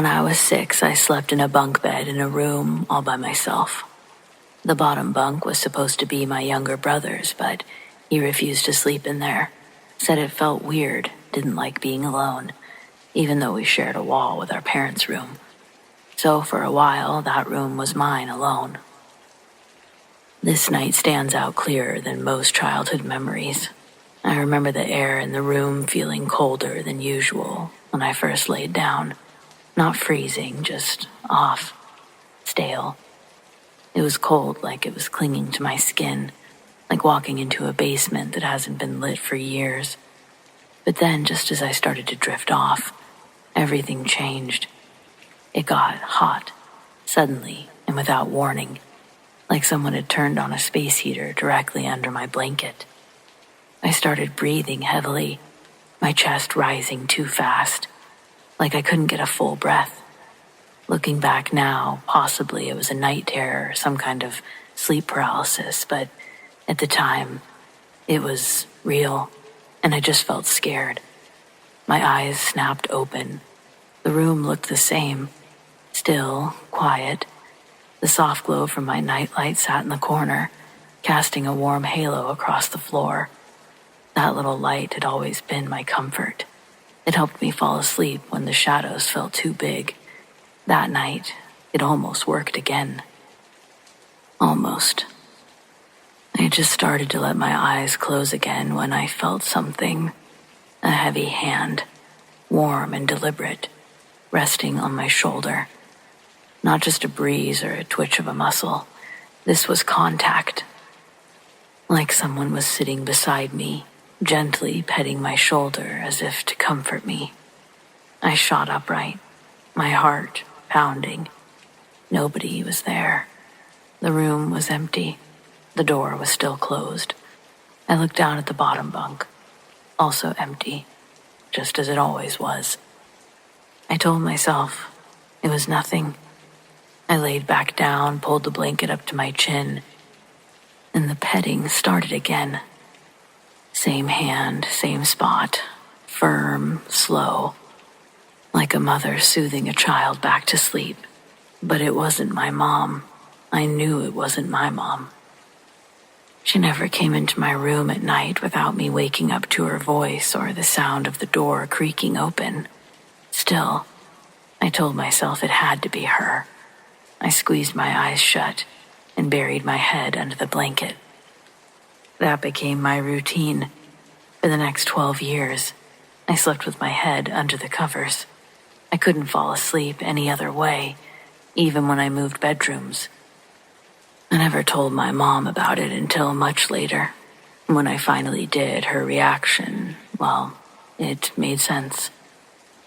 When I was 6, I slept in a bunk bed in a room all by myself. The bottom bunk was supposed to be my younger brother's, but he refused to sleep in there. Said it felt weird, didn't like being alone, even though we shared a wall with our parents' room. So for a while, that room was mine alone. This night stands out clearer than most childhood memories. I remember the air in the room feeling colder than usual when I first laid down. Not freezing, just off, stale. It was cold, like it was clinging to my skin, like walking into a basement that hasn't been lit for years. But then, just as I started to drift off, everything changed. It got hot, suddenly and without warning, like someone had turned on a space heater directly under my blanket. I started breathing heavily, my chest rising too fast, like I couldn't get a full breath. Looking back now, possibly it was a night terror, some kind of sleep paralysis, but at the time, it was real, and I just felt scared. My eyes snapped open. The room looked the same, still, quiet. The soft glow from my nightlight sat in the corner, casting a warm halo across the floor. That little light had always been my comfort. It helped me fall asleep when the shadows felt too big. That night, it almost worked again. Almost. I had just started to let my eyes close again when I felt something. A heavy hand, warm and deliberate, resting on my shoulder. Not just a breeze or a twitch of a muscle. This was contact. Like someone was sitting beside me, gently petting my shoulder as if to comfort me. I shot upright, my heart pounding. Nobody was there. The room was empty. The door was still closed. I looked down at the bottom bunk, also empty, just as it always was. I told myself it was nothing. I laid back down, pulled the blanket up to my chin, and the petting started again. Same hand, same spot, firm, slow, like a mother soothing a child back to sleep. But it wasn't my mom. I knew it wasn't my mom. She never came into my room at night without me waking up to her voice or the sound of the door creaking open. Still, I told myself it had to be her. I squeezed my eyes shut and buried my head under the blanket. That became my routine. For the next 12 years, I slept with my head under the covers. I couldn't fall asleep any other way, even when I moved bedrooms. I never told my mom about it until much later. When I finally did, her reaction, well, it made sense.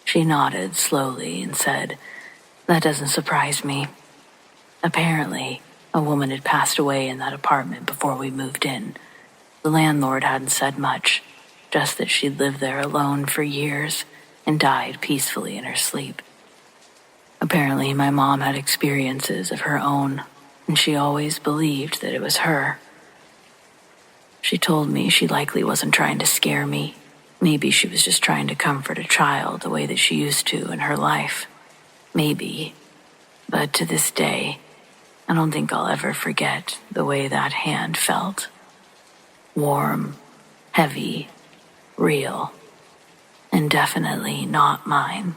She nodded slowly and said, "That doesn't surprise me." Apparently, a woman had passed away in that apartment before we moved in. The landlord hadn't said much, just that she'd lived there alone for years and died peacefully in her sleep. Apparently, my mom had experiences of her own, and she always believed that it was her. She told me she likely wasn't trying to scare me. Maybe she was just trying to comfort a child the way that she used to in her life. Maybe. But to this day, I don't think I'll ever forget the way that hand felt. Warm, heavy, real, and definitely not mine.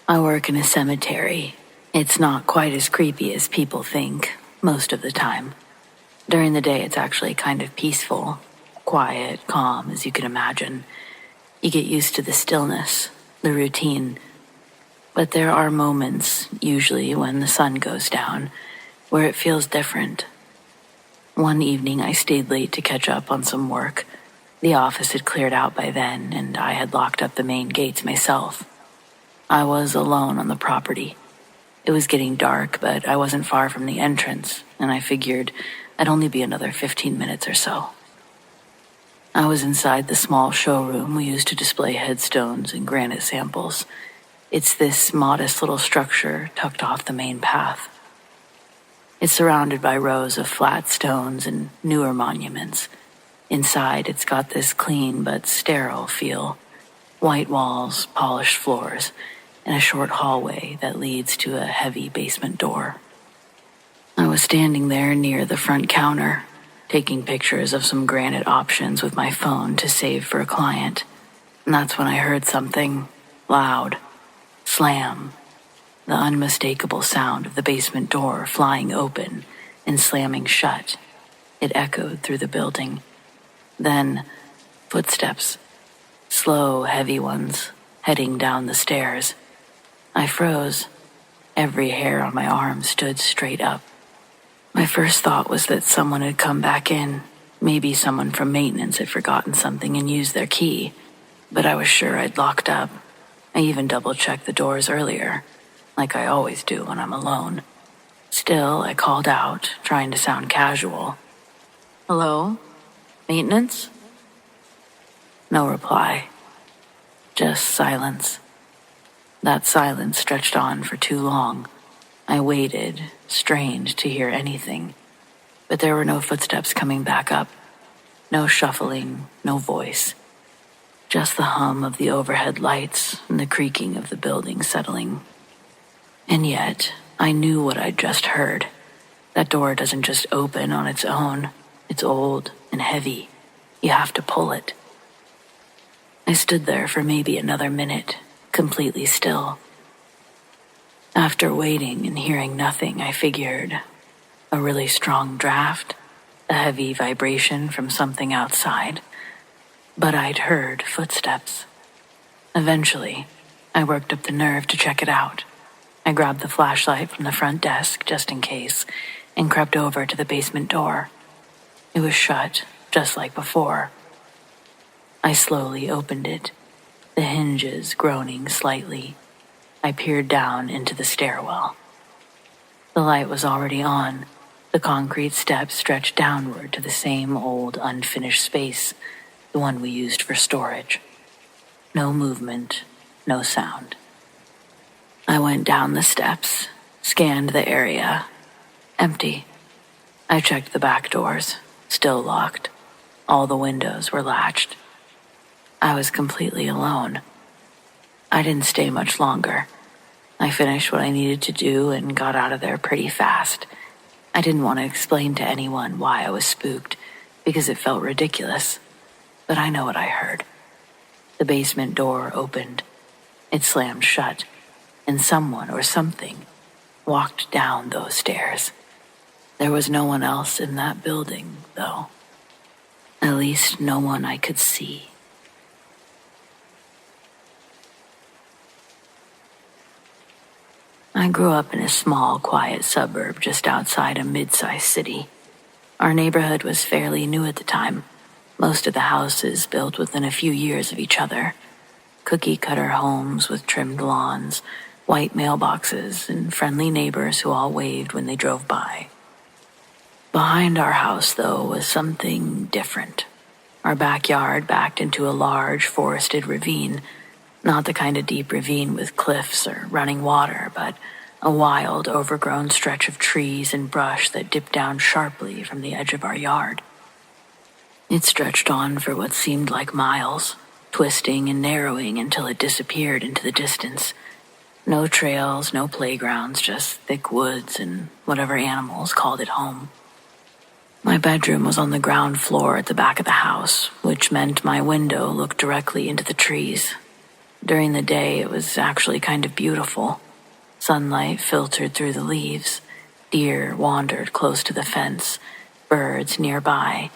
I work in a cemetery. It's not quite as creepy as people think, most of the time. During the day, it's actually kind of peaceful, quiet, calm, as you can imagine. You get used to the stillness, the routine. But there are moments, usually when the sun goes down, where it feels different. One evening, I stayed late to catch up on some work. The office had cleared out by then, and I had locked up the main gates myself. I was alone on the property. It was getting dark, but I wasn't far from the entrance, and I figured I'd only be another 15 minutes or so. I was inside the small showroom we used to display headstones and granite samples. It's this modest little structure tucked off the main path. It's surrounded by rows of flat stones and newer monuments. Inside, it's got this clean but sterile feel. White walls, polished floors, and a short hallway that leads to a heavy basement door. I was standing there near the front counter, taking pictures of some granite options with my phone to save for a client. And that's when I heard something loud. Slam. The unmistakable sound of the basement door flying open and slamming shut. It echoed through the building. Then, footsteps. Slow, heavy ones, heading down the stairs. I froze. Every hair on my arm stood straight up. My first thought was that someone had come back in. Maybe someone from maintenance had forgotten something and used their key. But I was sure I'd locked up. I even double-checked the doors earlier, like I always do when I'm alone. Still, I called out, trying to sound casual. "Hello? Maintenance?" No reply. Just silence. That silence stretched on for too long. I waited, strained to hear anything. But there were no footsteps coming back up. No shuffling, no voice. Just the hum of the overhead lights and the creaking of the building settling. And yet, I knew what I'd just heard. That door doesn't just open on its own. It's old and heavy. You have to pull it. I stood there for maybe another minute, completely still. After waiting and hearing nothing, I figured a really strong draft, a heavy vibration from something outside. But I'd heard footsteps. Eventually, I worked up the nerve to check it out. I grabbed the flashlight from the front desk just in case and crept over to the basement door. It was shut, just like before. I slowly opened it, the hinges groaning slightly. I peered down into the stairwell. The light was already on. The concrete steps stretched downward to the same old unfinished space, the one we used for storage. No movement, no sound. I went down the steps, scanned the area. Empty. I checked the back doors, still locked. All the windows were latched. I was completely alone. I didn't stay much longer. I finished what I needed to do and got out of there pretty fast. I didn't want to explain to anyone why I was spooked, because it felt ridiculous. But I know what I heard. The basement door opened. It slammed shut, and someone or something walked down those stairs. There was no one else in that building, though. At least no one I could see. I grew up in a small, quiet suburb just outside a mid-sized city. Our neighborhood was fairly new at the time. Most of the houses built within a few years of each other. Cookie-cutter homes with trimmed lawns, white mailboxes, and friendly neighbors who all waved when they drove by. Behind our house, though, was something different. Our backyard backed into a large, forested ravine. Not the kind of deep ravine with cliffs or running water, but a wild, overgrown stretch of trees and brush that dipped down sharply from the edge of our yard. It stretched on for what seemed like miles, twisting and narrowing until it disappeared into the distance. No trails, no playgrounds, just thick woods and whatever animals called it home. My bedroom was on the ground floor at the back of the house, which meant my window looked directly into the trees. During the day, it was actually kind of beautiful. Sunlight filtered through the leaves. Deer wandered close to the fence, birds nearby.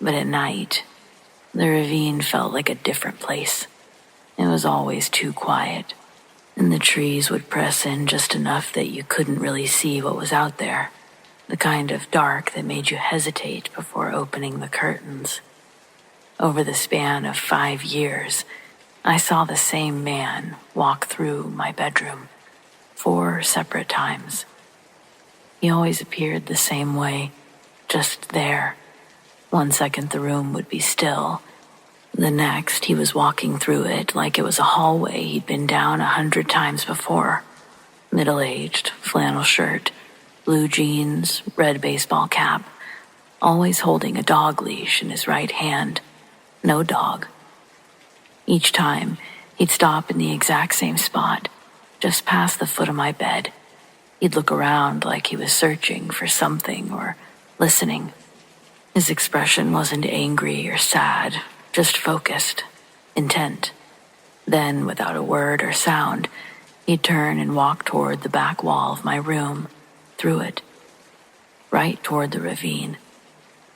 But at night, the ravine felt like a different place. It was always too quiet, and the trees would press in just enough that you couldn't really see what was out there. The kind of dark that made you hesitate before opening the curtains. Over the span of 5 years, I saw the same man walk through my bedroom 4 separate times. He always appeared the same way, just there. 1 second the room would be still, The next, he was walking through it like it was a hallway he'd been down 100 times before. Middle-aged, flannel shirt, blue jeans, red baseball cap, always holding a dog leash in his right hand. No dog. Each time, he'd stop in the exact same spot, just past the foot of my bed. He'd look around like he was searching for something or listening. His expression wasn't angry or sad, just focused, intent. Then, without a word or sound, he'd turn and walk toward the back wall of my room, through it, right toward the ravine,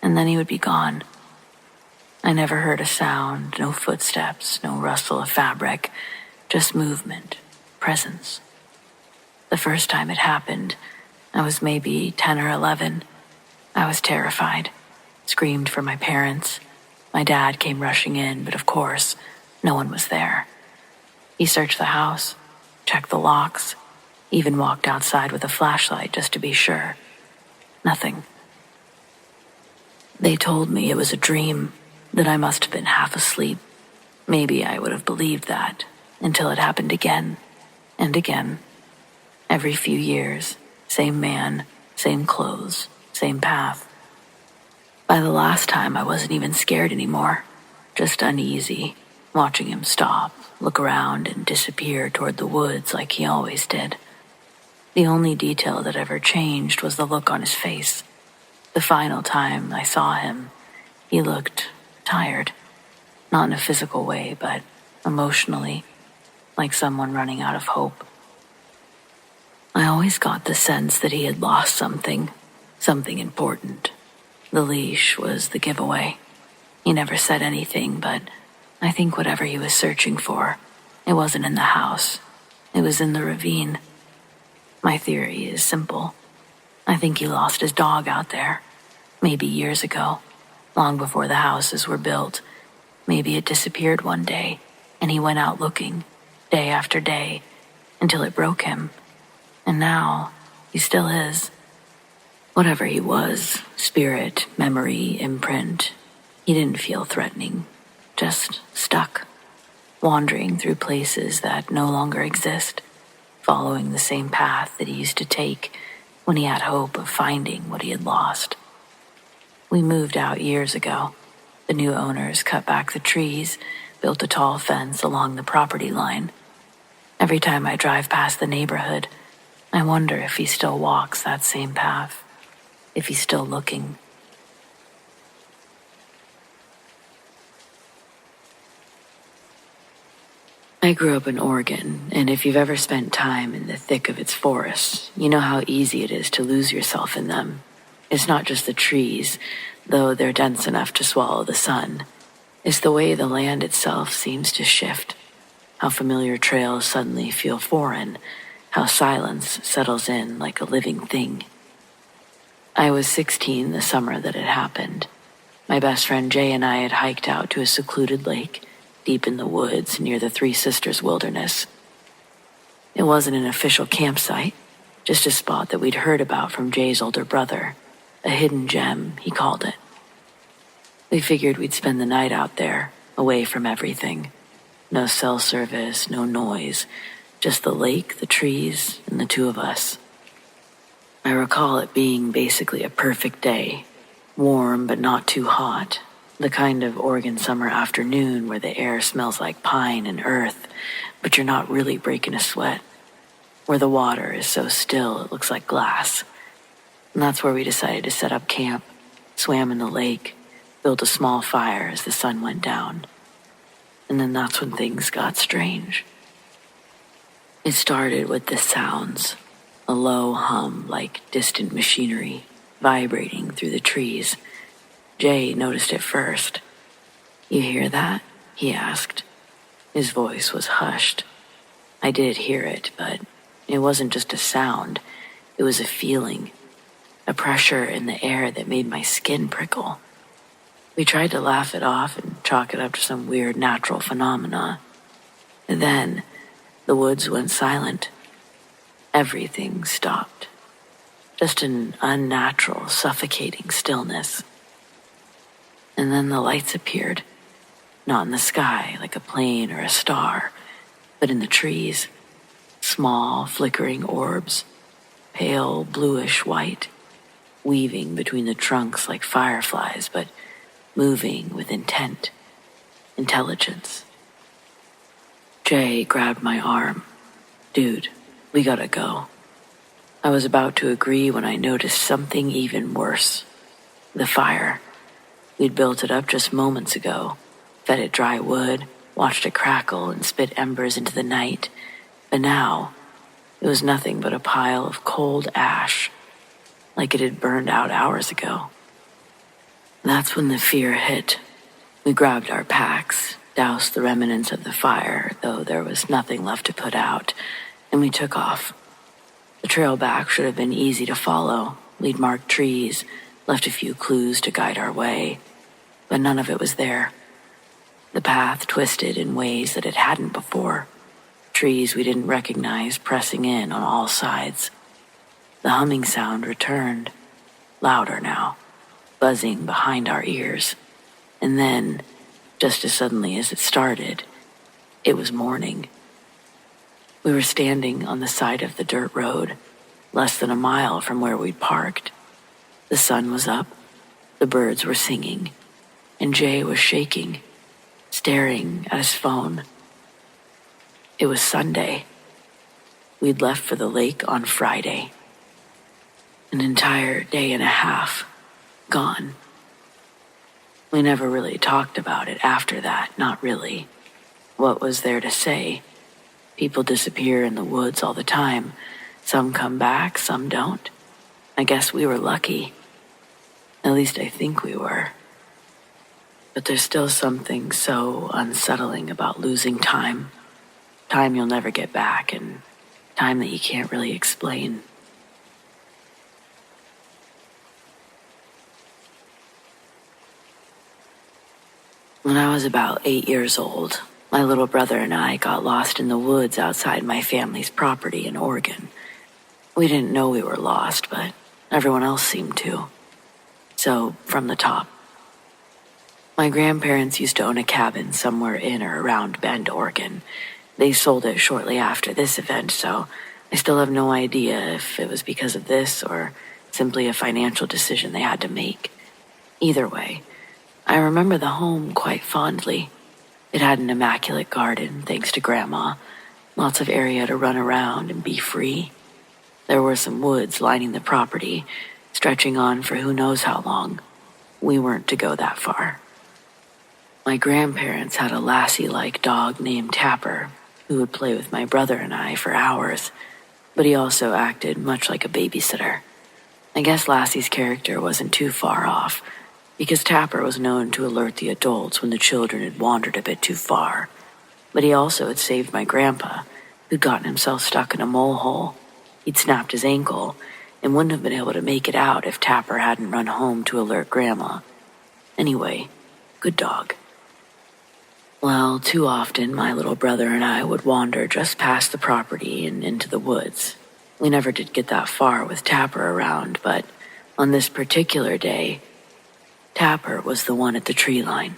and then he would be gone. I never heard a sound, no footsteps, no rustle of fabric, just movement, presence. The first time it happened, I was maybe 10 or 11. I was terrified, screamed for my parents. My dad came rushing in, but of course, no one was there. He searched the house, checked the locks, even walked outside with a flashlight just to be sure. Nothing. They told me it was a dream, that I must have been half asleep. Maybe I would have believed that, until it happened again and again. Every few years, same man, same clothes, same path. By the last time, I wasn't even scared anymore, just uneasy, watching him stop, look around, and disappear toward the woods like he always did. The only detail that ever changed was the look on his face. The final time I saw him, he looked tired, not in a physical way, but emotionally, like someone running out of hope. I always got the sense that he had lost something important. The leash was the giveaway. He never said anything, but I think whatever he was searching for, it wasn't in the house. It was in the ravine. My theory is simple. I think he lost his dog out there, maybe years ago, long before the houses were built. Maybe it disappeared one day, and he went out looking, day after day, until it broke him. And now, he still is. Whatever he was, spirit, memory, imprint, he didn't feel threatening, just stuck, wandering through places that no longer exist, following the same path that he used to take when he had hope of finding what he had lost. We moved out years ago. The new owners cut back the trees, built a tall fence along the property line. Every time I drive past the neighborhood, I wonder if he still walks that same path, if he's still looking. I grew up in Oregon, and if you've ever spent time in the thick of its forests, you know how easy it is to lose yourself in them. It's not just the trees, though they're dense enough to swallow the sun. It's the way the land itself seems to shift, how familiar trails suddenly feel foreign, how silence settles in like a living thing. I was 16 the summer that it happened. My best friend Jay and I had hiked out to a secluded lake, deep in the woods near the Three Sisters Wilderness. It wasn't an official campsite, just a spot that we'd heard about from Jay's older brother, a hidden gem, he called it. We figured we'd spend the night out there, away from everything. No cell service, no noise, just the lake, the trees, and the two of us. I recall it being basically a perfect day, warm but not too hot, the kind of Oregon summer afternoon where the air smells like pine and earth, but you're not really breaking a sweat, where the water is so still it looks like glass. And that's where we decided to set up camp, swam in the lake, built a small fire as the sun went down. And then that's when things got strange. It started with the sounds, a low hum like distant machinery vibrating through the trees. Jay noticed it first. "You hear that?" he asked. His voice was hushed. I did hear it, but it wasn't just a sound. It was a feeling, a pressure in the air that made my skin prickle. We tried to laugh it off and chalk it up to some weird natural phenomena. And then the woods went silent. Everything stopped. Just an unnatural, suffocating stillness. And then the lights appeared. not in the sky like a plane or a star, but in the trees. Small, flickering orbs, pale bluish white, weaving between the trunks like fireflies, but moving with intent, intelligence. Jay grabbed my arm. Dude, we gotta go. I was about to agree when I noticed something even worse. The fire. We'd built it up just moments ago, fed it dry wood, watched it crackle and spit embers into the night, but now it was nothing but a pile of cold ash, like it had burned out hours ago. That's when the fear hit. We grabbed our packs, doused the remnants of the fire, though there was nothing left to put out, and we took off. The trail back should have been easy to follow. We'd marked trees, left a few clues to guide our way, but none of it was there. The path twisted in ways that it hadn't before. Trees we didn't recognize pressing in on all sides. The humming sound returned, louder now, buzzing behind our ears. And then, just as suddenly as it started, it was morning. We were standing on the side of the dirt road, less than a mile from where we'd parked. The sun was up, the birds were singing, and Jay was shaking, staring at his phone. It was Sunday. We'd left for the lake on Friday. An entire day and a half gone. We never really talked about it after that, not really. What was there to say? People disappear in the woods all the time. Some come back, some don't. I guess we were lucky. At least I think we were. But there's still something so unsettling about losing time. Time you'll never get back, and time that you can't really explain. When I was about 8 years old, my little brother and I got lost in the woods outside my family's property in Oregon. We didn't know we were lost, but everyone else seemed to. So, from the top. My grandparents used to own a cabin somewhere in or around Bend, Oregon. They sold it shortly after this event, so I still have no idea if it was because of this or simply a financial decision they had to make. Either way, I remember the home quite fondly. It had an immaculate garden, thanks to Grandma, lots of area to run around and be free. There were some woods lining the property, stretching on for who knows how long. We weren't to go that far. My grandparents had a lassie-like dog named Tapper, who would play with my brother and I for hours, but he also acted much like a babysitter. I guess Lassie's character wasn't too far off, because Tapper was known to alert the adults when the children had wandered a bit too far. But he also had saved my grandpa, who'd gotten himself stuck in a mole hole. He'd snapped his ankle and wouldn't have been able to make it out if Tapper hadn't run home to alert Grandma. Anyway, good dog. Well, too often my little brother and I would wander just past the property and into the woods. We never did get that far with Tapper around, but on this particular day, Tapper was the one at the tree line.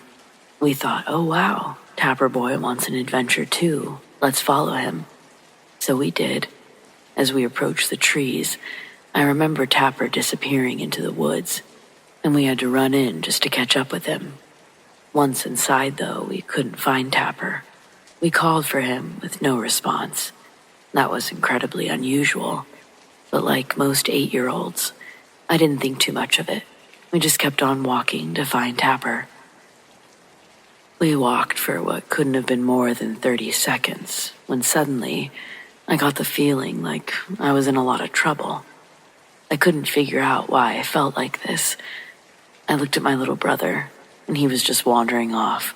We thought, oh wow, Tapper boy wants an adventure too. Let's follow him. So we did. As we approached the trees, I remember Tapper disappearing into the woods, and we had to run in just to catch up with him. Once inside, though, we couldn't find Tapper. We called for him with no response. That was incredibly unusual, but like most 8-year-olds, I didn't think too much of it. We just kept on walking to find Tapper. We walked for what couldn't have been more than 30 seconds, when suddenly I got the feeling like I was in a lot of trouble. I couldn't figure out why I felt like this. I looked at my little brother, and he was just wandering off.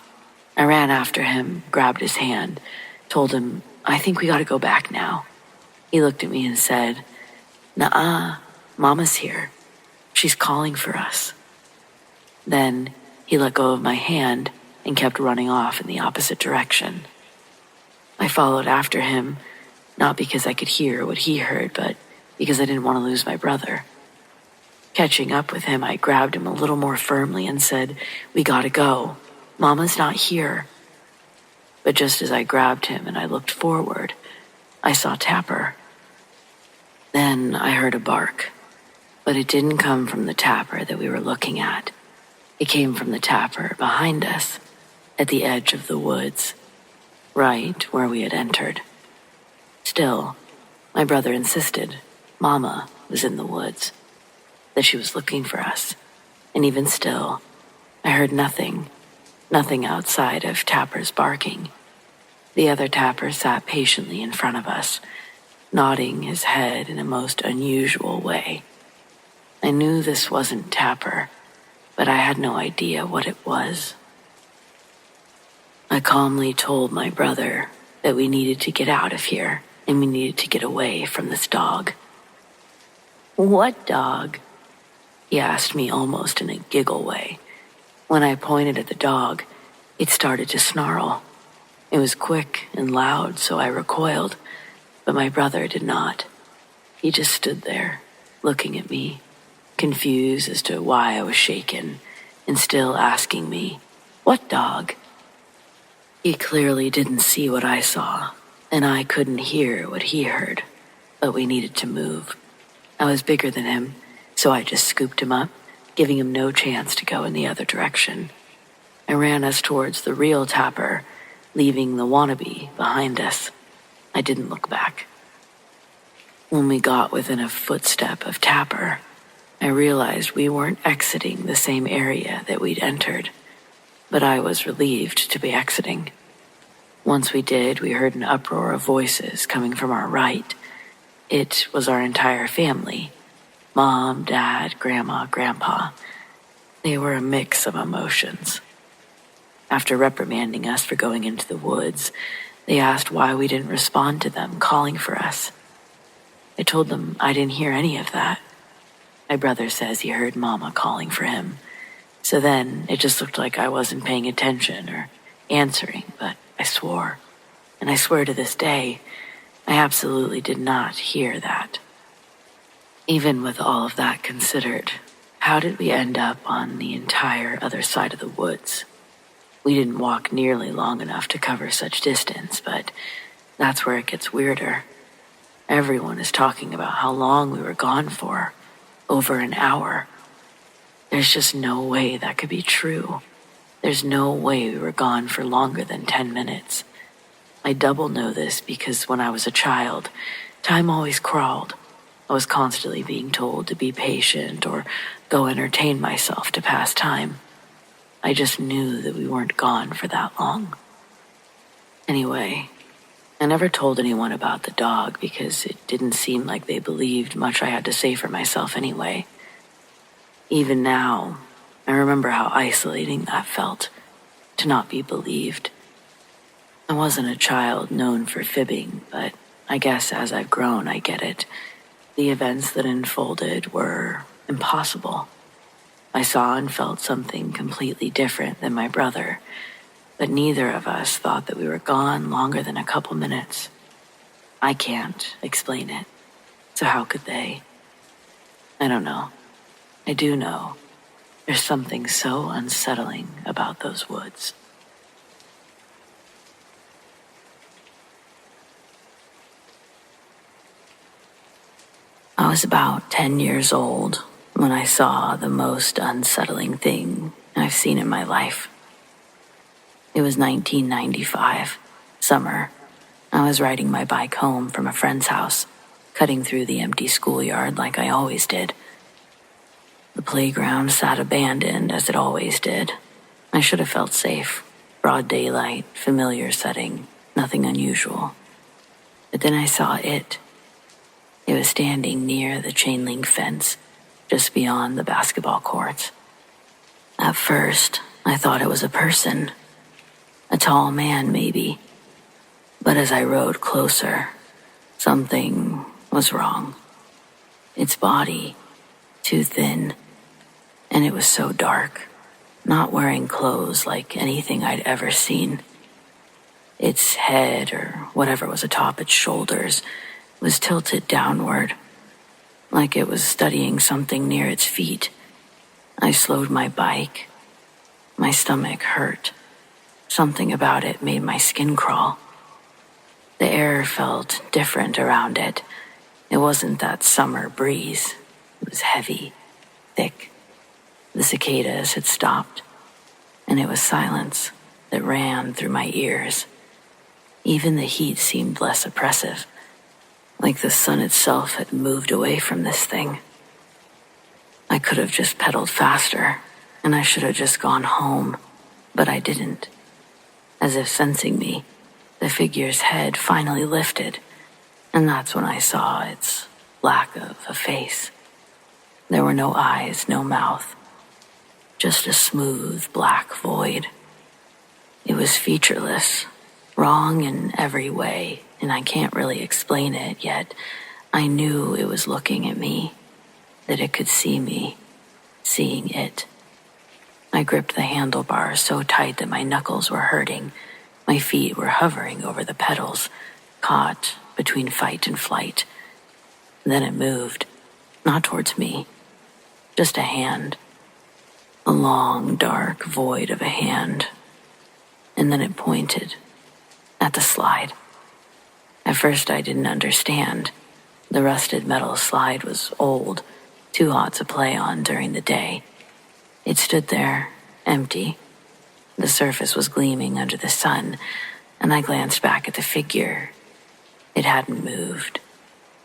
I ran after him, grabbed his hand, told him, I think we gotta go back now. He looked at me and said, "Nuh-uh, Mama's here. She's calling for us." Then he let go of my hand and kept running off in the opposite direction. I followed after him, not because I could hear what he heard, but because I didn't want to lose my brother. Catching up with him, I grabbed him a little more firmly and said, "We gotta go. Mama's not here." But just as I grabbed him and I looked forward, I saw Tapper. Then I heard a bark, but it didn't come from the Tapper that we were looking at. It came from the Tapper behind us, at the edge of the woods, right where we had entered. Still, my brother insisted Mama was in the woods, that she was looking for us, and even still, I heard nothing outside of Tapper's barking. The other Tapper sat patiently in front of us, nodding his head in a most unusual way. I knew this wasn't Tapper, but I had no idea what it was. I calmly told my brother that we needed to get out of here and we needed to get away from this dog. "What dog?" he asked me almost in a giggle way. When I pointed at the dog, it started to snarl. It was quick and loud, so I recoiled, but my brother did not. He just stood there, looking at me, confused as to why I was shaken, and still asking me, "What dog?" He clearly didn't see what I saw, and I couldn't hear what he heard, but we needed to move. I was bigger than him, so I just scooped him up, giving him no chance to go in the other direction. I ran us towards the real Tapper, leaving the wannabe behind us. I didn't look back. When we got within a footstep of Tapper, I realized we weren't exiting the same area that we'd entered, but I was relieved to be exiting. Once we did, we heard an uproar of voices coming from our right. It was our entire family. Mom, Dad, Grandma, Grandpa. They were a mix of emotions. After reprimanding us for going into the woods, they asked why we didn't respond to them calling for us. I told them I didn't hear any of that. My brother says he heard Mama calling for him. So then it just looked like I wasn't paying attention or answering, but I swore. And I swear to this day, I absolutely did not hear that. Even with all of that considered, how did we end up on the entire other side of the woods? We didn't walk nearly long enough to cover such distance, but that's where it gets weirder. Everyone is talking about how long we were gone for. Over an hour. There's just no way that could be true. There's no way we were gone for longer than 10 minutes. I double know this because when I was a child, time always crawled. I was constantly being told to be patient or go entertain myself to pass time. I just knew that we weren't gone for that long. Anyway, I never told anyone about the dog because it didn't seem like they believed much I had to say for myself anyway. Even now, I remember how isolating that felt, to not be believed. I wasn't a child known for fibbing, but I guess as I've grown, I get it. The events that unfolded were impossible. I saw and felt something completely different than my brother, but neither of us thought that we were gone longer than a couple minutes. I can't explain it, so how could they? I don't know. I do know there's something so unsettling about those woods. I was about 10 years old when I saw the most unsettling thing I've seen in my life. It was 1995, summer. I was riding my bike home from a friend's house, cutting through the empty schoolyard like I always did. The playground sat abandoned as it always did. I should have felt safe. Broad daylight, familiar setting, nothing unusual. But then I saw it. It was standing near the chain link fence, just beyond the basketball courts. At first, I thought it was a person. A tall man, maybe. But as I rode closer, something was wrong. Its body, too thin, and it was so dark, not wearing clothes like anything I'd ever seen. Its head, or whatever was atop its shoulders, was tilted downward, like it was studying something near its feet. I slowed my bike. My stomach hurt. Something about it made my skin crawl. The air felt different around it. It wasn't that summer breeze. It was heavy, thick. The cicadas had stopped, and it was silence that ran through my ears. Even the heat seemed less oppressive, like the sun itself had moved away from this thing. I could have just pedaled faster, and I should have just gone home, but I didn't. As if sensing me, the figure's head finally lifted, and that's when I saw its lack of a face. There were no eyes, no mouth, just a smooth black void. It was featureless, wrong in every way, and I can't really explain it, yet I knew it was looking at me, that it could see me, seeing it. I gripped the handlebar so tight that my knuckles were hurting. My feet were hovering over the pedals, caught between fight and flight. Then it moved, not towards me, just a hand. A long, dark void of a hand. And then it pointed at the slide. At first I didn't understand. The rusted metal slide was old, too hot to play on during the day. It stood there, empty. The surface was gleaming under the sun, and I glanced back at the figure. It hadn't moved.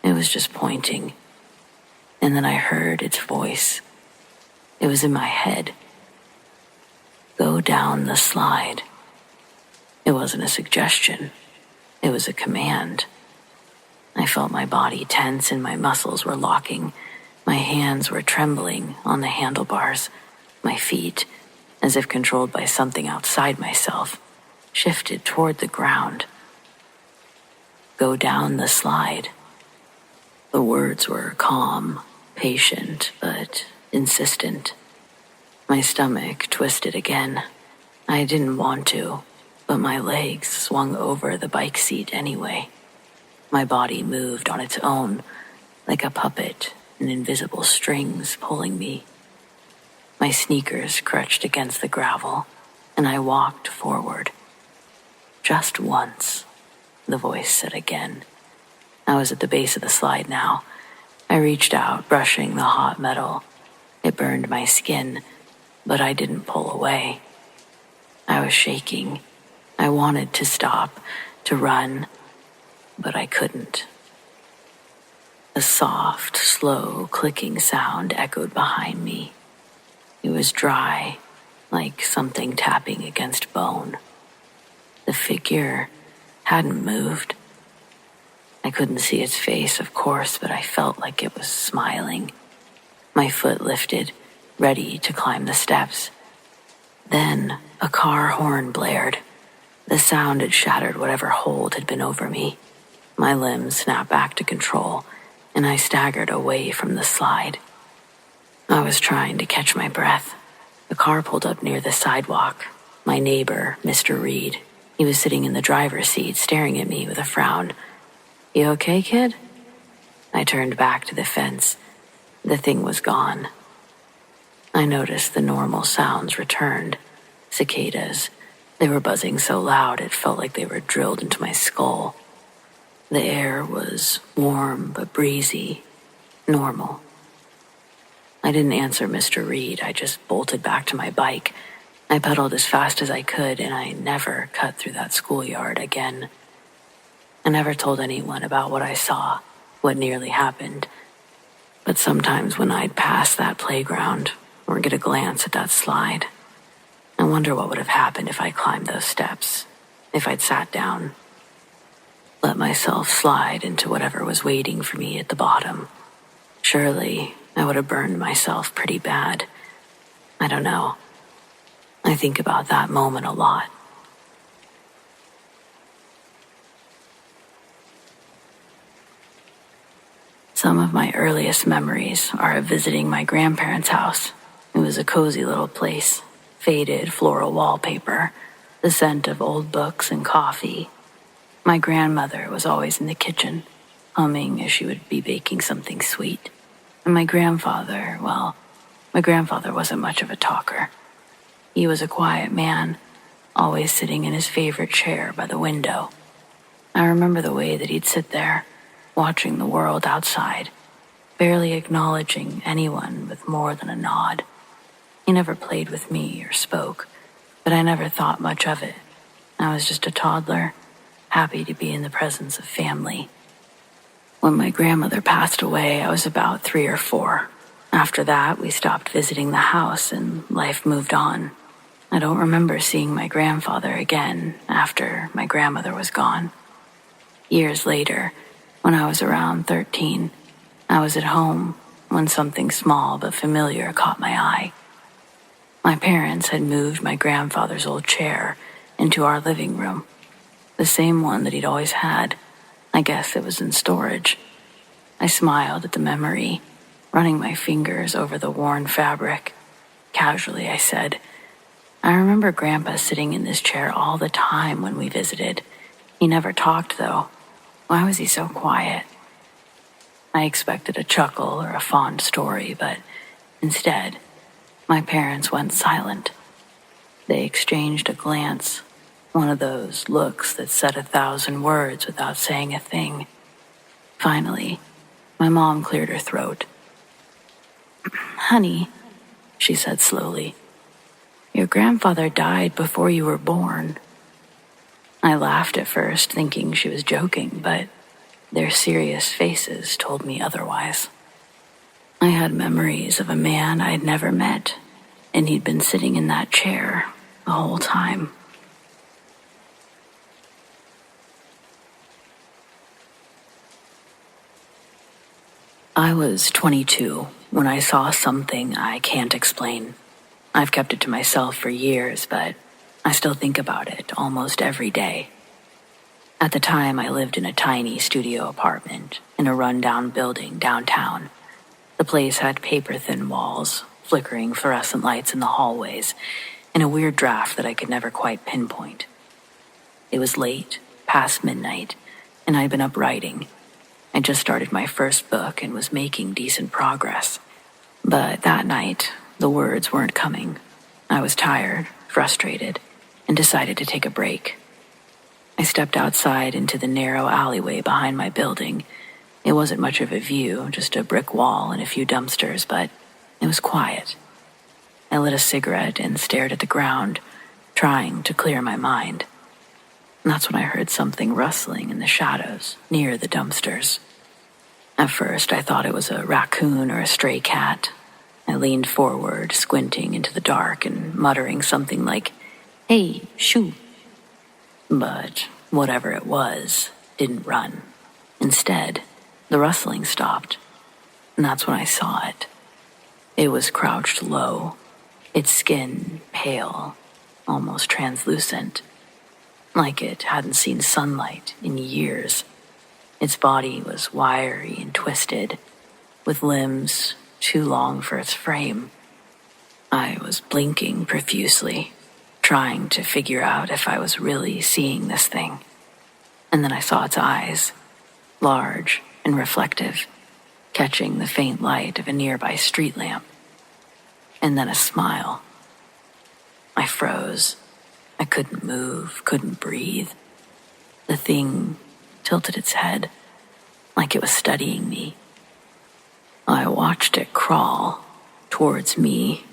It was just pointing. And then I heard its voice. It was in my head. Go down the slide. It wasn't a suggestion. It was a command. I felt my body tense and my muscles were locking. My hands were trembling on the handlebars. My feet, as if controlled by something outside myself, shifted toward the ground. Go down the slide. The words were calm, patient, but insistent. My stomach twisted again. I didn't want to, but my legs swung over the bike seat anyway. My body moved on its own, like a puppet, and invisible strings pulling me. My sneakers crutched against the gravel, and I walked forward. Just once, the voice said again. I was at the base of the slide now. I reached out, brushing the hot metal. It burned my skin, but I didn't pull away. I was shaking. I wanted to stop, to run, but I couldn't. A soft, slow, clicking sound echoed behind me. It was dry, like something tapping against bone. The figure hadn't moved. I couldn't see its face, of course, but I felt like it was smiling. My foot lifted, ready to climb the steps. Then a car horn blared. The sound had shattered whatever hold had been over me. My limbs snapped back to control, and I staggered away from the slide. I was trying to catch my breath. The car pulled up near the sidewalk. My neighbor, Mr. Reed, he was sitting in the driver's seat, staring at me with a frown. You okay, kid? I turned back to the fence. The thing was gone. I noticed the normal sounds returned. Cicadas. They were buzzing so loud it felt like they were drilled into my skull. The air was warm but breezy. Normal. I didn't answer Mr. Reed. I just bolted back to my bike. I pedaled as fast as I could, and I never cut through that schoolyard again. I never told anyone about what I saw, what nearly happened. But sometimes when I'd pass that playground or get a glance at that slide, I wonder what would have happened if I climbed those steps, if I'd sat down, let myself slide into whatever was waiting for me at the bottom. Surely I would have burned myself pretty bad. I don't know. I think about that moment a lot. Some of my earliest memories are of visiting my grandparents' house. It was a cozy little place, faded floral wallpaper, the scent of old books and coffee. My grandmother was always in the kitchen, humming as she would be baking something sweet. And my grandfather wasn't much of a talker. He was a quiet man, always sitting in his favorite chair by the window. I remember the way that he'd sit there, watching the world outside, barely acknowledging anyone with more than a nod. He never played with me or spoke, but I never thought much of it. I was just a toddler, happy to be in the presence of family. When my grandmother passed away, I was about 3 or 4. After that, we stopped visiting the house and life moved on. I don't remember seeing my grandfather again after my grandmother was gone. Years later, when I was around 13, I was at home when something small but familiar caught my eye. My parents had moved my grandfather's old chair into our living room, the same one that he'd always had. I guess it was in storage. I smiled at the memory, running my fingers over the worn fabric. Casually, I said, "I remember Grandpa sitting in this chair all the time when we visited. He never talked, though. Why was he so quiet?" I expected a chuckle or a fond story, but instead, my parents went silent. They exchanged a glance, one of those looks that said 1,000 words without saying a thing. Finally, my mom cleared her throat. "Honey," she said slowly, "your grandfather died before you were born." I laughed at first, thinking she was joking, but their serious faces told me otherwise. I had memories of a man I'd never met, and he'd been sitting in that chair the whole time. I was 22 when I saw something I can't explain. I've kept it to myself for years, but I still think about it almost every day. At the time, I lived in a tiny studio apartment in a rundown building downtown. The place had paper-thin walls, flickering fluorescent lights in the hallways, and a weird draft that I could never quite pinpoint. It was late, past midnight, and I'd been up writing. I just started my first book and was making decent progress. But that night, the words weren't coming. I was tired, frustrated, and decided to take a break. I stepped outside into the narrow alleyway behind my building. It wasn't much of a view, just a brick wall and a few dumpsters, but it was quiet. I lit a cigarette and stared at the ground, trying to clear my mind. And that's when I heard something rustling in the shadows near the dumpsters. At first, I thought it was a raccoon or a stray cat. I leaned forward, squinting into the dark and muttering something like, "Hey, shoo." But whatever it was didn't run. Instead, the rustling stopped, and that's when I saw it. It was crouched low, its skin pale, almost translucent, like it hadn't seen sunlight in years. Its body was wiry and twisted, with limbs too long for its frame. I was blinking profusely, trying to figure out if I was really seeing this thing. And then I saw its eyes, large and reflective, catching the faint light of a nearby street lamp. And then a smile. I froze. I couldn't move, couldn't breathe. The thing tilted its head, like it was studying me. I watched it crawl towards me,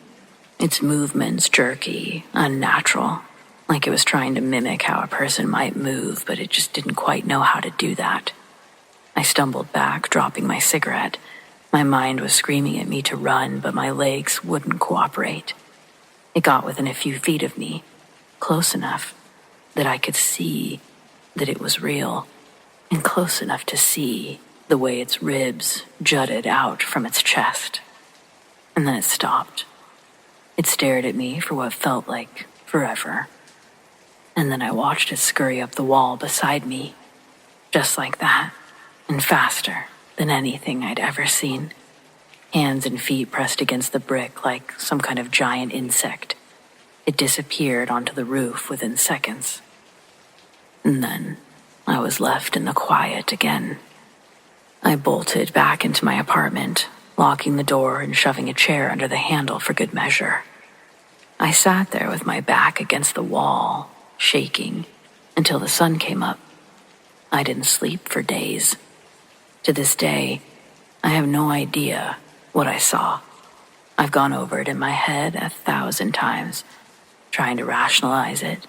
its movements jerky, unnatural, like it was trying to mimic how a person might move, but it just didn't quite know how to do that. I stumbled back, dropping my cigarette. My mind was screaming at me to run, but my legs wouldn't cooperate. It got within a few feet of me, close enough that I could see that it was real, and close enough to see the way its ribs jutted out from its chest. And then it stopped. It stared at me for what felt like forever. And then I watched it scurry up the wall beside me, just like that, and faster than anything I'd ever seen. Hands and feet pressed against the brick like some kind of giant insect. It disappeared onto the roof within seconds. And then I was left in the quiet again. I bolted back into my apartment, locking the door and shoving a chair under the handle for good measure. I sat there with my back against the wall, shaking, until the sun came up. I didn't sleep for days. To this day, I have no idea what I saw. I've gone over it in my head 1,000 times, trying to rationalize it.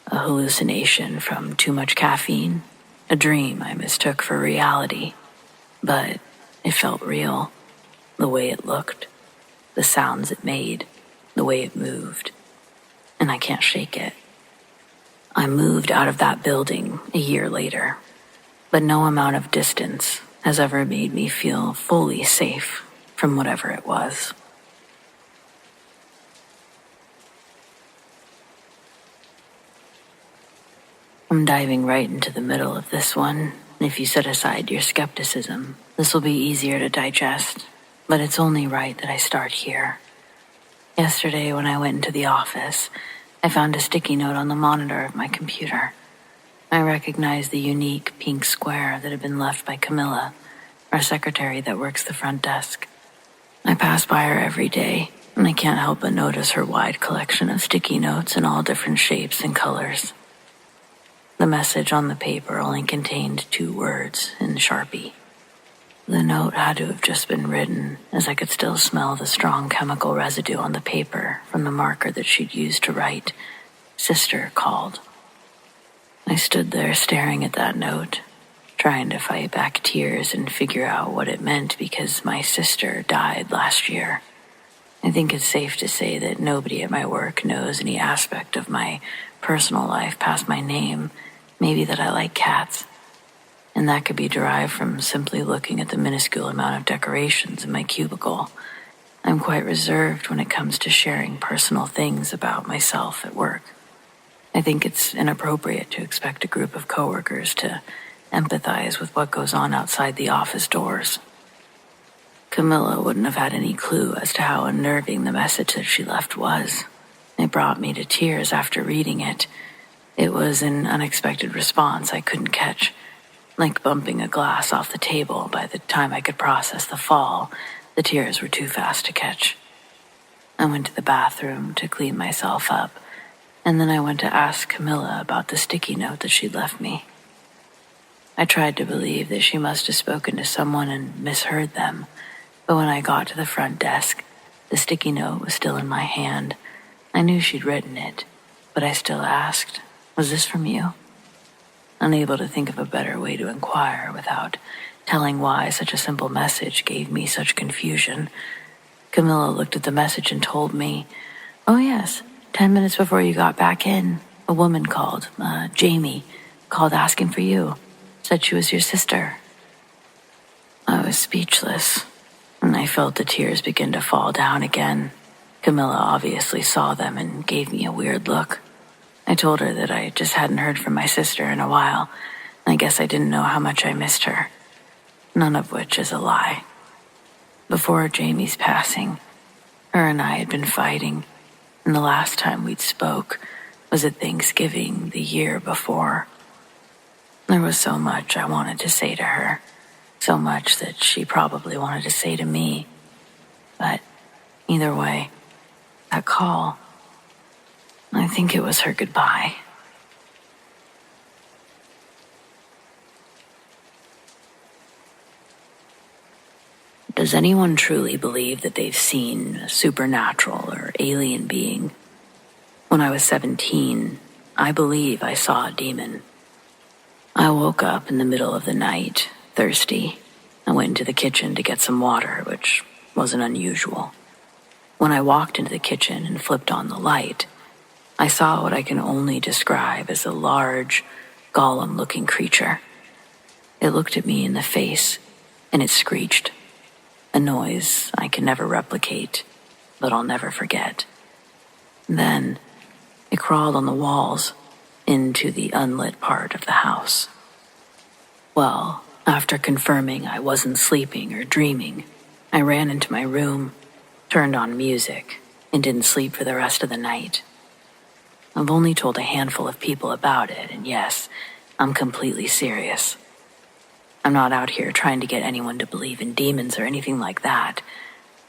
A hallucination from too much caffeine, a dream I mistook for reality. But it felt real, the way it looked, the sounds it made, the way it moved. And I can't shake it. I moved out of that building a year later, but no amount of distance has ever made me feel fully safe from whatever it was. I'm diving right into the middle of this one. If you set aside your skepticism, this will be easier to digest, but it's only right that I start here. Yesterday, when I went into the office, I found a sticky note on the monitor of my computer. I recognized the unique pink square that had been left by Camilla, our secretary that works the front desk. I pass by her every day, and I can't help but notice her wide collection of sticky notes in all different shapes and colors. The message on the paper only contained 2 words in Sharpie. The note had to have just been written, as I could still smell the strong chemical residue on the paper from the marker that she'd used to write, "Sister called." I stood there staring at that note, trying to fight back tears and figure out what it meant because my sister died last year. I think it's safe to say that nobody at my work knows any aspect of my personal life past my name, maybe that I like cats. And that could be derived from simply looking at the minuscule amount of decorations in my cubicle. I'm quite reserved when it comes to sharing personal things about myself at work. I think it's inappropriate to expect a group of coworkers to empathize with what goes on outside the office doors. Camilla wouldn't have had any clue as to how unnerving the message that she left was. It brought me to tears after reading it. It was an unexpected response I couldn't catch, like bumping a glass off the table. By the time I could process the fall, the tears were too fast to catch. I went to the bathroom to clean myself up, and then I went to ask Camilla about the sticky note that she'd left me. I tried to believe that she must have spoken to someone and misheard them, but when I got to the front desk, the sticky note was still in my hand. I knew she'd written it, but I still asked, "Was this from you?" Unable to think of a better way to inquire without telling why such a simple message gave me such confusion, Camilla looked at the message and told me, "Oh yes, 10 minutes before you got back in, a woman called, Jamie, called asking for you. Said she was your sister." I was speechless, and I felt the tears begin to fall down again. Camilla obviously saw them and gave me a weird look. I told her that I just hadn't heard from my sister in a while, and I guess I didn't know how much I missed her. None of which is a lie. Before Jamie's passing, her and I had been fighting, and the last time we'd spoke was at Thanksgiving the year before. There was so much I wanted to say to her, so much that she probably wanted to say to me. But either way, that call, I think it was her goodbye. Does anyone truly believe that they've seen a supernatural or alien being? When I was 17, I believe I saw a demon. I woke up in the middle of the night, thirsty. I went into the kitchen to get some water, which wasn't unusual. When I walked into the kitchen and flipped on the light, I saw what I can only describe as a large, golem-looking creature. It looked at me in the face, and it screeched. A noise I can never replicate, but I'll never forget. Then, it crawled on the walls into the unlit part of the house. Well, after confirming I wasn't sleeping or dreaming, I ran into my room, turned on music, and didn't sleep for the rest of the night. I've only told a handful of people about it, and yes, I'm completely serious. I'm not out here trying to get anyone to believe in demons or anything like that.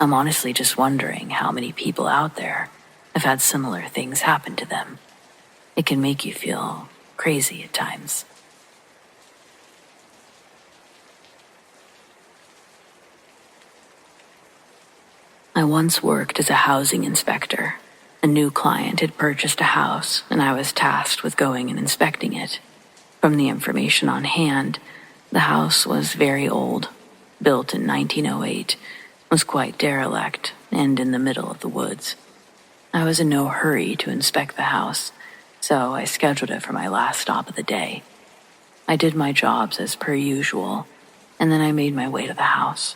I'm honestly just wondering how many people out there have had similar things happen to them. It can make you feel crazy at times. I once worked as a housing inspector. A new client had purchased a house, and I was tasked with going and inspecting it. From the information on hand, the house was very old, built in 1908, was quite derelict, and in the middle of the woods. I was in no hurry to inspect the house, so I scheduled it for my last stop of the day. I did my jobs as per usual, and then I made my way to the house.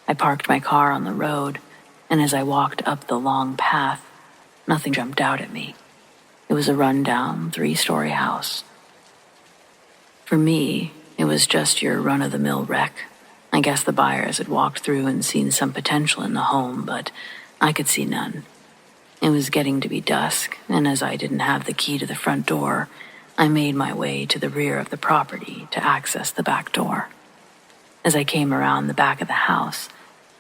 I parked my car on the road, and as I walked up the long path, nothing jumped out at me. It was a run-down 3-story house. For me, it was just your run-of-the-mill wreck. I guess the buyers had walked through and seen some potential in the home, but I could see none. It was getting to be dusk, and as I didn't have the key to the front door, I made my way to the rear of the property to access the back door. As I came around the back of the house,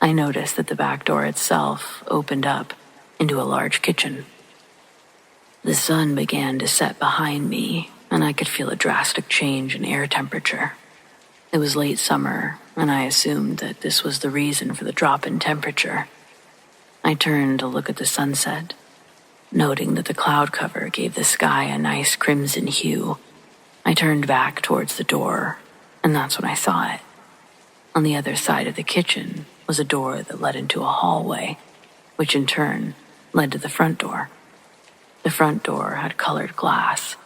I noticed that the back door itself opened up into a large kitchen. The sun began to set behind me, and I could feel a drastic change in air temperature. It was late summer, and I assumed that this was the reason for the drop in temperature. I turned to look at the sunset, noting that the cloud cover gave the sky a nice crimson hue. I turned back towards the door, and that's when I saw it. On the other side of the kitchen was a door that led into a hallway, which in turn led to the front door. The front door had colored glass,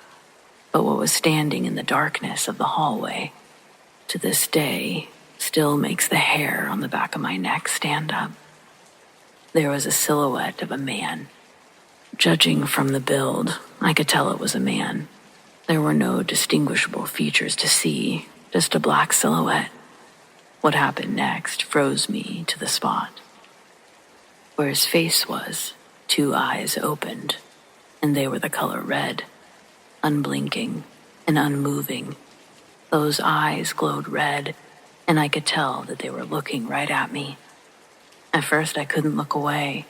but what was standing in the darkness of the hallway, to this day, still makes the hair on the back of my neck stand up. There was a silhouette of a man. Judging from the build, I could tell it was a man. There were no distinguishable features to see, just a black silhouette. What happened next froze me to the spot. Where his face was, 2 eyes opened, and they were the color red, unblinking and unmoving. Those eyes glowed red, and I could tell that they were looking right at me. At first I couldn't look away.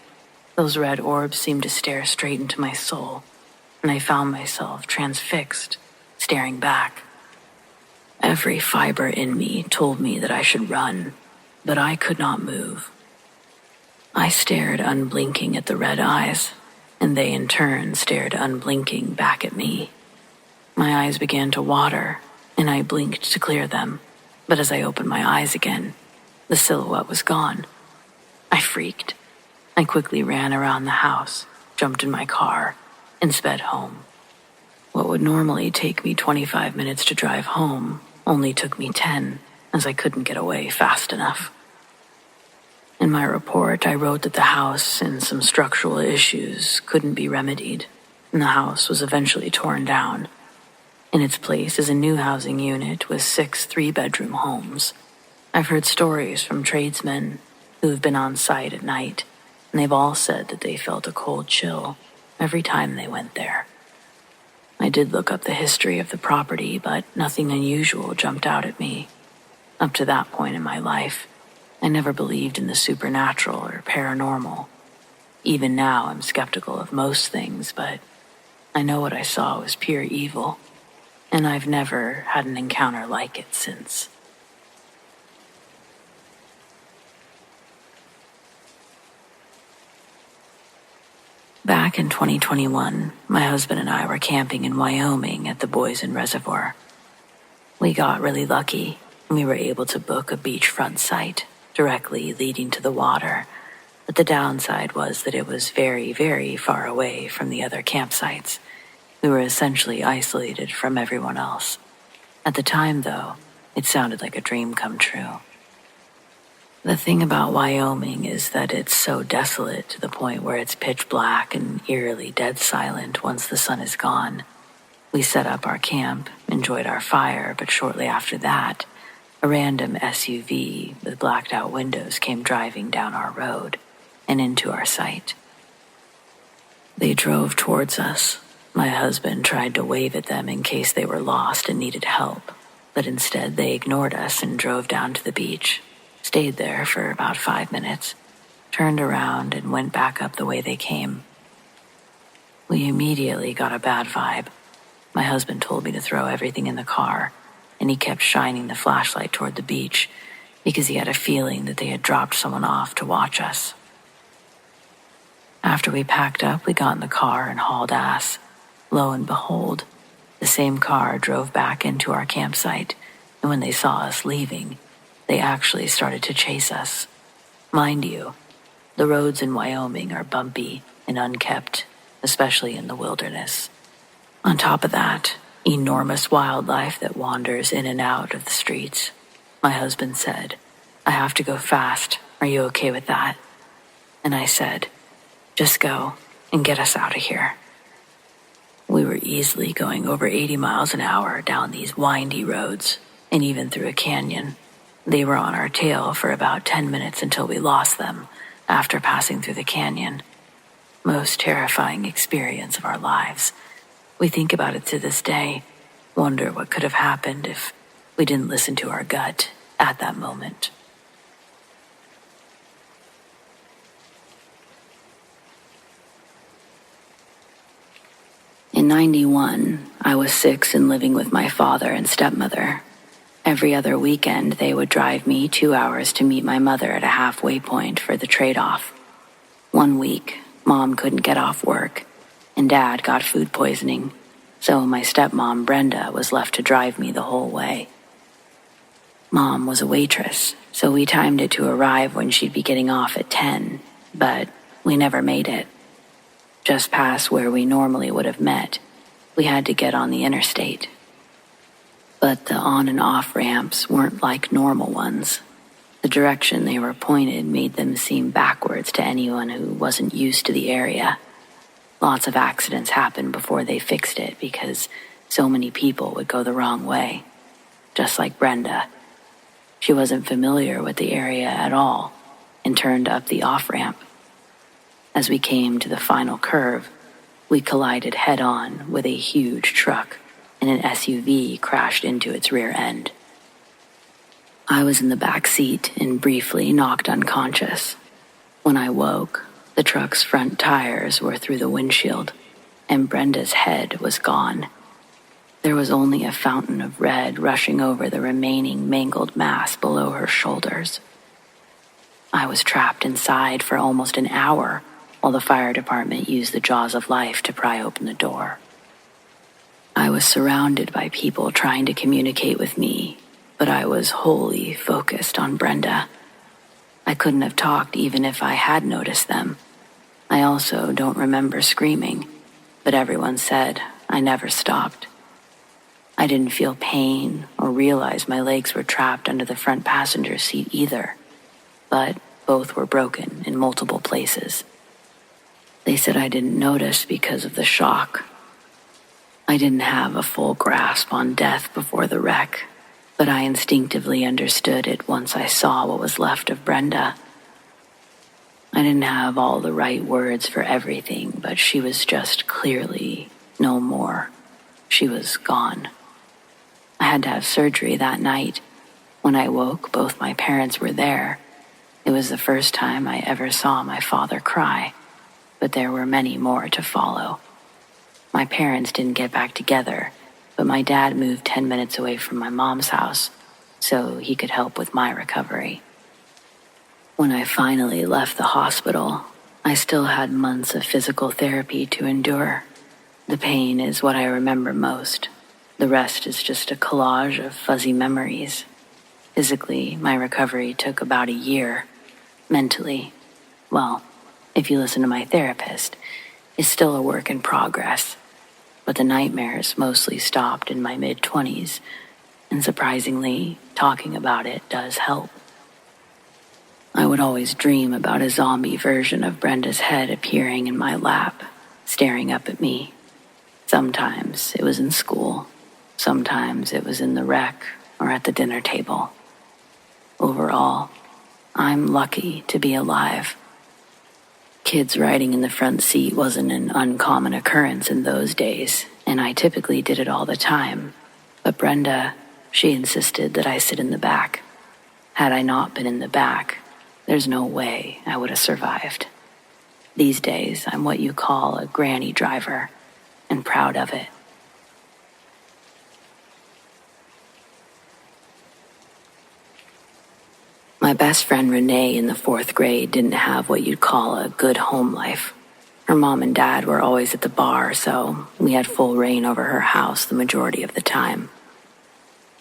Those red orbs seemed to stare straight into my soul, and I found myself transfixed, staring back. Every fiber in me told me that I should run, but I could not move. I stared unblinking at the red eyes, and they in turn stared unblinking back at me. My eyes began to water, and I blinked to clear them, but as I opened my eyes again, the silhouette was gone. I freaked. I quickly ran around the house, jumped in my car, and sped home. What would normally take me 25 minutes to drive home only took me 10, as I couldn't get away fast enough. In my report, I wrote that the house and some structural issues couldn't be remedied, and the house was eventually torn down. In its place is a new housing unit with 6 3-bedroom homes. I've heard stories from tradesmen who have been on site at night, and they've all said that they felt a cold chill every time they went there. I did look up the history of the property, but nothing unusual jumped out at me. Up to that point in my life, I never believed in the supernatural or paranormal. Even now, I'm skeptical of most things, but I know what I saw was pure evil, and I've never had an encounter like it since. Back in 2021, my husband and I were camping in Wyoming at the Boysen Reservoir. We got really lucky, and we were able to book a beachfront site directly leading to the water, but the downside was that it was very, very far away from the other campsites. We were essentially isolated from everyone else. At the time, though, it sounded like a dream come true. The thing about Wyoming is that it's so desolate to the point where it's pitch black and eerily dead silent once the sun is gone. We set up our camp, enjoyed our fire, but shortly after that, a random SUV with blacked out windows came driving down our road and into our site. They drove towards us. My husband tried to wave at them in case they were lost and needed help, but instead they ignored us and drove down to the beach. Stayed there for about 5 minutes, turned around and went back up the way they came. We immediately got a bad vibe. My husband told me to throw everything in the car, and he kept shining the flashlight toward the beach because he had a feeling that they had dropped someone off to watch us. After we packed up, we got in the car and hauled ass. Lo and behold, the same car drove back into our campsite, and when they saw us leaving, they actually started to chase us. Mind you, the roads in Wyoming are bumpy and unkept, especially in the wilderness. On top of that, enormous wildlife that wanders in and out of the streets. My husband said, "I have to go fast. Are you okay with that?" And I said, "Just go and get us out of here." We were easily going over 80 miles an hour down these windy roads and even through a canyon. They were on our tail for about 10 minutes until we lost them after passing through the canyon. Most terrifying experience of our lives. We think about it to this day, wonder what could have happened if we didn't listen to our gut at that moment. In 91, I was 6 and living with my father and stepmother. Every other weekend, they would drive me 2 hours to meet my mother at a halfway point for the trade-off. One week, Mom couldn't get off work, and Dad got food poisoning, so my stepmom Brenda was left to drive me the whole way. Mom was a waitress, so we timed it to arrive when she'd be getting off at 10, but we never made it. Just past where we normally would have met, we had to get on the interstate. But the on and off ramps weren't like normal ones. The direction they were pointed made them seem backwards to anyone who wasn't used to the area. Lots of accidents happened before they fixed it because so many people would go the wrong way. Just like Brenda. She wasn't familiar with the area at all and turned up the off-ramp. As we came to the final curve, we collided head-on with a huge truck, and an SUV crashed into its rear end. I was in the back seat and briefly knocked unconscious. When I woke, the truck's front tires were through the windshield, and Brenda's head was gone. There was only a fountain of red rushing over the remaining mangled mass below her shoulders. I was trapped inside for almost an hour while the fire department used the jaws of life to pry open the door. I was surrounded by people trying to communicate with me, but I was wholly focused on Brenda. I couldn't have talked even if I had noticed them. I also don't remember screaming, but everyone said I never stopped. I didn't feel pain or realize my legs were trapped under the front passenger seat either, but both were broken in multiple places. They said I didn't notice because of the shock. I didn't have a full grasp on death before the wreck, but I instinctively understood it once I saw what was left of Brenda. I didn't have all the right words for everything, but she was just clearly no more. She was gone. I had to have surgery that night. When I woke, both my parents were there. It was the first time I ever saw my father cry, but there were many more to follow. My parents didn't get back together, but my dad moved 10 minutes away from my mom's house, so he could help with my recovery. When I finally left the hospital, I still had months of physical therapy to endure. The pain is what I remember most. The rest is just a collage of fuzzy memories. Physically, my recovery took about a year. Mentally, well, if you listen to my therapist, it's still a work in progress. But the nightmares mostly stopped in my mid-20s, and surprisingly, talking about it does help. I would always dream about a zombie version of Brenda's head appearing in my lap, staring up at me. Sometimes it was in school, sometimes it was in the wreck or at the dinner table. Overall, I'm lucky to be alive. Kids riding in the front seat wasn't an uncommon occurrence in those days, and I typically did it all the time. But Brenda, she insisted that I sit in the back. Had I not been in the back, there's no way I would have survived. These days, I'm what you call a granny driver, and proud of it. My best friend Renee in the 4th grade didn't have what you'd call a good home life. Her mom and dad were always at the bar, so we had full reign over her house the majority of the time.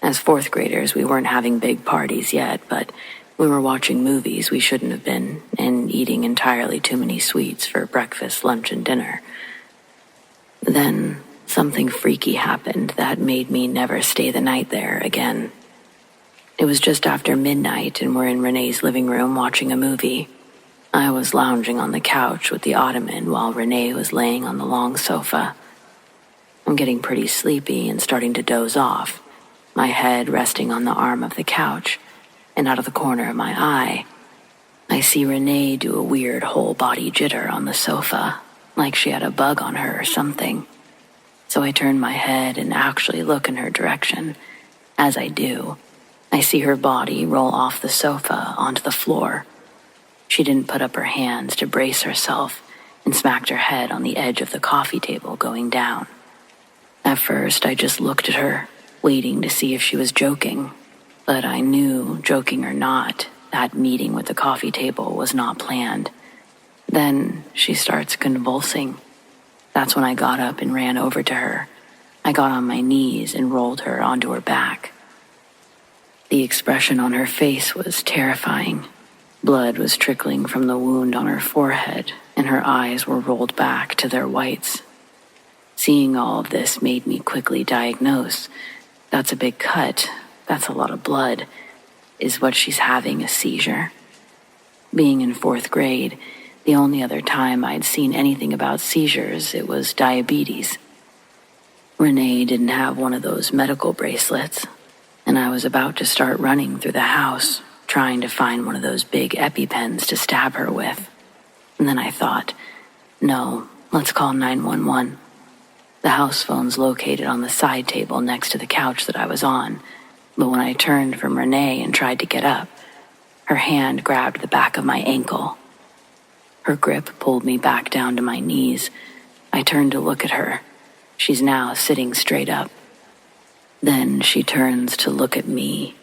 As 4th graders, we weren't having big parties yet, but we were watching movies we shouldn't have been and eating entirely too many sweets for breakfast, lunch, and dinner. Then something freaky happened that made me never stay the night there again. It was just after midnight and we're in Renee's living room watching a movie. I was lounging on the couch with the ottoman while Renee was laying on the long sofa. I'm getting pretty sleepy and starting to doze off, my head resting on the arm of the couch, and out of the corner of my eye, I see Renee do a weird whole-body jitter on the sofa, like she had a bug on her or something. So I turn my head and actually look in her direction. As I do, I see her body roll off the sofa onto the floor. She didn't put up her hands to brace herself and smacked her head on the edge of the coffee table going down. At first, I just looked at her, waiting to see if she was joking. But I knew, joking or not, that meeting with the coffee table was not planned. Then she starts convulsing. That's when I got up and ran over to her. I got on my knees and rolled her onto her back. The expression on her face was terrifying. Blood was trickling from the wound on her forehead, and her eyes were rolled back to their whites. Seeing all of this made me quickly diagnose. That's a big cut. That's a lot of blood. Is what she's having a seizure? Being in 4th grade, the only other time I'd seen anything about seizures, it was diabetes. Renee didn't have one of those medical bracelets, and I was about to start running through the house, trying to find one of those big EpiPens to stab her with. And then I thought, no, let's call 911. The house phone's located on the side table next to the couch that I was on, but when I turned from Renee and tried to get up, her hand grabbed the back of my ankle. Her grip pulled me back down to my knees. I turned to look at her. She's now sitting straight up. Then she turns to look at me,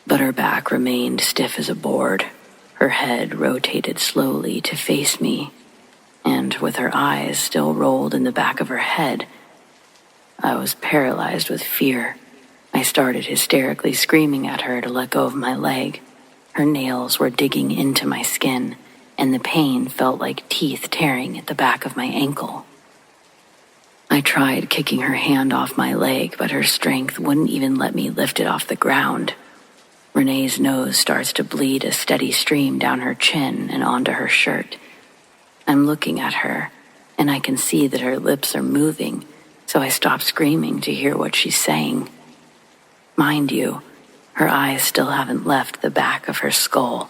but her back remained stiff as a board. Her head rotated slowly to face me, and with her eyes still rolled in the back of her head, I was paralyzed with fear. I started hysterically screaming at her to let go of my leg. Her nails were digging into my skin, and the pain felt like teeth tearing at the back of my ankle. I tried kicking her hand off my leg, but her strength wouldn't even let me lift it off the ground. Renee's nose starts to bleed a steady stream down her chin and onto her shirt. I'm looking at her, and I can see that her lips are moving, so I stop screaming to hear what she's saying. Mind you, her eyes still haven't left the back of her skull,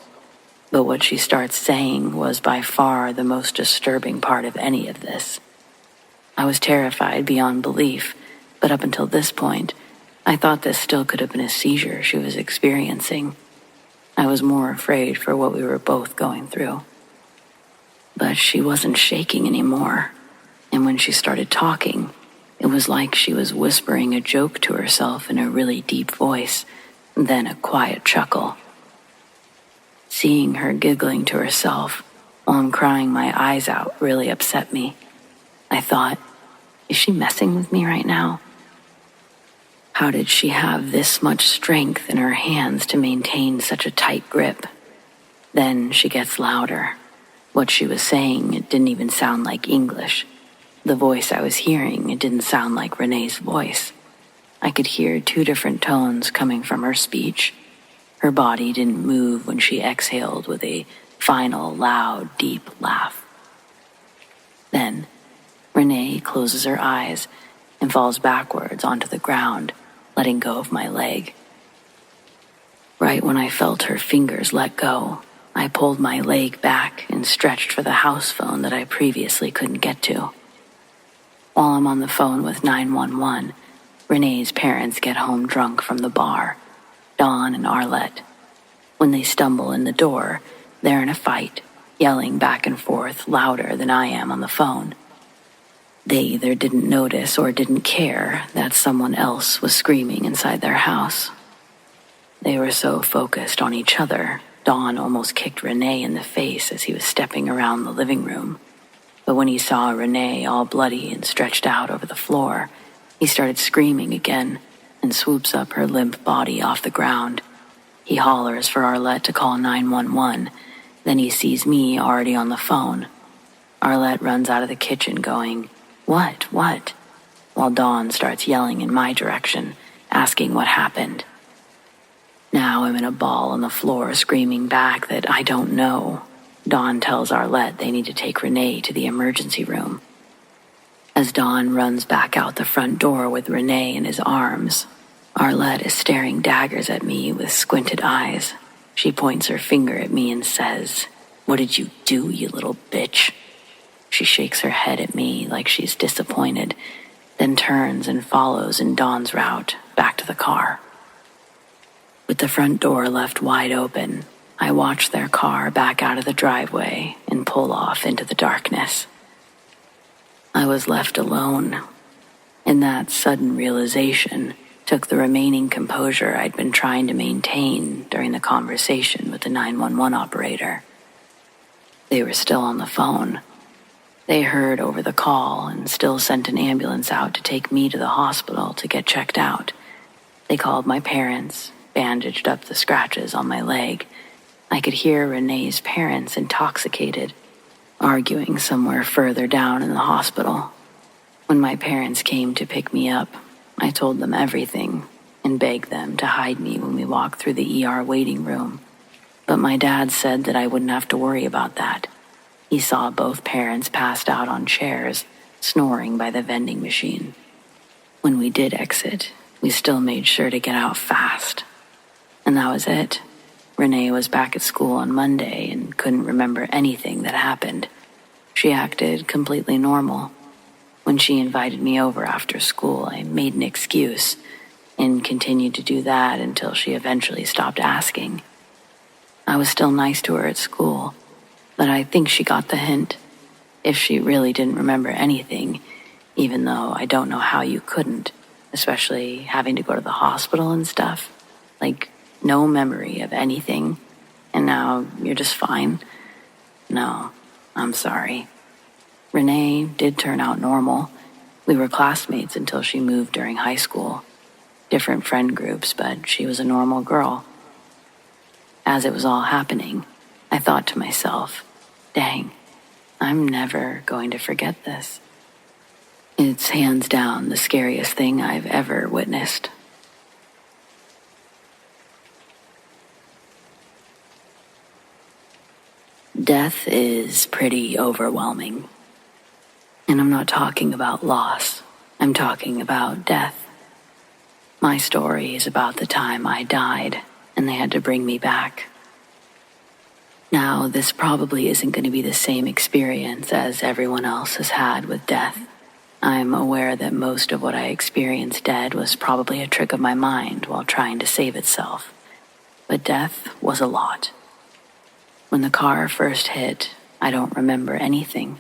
but what she starts saying was by far the most disturbing part of any of this. I was terrified beyond belief, but up until this point, I thought this still could have been a seizure she was experiencing. I was more afraid for what we were both going through. But she wasn't shaking anymore, and when she started talking, it was like she was whispering a joke to herself in a really deep voice, then a quiet chuckle. Seeing her giggling to herself while I'm crying my eyes out really upset me. I thought, is she messing with me right now? How did she have this much strength in her hands to maintain such a tight grip? Then she gets louder. What she was saying, it didn't even sound like English. The voice I was hearing, it didn't sound like Renee's voice. I could hear 2 different tones coming from her speech. Her body didn't move when she exhaled with a final, loud, deep laugh. Then, Renee closes her eyes and falls backwards onto the ground, letting go of my leg. Right when I felt her fingers let go, I pulled my leg back and stretched for the house phone that I previously couldn't get to. While I'm on the phone with 911, Renee's parents get home drunk from the bar, Dawn and Arlette. When they stumble in the door, they're in a fight, yelling back and forth louder than I am on the phone. They either didn't notice or didn't care that someone else was screaming inside their house. They were so focused on each other, Don almost kicked Renee in the face as he was stepping around the living room. But when he saw Renee all bloody and stretched out over the floor, he started screaming again and swoops up her limp body off the ground. He hollers for Arlette to call 911. Then he sees me already on the phone. Arlette runs out of the kitchen going, What? While Dawn starts yelling in my direction, asking what happened. Now I'm in a ball on the floor screaming back that I don't know. Dawn tells Arlette they need to take Renee to the emergency room. As Dawn runs back out the front door with Renee in his arms, Arlette is staring daggers at me with squinted eyes. She points her finger at me and says, What did you do, you little bitch? She shakes her head at me like she's disappointed, then turns and follows in Dawn's route back to the car. With the front door left wide open, I watch their car back out of the driveway and pull off into the darkness. I was left alone, and that sudden realization took the remaining composure I'd been trying to maintain during the conversation with the 911 operator. They were still on the phone. They heard over the call and still sent an ambulance out to take me to the hospital to get checked out. They called my parents, bandaged up the scratches on my leg. I could hear Renee's parents intoxicated, arguing somewhere further down in the hospital. When my parents came to pick me up, I told them everything and begged them to hide me when we walked through the ER waiting room. But my dad said that I wouldn't have to worry about that. He saw both parents passed out on chairs, snoring by the vending machine. When we did exit, we still made sure to get out fast. And that was it. Renee was back at school on Monday and couldn't remember anything that happened. She acted completely normal. When she invited me over after school, I made an excuse and continued to do that until she eventually stopped asking. I was still nice to her at school, but I think she got the hint. If she really didn't remember anything, even though I don't know how you couldn't, especially having to go to the hospital and stuff, like no memory of anything, and now you're just fine. No, I'm sorry. Renee did turn out normal. We were classmates until she moved during high school. Different friend groups, but she was a normal girl. As it was all happening, I thought to myself, dang, I'm never going to forget this. It's hands down the scariest thing I've ever witnessed. Death is pretty overwhelming. And I'm not talking about loss. I'm talking about death. My story is about the time I died and they had to bring me back. Now, this probably isn't going to be the same experience as everyone else has had with death. I'm aware that most of what I experienced dead was probably a trick of my mind while trying to save itself. But death was a lot. When the car first hit, I don't remember anything.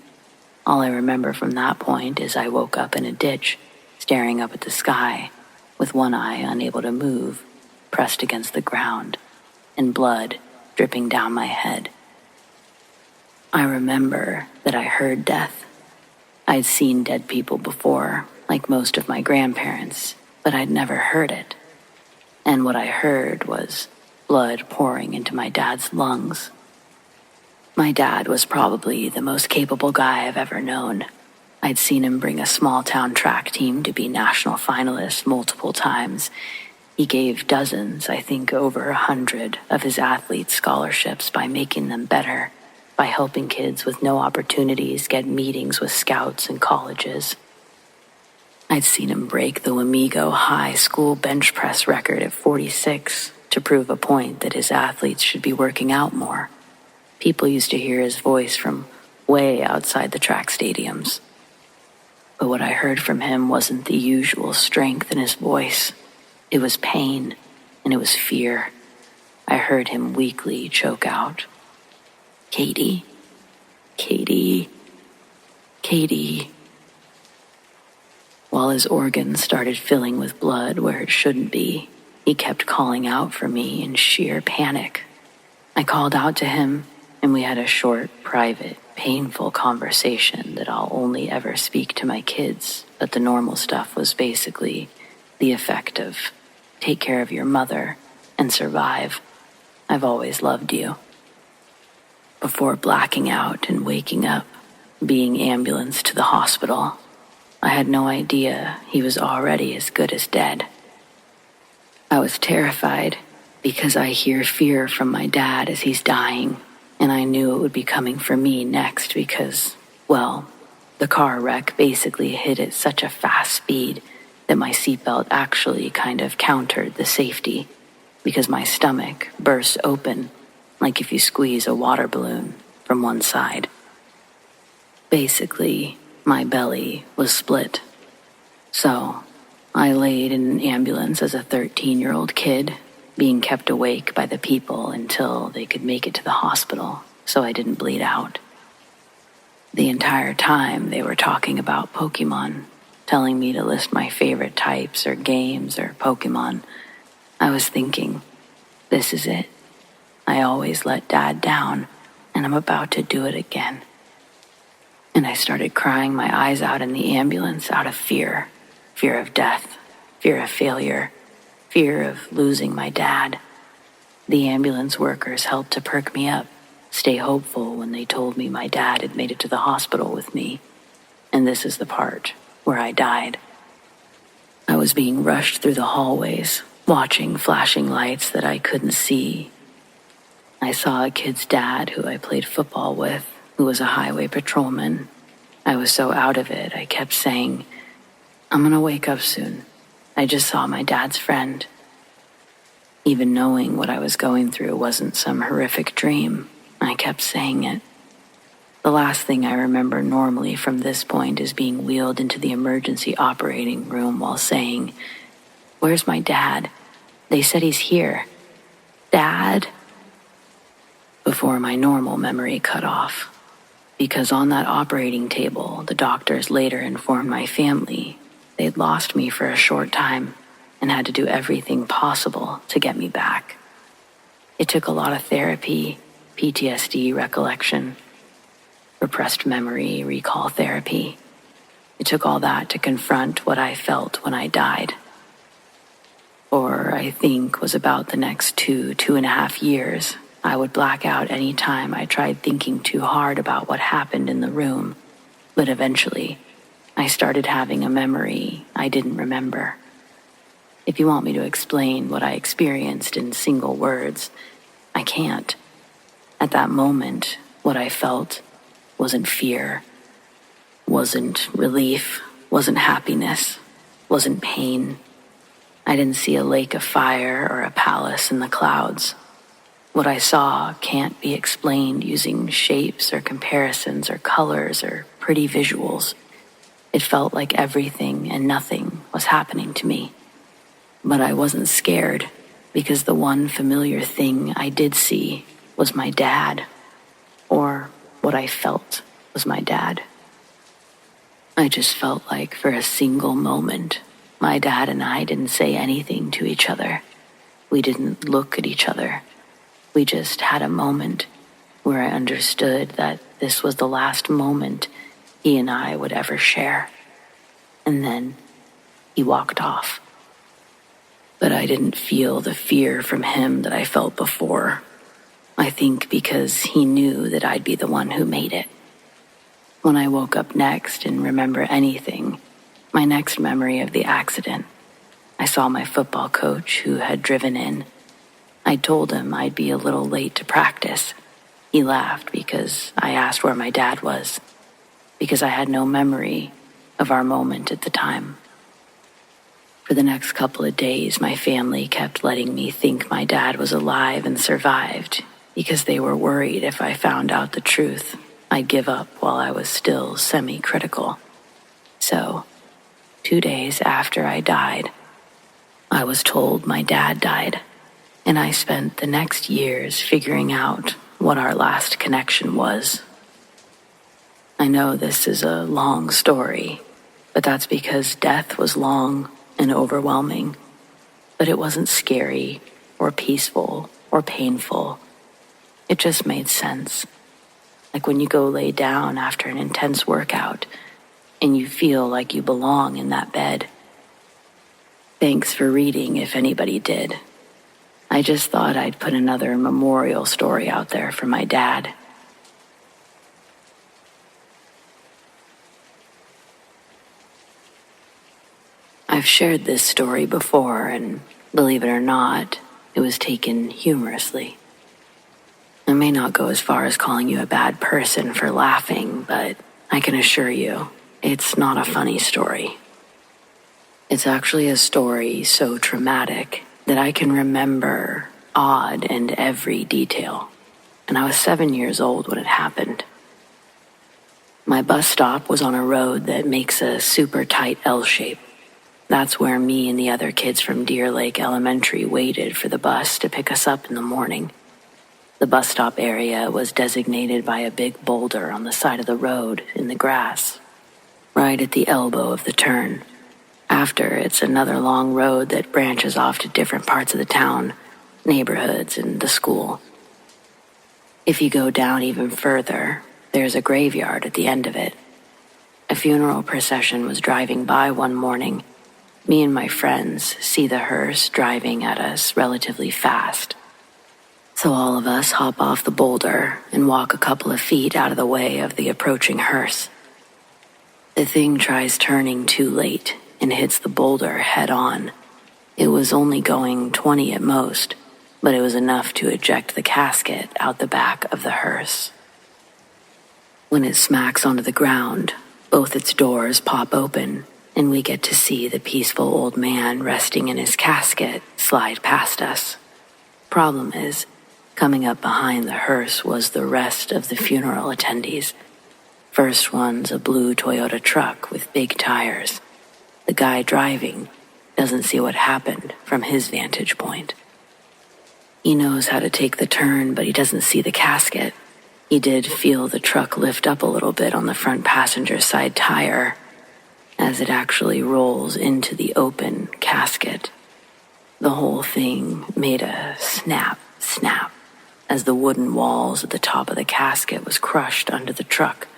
All I remember from that point is I woke up in a ditch, staring up at the sky, with one eye unable to move, pressed against the ground, and blood dripping down my head. I remember that I heard death. I'd seen dead people before, like most of my grandparents, but I'd never heard it. And what I heard was blood pouring into my dad's lungs. My dad was probably the most capable guy I've ever known. I'd seen him bring a small-town track team to be national finalists multiple times. He gave dozens, I think over 100, of his athletes scholarships by making them better, by helping kids with no opportunities get meetings with scouts and colleges. I'd seen him break the Wamego High School bench press record at 46 to prove a point that his athletes should be working out more. People used to hear his voice from way outside the track stadiums. But what I heard from him wasn't the usual strength in his voice. It was pain, and it was fear. I heard him weakly choke out, "Katie, Katie, Katie. While his organs started filling with blood where it shouldn't be, he kept calling out for me in sheer panic. I called out to him, and we had a short, private, painful conversation that I'll only ever speak to my kids, but the normal stuff was basically the effect of take care of your mother and survive. I've always loved you. Before blacking out and waking up, being ambulanced to the hospital, I had no idea he was already as good as dead. I was terrified because I hear fear from my dad as he's dying, and I knew it would be coming for me next because, well, the car wreck basically hit at such a fast speed that my seatbelt actually kind of countered the safety because my stomach burst open like if you squeeze a water balloon from one side. Basically, my belly was split. So, I laid in an ambulance as a 13-year-old kid, being kept awake by the people until they could make it to the hospital so I didn't bleed out. The entire time they were talking about Pokemon, telling me to list my favorite types or games or Pokemon, I was thinking, this is it. I always let Dad down, and I'm about to do it again. And I started crying my eyes out in the ambulance out of fear. Fear of death, fear of failure, fear of losing my dad. The ambulance workers helped to perk me up, stay hopeful when they told me my dad had made it to the hospital with me. And this is the part where I died. I was being rushed through the hallways, watching flashing lights that I couldn't see. I saw a kid's dad who I played football with, who was a highway patrolman. I was so out of it, I kept saying, I'm gonna wake up soon. I just saw my dad's friend. Even knowing what I was going through wasn't some horrific dream, I kept saying it. The last thing I remember normally from this point is being wheeled into the emergency operating room while saying, where's my dad? They said he's here. Dad? Before my normal memory cut off. Because on that operating table, the doctors later informed my family they'd lost me for a short time and had to do everything possible to get me back. It took a lot of therapy, PTSD recollection, repressed memory, recall therapy. It took all that to confront what I felt when I died. For I think was about the next 2.5 years, I would black out any time I tried thinking too hard about what happened in the room, but eventually, I started having a memory I didn't remember. If you want me to explain what I experienced in single words, I can't. At that moment, what I felt wasn't fear, wasn't relief, wasn't happiness, wasn't pain. I didn't see a lake of fire or a palace in the clouds. What I saw can't be explained using shapes or comparisons or colors or pretty visuals. It felt like everything and nothing was happening to me. But I wasn't scared because the one familiar thing I did see was my dad, or what I felt was my dad. I just felt like for a single moment, my dad and I didn't say anything to each other. We didn't look at each other. We just had a moment where I understood that this was the last moment he and I would ever share. And then he walked off. But I didn't feel the fear from him that I felt before. I think because he knew that I'd be the one who made it. When I woke up next and remember anything, my next memory of the accident, I saw my football coach who had driven in. I told him I'd be a little late to practice. He laughed because I asked where my dad was, because I had no memory of our moment at the time. For the next couple of days, my family kept letting me think my dad was alive and survived because they were worried if I found out the truth, I'd give up while I was still semi-critical. So, 2 days after I died, I was told my dad died, and I spent the next years figuring out what our last connection was. I know this is a long story, but that's because death was long and overwhelming. But it wasn't scary or peaceful or painful. It just made sense. Like when you go lay down after an intense workout and you feel like you belong in that bed. Thanks for reading if anybody did. I just thought I'd put another memorial story out there for my dad. I've shared this story before, and believe it or not, it was taken humorously. I may not go as far as calling you a bad person for laughing, but I can assure you, it's not a funny story. It's actually a story so traumatic that I can remember odd and every detail, and I was 7 years old when it happened. My bus stop was on a road that makes a super tight L shape. That's where me and the other kids from Deer Lake Elementary waited for the bus to pick us up in the morning. The bus stop area was designated by a big boulder on the side of the road in the grass, right at the elbow of the turn. After, it's another long road that branches off to different parts of the town, neighborhoods, and the school. If you go down even further, there's a graveyard at the end of it. A funeral procession was driving by one morning. Me and my friends see the hearse driving at us relatively fast. So all of us hop off the boulder and walk a couple of feet out of the way of the approaching hearse. The thing tries turning too late and hits the boulder head on. It was only going 20 at most, but it was enough to eject the casket out the back of the hearse. When it smacks onto the ground, both its doors pop open, and we get to see the peaceful old man resting in his casket slide past us. Problem is, coming up behind the hearse was the rest of the funeral attendees. First one's a blue Toyota truck with big tires. The guy driving doesn't see what happened from his vantage point. He knows how to take the turn, but he doesn't see the casket. He did feel the truck lift up a little bit on the front passenger side tire as it actually rolls into the open casket. The whole thing made a snap, as the wooden walls at the top of the casket was crushed under the truck,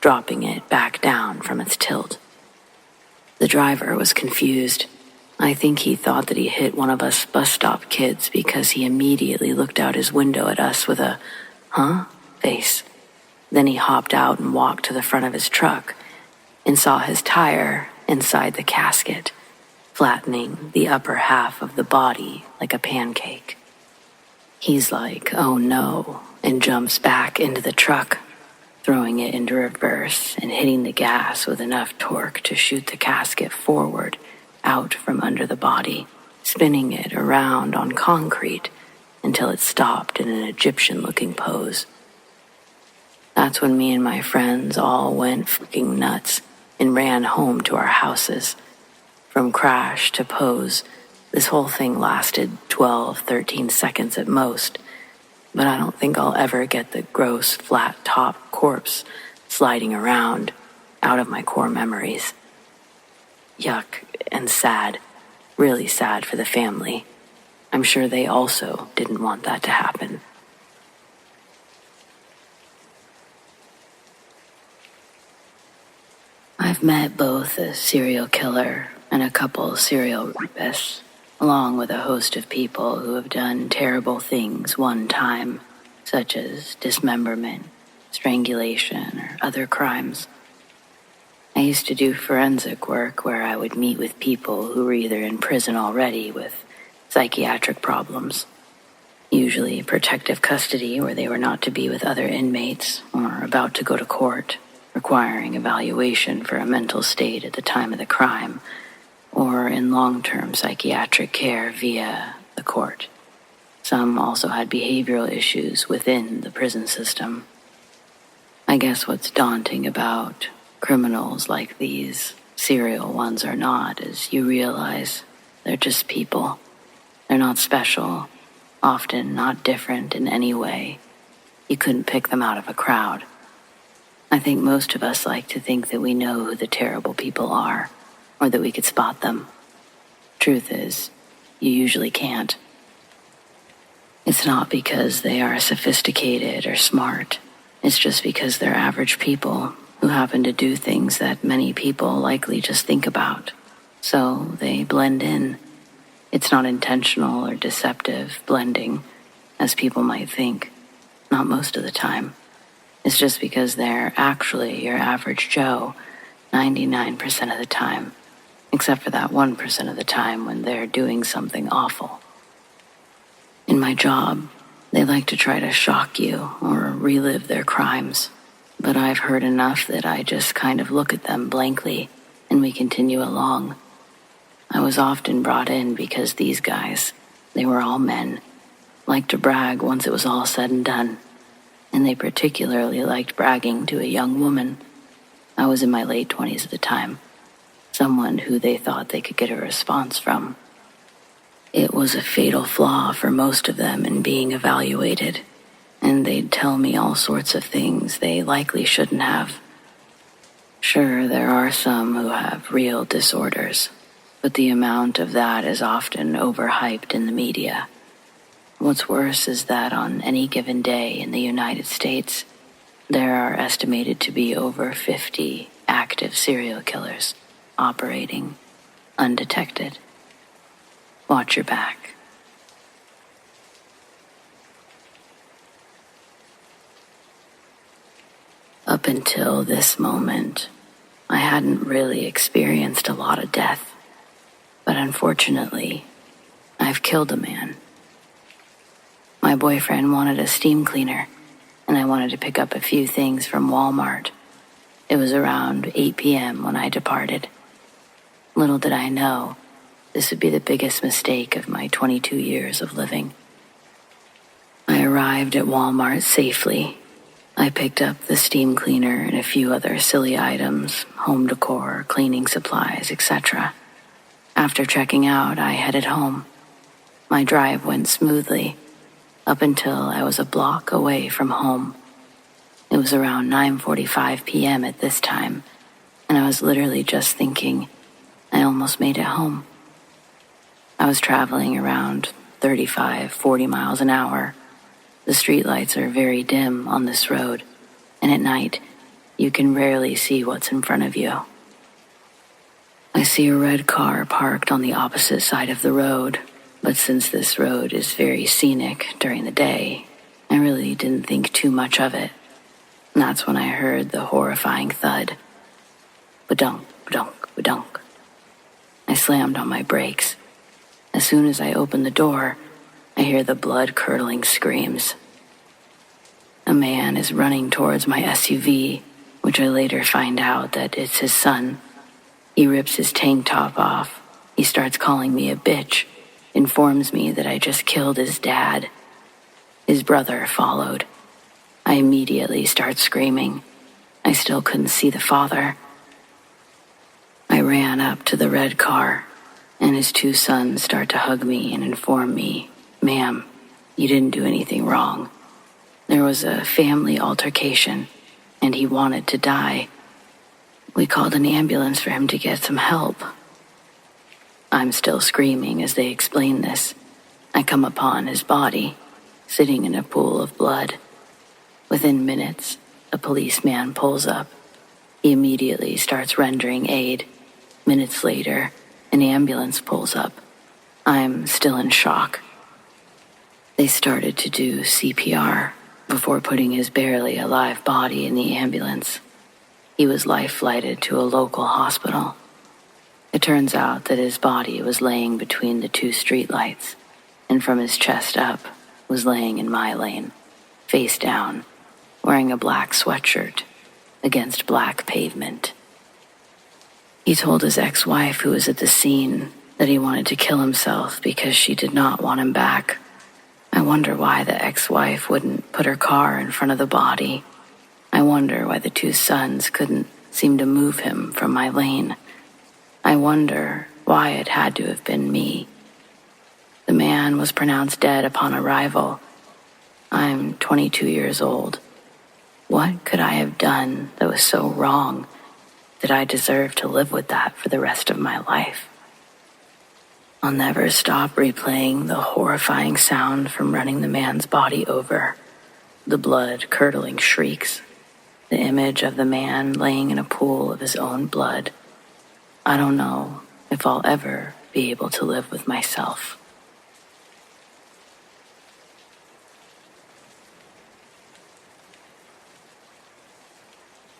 dropping it back down from its tilt. The driver was confused. I think he thought that he hit one of us bus stop kids because he immediately looked out his window at us with a, "Huh?" face. Then he hopped out and walked to the front of his truck and saw his tire inside the casket, flattening the upper half of the body like a pancake. He's like, "Oh no," and jumps back into the truck, throwing it into reverse and hitting the gas with enough torque to shoot the casket forward, out from under the body, spinning it around on concrete until it stopped in an Egyptian-looking pose. That's when me and my friends all went fucking nuts and ran home to our houses. From crash to pose, this whole thing lasted 12, 13 seconds at most, but I don't think I'll ever get the gross, flat-top corpse sliding around out of my core memories. Yuck and sad, really sad for the family. I'm sure they also didn't want that to happen. I've met both a serial killer and a couple serial rapists, along with a host of people who have done terrible things one time, such as dismemberment, strangulation, or other crimes. I used to do forensic work where I would meet with people who were either in prison already with psychiatric problems, usually protective custody where they were not to be with other inmates, or about to go to court, requiring evaluation for a mental state at the time of the crime, or in long-term psychiatric care via the court. Some also had behavioral issues within the prison system. I guess what's daunting about criminals like these, serial ones or not, is you realize they're just people. They're not special, often not different in any way. You couldn't pick them out of a crowd. I think most of us like to think that we know who the terrible people are, or that we could spot them. Truth is, you usually can't. It's not because they are sophisticated or smart. It's just because they're average people who happen to do things that many people likely just think about. So they blend in. It's not intentional or deceptive blending, as people might think. Not most of the time. It's just because they're actually your average Joe 99% of the time, except for that 1% of the time when they're doing something awful. In my job, they like to try to shock you or relive their crimes, but I've heard enough that I just kind of look at them blankly and we continue along. I was often brought in because these guys, they were all men, liked to brag once it was all said and done, and they particularly liked bragging to a young woman. I was in my late 20s at the time, someone who they thought they could get a response from. It was a fatal flaw for most of them in being evaluated, and they'd tell me all sorts of things they likely shouldn't have. Sure, there are some who have real disorders, but the amount of that is often overhyped in the media. What's worse is that on any given day in the United States, there are estimated to be over 50 active serial killers operating undetected. Watch your back. Up until this moment, I hadn't really experienced a lot of death, but unfortunately, I've killed a man. My boyfriend wanted a steam cleaner, and I wanted to pick up a few things from Walmart. It was around 8 p.m. when I departed. Little did I know, this would be the biggest mistake of my 22 years of living. I arrived at Walmart safely. I picked up the steam cleaner and a few other silly items, home decor, cleaning supplies, etc. After checking out, I headed home. My drive went smoothly, up until I was a block away from home. It was around 9:45 p.m. at this time, and I was literally just thinking, I almost made it home. I was traveling around 35-40 miles an hour. The streetlights are very dim on this road, and at night, you can rarely see what's in front of you. I see a red car parked on the opposite side of the road, but since this road is very scenic during the day, I really didn't think too much of it. And that's when I heard the horrifying thud. Ba-dunk, ba-dunk, ba-dunk. I slammed on my brakes. As soon as I open the door, I hear the blood-curdling screams. A man is running towards my SUV, which I later find out that it's his son. He rips his tank top off. He starts calling me a bitch, informs me that I just killed his dad. His brother followed. I immediately start screaming. I still couldn't see the father. I ran up to the red car, and his two sons start to hug me and inform me, "Ma'am, you didn't do anything wrong. There was a family altercation, and he wanted to die. We called an ambulance for him to get some help." I'm still screaming as they explain this. I come upon his body, sitting in a pool of blood. Within minutes, a policeman pulls up. He immediately starts rendering aid. Minutes later, an ambulance pulls up. I'm still in shock. They started to do CPR before putting his barely alive body in the ambulance. He was life-flighted to a local hospital. It turns out that his body was laying between the two streetlights, and from his chest up was laying in my lane, face down, wearing a black sweatshirt against black pavement. He told his ex-wife, who was at the scene, that he wanted to kill himself because she did not want him back. I wonder why the ex-wife wouldn't put her car in front of the body. I wonder why the two sons couldn't seem to move him from my lane. I wonder why it had to have been me. The man was pronounced dead upon arrival. I'm 22 years old. What could I have done that was so wrong that I deserve to live with that for the rest of my life? I'll never stop replaying the horrifying sound from running the man's body over, the blood-curdling shrieks, the image of the man laying in a pool of his own blood. I don't know if I'll ever be able to live with myself.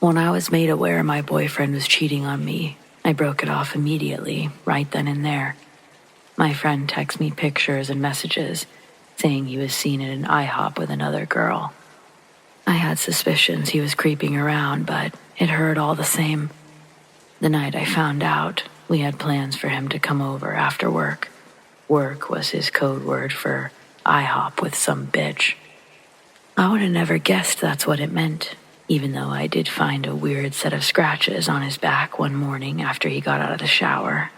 When I was made aware my boyfriend was cheating on me, I broke it off immediately, right then and there. My friend texted me pictures and messages saying he was seen at an IHOP with another girl. I had suspicions he was creeping around, but it hurt all the same. The night I found out, we had plans for him to come over after work. Work was his code word for IHOP with some bitch. I would have never guessed that's what it meant, even though I did find a weird set of scratches on his back one morning after he got out of the shower.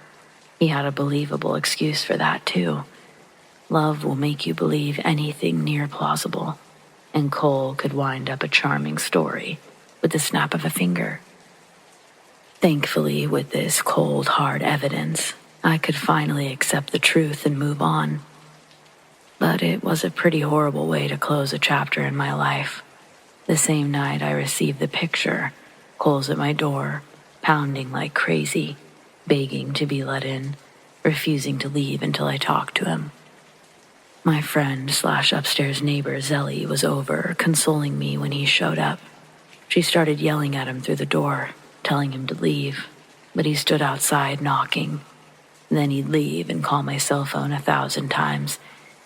He had a believable excuse for that, too. Love will make you believe anything near plausible, and Cole could wind up a charming story with the snap of a finger. Thankfully, with this cold, hard evidence, I could finally accept the truth and move on. But it was a pretty horrible way to close a chapter in my life. The same night I received the picture, Cole's at my door, pounding like crazy, begging to be let in, refusing to leave until I talked to him. My friend/upstairs neighbor Zelly was over, consoling me when he showed up. She started yelling at him through the door, telling him to leave, but he stood outside knocking. Then he'd leave and call my cell phone 1,000 times,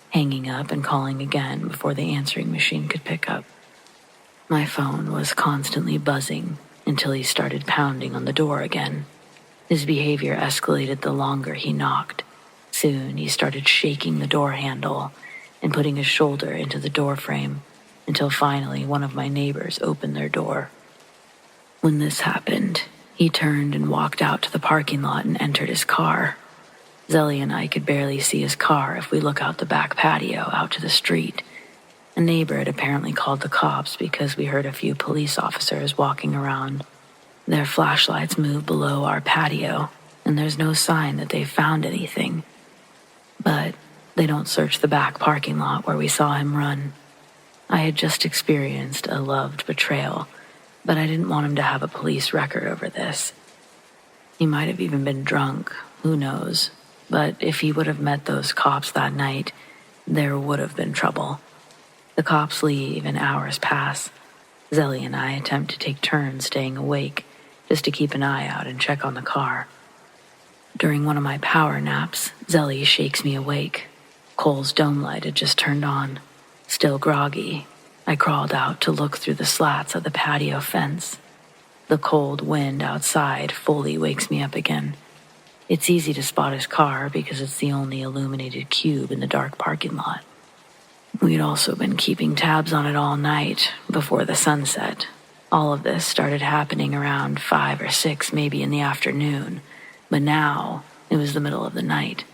hanging up and calling again before the answering machine could pick up. My phone was constantly buzzing until he started pounding on the door again. His behavior escalated the longer he knocked. Soon he started shaking the door handle and putting his shoulder into the door frame until finally one of my neighbors opened their door. When this happened, he turned and walked out to the parking lot and entered his car. Zelly and I could barely see his car if we look out the back patio out to the street. A neighbor had apparently called the cops because we heard a few police officers walking around. Their flashlights move below our patio, and there's no sign that they've found anything. But they don't search the back parking lot where we saw him run. I had just experienced a loved betrayal, but I didn't want him to have a police record over this. He might have even been drunk, who knows, but if he would have met those cops that night, there would have been trouble. The cops leave and hours pass. Zelly and I attempt to take turns staying awake, just to keep an eye out and check on the car. During one of my power naps, Zelly shakes me awake. Cole's dome light had just turned on. Still groggy, I crawled out to look through the slats of the patio fence. The cold wind outside fully wakes me up again. It's easy to spot his car because it's the only illuminated cube in the dark parking lot. We'd also been keeping tabs on it all night before the sunset. All of this started happening around 5 or 6, maybe in the afternoon, but now it was the middle of the night.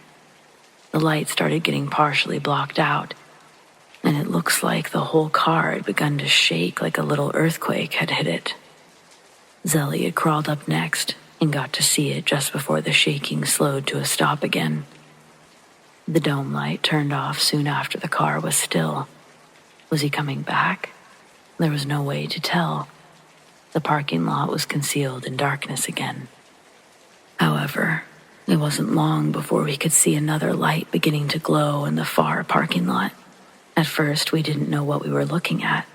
The light started getting partially blocked out, and it looks like the whole car had begun to shake like a little earthquake had hit it. Zelly had crawled up next and got to see it just before the shaking slowed to a stop again. The dome light turned off soon after the car was still. Was he coming back? There was no way to tell. The parking lot was concealed in darkness again. However, it wasn't long before we could see another light beginning to glow in the far parking lot. At first, we didn't know what we were looking at.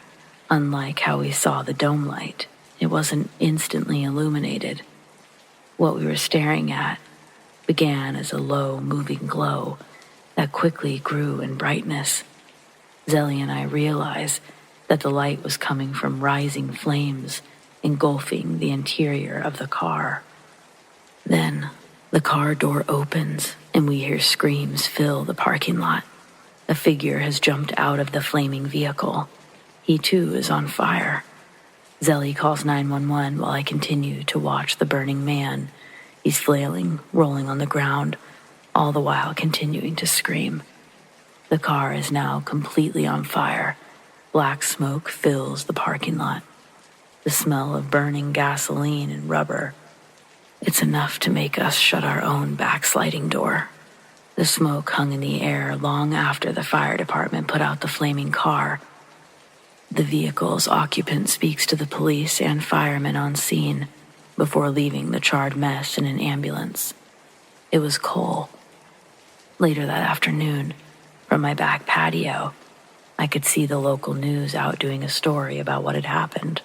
Unlike how we saw the dome light, it wasn't instantly illuminated. What we were staring at began as a low, moving glow that quickly grew in brightness. Zelly and I realized that the light was coming from rising flames, engulfing the interior of the car. Then, the car door opens and we hear screams fill the parking lot. A figure has jumped out of the flaming vehicle. He too is on fire. Zelly calls 911 while I continue to watch the burning man. He's flailing, rolling on the ground, all the while continuing to scream. The car is now completely on fire. Black smoke fills the parking lot. the smell of burning gasoline and rubber. It's enough to make us shut our own backsliding door. The smoke hung in the air long after the fire department put out the flaming car. The vehicle's occupant speaks to the police and firemen on scene before leaving the charred mess in an ambulance. It was Cole. Later that afternoon, from my back patio, I could see the local news out doing a story about what had happened.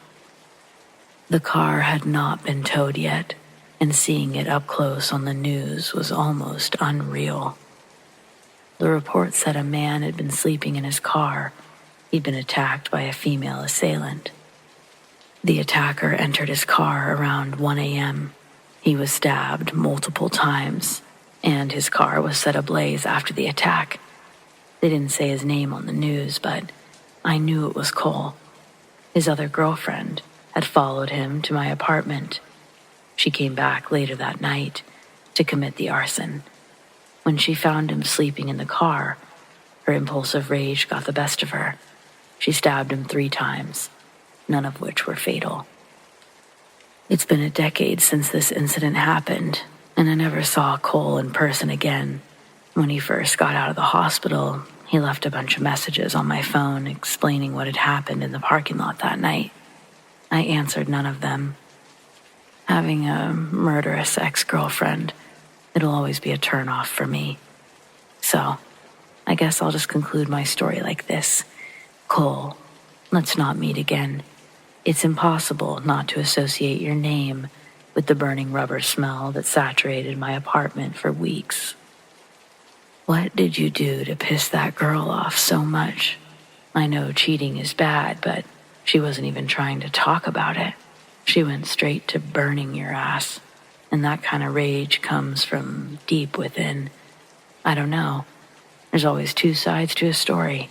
The car had not been towed yet, and seeing it up close on the news was almost unreal. The report said a man had been sleeping in his car. He'd been attacked by a female assailant. The attacker entered his car around 1 a.m. He was stabbed multiple times, and his car was set ablaze after the attack. They didn't say his name on the news, but I knew it was Cole. His other girlfriend had followed him to my apartment. She came back later that night to commit the arson. When she found him sleeping in the car, her impulsive rage got the best of her. She stabbed him 3 times, none of which were fatal. It's been a decade since this incident happened, and I never saw Cole in person again. When he first got out of the hospital, he left a bunch of messages on my phone explaining what had happened in the parking lot that night. I answered none of them. Having a murderous ex-girlfriend, it'll always be a turn-off for me. So, I guess I'll just conclude my story like this. Cole, let's not meet again. It's impossible not to associate your name with the burning rubber smell that saturated my apartment for weeks. What did you do to piss that girl off so much? I know cheating is bad, but she wasn't even trying to talk about it. She went straight to burning your ass, and that kind of rage comes from deep within. I don't know. There's always 2 sides to a story.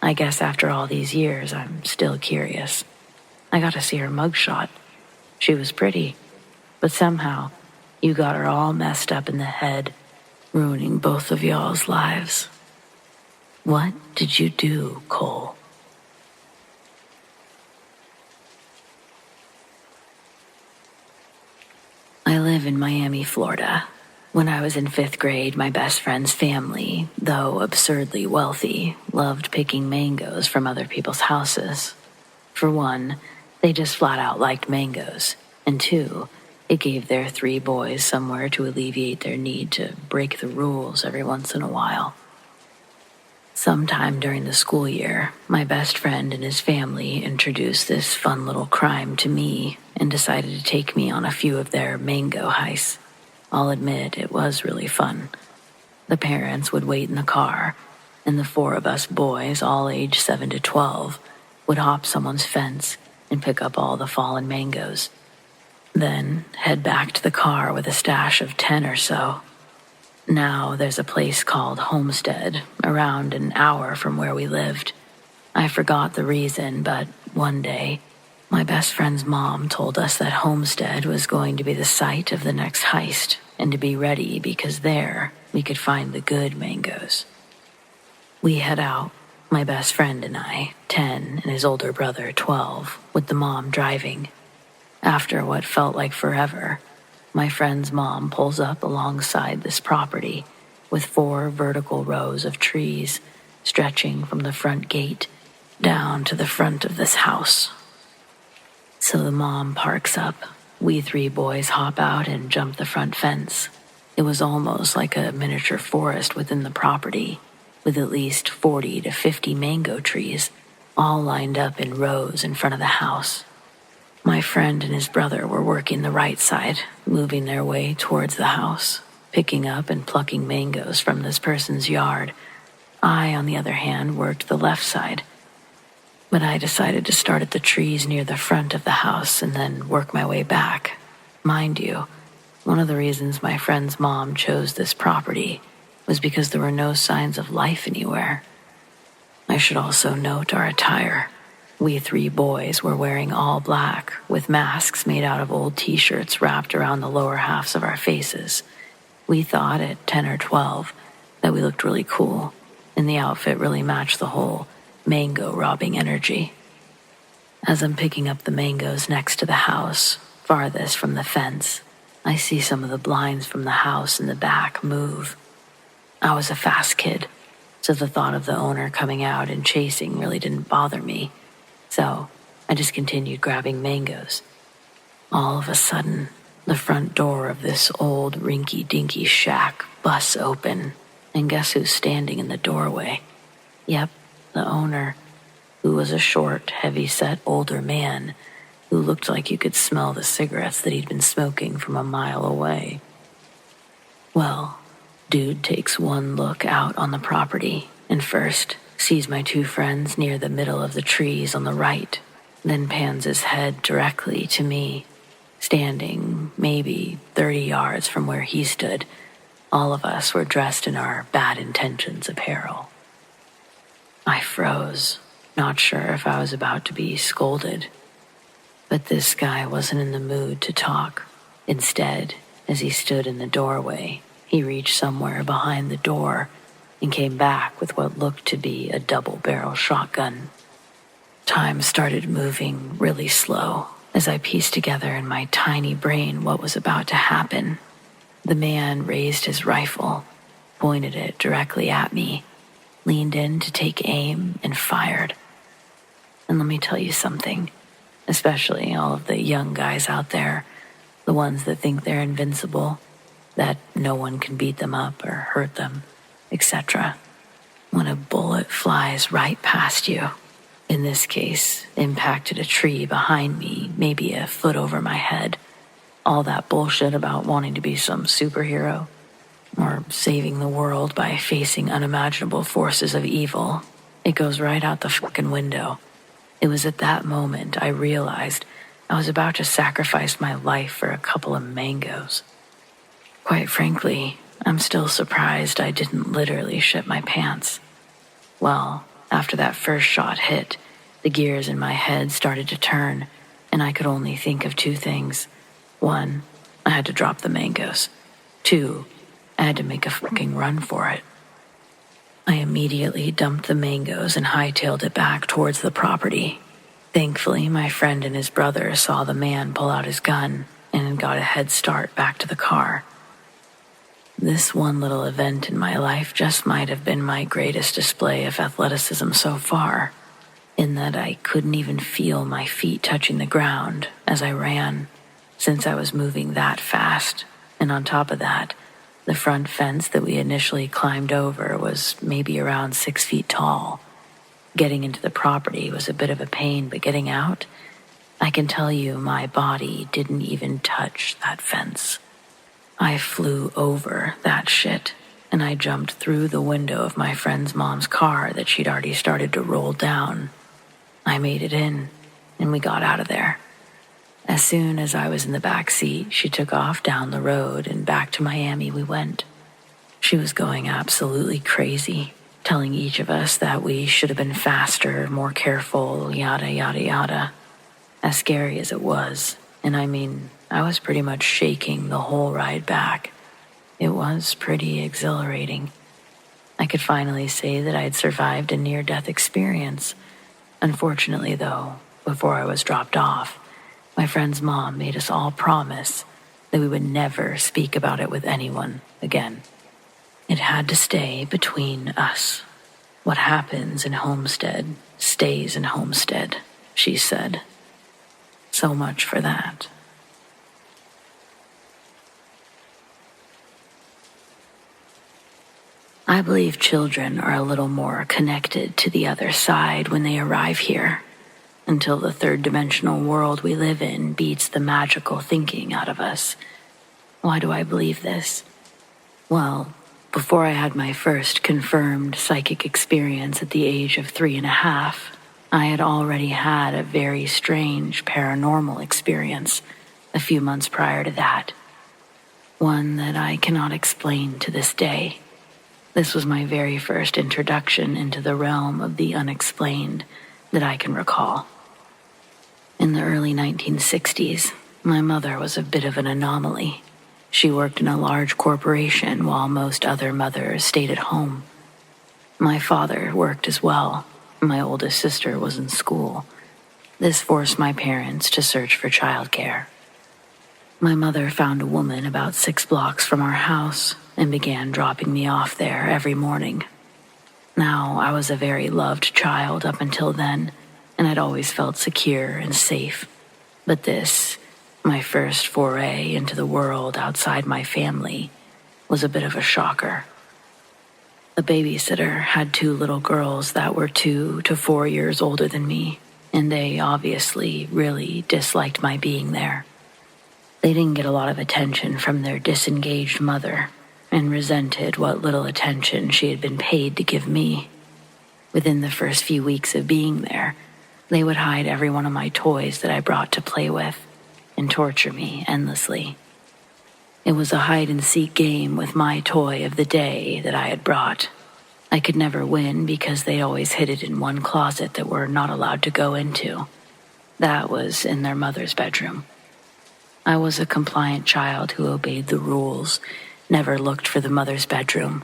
I guess after all these years, I'm still curious. I got to see her mugshot. She was pretty, but somehow you got her all messed up in the head, ruining both of y'all's lives. What did you do, Cole? I live in Miami, Florida. When I was in 5th grade, my best friend's family, though absurdly wealthy, loved picking mangoes from other people's houses. For one, they just flat out liked mangoes, and 2, it gave their 3 boys somewhere to alleviate their need to break the rules every once in a while. Sometime during the school year, my best friend and his family introduced this fun little crime to me and decided to take me on a few of their mango heists. I'll admit it was really fun. The parents would wait in the car, and the 4 of us boys, all aged 7 to 12, would hop someone's fence and pick up all the fallen mangoes. Then head back to the car with a stash of 10 or so. Now there's a place called Homestead, around an hour from where we lived. I forgot the reason, but one day, my best friend's mom told us that Homestead was going to be the site of the next heist, and to be ready because there we could find the good mangoes. We head out, my best friend and I, 10, and his older brother, 12, with the mom driving. After what felt like forever, my friend's mom pulls up alongside this property with 4 vertical rows of trees stretching from the front gate down to the front of this house. So the mom parks up. We 3 boys hop out and jump the front fence. It was almost like a miniature forest within the property, with at least 40 to 50 mango trees, all lined up in rows in front of the house. My friend and his brother were working the right side, moving their way towards the house, picking up and plucking mangoes from this person's yard. I, on the other hand, worked the left side. But I decided to start at the trees near the front of the house and then work my way back. Mind you, one of the reasons my friend's mom chose this property was because there were no signs of life anywhere. I should also note our attire. We 3 boys were wearing all black, with masks made out of old t-shirts wrapped around the lower halves of our faces. We thought at 10 or 12 that we looked really cool, and the outfit really matched the whole mango robbing energy. As I'm picking up the mangoes next to the house, farthest from the fence, I see some of the blinds from the house in the back move. I was a fast kid, so the thought of the owner coming out and chasing really didn't bother me. So I just continued grabbing mangoes. All of a sudden, the front door of this old rinky-dinky shack busts open, and guess who's standing in the doorway? Yep, the owner, who was a short, heavy-set older man who looked like you could smell the cigarettes that he'd been smoking from a mile away. Well, dude takes one look out on the property and first sees my two friends near the middle of the trees on the right, then pans his head directly to me, standing maybe 30 yards from where he stood. All of us were dressed in our bad intentions apparel. I froze, not sure if I was about to be scolded. But this guy wasn't in the mood to talk. Instead, as he stood in the doorway, he reached somewhere behind the door and came back with what looked to be a double-barrel shotgun. Time started moving really slow as I pieced together in my tiny brain what was about to happen. The man raised his rifle, pointed it directly at me, leaned in to take aim, and fired. And let me tell you something, especially all of the young guys out there, the ones that think they're invincible, that no one can beat them up or hurt them, etc. When a bullet flies right past you, in this case, impacted a tree behind me, maybe a foot over my head, all that bullshit about wanting to be some superhero or saving the world by facing unimaginable forces of evil, it goes right out the fucking window. It was at that moment I realized I was about to sacrifice my life for a couple of mangoes. Quite frankly, I'm still surprised I didn't literally shit my pants. Well, after that first shot hit, the gears in my head started to turn, and I could only think of two things. One, I had to drop the mangoes. Two, I had to make a fucking run for it. I immediately dumped the mangoes and hightailed it back towards the property. Thankfully, my friend and his brother saw the man pull out his gun and got a head start back to the car. This one little event in my life just might have been my greatest display of athleticism so far, in that I couldn't even feel my feet touching the ground as I ran, since I was moving that fast, and on top of that, the front fence that we initially climbed over was maybe around 6 feet tall. Getting into the property was a bit of a pain, but getting out, I can tell you my body didn't even touch that fence. I flew over that shit, and I jumped through the window of my friend's mom's car that she'd already started to roll down. I made it in, and we got out of there. As soon as I was in the back seat, she took off down the road, and back to Miami we went. She was going absolutely crazy, telling each of us that we should have been faster, more careful, yada, yada, yada. As scary as it was, and I mean, I was pretty much shaking the whole ride back. It was pretty exhilarating. I could finally say that I had survived a near-death experience. Unfortunately, though, before I was dropped off, my friend's mom made us all promise that we would never speak about it with anyone again. It had to stay between us. What happens in Homestead stays in Homestead, she said. So much for that. I believe children are a little more connected to the other side when they arrive here, until the third-dimensional world we live in beats the magical thinking out of us. Why do I believe this? Well, before I had my first confirmed psychic experience at the age of 3.5, I had already had a very strange paranormal experience a few months prior to that. One that I cannot explain to this day. This was my very first introduction into the realm of the unexplained that I can recall. In the early 1960s, my mother was a bit of an anomaly. She worked in a large corporation while most other mothers stayed at home. My father worked as well. My oldest sister was in school. This forced my parents to search for childcare. My mother found a woman about 6 blocks from our house and began dropping me off there every morning. Now, I was a very loved child up until then, and I'd always felt secure and safe. But this, my first foray into the world outside my family, was a bit of a shocker. The babysitter had 2 little girls that were 2 to 4 years older than me, and they obviously really disliked my being there. They didn't get a lot of attention from their disengaged mother and resented what little attention she had been paid to give me. Within the first few weeks of being there, they would hide every one of my toys that I brought to play with and torture me endlessly. It was a hide-and-seek game with my toy of the day that I had brought. I could never win because they always hid it in one closet that we're not allowed to go into. That was in their mother's bedroom. I was a compliant child who obeyed the rules, never looked for the mother's bedroom.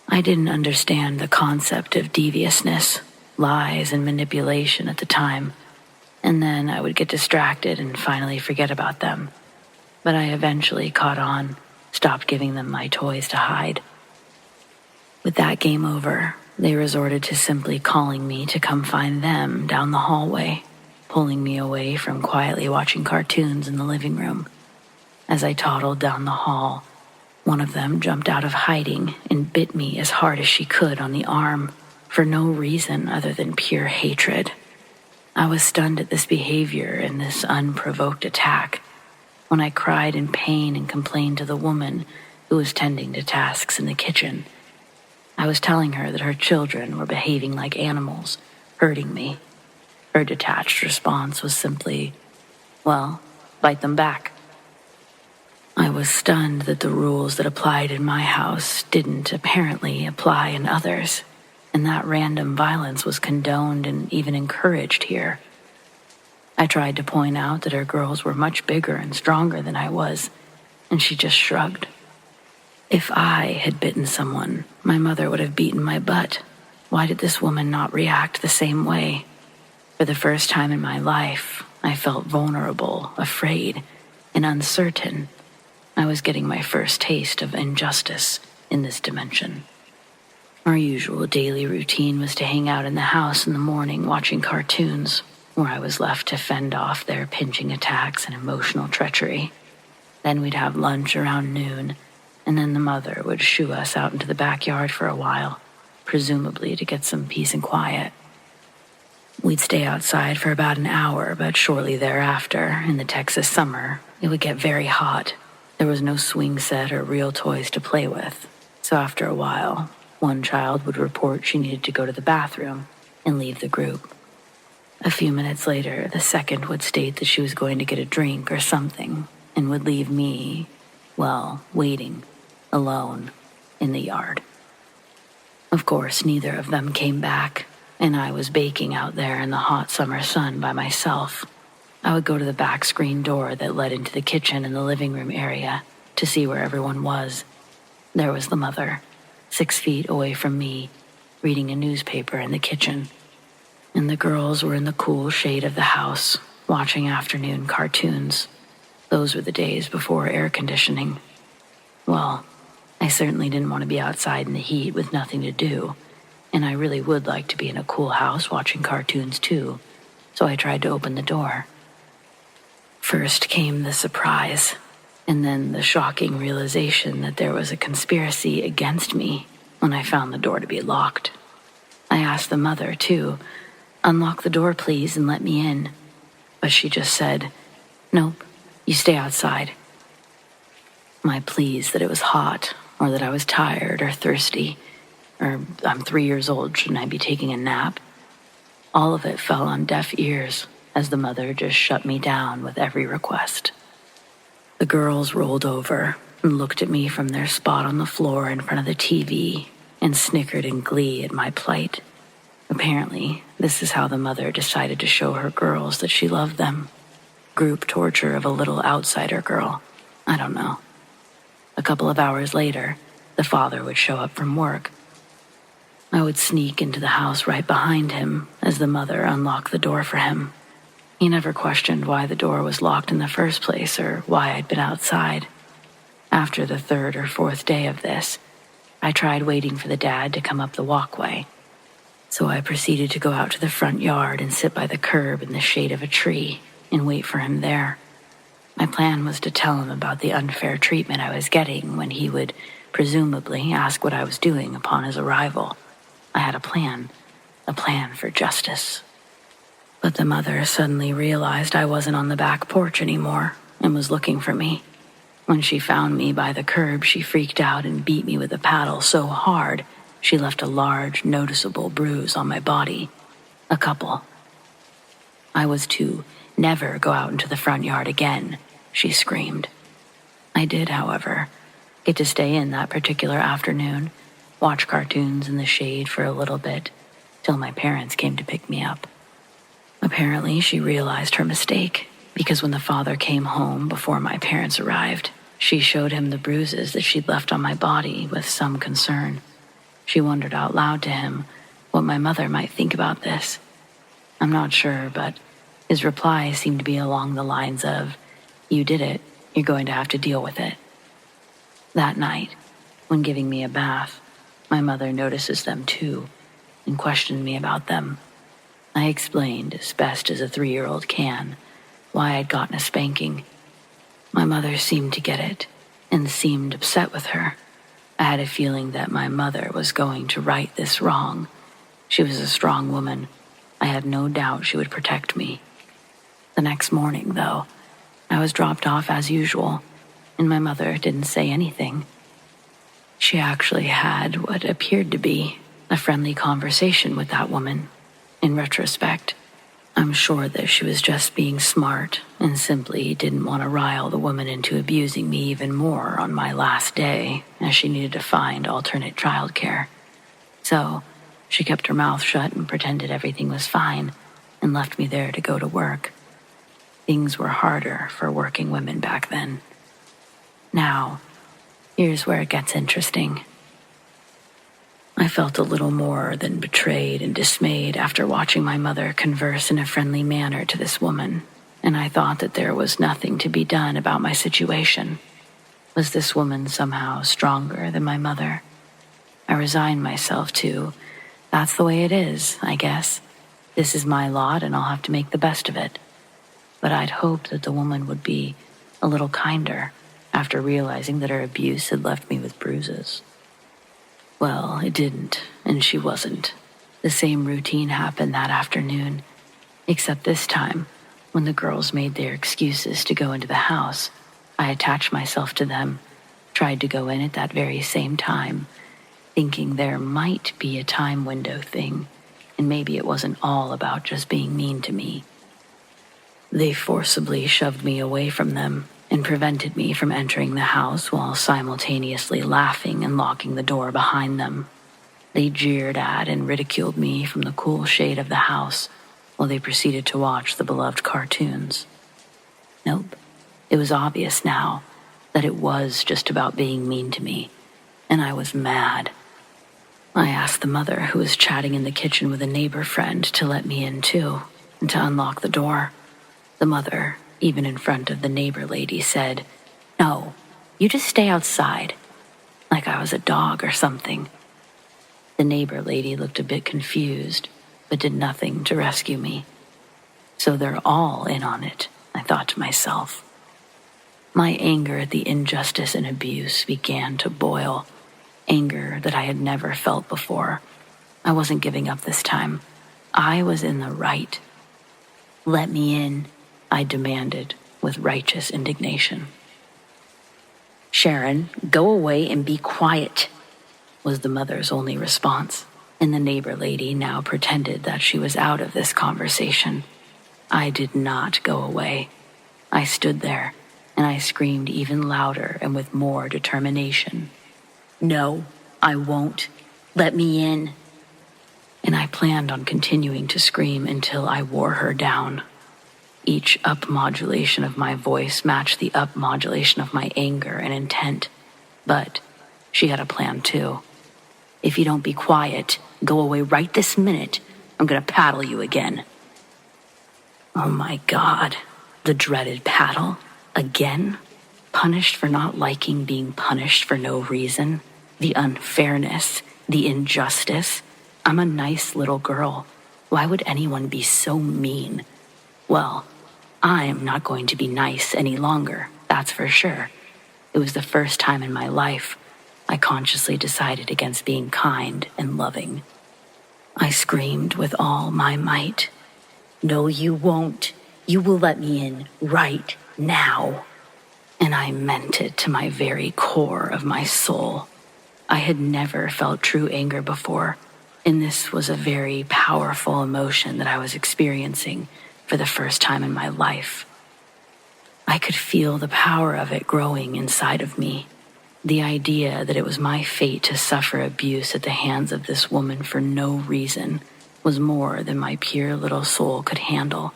I didn't understand the concept of deviousness, lies, and manipulation at the time, and then I would get distracted and finally forget about them. But I eventually caught on, stopped giving them my toys to hide. With that game over, they resorted to simply calling me to come find them down the hallway, pulling me away from quietly watching cartoons in the living room. As I toddled down the hall, one of them jumped out of hiding and bit me as hard as she could on the arm, for no reason other than pure hatred. I was stunned at this behavior and this unprovoked attack. When I cried in pain and complained to the woman who was tending to tasks in the kitchen, I was telling her that her children were behaving like animals, hurting me. Her detached response was simply, "Well, bite them back." I was stunned that the rules that applied in my house didn't apparently apply in others, and that random violence was condoned and even encouraged here. I tried to point out that her girls were much bigger and stronger than I was, and she just shrugged. If I had bitten someone, my mother would have beaten my butt. Why did this woman not react the same way? For the first time in my life, I felt vulnerable, afraid, and uncertain. I was getting my first taste of injustice in this dimension. Our usual daily routine was to hang out in the house in the morning watching cartoons, where I was left to fend off their pinching attacks and emotional treachery. Then we'd have lunch around noon, and then the mother would shoo us out into the backyard for a while, presumably to get some peace and quiet. We'd stay outside for about an hour, but shortly thereafter, in the Texas summer, it would get very hot. There was no swing set or real toys to play with, so after a while, one child would report she needed to go to the bathroom and leave the group. A few minutes later, the second would state that she was going to get a drink or something and would leave me, waiting, alone, in the yard. Of course, neither of them came back, and I was baking out there in the hot summer sun by myself. I would go to the back screen door that led into the kitchen and the living room area to see where everyone was. There was the mother, 6 feet away from me, reading a newspaper in the kitchen. And the girls were in the cool shade of the house, watching afternoon cartoons. Those were the days before air conditioning. Well, I certainly didn't want to be outside in the heat with nothing to do, and I really would like to be in a cool house watching cartoons too, so I tried to open the door. First came the surprise, and then the shocking realization that there was a conspiracy against me when I found the door to be locked. I asked the mother, too, "Unlock the door, please, and let me in." But she just said, "Nope, you stay outside." My pleas that it was hot, or that I was tired or thirsty, or I'm 3 years old, shouldn't I be taking a nap? All of it fell on deaf ears as the mother just shut me down with every request. The girls rolled over and looked at me from their spot on the floor in front of the TV and snickered in glee at my plight. Apparently, this is how the mother decided to show her girls that she loved them. Group torture of a little outsider girl. I don't know. A couple of hours later, the father would show up from work. I would sneak into the house right behind him as the mother unlocked the door for him. He never questioned why the door was locked in the first place or why I'd been outside. After the third or fourth day of this, I tried waiting for the dad to come up the walkway. So I proceeded to go out to the front yard and sit by the curb in the shade of a tree and wait for him there. My plan was to tell him about the unfair treatment I was getting when he would presumably ask what I was doing upon his arrival. I had a plan for justice. But the mother suddenly realized I wasn't on the back porch anymore and was looking for me. When she found me by the curb, she freaked out and beat me with a paddle so hard she left a large, noticeable bruise on my body. A couple. I was to never go out into the front yard again, she screamed. I did, however, get to stay in that particular afternoon, watch cartoons in the shade for a little bit, till my parents came to pick me up. Apparently, she realized her mistake, because when the father came home before my parents arrived, she showed him the bruises that she'd left on my body with some concern. She wondered out loud to him what my mother might think about this. I'm not sure, but his reply seemed to be along the lines of, "You did it, you're going to have to deal with it." That night, when giving me a bath, my mother notices them too and questioned me about them. I explained, as best as a 3-year-old can, why I'd gotten a spanking. My mother seemed to get it and seemed upset with her. I had a feeling that my mother was going to right this wrong. She was a strong woman. I had no doubt she would protect me. The next morning, though, I was dropped off as usual, and my mother didn't say anything. She actually had what appeared to be a friendly conversation with that woman. In retrospect, I'm sure that she was just being smart and simply didn't want to rile the woman into abusing me even more on my last day, as she needed to find alternate childcare. So, she kept her mouth shut and pretended everything was fine and left me there to go to work. Things were harder for working women back then. Now, here's where it gets interesting. I felt a little more than betrayed and dismayed after watching my mother converse in a friendly manner to this woman, and I thought that there was nothing to be done about my situation. Was this woman somehow stronger than my mother? I resigned myself to, that's the way it is, I guess. This is my lot and I'll have to make the best of it. But I'd hoped that the woman would be a little kinder after realizing that her abuse had left me with bruises. Well, it didn't, and she wasn't. The same routine happened that afternoon, except this time, when the girls made their excuses to go into the house, I attached myself to them, tried to go in at that very same time, thinking there might be a time window thing, and maybe it wasn't all about just being mean to me. They forcibly shoved me away from them and prevented me from entering the house while simultaneously laughing and locking the door behind them. They jeered at and ridiculed me from the cool shade of the house while they proceeded to watch the beloved cartoons. Nope, it was obvious now that it was just about being mean to me, and I was mad. I asked the mother, who was chatting in the kitchen with a neighbor friend, to let me in too, and to unlock the door. The mother, even in front of the neighbor lady, said, "No, you just stay outside," like I was a dog or something. The neighbor lady looked a bit confused, but did nothing to rescue me. So they're all in on it, I thought to myself. My anger at the injustice and abuse began to boil, anger that I had never felt before. I wasn't giving up this time. I was in the right. "Let me in," I demanded with righteous indignation. "Sharon, go away and be quiet," was the mother's only response, and the neighbor lady now pretended that she was out of this conversation. I did not go away. I stood there, and I screamed even louder and with more determination. "No, I won't. Let me in." And I planned on continuing to scream until I wore her down. Each up modulation of my voice matched the up modulation of my anger and intent, but she had a plan too. If you don't be quiet, go away right this minute, I'm gonna paddle you again." Oh my God, the dreaded paddle. Again? Punished for not liking being punished for no reason. The unfairness, the injustice. I'm a nice little girl. Why would anyone be so mean? Well, I'm not going to be nice any longer, that's for sure. It was the first time in my life I consciously decided against being kind and loving. I screamed with all my might, "No, you won't. You will let me in right now." And I meant it to my very core of my soul. I had never felt true anger before, and this was a very powerful emotion that I was experiencing for the first time in my life. I could feel the power of it growing inside of me. The idea that it was my fate to suffer abuse at the hands of this woman for no reason was more than my pure little soul could handle.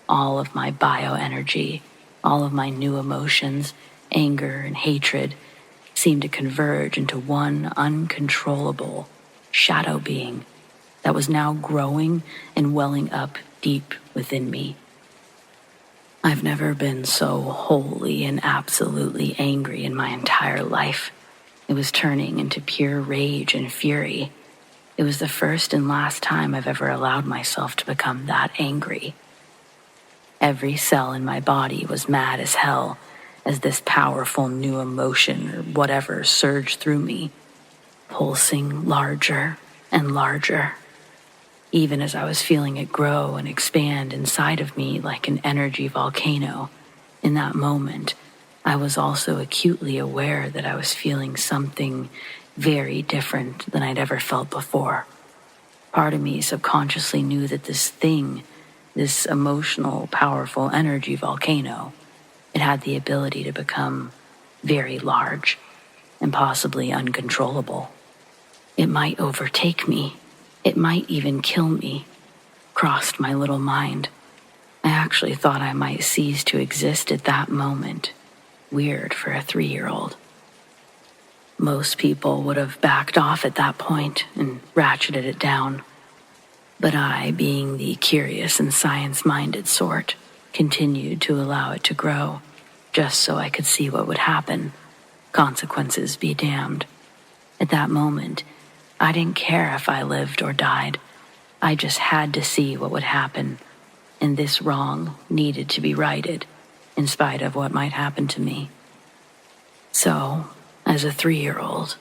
All of my bioenergy, all of my new emotions, anger and hatred, seemed to converge into one uncontrollable shadow being that was now growing and welling up deep within me. I've never been so wholly and absolutely angry in my entire life. It was turning into pure rage and fury. It was the first and last time I've ever allowed myself to become that angry. Every cell in my body was mad as hell as this powerful new emotion or whatever surged through me, pulsing larger and larger. Even as I was feeling it grow and expand inside of me like an energy volcano, in that moment, I was also acutely aware that I was feeling something very different than I'd ever felt before. Part of me subconsciously knew that this thing, this emotional, powerful energy volcano, it had the ability to become very large and possibly uncontrollable. It might overtake me. It might even kill me, crossed my little mind. I actually thought I might cease to exist at that moment. Weird for a 3-year-old. Most people would have backed off at that point and ratcheted it down. But I, being the curious and science-minded sort, continued to allow it to grow, just so I could see what would happen. Consequences be damned. At that moment, I didn't care if I lived or died. I just had to see what would happen, and this wrong needed to be righted, in spite of what might happen to me. So, as a 3-year-old,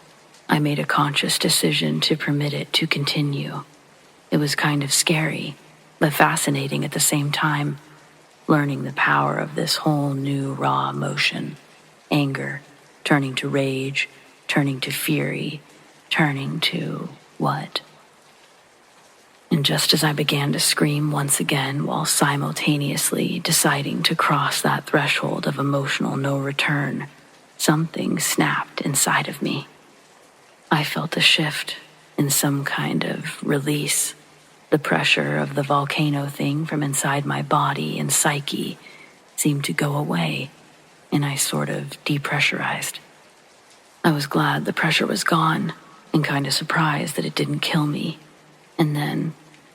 I made a conscious decision to permit it to continue. It was kind of scary, but fascinating at the same time, learning the power of this whole new raw emotion. Anger, turning to rage, turning to fury, turning to what? And just as I began to scream once again while simultaneously deciding to cross that threshold of emotional no return, something snapped inside of me. I felt a shift in some kind of release. The pressure of the volcano thing from inside my body and psyche seemed to go away, and I sort of depressurized. I was glad the pressure was gone, and kind of surprised that it didn't kill me. And then,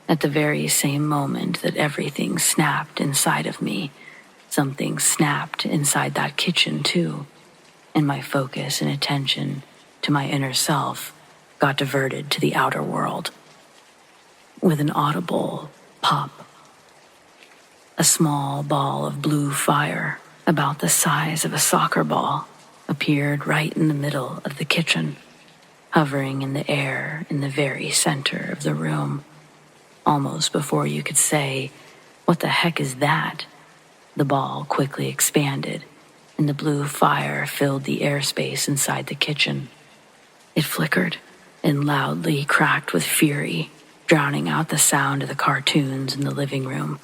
at the very same moment that everything snapped inside of me, something snapped inside that kitchen too, and my focus and attention to my inner self got diverted to the outer world. With an audible pop, a small ball of blue fire, about the size of a soccer ball, appeared right in the middle of the kitchen, hovering in the air in the very center of the room. Almost before you could say, "What the heck is that?" the ball quickly expanded, and the blue fire filled the airspace inside the kitchen. It flickered and loudly cracked with fury, drowning out the sound of the cartoons in the living room.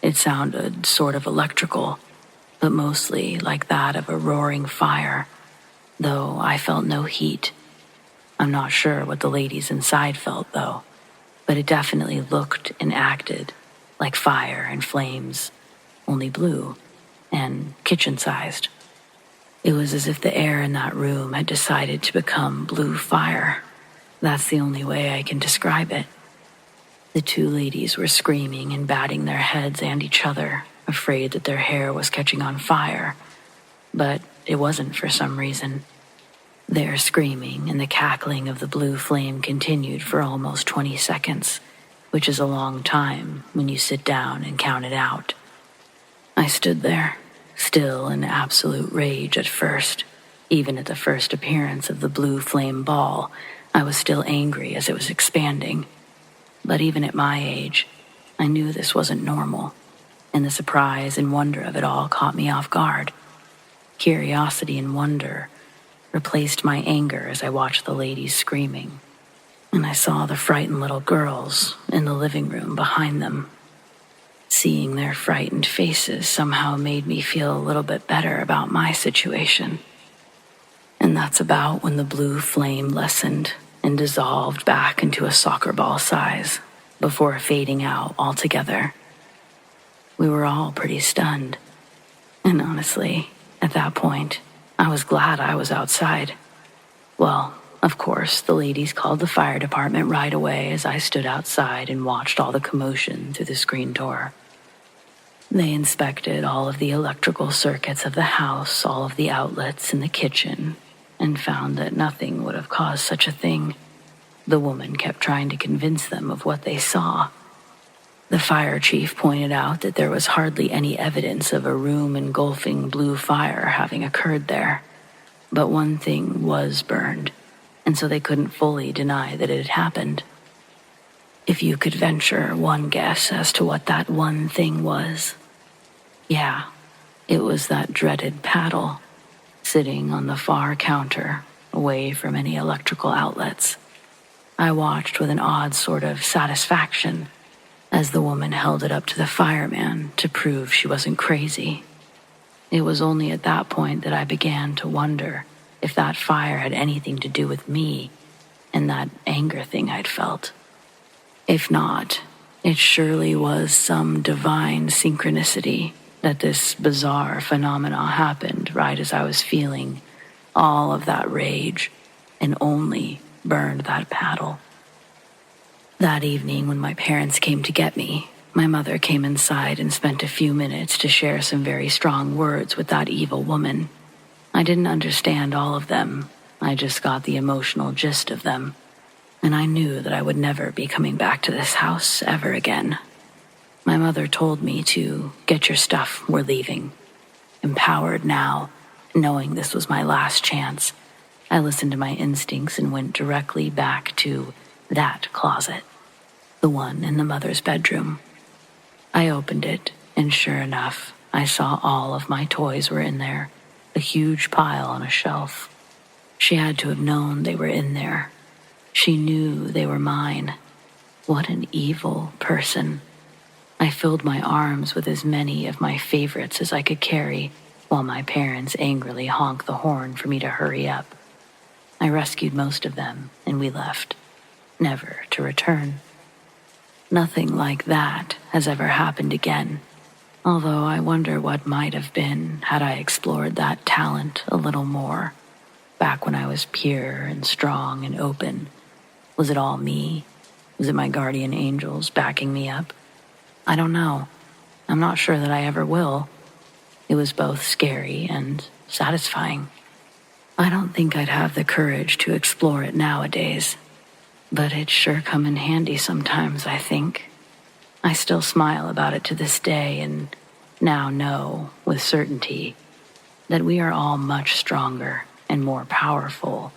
It sounded sort of electrical, but mostly like that of a roaring fire, though I felt no heat. I'm not sure what the ladies inside felt, though, but it definitely looked and acted like fire and flames, only blue and kitchen-sized. It was as if the air in that room had decided to become blue fire. That's the only way I can describe it. The two ladies were screaming and batting their heads and each other, afraid that their hair was catching on fire. But it wasn't for some reason. Their screaming and the cackling of the blue flame continued for almost 20 seconds, which is a long time when you sit down and count it out. I stood there, still in absolute rage at first. Even at the first appearance of the blue flame ball, I was still angry as it was expanding. But even at my age, I knew this wasn't normal, and the surprise and wonder of it all caught me off guard. Curiosity and wonder replaced my anger as I watched the ladies screaming, and I saw the frightened little girls in the living room behind them. Seeing their frightened faces somehow made me feel a little bit better about my situation. And that's about when the blue flame lessened and dissolved back into a soccer ball size before fading out altogether. We were all pretty stunned, and honestly, at that point, I was glad I was outside. Well, of course, the ladies called the fire department right away as I stood outside and watched all the commotion through the screen door. They inspected all of the electrical circuits of the house, all of the outlets in the kitchen, and found that nothing would have caused such a thing. The woman kept trying to convince them of what they saw. The fire chief pointed out that there was hardly any evidence of a room-engulfing blue fire having occurred there. But one thing was burned, and so they couldn't fully deny that it had happened. If you could venture one guess as to what that one thing was, yeah, it was that dreaded paddle, sitting on the far counter, away from any electrical outlets. I watched with an odd sort of satisfaction as the woman held it up to the fireman to prove she wasn't crazy. It was only at that point that I began to wonder if that fire had anything to do with me and that anger thing I'd felt. If not, it surely was some divine synchronicity that this bizarre phenomena happened right as I was feeling all of that rage and only burned that paddle. That evening when my parents came to get me, my mother came inside and spent a few minutes to share some very strong words with that evil woman. I didn't understand all of them. I just got the emotional gist of them. And I knew that I would never be coming back to this house ever again. My mother told me to get your stuff, we're leaving. Empowered now, knowing this was my last chance, I listened to my instincts and went directly back to that closet, the one in the mother's bedroom. I opened it, and sure enough, I saw all of my toys were in there, a huge pile on a shelf. She had to have known they were in there. She knew they were mine. What an evil person. I filled my arms with as many of my favorites as I could carry, while my parents angrily honked the horn for me to hurry up. I rescued most of them, and we left, never to return. Nothing like that has ever happened again, although I wonder what might have been had I explored that talent a little more, back when I was pure and strong and open. Was it all me? Was it my guardian angels backing me up? I don't know. I'm not sure that I ever will. It was both scary and satisfying. I don't think I'd have the courage to explore it nowadays, but it'd sure come in handy sometimes, I think. I still smile about it to this day and now know with certainty that we are all much stronger and more powerful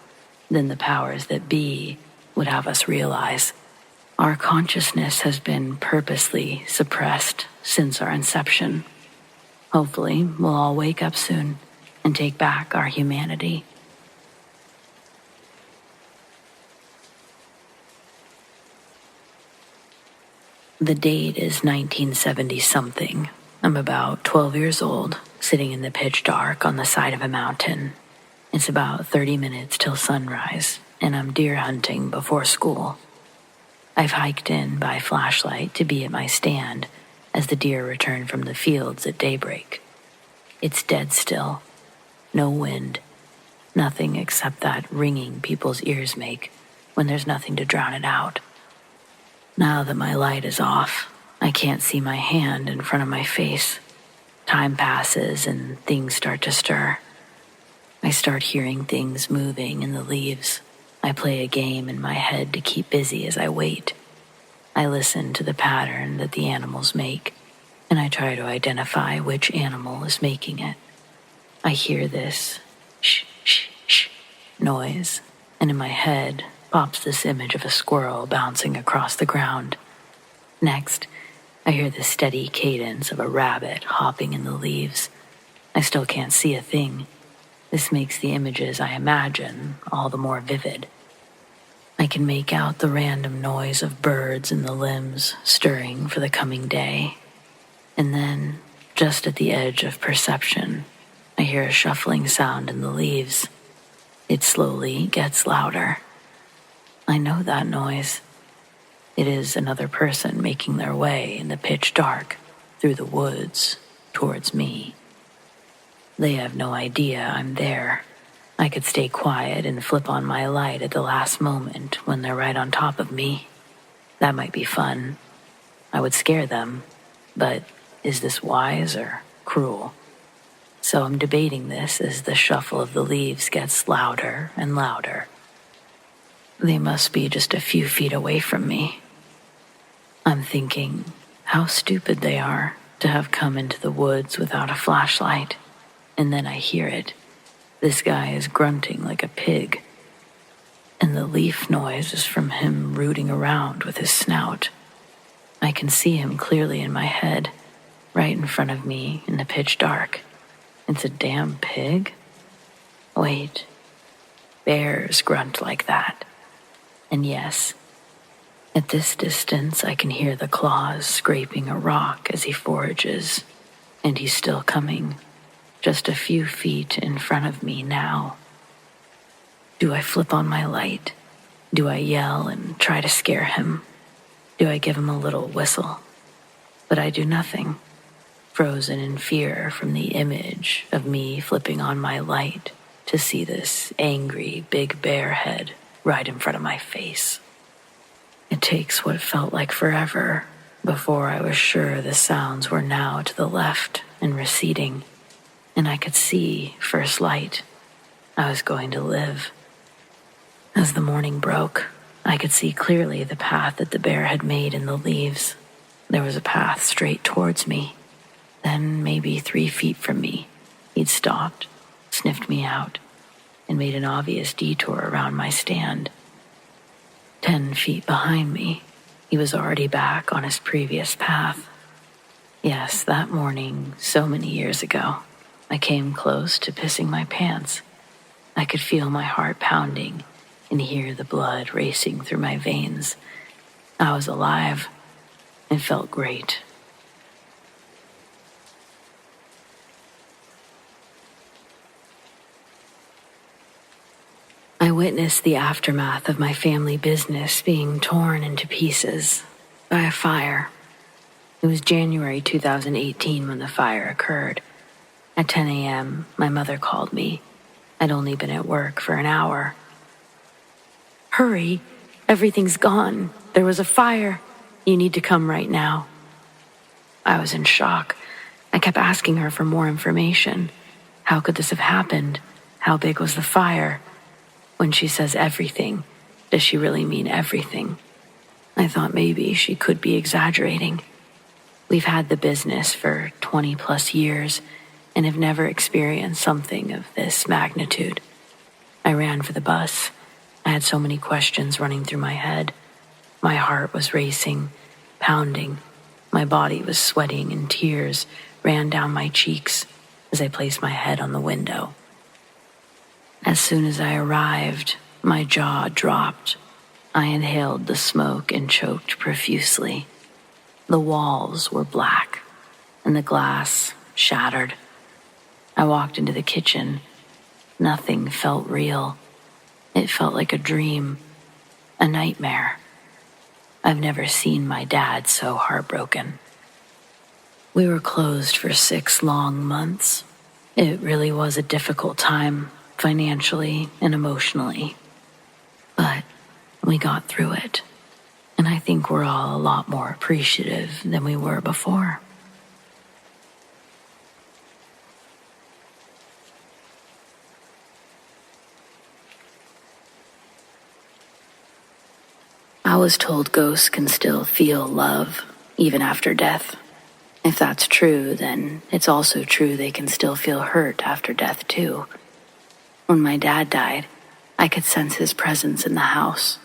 than the powers that be would have us realize. Our consciousness has been purposely suppressed since our inception. Hopefully, we'll all wake up soon and take back our humanity. The date is 1970-something. I'm about 12 years old, sitting in the pitch dark on the side of a mountain. It's about 30 minutes till sunrise, and I'm deer hunting before school. I've hiked in by flashlight to be at my stand as the deer return from the fields at daybreak. It's dead still. No wind. Nothing except that ringing people's ears make when there's nothing to drown it out. Now that my light is off, I can't see my hand in front of my face. Time passes and things start to stir. I start hearing things moving in the leaves. I play a game in my head to keep busy as I wait. I listen to the pattern that the animals make, and I try to identify which animal is making it. I hear this shh, shh, shh noise, and in my head pops this image of a squirrel bouncing across the ground. Next, I hear the steady cadence of a rabbit hopping in the leaves. I still can't see a thing. This makes the images I imagine all the more vivid. I can make out the random noise of birds in the limbs stirring for the coming day. And then, just at the edge of perception, I hear a shuffling sound in the leaves. It slowly gets louder. I know that noise. It is another person making their way in the pitch dark through the woods towards me. They have no idea I'm there. I could stay quiet and flip on my light at the last moment when they're right on top of me. That might be fun. I would scare them, but is this wise or cruel? So I'm debating this as the shuffle of the leaves gets louder and louder. They must be just a few feet away from me. I'm thinking how stupid they are to have come into the woods without a flashlight. And then I hear it. This guy is grunting like a pig. And the leaf noise is from him rooting around with his snout. I can see him clearly in my head, right in front of me in the pitch dark. It's a damn pig? Wait, bears grunt like that. And yes, at this distance I can hear the claws scraping a rock as he forages, and he's still coming, just a few feet in front of me now. Do I flip on my light? Do I yell and try to scare him? Do I give him a little whistle? But I do nothing, frozen in fear from the image of me flipping on my light to see this angry big bear head right in front of my face. It takes what felt like forever before I was sure the sounds were now to the left and receding, and I could see first light. I was going to live. As the morning broke, I could see clearly the path that the bear had made in the leaves. There was a path straight towards me. Then, maybe 3 feet from me, he'd stopped, sniffed me out, and made an obvious detour around my stand. 10 feet behind me, he was already back on his previous path. Yes, that morning, so many years ago, I came close to pissing my pants. I could feel my heart pounding and hear the blood racing through my veins. I was alive. It felt great. I witnessed the aftermath of my family business being torn into pieces by a fire. It was January 2018 when the fire occurred. At 10 a.m., my mother called me. I'd only been at work for an hour. "Hurry, everything's gone. There was a fire. You need to come right now." I was in shock. I kept asking her for more information. How could this have happened? How big was the fire? When she says everything, does she really mean everything? I thought maybe she could be exaggerating. We've had the business for 20 plus years and have never experienced something of this magnitude. I ran for the bus. I had so many questions running through my head. My heart was racing, pounding. My body was sweating and tears ran down my cheeks as I placed my head on the window. As soon as I arrived, my jaw dropped. I inhaled the smoke and choked profusely. The walls were black, and the glass shattered. I walked into the kitchen. Nothing felt real. It felt like a dream, a nightmare. I've never seen my dad so heartbroken. We were closed for 6 long months. It really was a difficult time, financially and emotionally. But We got through it, and I think we're all a lot more appreciative than we were before. I was told ghosts can still feel love, even after death. If that's true, then it's also true they can still feel hurt after death, too. When my dad died, I could sense his presence in the house.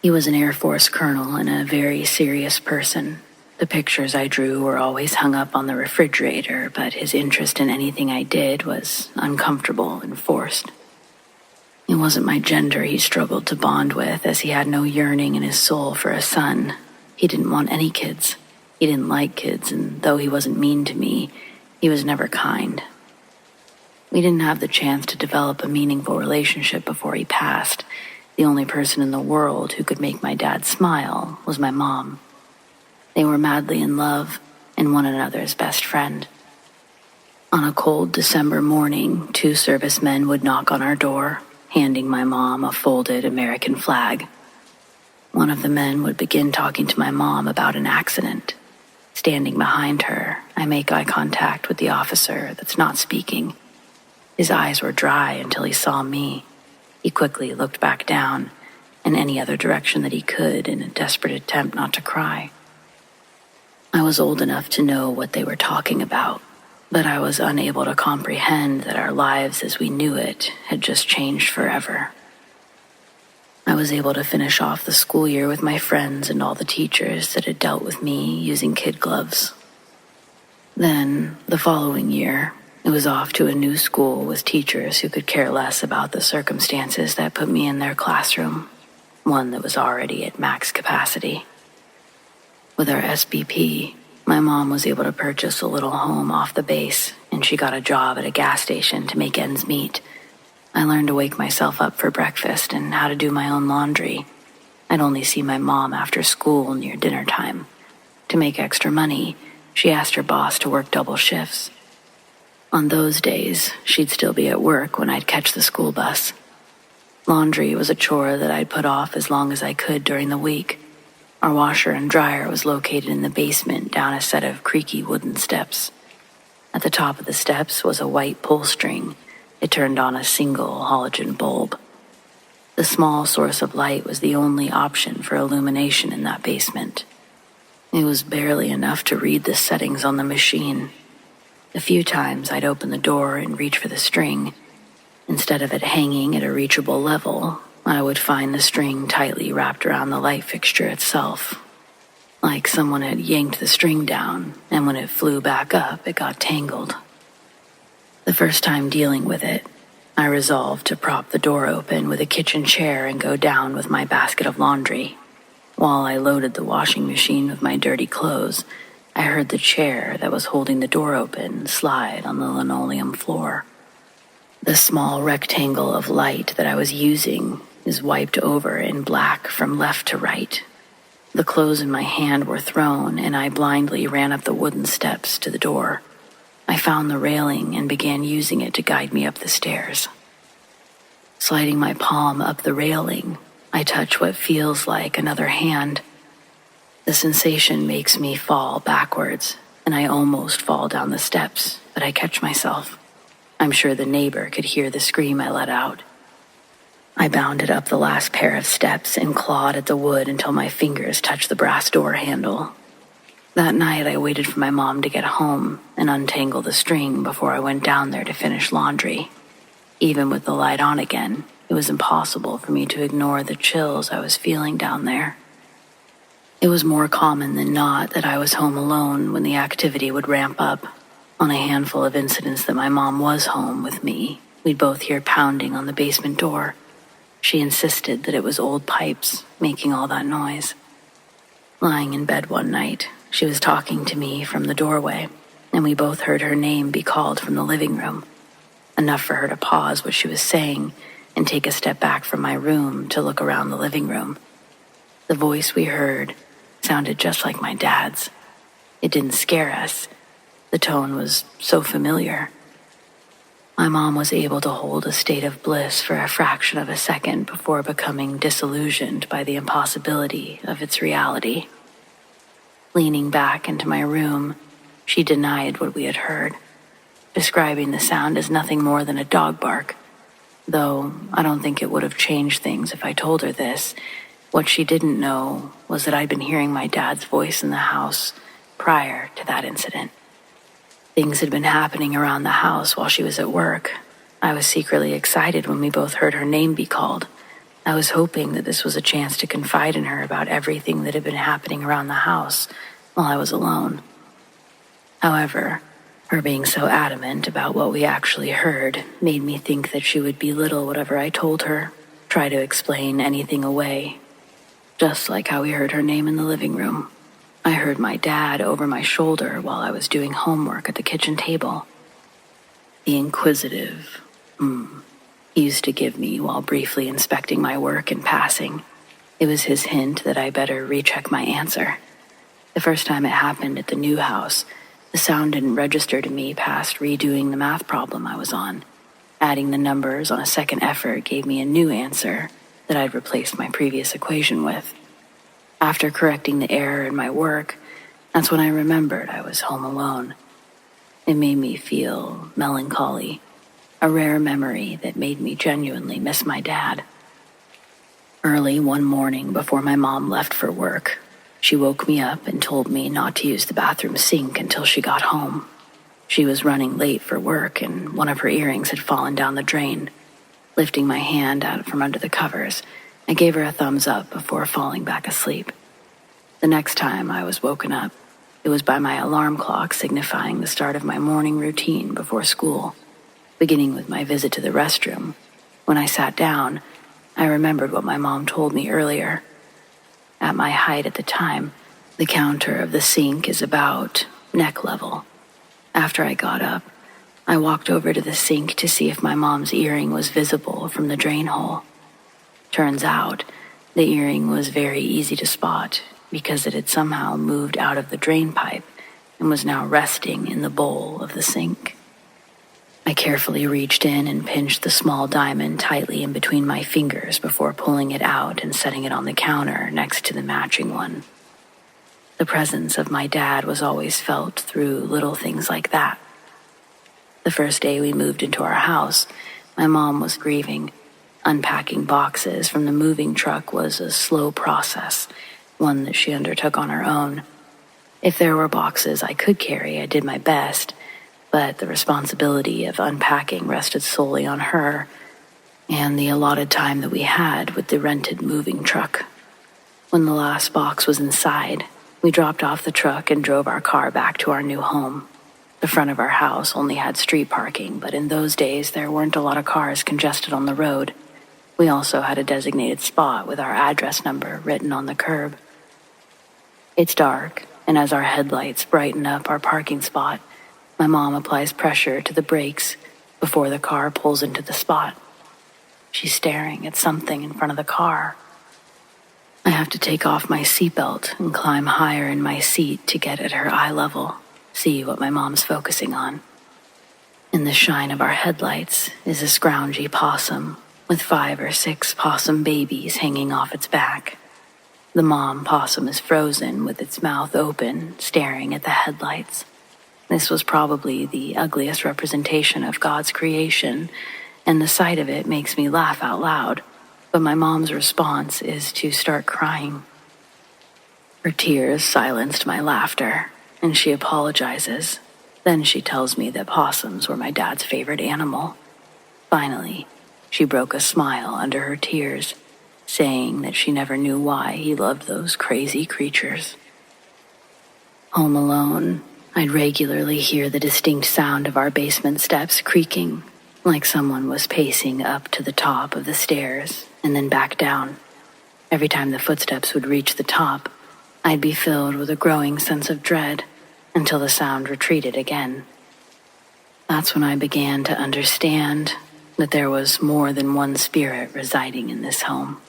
He was an Air Force colonel and a very serious person. The pictures I drew were always hung up on the refrigerator, but his interest in anything I did was uncomfortable and forced. It wasn't my gender he struggled to bond with, as he had no yearning in his soul for a son. He didn't want any kids. He didn't like kids, and though he wasn't mean to me, he was never kind. We didn't have the chance to develop a meaningful relationship before he passed. The only person in the world who could make my dad smile was my mom. They were madly in love and one another's best friend. On a cold December morning, 2 servicemen would knock on our door, handing my mom a folded American flag. One of the men would begin talking to my mom about an accident. Standing behind her, I make eye contact with the officer that's not speaking. His eyes were dry until he saw me. He quickly looked back down and any other direction that he could in a desperate attempt not to cry. I was old enough to know what they were talking about, but I was unable to comprehend that our lives as we knew it had just changed forever. I was able to finish off the school year with my friends and all the teachers that had dealt with me using kid gloves. Then, the following year, it was off to a new school with teachers who could care less about the circumstances that put me in their classroom, one that was already at max capacity. With our SBP, my mom was able to purchase a little home off the base, and she got a job at a gas station to make ends meet. I learned to wake myself up for breakfast and how to do my own laundry. I'd only see my mom after school near dinner time. To make extra money, she asked her boss to work double shifts. On those days, she'd still be at work when I'd catch the school bus. Laundry was a chore that I'd put off as long as I could during the week. Our washer and dryer was located in the basement down a set of creaky wooden steps. At the top of the steps was a white pull string. It turned on a single halogen bulb. The small source of light was the only option for illumination in that basement. It was barely enough to read the settings on the machine. A few times I'd open the door and reach for the string. Instead of it hanging at a reachable level, I would find the string tightly wrapped around the light fixture itself. Like someone had yanked the string down, and when it flew back up, it got tangled. The first time dealing with it, I resolved to prop the door open with a kitchen chair and go down with my basket of laundry. While I loaded the washing machine with my dirty clothes, I heard the chair that was holding the door open slide on the linoleum floor. The small rectangle of light that I was using is wiped over in black from left to right. The clothes in my hand were thrown, and I blindly ran up the wooden steps to the door. I found the railing and began using it to guide me up the stairs. Sliding my palm up the railing, I touch what feels like another hand. The sensation makes me fall backwards, and I almost fall down the steps, but I catch myself. I'm sure the neighbor could hear the scream I let out. I bounded up the last pair of steps and clawed at the wood until my fingers touched the brass door handle. That night I waited for my mom to get home and untangle the string before I went down there to finish laundry. Even with the light on again, it was impossible for me to ignore the chills I was feeling down there. It was more common than not that I was home alone when the activity would ramp up. On a handful of incidents that my mom was home with me, we'd both hear pounding on the basement door. She insisted that it was old pipes making all that noise. Lying in bed one night, she was talking to me from the doorway, and we both heard her name be called from the living room, enough for her to pause what she was saying and take a step back from my room to look around the living room. The voice we heard sounded just like my dad's. It didn't scare us. The tone was so familiar. My mom was able to hold a state of bliss for a fraction of a second before becoming disillusioned by the impossibility of its reality. Leaning back into my room, she denied what we had heard, describing the sound as nothing more than a dog bark. Though I don't think it would have changed things if I told her this. What she didn't know was that I'd been hearing my dad's voice in the house prior to that incident. Things had been happening around the house while she was at work. I was secretly excited when we both heard her name be called. I was hoping that this was a chance to confide in her about everything that had been happening around the house while I was alone. However, her being so adamant about what we actually heard made me think that she would belittle whatever I told her, try to explain anything away. Just like how we heard her name in the living room. I heard my dad over my shoulder while I was doing homework at the kitchen table. The inquisitive, he used to give me while briefly inspecting my work in passing. It was his hint that I better recheck my answer. The first time it happened at the new house, the sound didn't register to me past redoing the math problem I was on. Adding the numbers on a second effort gave me a new answer that I'd replaced my previous equation with. After correcting the error in my work, that's when I remembered I was home alone. It made me feel melancholy, a rare memory that made me genuinely miss my dad. Early one morning before my mom left for work, she woke me up and told me not to use the bathroom sink until she got home. She was running late for work and one of her earrings had fallen down the drain. Lifting my hand out from under the covers, I gave her a thumbs up before falling back asleep. The next time I was woken up, it was by my alarm clock signifying the start of my morning routine before school, beginning with my visit to the restroom. When I sat down, I remembered what my mom told me earlier. At my height at the time, the counter of the sink is about neck level. After I got up, I walked over to the sink to see if my mom's earring was visible from the drain hole. Turns out, the earring was very easy to spot because it had somehow moved out of the drain pipe and was now resting in the bowl of the sink. I carefully reached in and pinched the small diamond tightly in between my fingers before pulling it out and setting it on the counter next to the matching one. The presence of my dad was always felt through little things like that. The first day we moved into our house, my mom was grieving. Unpacking boxes from the moving truck was a slow process, one that she undertook on her own. If there were boxes I could carry, I did my best, but the responsibility of unpacking rested solely on her and the allotted time that we had with the rented moving truck. When the last box was inside, we dropped off the truck and drove our car back to our new home. The front of our house only had street parking, but in those days there weren't a lot of cars congested on the road. We also had a designated spot with our address number written on the curb. It's dark, and as our headlights brighten up our parking spot, my mom applies pressure to the brakes before the car pulls into the spot. She's staring at something in front of the car. I have to take off my seatbelt and climb higher in my seat to get at her eye level, see what my mom's focusing on. In the shine of our headlights is a scroungy possum with 5 or 6 possum babies hanging off its back. The mom possum is frozen with its mouth open, staring at the headlights. This was probably the ugliest representation of God's creation, and the sight of it makes me laugh out loud, but my mom's response is to start crying. Her tears silenced my laughter, and she apologizes. Then she tells me that possums were my dad's favorite animal. Finally, she broke a smile under her tears, saying that she never knew why he loved those crazy creatures. Home alone, I'd regularly hear the distinct sound of our basement steps creaking, like someone was pacing up to the top of the stairs and then back down. Every time the footsteps would reach the top, I'd be filled with a growing sense of dread until the sound retreated again. That's when I began to understand that there was more than one spirit residing in this home.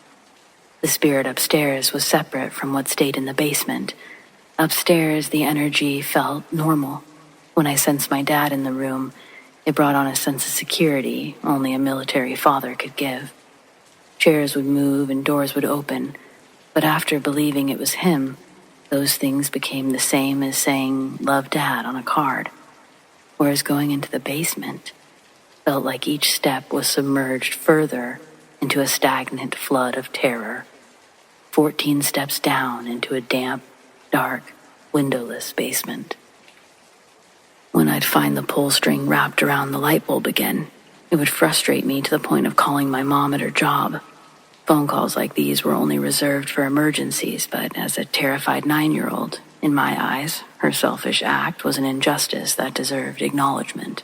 The spirit upstairs was separate from what stayed in the basement. Upstairs, the energy felt normal. When I sensed my dad in the room, It brought on a sense of security only a military father could give. Chairs would move and doors would open, but after believing it was him, those things became the same as saying, "Love Dad" on a card. Whereas going into the basement felt like each step was submerged further into a stagnant flood of terror. 14 steps down into a damp, dark, windowless basement. When I'd find the pull string wrapped around the light bulb again, it would frustrate me to the point of calling my mom at her job. Phone calls like these were only reserved for emergencies, but as a terrified 9-year-old, in my eyes, her selfish act was an injustice that deserved acknowledgement.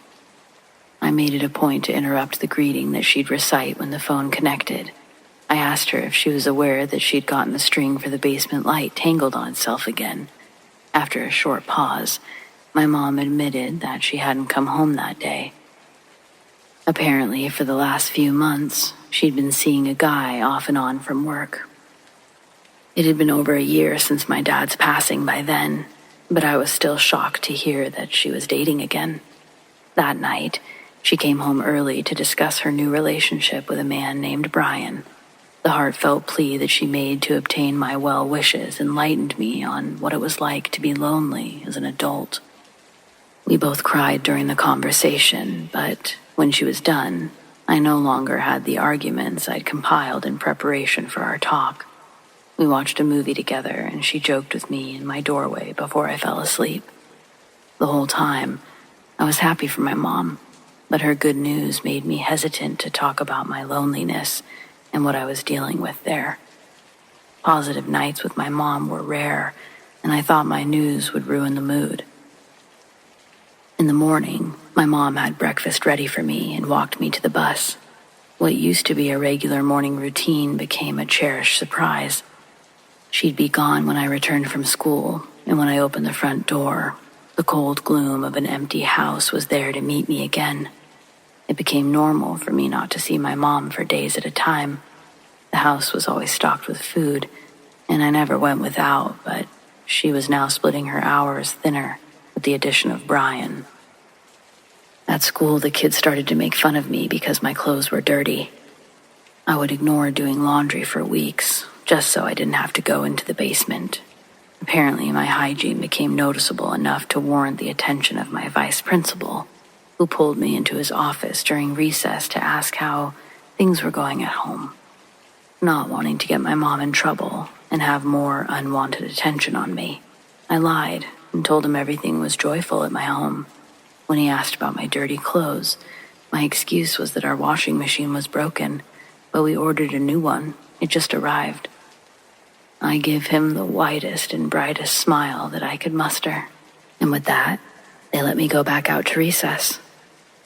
I made it a point to interrupt the greeting that she'd recite when the phone connected. I asked her if she was aware that she'd gotten the string for the basement light tangled on itself again. After a short pause, my mom admitted that she hadn't come home that day. Apparently, for the last few months, she'd been seeing a guy off and on from work. It had been over a year since my dad's passing by then, but I was still shocked to hear that she was dating again. That night, she came home early to discuss her new relationship with a man named Brian. The heartfelt plea that she made to obtain my well wishes enlightened me on what it was like to be lonely as an adult. We both cried during the conversation, but when she was done, I no longer had the arguments I'd compiled in preparation for our talk. We watched a movie together, and she joked with me in my doorway before I fell asleep. The whole time, I was happy for my mom, but her good news made me hesitant to talk about my loneliness and what I was dealing with there. Positive nights with my mom were rare, and I thought my news would ruin the mood. In the morning, my mom had breakfast ready for me and walked me to the bus. What used to be a regular morning routine became a cherished surprise. She'd be gone when I returned from school, and when I opened the front door, the cold gloom of an empty house was there to meet me again. It became normal for me not to see my mom for days at a time. The house was always stocked with food, and I never went without, but she was now splitting her hours thinner with the addition of Brian. At school, the kids started to make fun of me because my clothes were dirty. I would ignore doing laundry for weeks, just so I didn't have to go into the basement. Apparently, my hygiene became noticeable enough to warrant the attention of my vice principal, who pulled me into his office during recess to ask how things were going at home. Not wanting to get my mom in trouble and have more unwanted attention on me, I lied and told him everything was joyful at my home. When he asked about my dirty clothes, my excuse was that our washing machine was broken, but we ordered a new one. It just arrived. I gave him the widest and brightest smile that I could muster, and with that, they let me go back out to recess.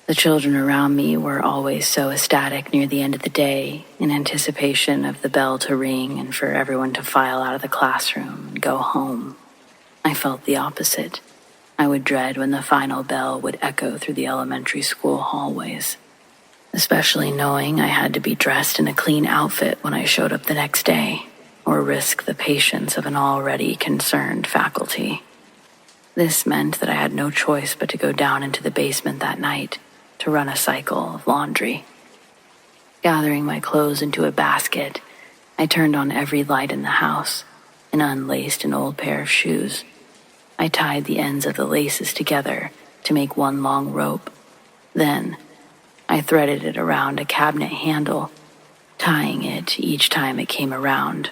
The children around me were always so ecstatic near the end of the day, in anticipation of the bell to ring and for everyone to file out of the classroom and go home. I felt the opposite. I would dread when the final bell would echo through the elementary school hallways, especially knowing I had to be dressed in a clean outfit when I showed up the next day, or risk the patience of an already concerned faculty. This meant that I had no choice but to go down into the basement that night to run a cycle of laundry. Gathering my clothes into a basket, I turned on every light in the house and unlaced an old pair of shoes. I tied the ends of the laces together to make one long rope. Then, I threaded it around a cabinet handle, tying it each time it came around.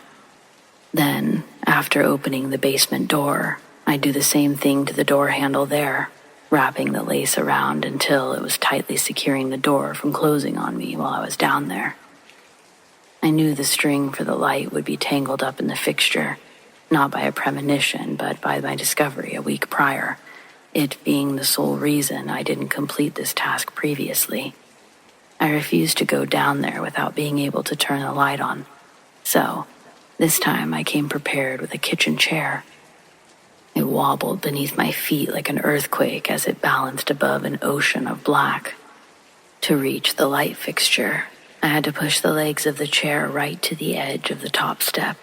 Then, after opening the basement door, I'd do the same thing to the door handle there, wrapping the lace around until it was tightly securing the door from closing on me while I was down there. I knew the string for the light would be tangled up in the fixture, not by a premonition, but by my discovery a week prior, it being the sole reason I didn't complete this task previously. I refused to go down there without being able to turn the light on, so this time I came prepared with a kitchen chair. It wobbled beneath my feet like an earthquake as it balanced above an ocean of black. To reach the light fixture, I had to push the legs of the chair right to the edge of the top step.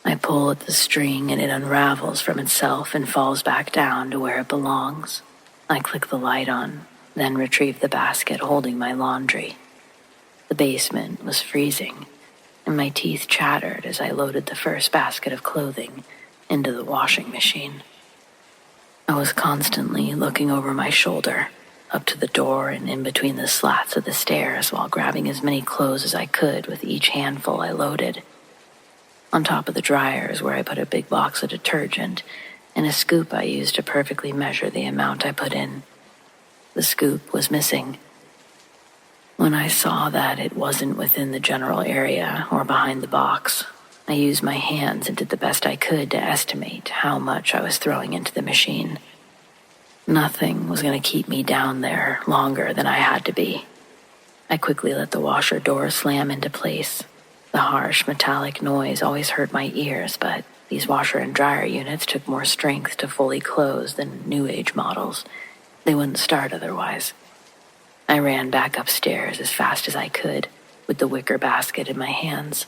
I pull at the string and it unravels from itself and falls back down to where it belongs. I click the light on, then retrieved the basket holding my laundry. The basement was freezing, and my teeth chattered as I loaded the first basket of clothing into the washing machine. I was constantly looking over my shoulder, up to the door and in between the slats of the stairs while grabbing as many clothes as I could with each handful I loaded. On top of the dryer is where I put a big box of detergent and a scoop I used to perfectly measure the amount I put in. The scoop was missing. When I saw that it wasn't within the general area or behind the box, I used my hands and did the best I could to estimate how much I was throwing into the machine. Nothing was going to keep me down there longer than I had to be. I quickly let the washer door slam into place. The harsh metallic noise always hurt my ears, but these washer and dryer units took more strength to fully close than new age models. They wouldn't start otherwise. I ran back upstairs as fast as I could, with the wicker basket in my hands.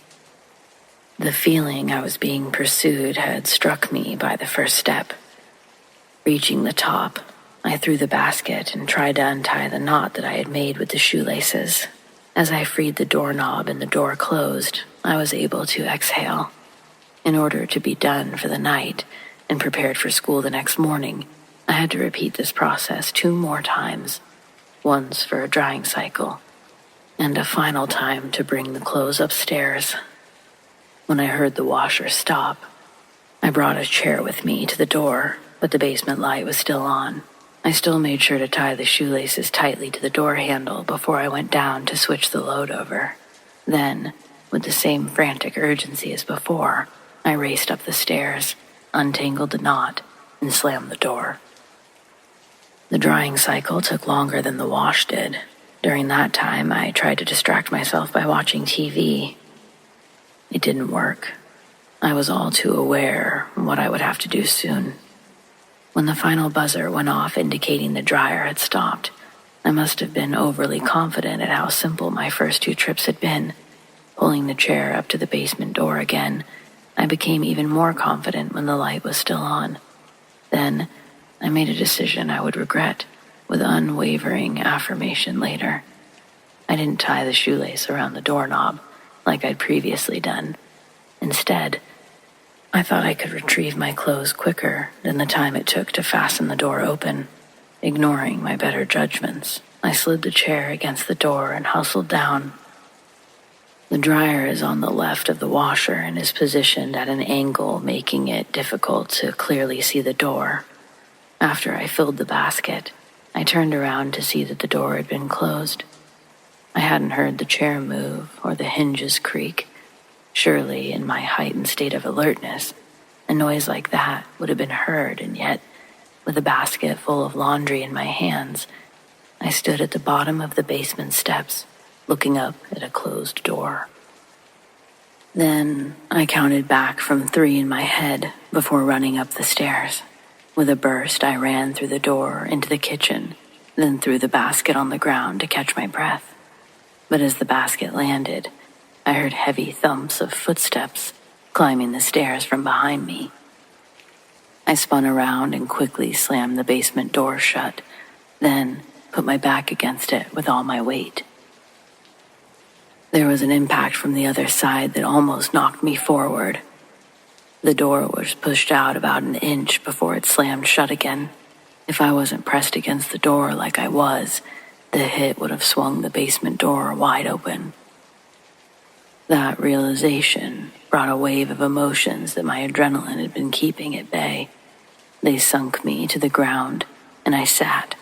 The feeling I was being pursued had struck me by the first step. Reaching the top, I threw the basket and tried to untie the knot that I had made with the shoelaces. As I freed the doorknob and the door closed, I was able to exhale. In order to be done for the night and prepared for school the next morning, I had to repeat this process 2 more times, once for a drying cycle, and a final time to bring the clothes upstairs. When I heard the washer stop, I brought a chair with me to the door, but the basement light was still on. I still made sure to tie the shoelaces tightly to the door handle before I went down to switch the load over. Then, with the same frantic urgency as before, I raced up the stairs, untangled the knot, and slammed the door. The drying cycle took longer than the wash did. During that time, I tried to distract myself by watching TV. It didn't work. I was all too aware of what I would have to do soon. When the final buzzer went off indicating the dryer had stopped, I must have been overly confident at how simple my first 2 trips had been. Pulling the chair up to the basement door again, I became even more confident when the light was still on. Then, I made a decision I would regret, with unwavering affirmation later. I didn't tie the shoelace around the doorknob, like I'd previously done. Instead, I thought I could retrieve my clothes quicker than the time it took to fasten the door open. Ignoring my better judgments, I slid the chair against the door and hustled down. The dryer is on the left of the washer and is positioned at an angle, making it difficult to clearly see the door. After I filled the basket, I turned around to see that the door had been closed. I hadn't heard the chair move or the hinges creak. Surely, in my heightened state of alertness, a noise like that would have been heard, and yet, with a basket full of laundry in my hands, I stood at the bottom of the basement steps, looking up at a closed door. Then I counted back from 3 in my head before running up the stairs. With a burst, I ran through the door into the kitchen, then threw the basket on the ground to catch my breath. But as the basket landed, I heard heavy thumps of footsteps climbing the stairs from behind me. I spun around and quickly slammed the basement door shut, then put my back against it with all my weight. There was an impact from the other side that almost knocked me forward. The door was pushed out about an inch before it slammed shut again. If I wasn't pressed against the door like I was, the hit would have swung the basement door wide open. That realization brought a wave of emotions that my adrenaline had been keeping at bay. They sunk me to the ground, and I sat,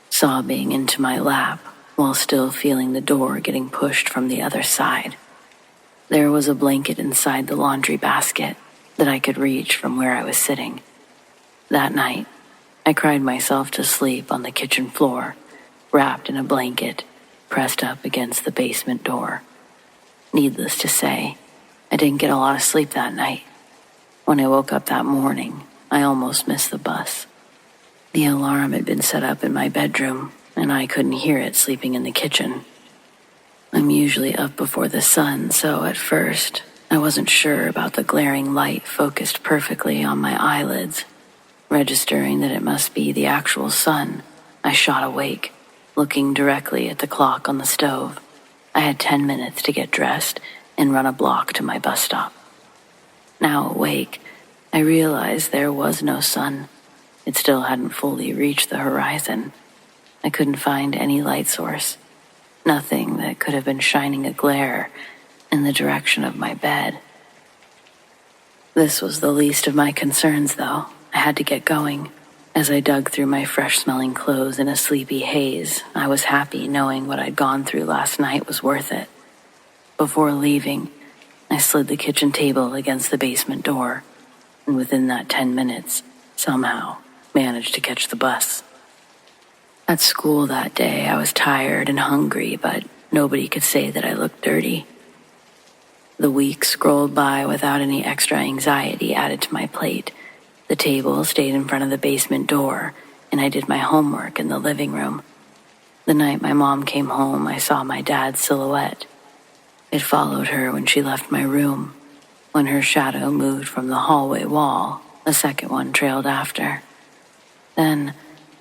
sobbing into my lap while still feeling the door getting pushed from the other side. There was a blanket inside the laundry basket that I could reach from where I was sitting. That night, I cried myself to sleep on the kitchen floor, wrapped in a blanket, pressed up against the basement door. Needless to say, I didn't get a lot of sleep that night. When I woke up that morning, I almost missed the bus. The alarm had been set up in my bedroom, and I couldn't hear it sleeping in the kitchen. I'm usually up before the sun, so at first, I wasn't sure about the glaring light focused perfectly on my eyelids. Registering that it must be the actual sun, I shot awake, looking directly at the clock on the stove. I had 10 minutes to get dressed and run a block to my bus stop. Now awake, I realized there was no sun. It still hadn't fully reached the horizon. I couldn't find any light source. Nothing that could have been shining a glare in the direction of my bed. This was the least of my concerns, though. I had to get going. As I dug through my fresh-smelling clothes in a sleepy haze, I was happy knowing what I'd gone through last night was worth it. Before leaving, I slid the kitchen table against the basement door, and within that 10 minutes, somehow, managed to catch the bus. At school that day, I was tired and hungry, but nobody could say that I looked dirty. The week scrolled by without any extra anxiety added to my plate. The table stayed in front of the basement door, and I did my homework in the living room. The night my mom came home, I saw my dad's silhouette. It followed her when she left my room. When her shadow moved from the hallway wall, a second one trailed after. Then,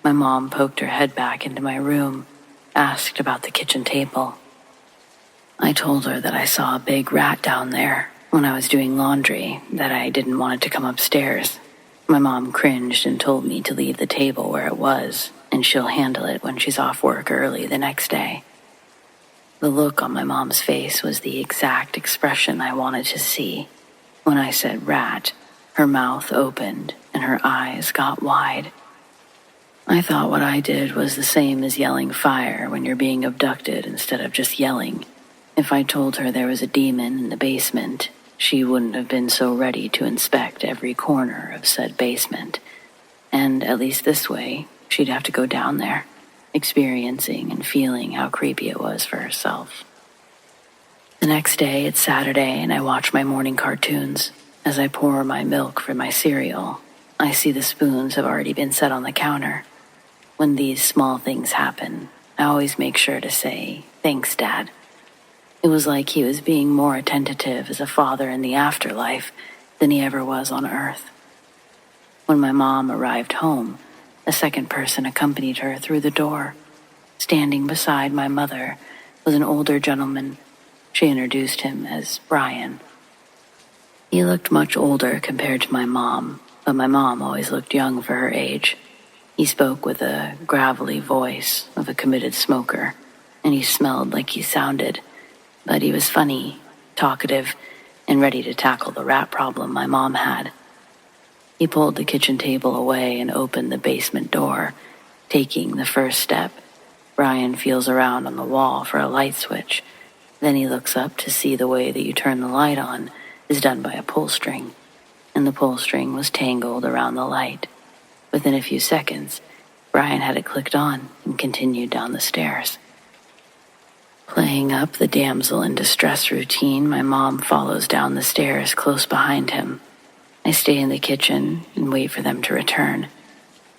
my mom poked her head back into my room, asked about the kitchen table. I told her that I saw a big rat down there when I was doing laundry, that I didn't want it to come upstairs. My mom cringed and told me to leave the table where it was, and she'll handle it when she's off work early the next day. The look on my mom's face was the exact expression I wanted to see. When I said rat, her mouth opened and her eyes got wide. I thought what I did was the same as yelling fire when you're being abducted instead of just yelling. If I told her there was a demon in the basement, she wouldn't have been so ready to inspect every corner of said basement. And at least this way, she'd have to go down there, experiencing and feeling how creepy it was for herself. The next day, it's Saturday, and I watch my morning cartoons. As I pour my milk for my cereal, I see the spoons have already been set on the counter. When these small things happen, I always make sure to say, "Thanks, Dad." It was like he was being more attentive as a father in the afterlife than he ever was on Earth. When my mom arrived home, a second person accompanied her through the door. Standing beside my mother was an older gentleman. She introduced him as Brian. He looked much older compared to my mom, but my mom always looked young for her age. He spoke with a gravelly voice of a committed smoker, and he smelled like he sounded, but he was funny, talkative, and ready to tackle the rat problem my mom had. He pulled the kitchen table away and opened the basement door. Taking the first step, Brian feels around on the wall for a light switch. Then he looks up to see the way that you turn the light on is done by a pull string, and the pull string was tangled around the light. Within a few seconds, Brian had it clicked on and continued down the stairs. Playing up the damsel in distress routine, my mom follows down the stairs close behind him. I stay in the kitchen and wait for them to return.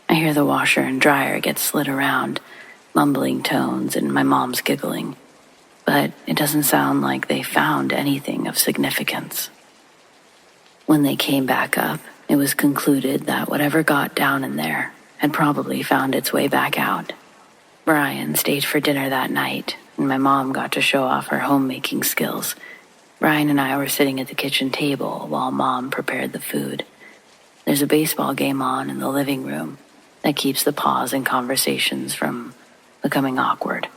I hear the washer and dryer get slid around, mumbling tones and my mom's giggling. But it doesn't sound like they found anything of significance. When they came back up, it was concluded that whatever got down in there had probably found its way back out. Brian stayed for dinner that night, and my mom got to show off her homemaking skills. Brian and I were sitting at the kitchen table while Mom prepared the food. There's a baseball game on in the living room that keeps the pause in conversations from becoming awkward.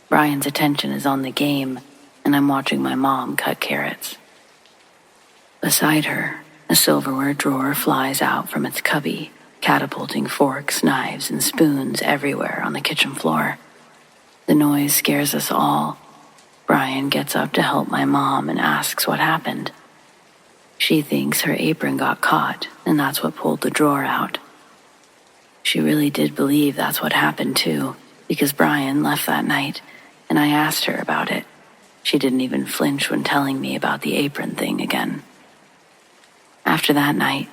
Brian's attention is on the game, and I'm watching my mom cut carrots. Beside her, a silverware drawer flies out from its cubby, catapulting forks, knives, and spoons everywhere on the kitchen floor. The noise scares us all. Brian gets up to help my mom and asks what happened. She thinks her apron got caught, and that's what pulled the drawer out. She really did believe that's what happened too, because Brian left that night, and I asked her about it. She didn't even flinch when telling me about the apron thing again. After that night,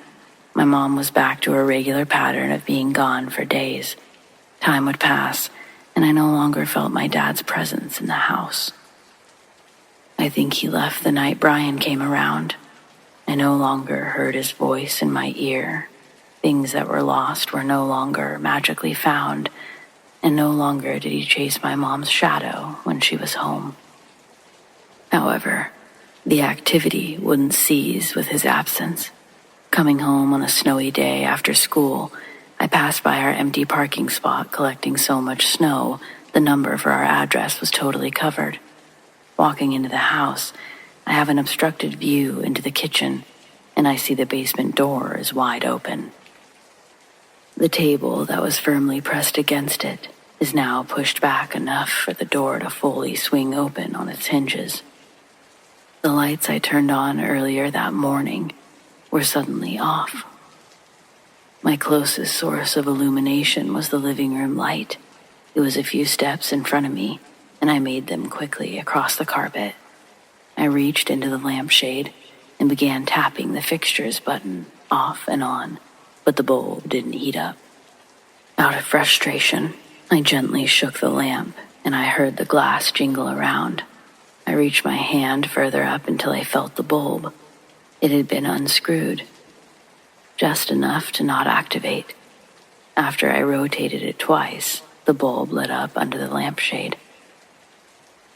my mom was back to her regular pattern of being gone for days. Time would pass, and I no longer felt my dad's presence in the house. I think he left the night Brian came around. I no longer heard his voice in my ear. Things that were lost were no longer magically found, and no longer did he chase my mom's shadow when she was home. However, the activity wouldn't cease with his absence. Coming home on a snowy day after school, I passed by our empty parking spot collecting so much snow, the number for our address was totally covered. Walking into the house, I have an obstructed view into the kitchen, and I see the basement door is wide open. The table that was firmly pressed against it is now pushed back enough for the door to fully swing open on its hinges. The lights I turned on earlier that morning were suddenly off. My closest source of illumination was the living room light. It was a few steps in front of me, and I made them quickly across the carpet. I reached into the lampshade and began tapping the fixtures button off and on, but the bulb didn't heat up. Out of frustration, I gently shook the lamp, and I heard the glass jingle around. I reached my hand further up until I felt the bulb. It had been unscrewed, just enough to not activate. After I rotated it twice, the bulb lit up under the lampshade.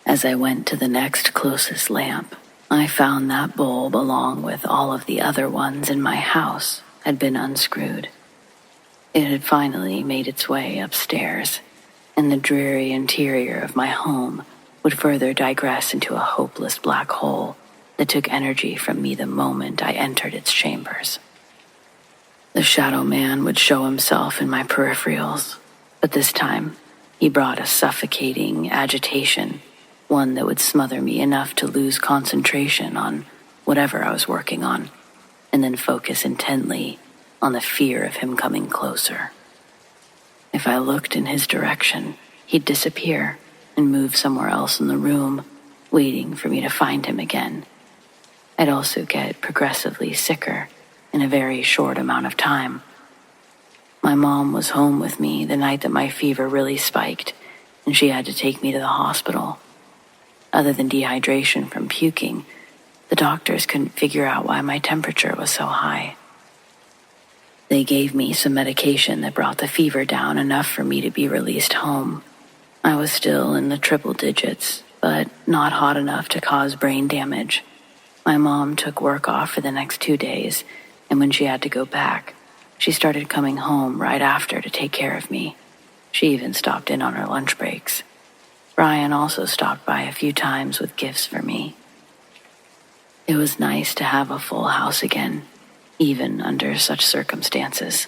As I went to the next closest lamp, I found that bulb, along with all of the other ones in my house, had been unscrewed. It had finally made its way upstairs, and the dreary interior of my home would further digress into a hopeless black hole that took energy from me the moment I entered its chambers. The shadow man would show himself in my peripherals, but this time he brought a suffocating agitation, one that would smother me enough to lose concentration on whatever I was working on, and then focus intently on the fear of him coming closer. If I looked in his direction, he'd disappear and move somewhere else in the room, waiting for me to find him again. I'd also get progressively sicker in a very short amount of time. My mom was home with me the night that my fever really spiked, and she had to take me to the hospital. Other than dehydration from puking, the doctors couldn't figure out why my temperature was so high. They gave me some medication that brought the fever down enough for me to be released home. I was still in the triple digits, but not hot enough to cause brain damage. My mom took work off for the next 2 days, and when she had to go back, she started coming home right after to take care of me. She even stopped in on her lunch breaks. Brian also stopped by a few times with gifts for me. It was nice to have a full house again, even under such circumstances.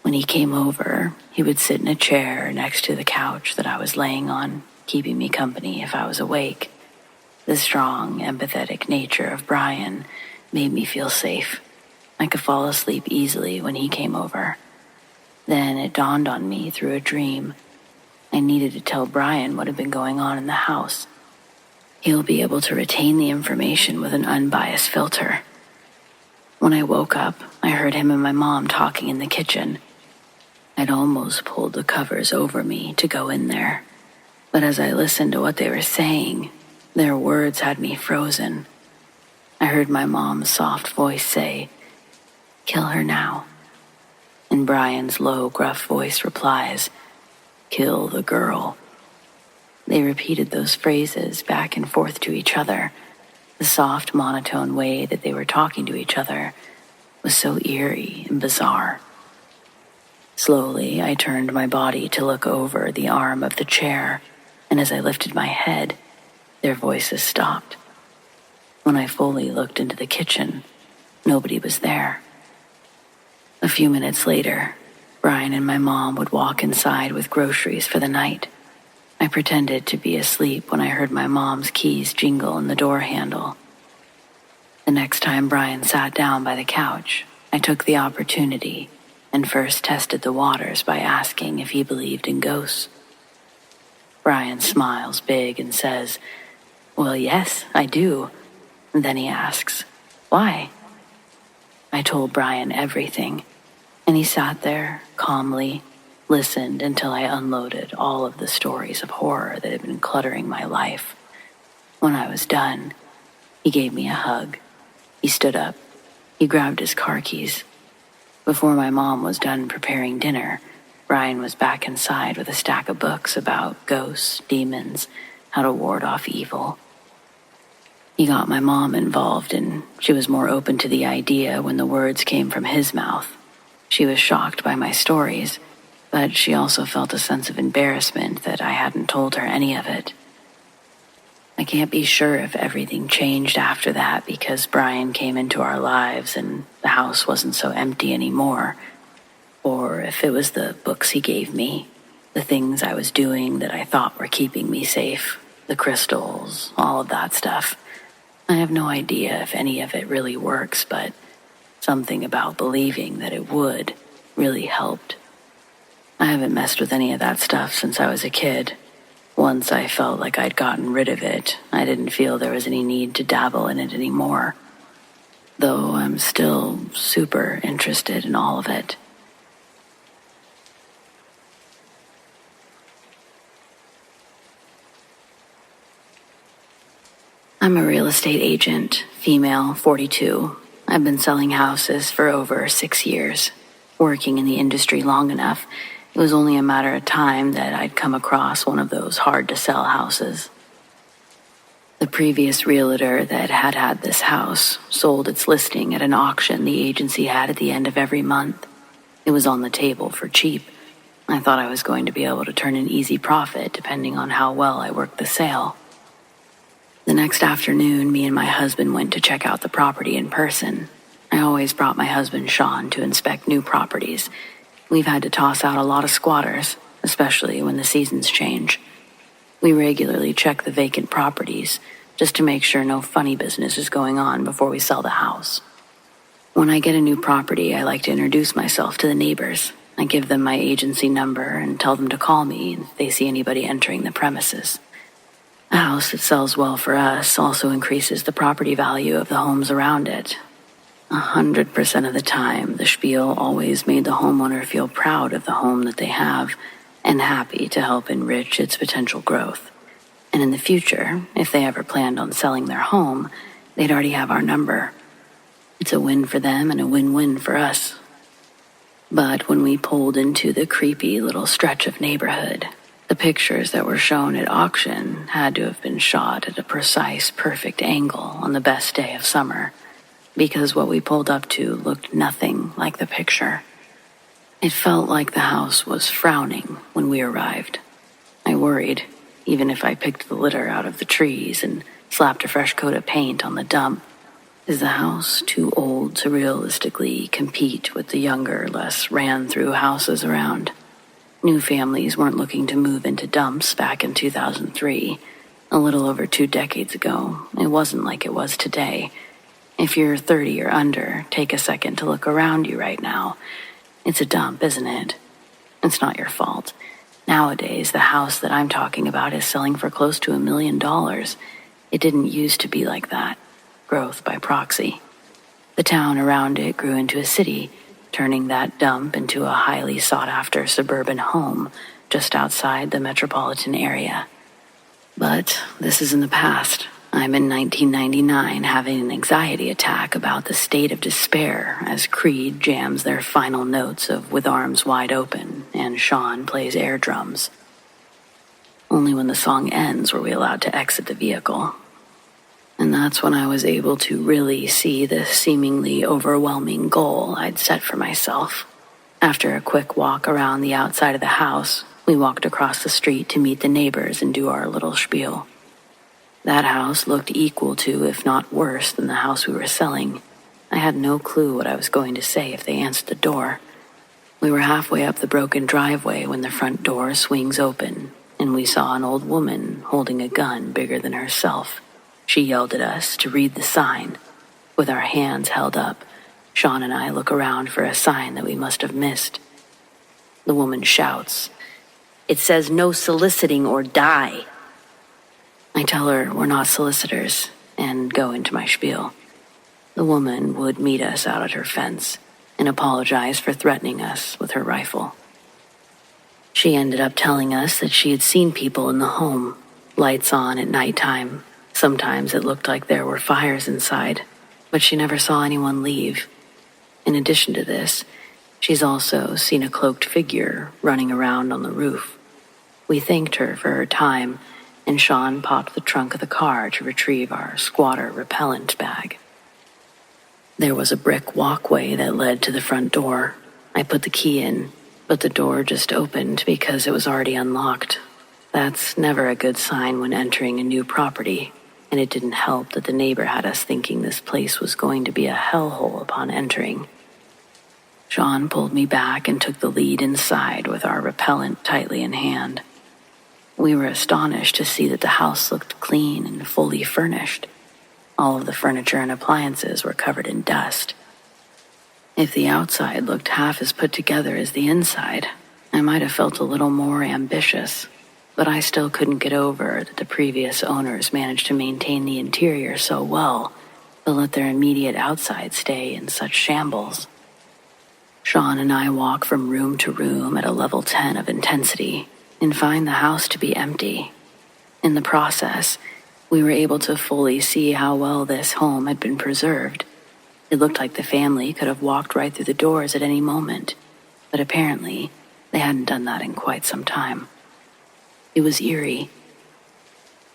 When he came over, he would sit in a chair next to the couch that I was laying on, keeping me company if I was awake. The strong, empathetic nature of Brian made me feel safe. I could fall asleep easily when he came over. Then it dawned on me through a dream. I needed to tell Brian what had been going on in the house. He'll be able to retain the information with an unbiased filter. When I woke up, I heard him and my mom talking in the kitchen. I'd almost pulled the covers over me to go in there, but as I listened to what they were saying, their words had me frozen. I heard my mom's soft voice say, "Kill her now." And Brian's low, gruff voice replies, "Kill the girl." They repeated those phrases back and forth to each other. The soft, monotone way that they were talking to each other was so eerie and bizarre. Slowly, I turned my body to look over the arm of the chair, and as I lifted my head, their voices stopped. When I fully looked into the kitchen, nobody was there. A few minutes later, Brian and my mom would walk inside with groceries for the night. I pretended to be asleep when I heard my mom's keys jingle in the door handle. The next time Brian sat down by the couch, I took the opportunity and first tested the waters by asking if he believed in ghosts. Brian smiles big and says, "Well, yes, I do." And then he asks, "Why?" I told Brian everything, and he sat there calmly, listened until I unloaded all of the stories of horror that had been cluttering my life. When I was done, he gave me a hug. He stood up. He grabbed his car keys. Before my mom was done preparing dinner, Brian was back inside with a stack of books about ghosts, demons, how to ward off evil. He got my mom involved, and she was more open to the idea when the words came from his mouth. She was shocked by my stories, but she also felt a sense of embarrassment that I hadn't told her any of it. I can't be sure if everything changed after that because Brian came into our lives and the house wasn't so empty anymore, or if it was the books he gave me, the things I was doing that I thought were keeping me safe, the crystals, all of that stuff. I have no idea if any of it really works, but something about believing that it would really helped. I haven't messed with any of that stuff since I was a kid. Once I felt like I'd gotten rid of it, I didn't feel there was any need to dabble in it anymore. Though I'm still super interested in all of it. I'm a real estate agent, female, 42. I've been selling houses for over 6 years. Working in the industry long enough, it was only a matter of time that I'd come across one of those hard-to-sell houses. The previous realtor that had this house sold its listing at an auction the agency had at the end of every month. It was on the table for cheap. I thought I was going to be able to turn an easy profit depending on how well I worked the sale. The next afternoon, me and my husband went to check out the property in person. I always brought my husband Sean to inspect new properties. We've had to toss out a lot of squatters, especially when the seasons change. We regularly check the vacant properties just to make sure no funny business is going on before we sell the house. When I get a new property, I like to introduce myself to the neighbors. I give them my agency number and tell them to call me if they see anybody entering the premises. A house that sells well for us also increases the property value of the homes around it. 100% of the time, the spiel always made the homeowner feel proud of the home that they have and happy to help enrich its potential growth. And in the future, if they ever planned on selling their home, they'd already have our number. It's a win for them and a win-win for us. But when we pulled into the creepy little stretch of neighborhood, the pictures that were shown at auction had to have been shot at a precise, perfect angle on the best day of summer, because what we pulled up to looked nothing like the picture. It felt like the house was frowning when we arrived. I worried, even if I picked the litter out of the trees and slapped a fresh coat of paint on the dump. Is the house too old to realistically compete with the younger, less ran-through houses around? New families weren't looking to move into dumps back in 2003, a little over 2 decades ago. It wasn't like it was today. If you're 30 or under, take a second to look around you right now. It's a dump, isn't it? It's not your fault. Nowadays, the house that I'm talking about is selling for close to $1 million. It didn't used to be like that. Growth by proxy. The town around it grew into a city, turning that dump into a highly sought-after suburban home just outside the metropolitan area. But this is in the past. I'm in 1999 having an anxiety attack about the state of despair as Creed jams their final notes of With Arms Wide Open and Sean plays air drums. Only when the song ends were we allowed to exit the vehicle. And that's when I was able to really see the seemingly overwhelming goal I'd set for myself. After a quick walk around the outside of the house, we walked across the street to meet the neighbors and do our little spiel. That house looked equal to, if not worse, than the house we were selling. I had no clue what I was going to say if they answered the door. We were halfway up the broken driveway when the front door swings open, and we saw an old woman holding a gun bigger than herself. She yelled at us to read the sign. With our hands held up, Sean and I look around for a sign that we must have missed. The woman shouts, "It says no soliciting or die." I tell her we're not solicitors and go into my spiel. The woman would meet us out at her fence and apologize for threatening us with her rifle. She ended up telling us that she had seen people in the home, lights on at nighttime. Sometimes it looked like there were fires inside, but she never saw anyone leave. In addition to this, She's also seen a cloaked figure running around on the roof. We thanked her for her time, and Sean popped the trunk of the car to retrieve our squatter repellent bag. There was a brick walkway that led to the front door. I put the key in, but the door just opened because it was already unlocked. That's never a good sign when entering a new property, and it didn't help that the neighbor had us thinking this place was going to be a hellhole upon entering. Sean pulled me back and took the lead inside with our repellent tightly in hand. We were astonished to see that the house looked clean and fully furnished. All of the furniture and appliances were covered in dust. If the outside looked half as put together as the inside, I might have felt a little more ambitious, but I still couldn't get over that the previous owners managed to maintain the interior so well, but let their immediate outside stay in such shambles. Sean and I walk from room to room at a level 10 of intensity and find the house to be empty. In the process, we were able to fully see how well this home had been preserved. It looked like the family could have walked right through the doors at any moment, but apparently they hadn't done that in quite some time. It was eerie.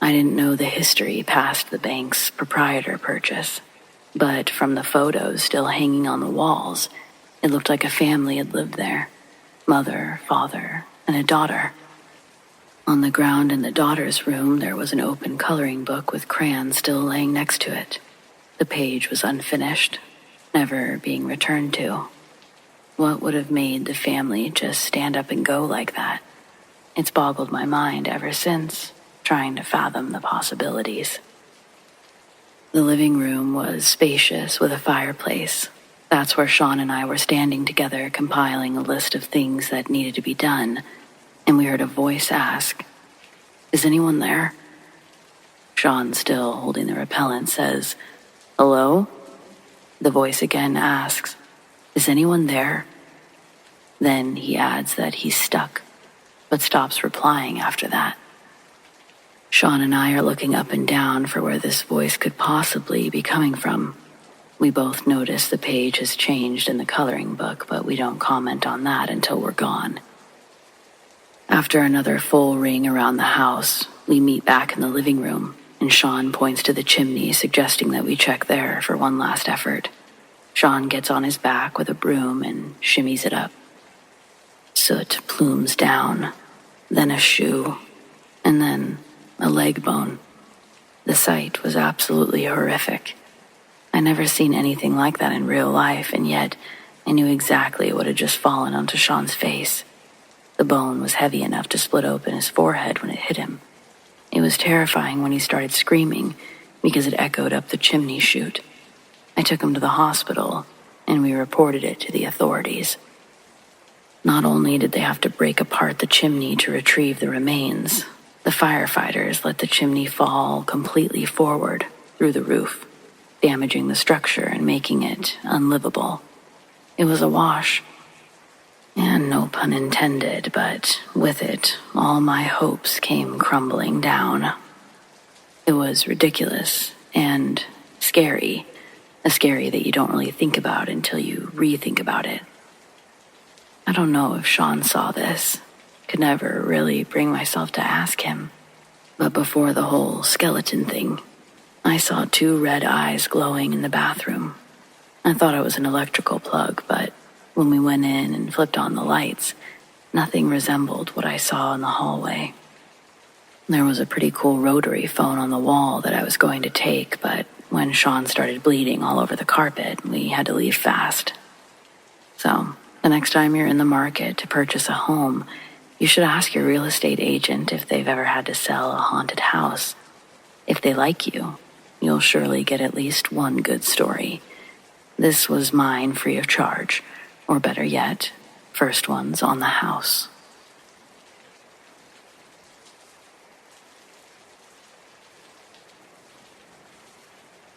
I didn't know the history past the bank's proprietor purchase, but from the photos still hanging on the walls, it looked like a family had lived there. Mother, father, and a daughter. On the ground in the daughter's room, there was an open coloring book with crayons still laying next to it. The page was unfinished, never being returned to. What would have made the family just stand up and go like that? It's boggled my mind ever since, trying to fathom the possibilities. The living room was spacious with a fireplace. That's where Sean and I were standing together compiling a list of things that needed to be done, and we heard a voice ask, "Is anyone there?" Sean, still holding the repellent, says, "Hello?" The voice again asks, "Is anyone there?" Then he adds that he's stuck, but stops replying after that. Sean and I are looking up and down for where this voice could possibly be coming from. We both notice the page has changed in the coloring book, but we don't comment on that until we're gone. After another full ring around the house, we meet back in the living room, and Sean points to the chimney, suggesting that we check there for one last effort. Sean gets on his back with a broom and shimmies it up. Soot plumes down, then a shoe, and then a leg bone. The sight was absolutely horrific. I'd never seen anything like that in real life, and yet I knew exactly what had just fallen onto Sean's face. The bone was heavy enough to split open his forehead when it hit him. It was terrifying when he started screaming because it echoed up the chimney chute. I took him to the hospital, and we reported it to the authorities. Not only did they have to break apart the chimney to retrieve the remains, the firefighters let the chimney fall completely forward through the roof, damaging the structure and making it unlivable. It was a wash. And no pun intended, but with it, all my hopes came crumbling down. It was ridiculous and scary, a scary that you don't really think about until you rethink about it. I don't know if Sean saw this. Could never really bring myself to ask him. But before the whole skeleton thing, I saw 2 red eyes glowing in the bathroom. I thought it was an electrical plug, but when we went in and flipped on the lights, nothing resembled what I saw in the hallway. There was a pretty cool rotary phone on the wall that I was going to take, but when Sean started bleeding all over the carpet, we had to leave fast. So, the next time you're in the market to purchase a home, you should ask your real estate agent if they've ever had to sell a haunted house. If they like you, you'll surely get at least one good story. This was mine free of charge. Or better yet, first one's on the house.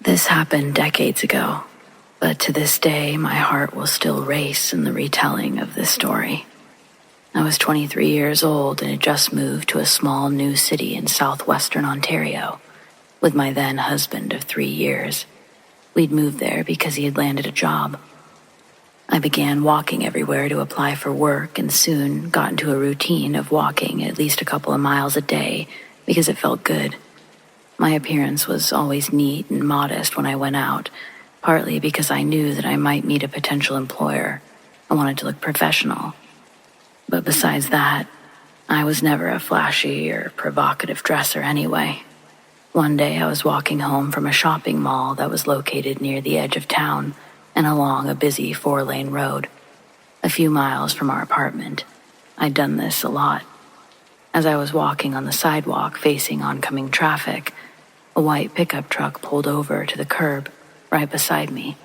This happened decades ago, but to this day my heart will still race in the retelling of this story. I was 23 years old and had just moved to a small new city in southwestern Ontario with my then husband of 3 years. We'd moved there because he had landed a job. I began walking everywhere to apply for work and soon got into a routine of walking at least a couple of miles a day because it felt good. My appearance was always neat and modest when I went out, partly because I knew that I might meet a potential employer. I wanted to look professional. But besides that, I was never a flashy or provocative dresser anyway. One day I was walking home from a shopping mall that was located near the edge of town and along a busy 4-lane road, a few miles from our apartment. I'd done this a lot. As I was walking on the sidewalk facing oncoming traffic, a white pickup truck pulled over to the curb right beside me.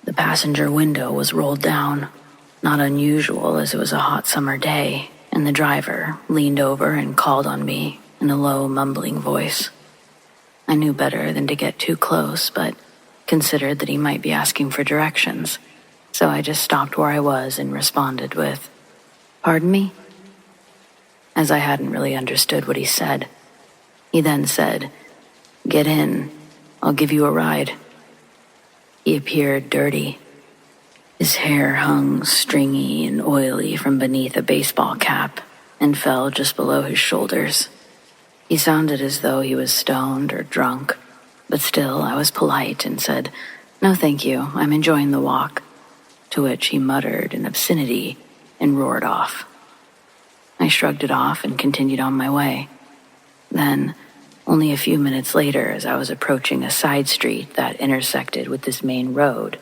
The passenger window was rolled down, not unusual as it was a hot summer day, and the driver leaned over and called on me in a low, mumbling voice. I knew better than to get too close, but considered that he might be asking for directions, so I just stopped where I was and responded with, "Pardon me?" As I hadn't really understood what he said. He then said, "Get in, I'll give you a ride." He appeared dirty. His hair hung stringy and oily from beneath a baseball cap and fell just below his shoulders. He sounded as though he was stoned or drunk, but still I was polite and said, "No thank you, I'm enjoying the walk," to which he muttered an obscenity and roared off. I shrugged it off and continued on my way. Then, only a few minutes later, as I was approaching a side street that intersected with this main road,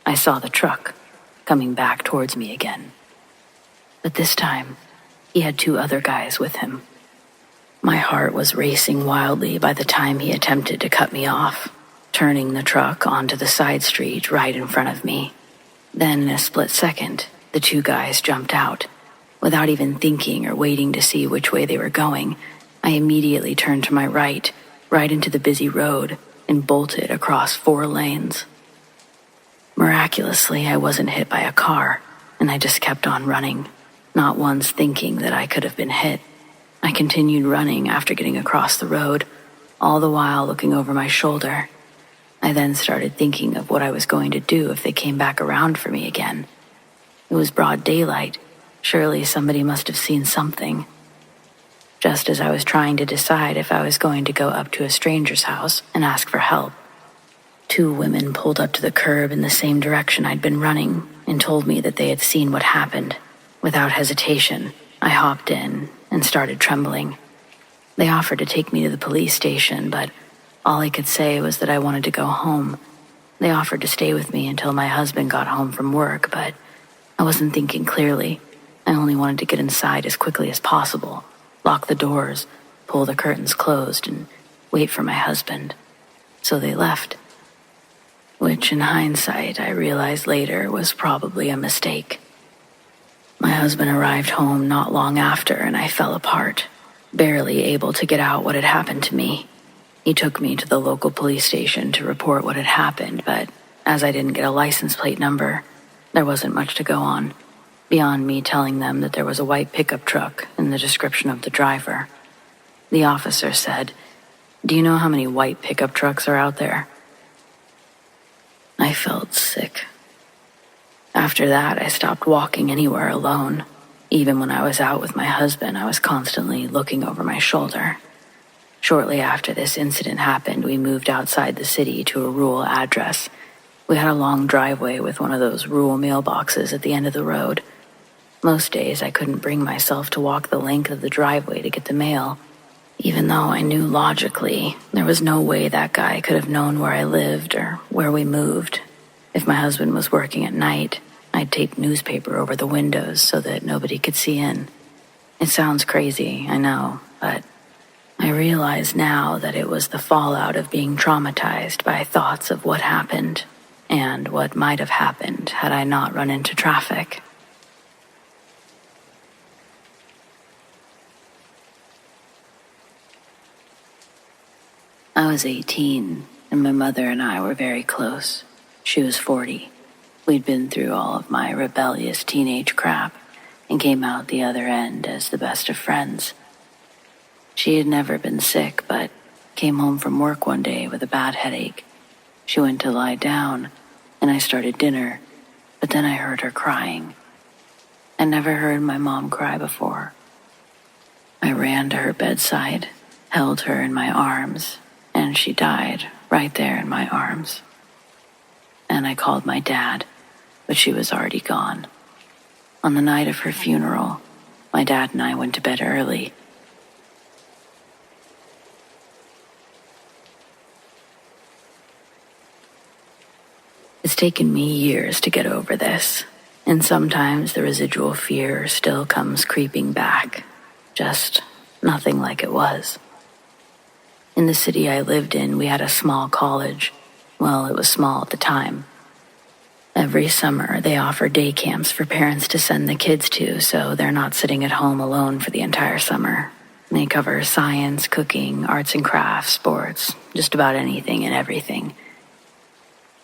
I saw the truck coming back towards me again. But this time, he had 2 other guys with him. My heart was racing wildly by the time he attempted to cut me off, turning the truck onto the side street right in front of me. Then, in a split second, the 2 guys jumped out. Without even thinking or waiting to see which way they were going, I immediately turned to my right into the busy road, and bolted across 4 lanes. Miraculously, I wasn't hit by a car, and I just kept on running, not once thinking that I could have been hit. I continued running after getting across the road, all the while looking over my shoulder. I then started thinking of what I was going to do if they came back around for me again. It was broad daylight. Surely somebody must have seen something. Just as I was trying to decide if I was going to go up to a stranger's house and ask for help, 2 women pulled up to the curb in the same direction I'd been running and told me that they had seen what happened. Without hesitation, I hopped in and started trembling. They offered to take me to the police station, but all I could say was that I wanted to go home. They offered to stay with me until my husband got home from work, but I wasn't thinking clearly. I only wanted to get inside as quickly as possible, lock the doors, pull the curtains closed, and wait for my husband. So they left. Which, in hindsight, I realized later was probably a mistake. My husband arrived home not long after, and I fell apart, barely able to get out what had happened to me. He took me to the local police station to report what had happened, but as I didn't get a license plate number, there wasn't much to go on, beyond me telling them that there was a white pickup truck and the description of the driver. The officer said, "Do you know how many white pickup trucks are out there?" I felt sick. After that, I stopped walking anywhere alone. Even when I was out with my husband, I was constantly looking over my shoulder. Shortly after this incident happened, we moved outside the city to a rural address. We had a long driveway with one of those rural mailboxes at the end of the road. Most days I couldn't bring myself to walk the length of the driveway to get the mail, even though I knew logically there was no way that guy could have known where I lived or where we moved. If my husband was working at night, I'd tape newspaper over the windows so that nobody could see in. It sounds crazy, I know, but I realize now that it was the fallout of being traumatized by thoughts of what happened and what might have happened had I not run into traffic. I was 18, and my mother and I were very close. She was 40. We'd been through all of my rebellious teenage crap and came out the other end as the best of friends. She had never been sick, but came home from work one day with a bad headache. She went to lie down, and I started dinner. but then I heard her crying. I never heard my mom cry before. I ran to her bedside, held her in my arms, and she died right there in my arms. And I called my dad, but she was already gone. On the night of her funeral, my dad and I went to bed early. It's taken me years to get over this, and sometimes the residual fear still comes creeping back, just nothing like it was. In the city I lived in, we had a small college. Well, it was small at the time. Every summer, they offer day camps for parents to send the kids to, so they're not sitting at home alone for the entire summer. They cover science, cooking, arts and crafts, sports, just about anything and everything.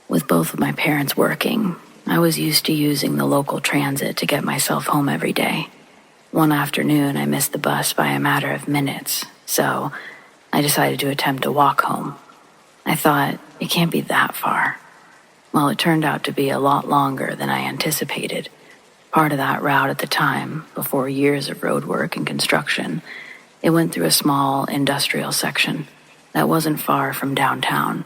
With both of my parents working, I was used to using the local transit to get myself home every day. One afternoon, I missed the bus by a matter of minutes, so I decided to attempt to walk home. I thought, it can't be that far. Well, it turned out to be a lot longer than I anticipated. Part of that route at the time, before years of road work and construction, it went through a small industrial section that wasn't far from downtown.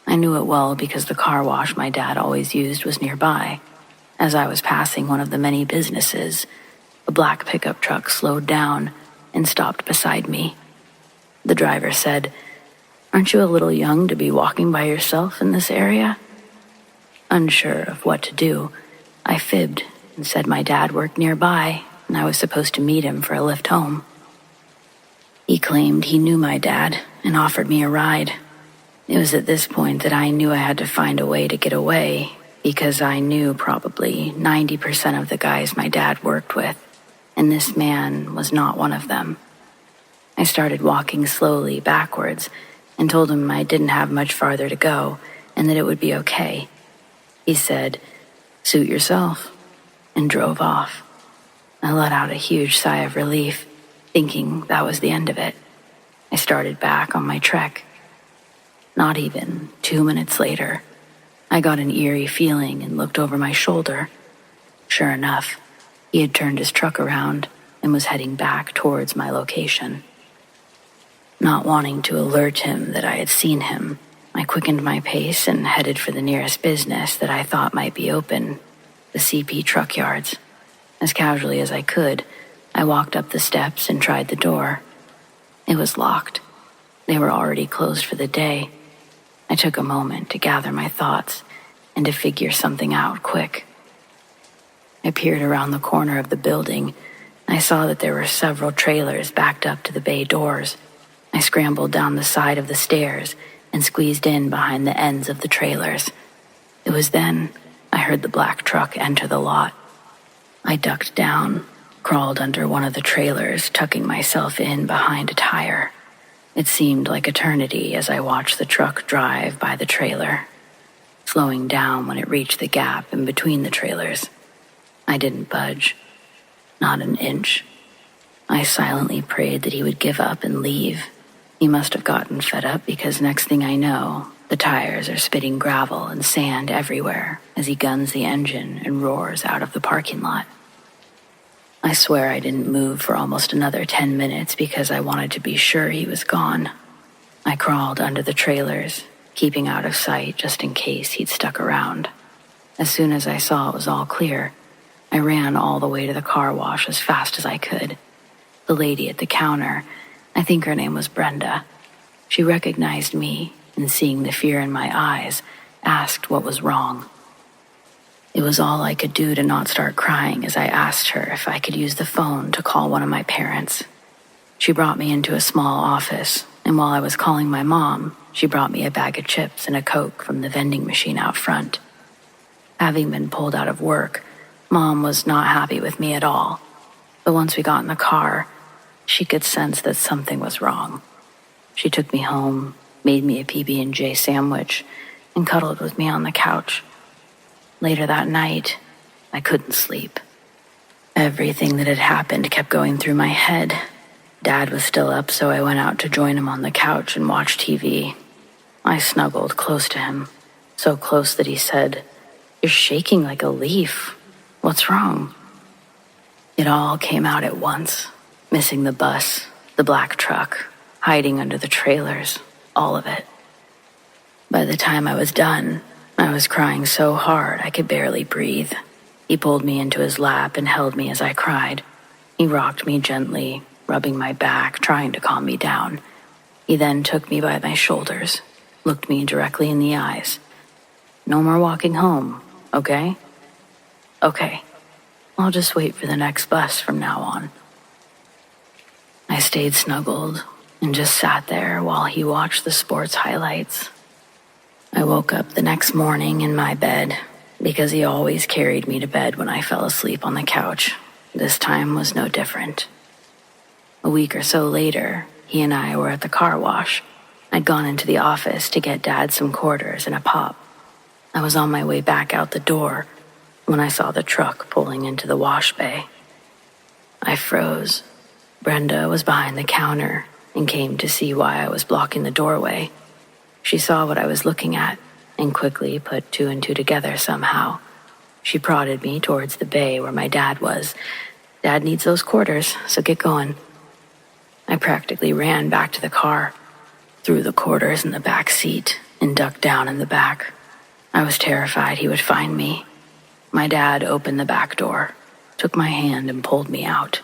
I knew it well because the car wash my dad always used was nearby. As I was passing one of the many businesses, a black pickup truck slowed down and stopped beside me. The driver said, "Aren't you a little young to be walking by yourself in this area?" Unsure of what to do, I fibbed and said my dad worked nearby and I was supposed to meet him for a lift home. He claimed he knew my dad and offered me a ride. It was at this point that I knew I had to find a way to get away because I knew probably 90% of the guys my dad worked with, and this man was not one of them. I started walking slowly backwards and told him I didn't have much farther to go and that it would be okay. He said, "Suit yourself," and drove off. I let out a huge sigh of relief, thinking that was the end of it. I started back on my trek. Not even 2 minutes later, I got an eerie feeling and looked over my shoulder. Sure enough, he had turned his truck around and was heading back towards my location. Not wanting to alert him that I had seen him, I quickened my pace and headed for the nearest business that I thought might be open, the CP truck yards. As casually as I could, I walked up the steps and tried the door. It was locked. They were already closed for the day. I took a moment to gather my thoughts and to figure something out quick. I peered around the corner of the building. I saw that there were several trailers backed up to the bay doors. I scrambled down the side of the stairs and squeezed in behind the ends of the trailers. It was then I heard the black truck enter the lot. I ducked down, crawled under one of the trailers, tucking myself in behind a tire. It seemed like eternity as I watched the truck drive by the trailer, slowing down when it reached the gap in between the trailers. I didn't budge, not an inch. I silently prayed that he would give up and leave. He must have gotten fed up because next thing I know, the tires are spitting gravel and sand everywhere as he guns the engine and roars out of the parking lot. I swear I didn't move for almost another 10 minutes because I wanted to be sure he was gone. I crawled under the trailers, keeping out of sight just in case he'd stuck around. As soon as I saw it was all clear, I ran all the way to the car wash as fast as I could. The lady at the counter, I think her name was Brenda. She recognized me and, seeing the fear in my eyes, asked what was wrong. It was all I could do to not start crying as I asked her if I could use the phone to call one of my parents. She brought me into a small office, and while I was calling my mom, she brought me a bag of chips and a Coke from the vending machine out front. Having been pulled out of work, Mom was not happy with me at all. But once we got in the car, she could sense that something was wrong. She took me home, made me a PB&J sandwich, and cuddled with me on the couch. Later that night, I couldn't sleep. Everything that had happened kept going through my head. Dad was still up, so I went out to join him on the couch and watch TV. I snuggled close to him, so close that he said, You're shaking like a leaf. What's wrong?" It all came out at once. Missing the bus, the black truck, hiding under the trailers, all of it. By the time I was done, I was crying so hard I could barely breathe. He pulled me into his lap and held me as I cried. He rocked me gently, rubbing my back, trying to calm me down. He then took me by my shoulders, looked me directly in the eyes. "No more walking home, okay?" "Okay. I'll just wait for the next bus from now on." I stayed snuggled and just sat there while he watched the sports highlights. I woke up the next morning in my bed because he always carried me to bed when I fell asleep on the couch. This time was no different. A week or so later, he and I were at the car wash. I'd gone into the office to get Dad some quarters and a pop. I was on my way back out the door when I saw the truck pulling into the wash bay. I froze. Brenda was behind the counter and came to see why I was blocking the doorway. She saw what I was looking at and quickly put two and two together somehow. She prodded me towards the bay where my dad was. "Dad needs those quarters, so get going." I practically ran back to the car, threw the quarters in the back seat, and ducked down in the back. I was terrified he would find me. My dad opened the back door, took my hand and pulled me out.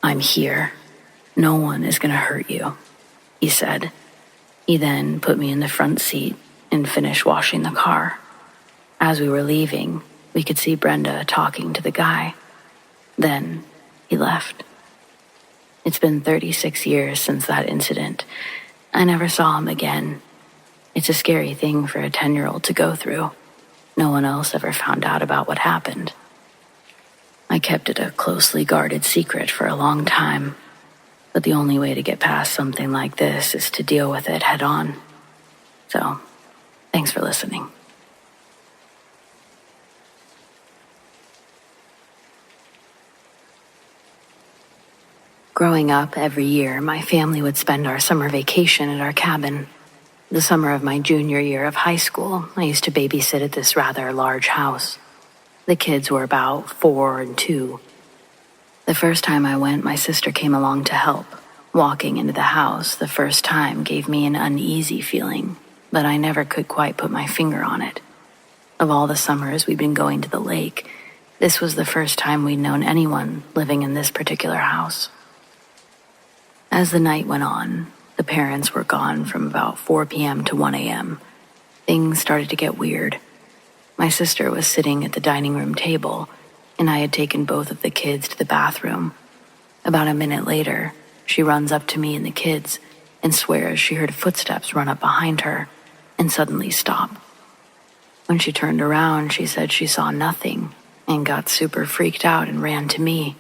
"I'm here. No one is going to hurt you," he said. He then put me in the front seat and finished washing the car. As we were leaving, we could see Brenda talking to the guy. Then he left. It's been 36 years since that incident. I never saw him again. It's a scary thing for a 10-year-old to go through. No one else ever found out about what happened. I kept it a closely guarded secret for a long time, but the only way to get past something like this is to deal with it head on. So, thanks for listening. Growing up, every year, my family would spend our summer vacation at our cabin. The summer of my junior year of high school, I used to babysit at this rather large house. The kids were about 4 and 2. The first time I went, my sister came along to help. Walking into the house the first time gave me an uneasy feeling, but I never could quite put my finger on it. Of all the summers we'd been going to the lake, this was the first time we'd known anyone living in this particular house. As the night went on, the parents were gone from about 4 p.m. to 1 a.m. Things started to get weird. My sister was sitting at the dining room table, and I had taken both of the kids to the bathroom. About a minute later, she runs up to me and the kids and swears she heard footsteps run up behind her and suddenly stop. When she turned around, she said she saw nothing and got super freaked out and ran to me.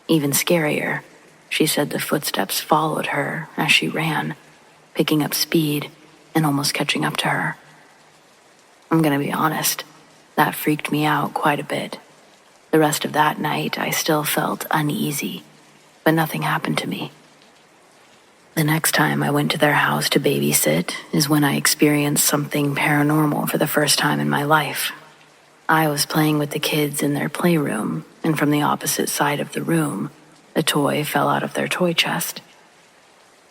Even scarier, she said the footsteps followed her as she ran, picking up speed and almost catching up to her. I'm gonna be honest, that freaked me out quite a bit. The rest of that night, I still felt uneasy, but nothing happened to me. The next time I went to their house to babysit is when I experienced something paranormal for the first time in my life. I was playing with the kids in their playroom, and from the opposite side of the room, a toy fell out of their toy chest.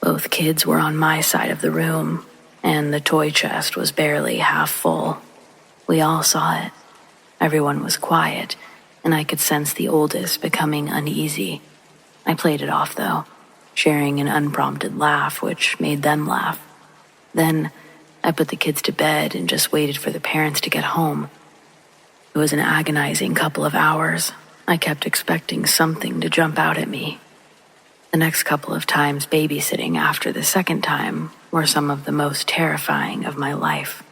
Both kids were on my side of the room, and the toy chest was barely half full. We all saw it. Everyone was quiet, and I could sense the oldest becoming uneasy. I played it off, though, sharing an unprompted laugh, which made them laugh. Then I put the kids to bed and just waited for the parents to get home. It was an agonizing couple of hours. I kept expecting something to jump out at me. The next couple of times babysitting after the second time were some of the most terrifying of my life.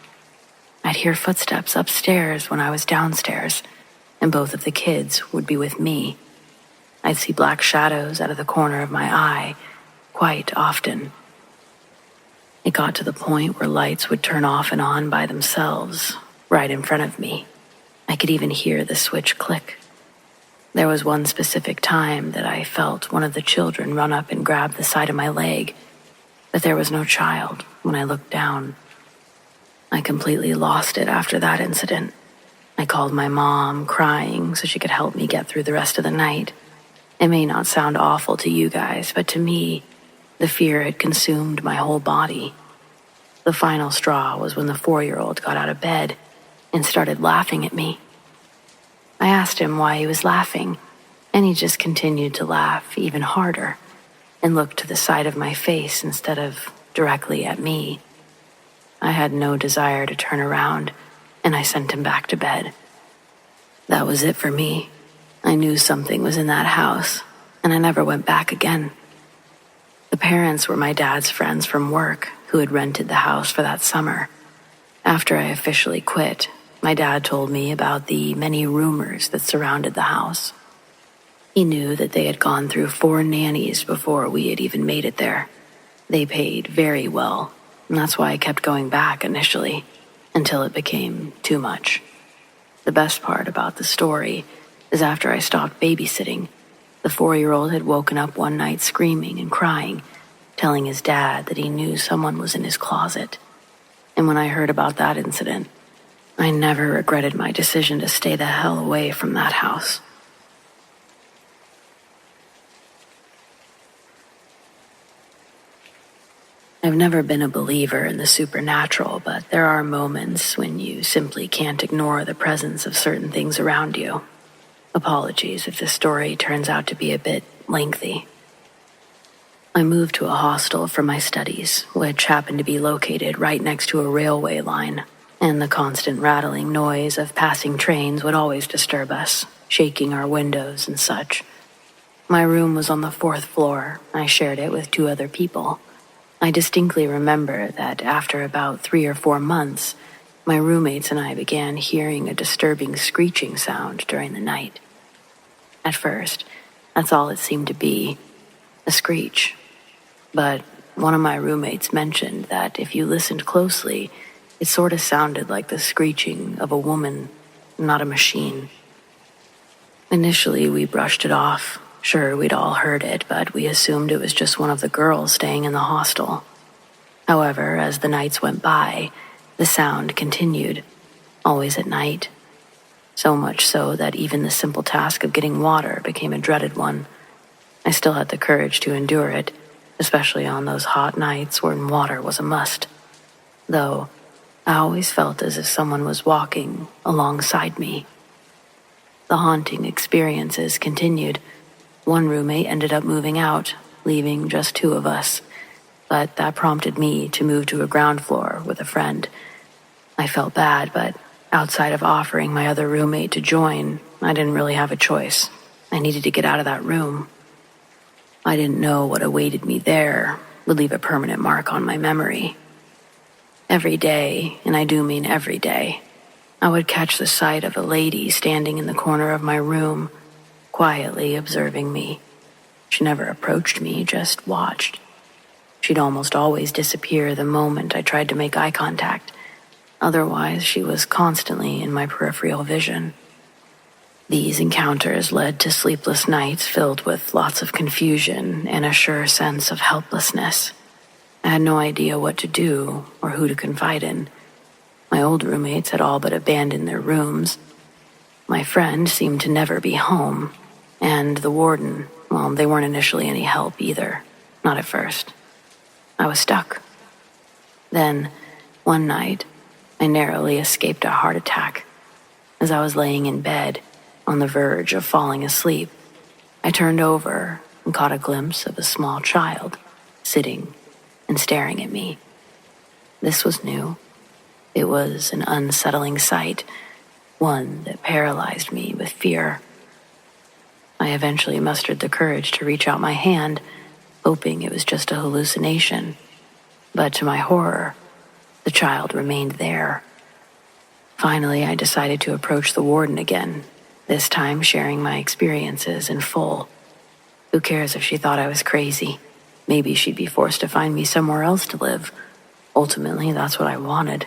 I'd hear footsteps upstairs when I was downstairs, and both of the kids would be with me. I'd see black shadows out of the corner of my eye quite often. It got to the point where lights would turn off and on by themselves, right in front of me. I could even hear the switch click. There was one specific time that I felt one of the children run up and grab the side of my leg, but there was no child when I looked down. I completely lost it after that incident. I called my mom, crying, so she could help me get through the rest of the night. It may not sound awful to you guys, but to me, the fear had consumed my whole body. The final straw was when the 4-year-old got out of bed and started laughing at me. I asked him why he was laughing, and he just continued to laugh even harder and looked to the side of my face instead of directly at me. I had no desire to turn around, and I sent him back to bed. That was it for me. I knew something was in that house, and I never went back again. The parents were my dad's friends from work who had rented the house for that summer. After I officially quit, my dad told me about the many rumors that surrounded the house. He knew that they had gone through 4 nannies before we had even made it there. They paid very well, and that's why I kept going back initially, until it became too much. The best part about the story is after I stopped babysitting, the 4-year-old had woken up one night screaming and crying, telling his dad that he knew someone was in his closet. And when I heard about that incident, I never regretted my decision to stay the hell away from that house. I've never been a believer in the supernatural, but there are moments when you simply can't ignore the presence of certain things around you. Apologies if this story turns out to be a bit lengthy. I moved to a hostel for my studies, which happened to be located right next to a railway line, and the constant rattling noise of passing trains would always disturb us, shaking our windows and such. My room was on the 4th floor. I shared it with 2 other people. I distinctly remember that after about 3 or 4 months, my roommates and I began hearing a disturbing screeching sound during the night. At first, that's all it seemed to be, a screech. But one of my roommates mentioned that if you listened closely, it sort of sounded like the screeching of a woman, not a machine. Initially, we brushed it off. Sure, we'd all heard it, but we assumed it was just one of the girls staying in the hostel. However, as the nights went by, the sound continued, always at night. So much so that even the simple task of getting water became a dreaded one. I still had the courage to endure it, especially on those hot nights when water was a must. Though, I always felt as if someone was walking alongside me. The haunting experiences continued. One roommate ended up moving out, leaving just 2 of us, but that prompted me to move to a ground floor with a friend. I felt bad, but outside of offering my other roommate to join, I didn't really have a choice. I needed to get out of that room. I didn't know what awaited me there would leave a permanent mark on my memory. Every day, and I do mean every day, I would catch the sight of a lady standing in the corner of my room, quietly observing me. She never approached me, just watched. She'd almost always disappear the moment I tried to make eye contact. Otherwise, she was constantly in my peripheral vision. These encounters led to sleepless nights filled with lots of confusion and a sure sense of helplessness. I had no idea what to do or who to confide in. My old roommates had all but abandoned their rooms. My friend seemed to never be home. And the warden, well, they weren't initially any help either. Not at first. I was stuck. Then, one night, I narrowly escaped a heart attack. As I was laying in bed, on the verge of falling asleep, I turned over and caught a glimpse of a small child, sitting and staring at me. This was new. It was an unsettling sight, one that paralyzed me with fear. I eventually mustered the courage to reach out my hand, hoping it was just a hallucination. But to my horror, the child remained there. Finally, I decided to approach the warden again, this time sharing my experiences in full. Who cares if she thought I was crazy? Maybe she'd be forced to find me somewhere else to live. Ultimately, that's what I wanted.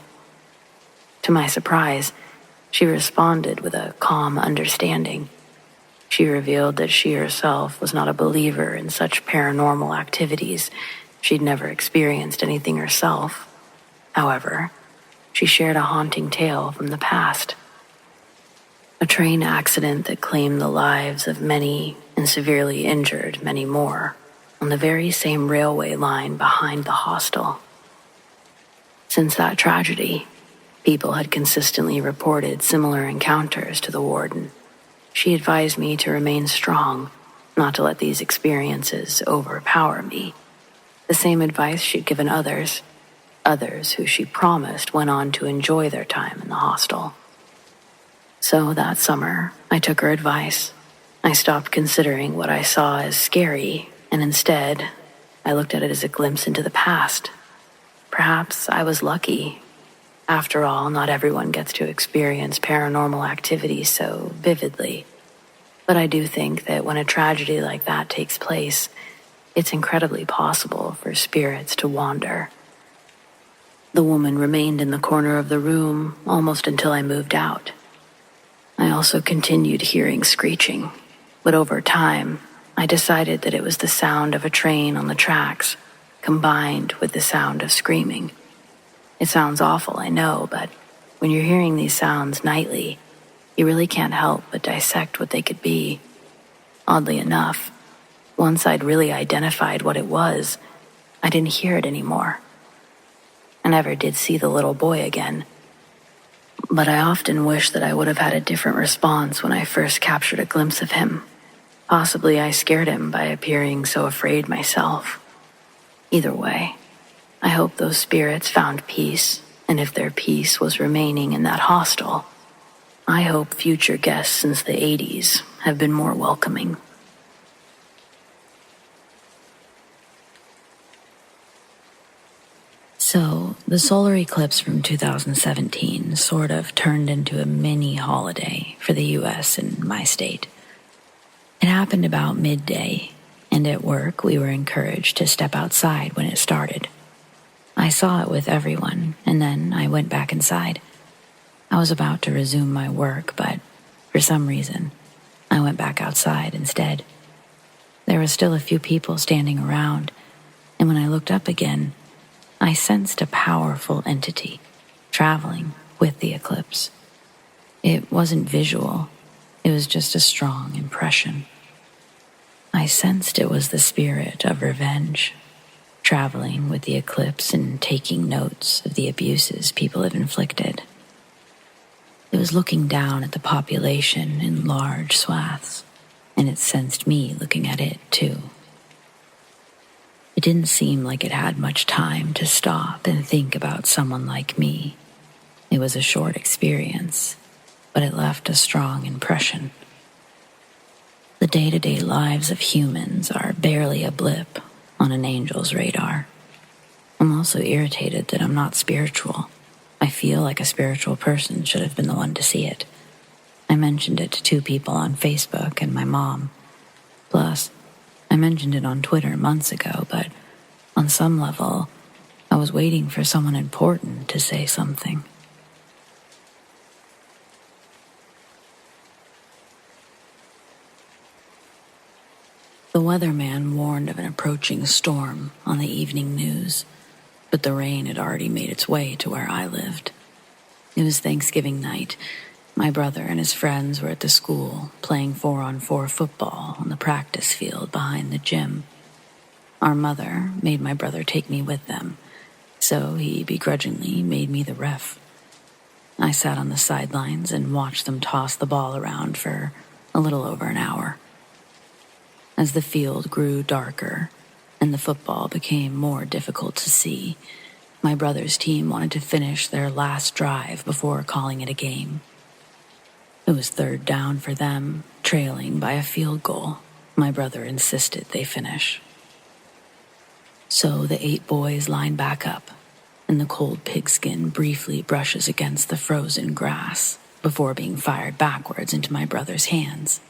To my surprise, she responded with a calm understanding. She revealed that she herself was not a believer in such paranormal activities. She'd never experienced anything herself. However, she shared a haunting tale from the past. A train accident that claimed the lives of many and severely injured many more on the very same railway line behind the hostel. Since that tragedy, people had consistently reported similar encounters to the warden. She advised me to remain strong, not to let these experiences overpower me. The same advice she'd given others who she promised went on to enjoy their time in the hostel. So that summer, I took her advice. I stopped considering what I saw as scary, and instead, I looked at it as a glimpse into the past. Perhaps I was lucky. After all, not everyone gets to experience paranormal activity so vividly. But I do think that when a tragedy like that takes place, it's incredibly possible for spirits to wander. The woman remained in the corner of the room almost until I moved out. I also continued hearing screeching, but over time, I decided that it was the sound of a train on the tracks, combined with the sound of screaming. It sounds awful, I know, but when you're hearing these sounds nightly, you really can't help but dissect what they could be. Oddly enough, once I'd really identified what it was, I didn't hear it anymore. I never did see the little boy again, but I often wish that I would have had a different response when I first captured a glimpse of him. Possibly I scared him by appearing so afraid myself. Either way, I hope those spirits found peace, and if their peace was remaining in that hostel, I hope future guests since the 80s have been more welcoming. So, the solar eclipse from 2017 sort of turned into a mini holiday for the US and my state. It happened about midday, and at work we were encouraged to step outside when it started. I saw it with everyone, and then I went back inside. I was about to resume my work, but for some reason, I went back outside instead. There were still a few people standing around, and when I looked up again, I sensed a powerful entity traveling with the eclipse. It wasn't visual, it was just a strong impression. I sensed it was the spirit of revenge, traveling with the eclipse and taking notes of the abuses people have inflicted. It was looking down at the population in large swaths, and it sensed me looking at it too. It didn't seem like it had much time to stop and think about someone like me. It was a short experience, but it left a strong impression. The day-to-day lives of humans are barely a blip on an angel's radar. I'm also irritated that I'm not spiritual. I feel like a spiritual person should have been the one to see it. I mentioned it to 2 people on Facebook and my mom. Plus, I mentioned it on Twitter months ago, but on some level, I was waiting for someone important to say something. The weatherman warned of an approaching storm on the evening news, but the rain had already made its way to where I lived. It was Thanksgiving night. My brother and his friends were at the school playing 4-on-4 football on the practice field behind the gym. Our mother made my brother take me with them, so he begrudgingly made me the ref. I sat on the sidelines and watched them toss the ball around for a little over an hour. As the field grew darker and the football became more difficult to see, my brother's team wanted to finish their last drive before calling it a game. It was 3rd down for them, trailing by a field goal. My brother insisted they finish. So the 8 boys line back up, and the cold pigskin briefly brushes against the frozen grass before being fired backwards into my brother's hands.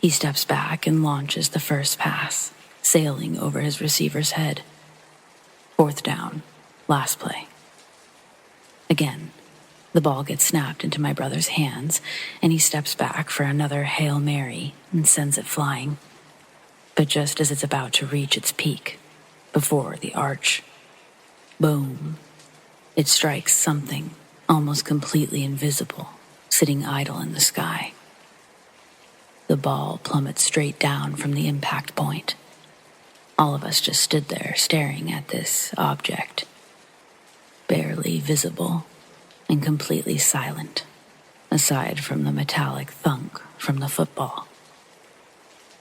He steps back and launches the first pass, sailing over his receiver's head. 4th down, last play. Again, the ball gets snapped into my brother's hands, and he steps back for another Hail Mary and sends it flying. But just as it's about to reach its peak, before the arch, boom, it strikes something almost completely invisible, sitting idle in the sky. The ball plummets straight down from the impact point. All of us just stood there staring at this object, barely visible and completely silent, aside from the metallic thunk from the football.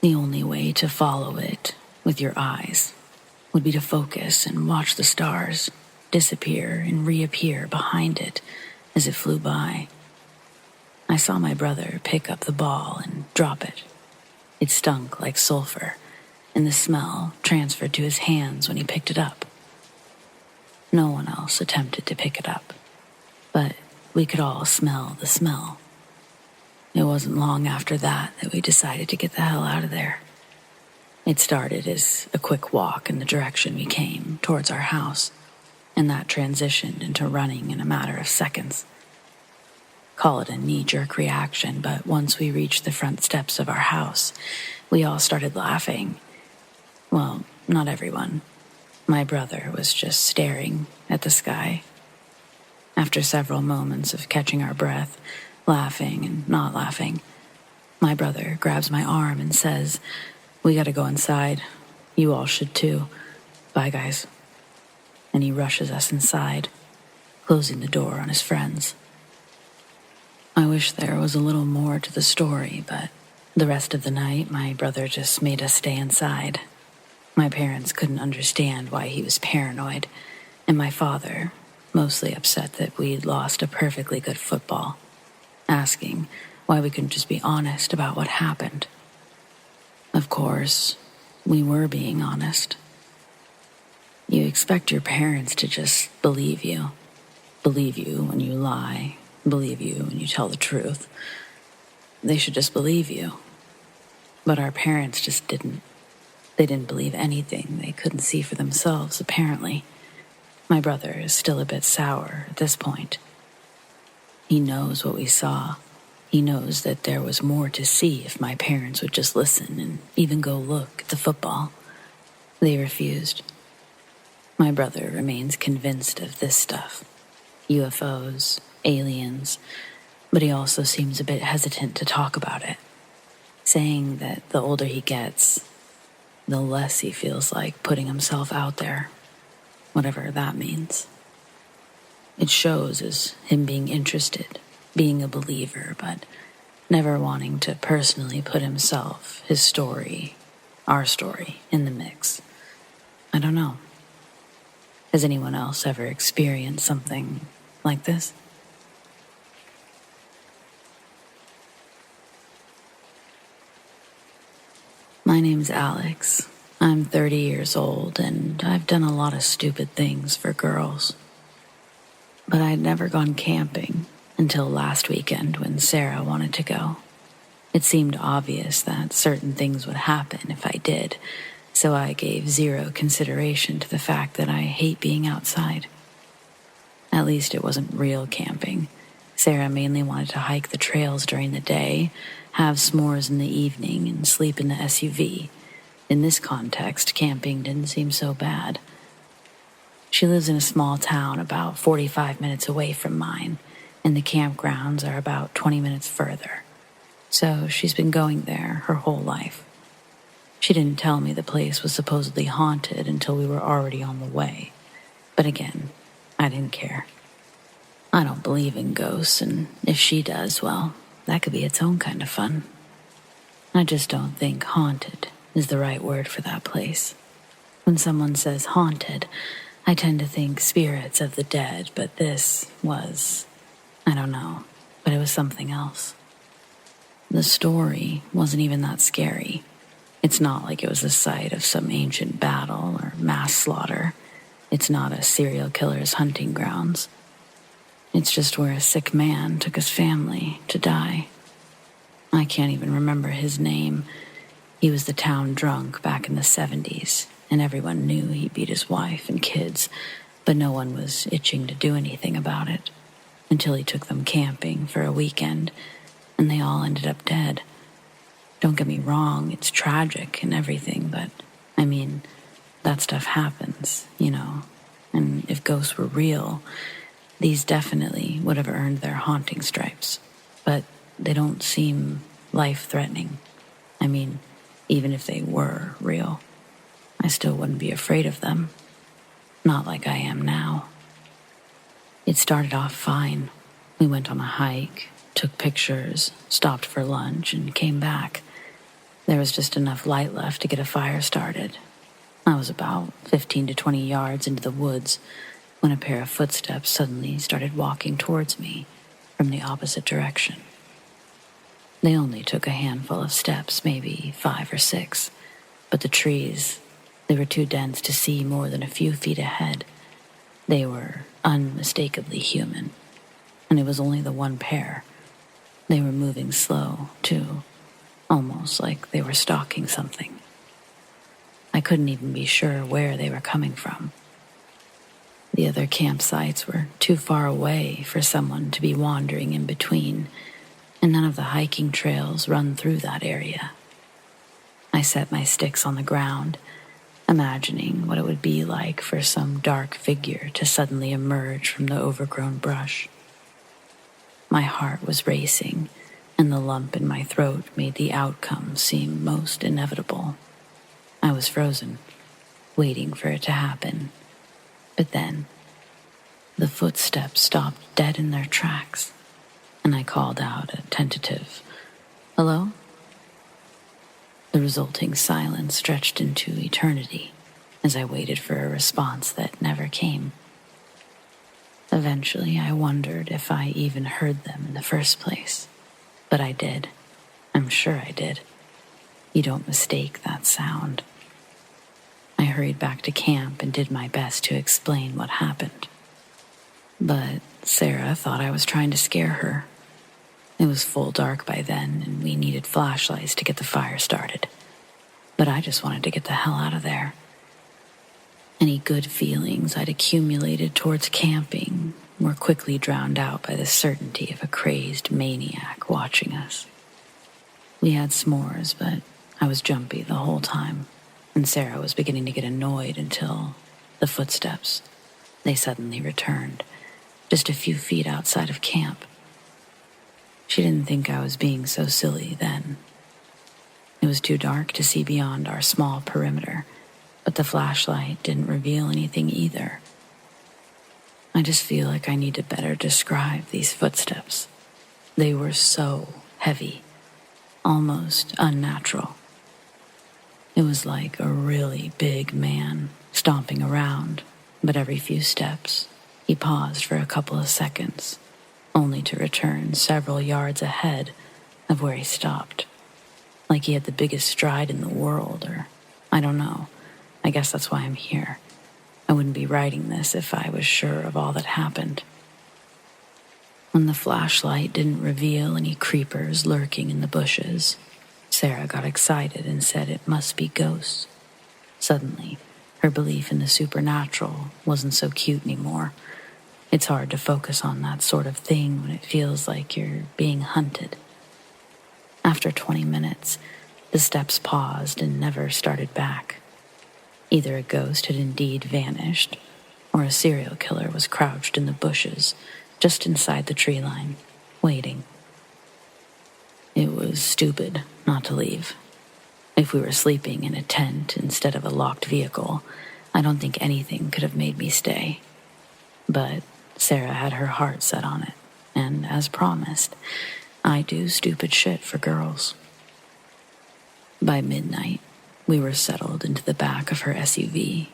The only way to follow it with your eyes would be to focus and watch the stars disappear and reappear behind it as it flew by. I saw my brother pick up the ball and drop it. It stunk like sulfur, and the smell transferred to his hands when he picked it up. No one else attempted to pick it up, but we could all smell the smell. It wasn't long after that we decided to get the hell out of there. It started as a quick walk in the direction we came, towards our house, and that transitioned into running in a matter of seconds. Call it a knee-jerk reaction, but once we reached the front steps of our house, we all started laughing. Well, not everyone. My brother was just staring at the sky. After several moments of catching our breath, laughing and not laughing, my brother grabs my arm and says, "We gotta go inside. You all should too. Bye, guys." And he rushes us inside, closing the door on his friends. I wish there was a little more to the story, but the rest of the night, my brother just made us stay inside. My parents couldn't understand why he was paranoid, and my father, mostly upset that we'd lost a perfectly good football, asking why we couldn't just be honest about what happened. Of course, we were being honest. You expect your parents to just believe you when you lie, believe you when you tell the truth. They should just believe you. But our parents just didn't. They didn't believe anything they couldn't see for themselves, apparently. My brother is still a bit sour at this point. He knows what we saw. He knows that there was more to see if my parents would just listen and even go look at the football. They refused. My brother remains convinced of this stuff. UFOs, aliens, but he also seems a bit hesitant to talk about it, saying that the older he gets, the less he feels like putting himself out there, whatever that means. It shows as him being interested, being a believer, but never wanting to personally put himself, his story, our story, in the mix. I don't know. Has anyone else ever experienced something like this? My name's Alex. I'm 30 years old, and I've done a lot of stupid things for girls. But I'd never gone camping until last weekend when SARA wanted to go. It seemed obvious that certain things would happen if I did, so I gave zero consideration to the fact that I hate being outside. At least it wasn't real camping. SARA mainly wanted to hike the trails during the day, have s'mores in the evening, and sleep in the SUV. In this context, camping didn't seem so bad. She lives in a small town about 45 minutes away from mine, and the campgrounds are about 20 minutes further. So she's been going there her whole life. She didn't tell me the place was supposedly haunted until we were already on the way. But again, I didn't care. I don't believe in ghosts, and if she does, well, that could be its own kind of fun. I just don't think haunted is the right word for that place. When someone says haunted, I tend to think spirits of the dead, but this was, I don't know, but it was something else. The story wasn't even that scary. It's not like it was the site of some ancient battle or mass slaughter. It's not a serial killer's hunting grounds. It's just where a sick man took his family to die. I can't even remember his name. He was the town drunk back in the 70s, and everyone knew he beat his wife and kids, but no one was itching to do anything about it until he took them camping for a weekend, and they all ended up dead. Don't get me wrong, it's tragic and everything, but, I mean, that stuff happens, you know, and if ghosts were real, These definitely would have earned their haunting stripes, but they don't seem life-threatening. I mean, even if they were real, I still wouldn't be afraid of them. Not like I am now. It started off fine. We went on a hike, took pictures, stopped for lunch, and came back. There was just enough light left to get a fire started. I was about 15 to 20 yards into the woods when a pair of footsteps suddenly started walking towards me from the opposite direction. They only took a handful of steps, maybe 5 or 6, but the trees, they were too dense to see more than a few feet ahead. They were unmistakably human, and it was only the one pair. They were moving slow, too, almost like they were stalking something. I couldn't even be sure where they were coming from. The other campsites were too far away for someone to be wandering in between, and none of the hiking trails run through that area. I set my sticks on the ground, imagining what it would be like for some dark figure to suddenly emerge from the overgrown brush. My heart was racing, and the lump in my throat made the outcome seem most inevitable. I was frozen, waiting for it to happen. But then, the footsteps stopped dead in their tracks, and I called out a tentative, "Hello?" The resulting silence stretched into eternity as I waited for a response that never came. Eventually, I wondered if I even heard them in the first place. But I did. I'm sure I did. You don't mistake that sound. I hurried back to camp and did my best to explain what happened. But Sarah thought I was trying to scare her. It was full dark by then, and we needed flashlights to get the fire started. But I just wanted to get the hell out of there. Any good feelings I'd accumulated towards camping were quickly drowned out by the certainty of a crazed maniac watching us. We had s'mores, but I was jumpy the whole time, and Sarah was beginning to get annoyed until the footsteps, they suddenly returned, just a few feet outside of camp. She didn't think I was being so silly then. It was too dark to see beyond our small perimeter, but the flashlight didn't reveal anything either. I just feel like I need to better describe these footsteps. They were so heavy, almost unnatural. It was like a really big man stomping around, but every few steps, he paused for a couple of seconds, only to return several yards ahead of where he stopped. Like he had the biggest stride in the world, or I don't know. I guess that's why I'm here. I wouldn't be writing this if I was sure of all that happened. When the flashlight didn't reveal any creepers lurking in the bushes, Sarah got excited and said it must be ghosts. Suddenly, her belief in the supernatural wasn't so cute anymore. It's hard to focus on that sort of thing when it feels like you're being hunted. After 20 minutes, the steps paused and never started back. Either a ghost had indeed vanished, or a serial killer was crouched in the bushes just inside the tree line, waiting. It was stupid not to leave. If we were sleeping in a tent instead of a locked vehicle, I don't think anything could have made me stay. But Sarah had her heart set on it, and as promised, I do stupid shit for girls. By midnight, we were settled into the back of her SUV,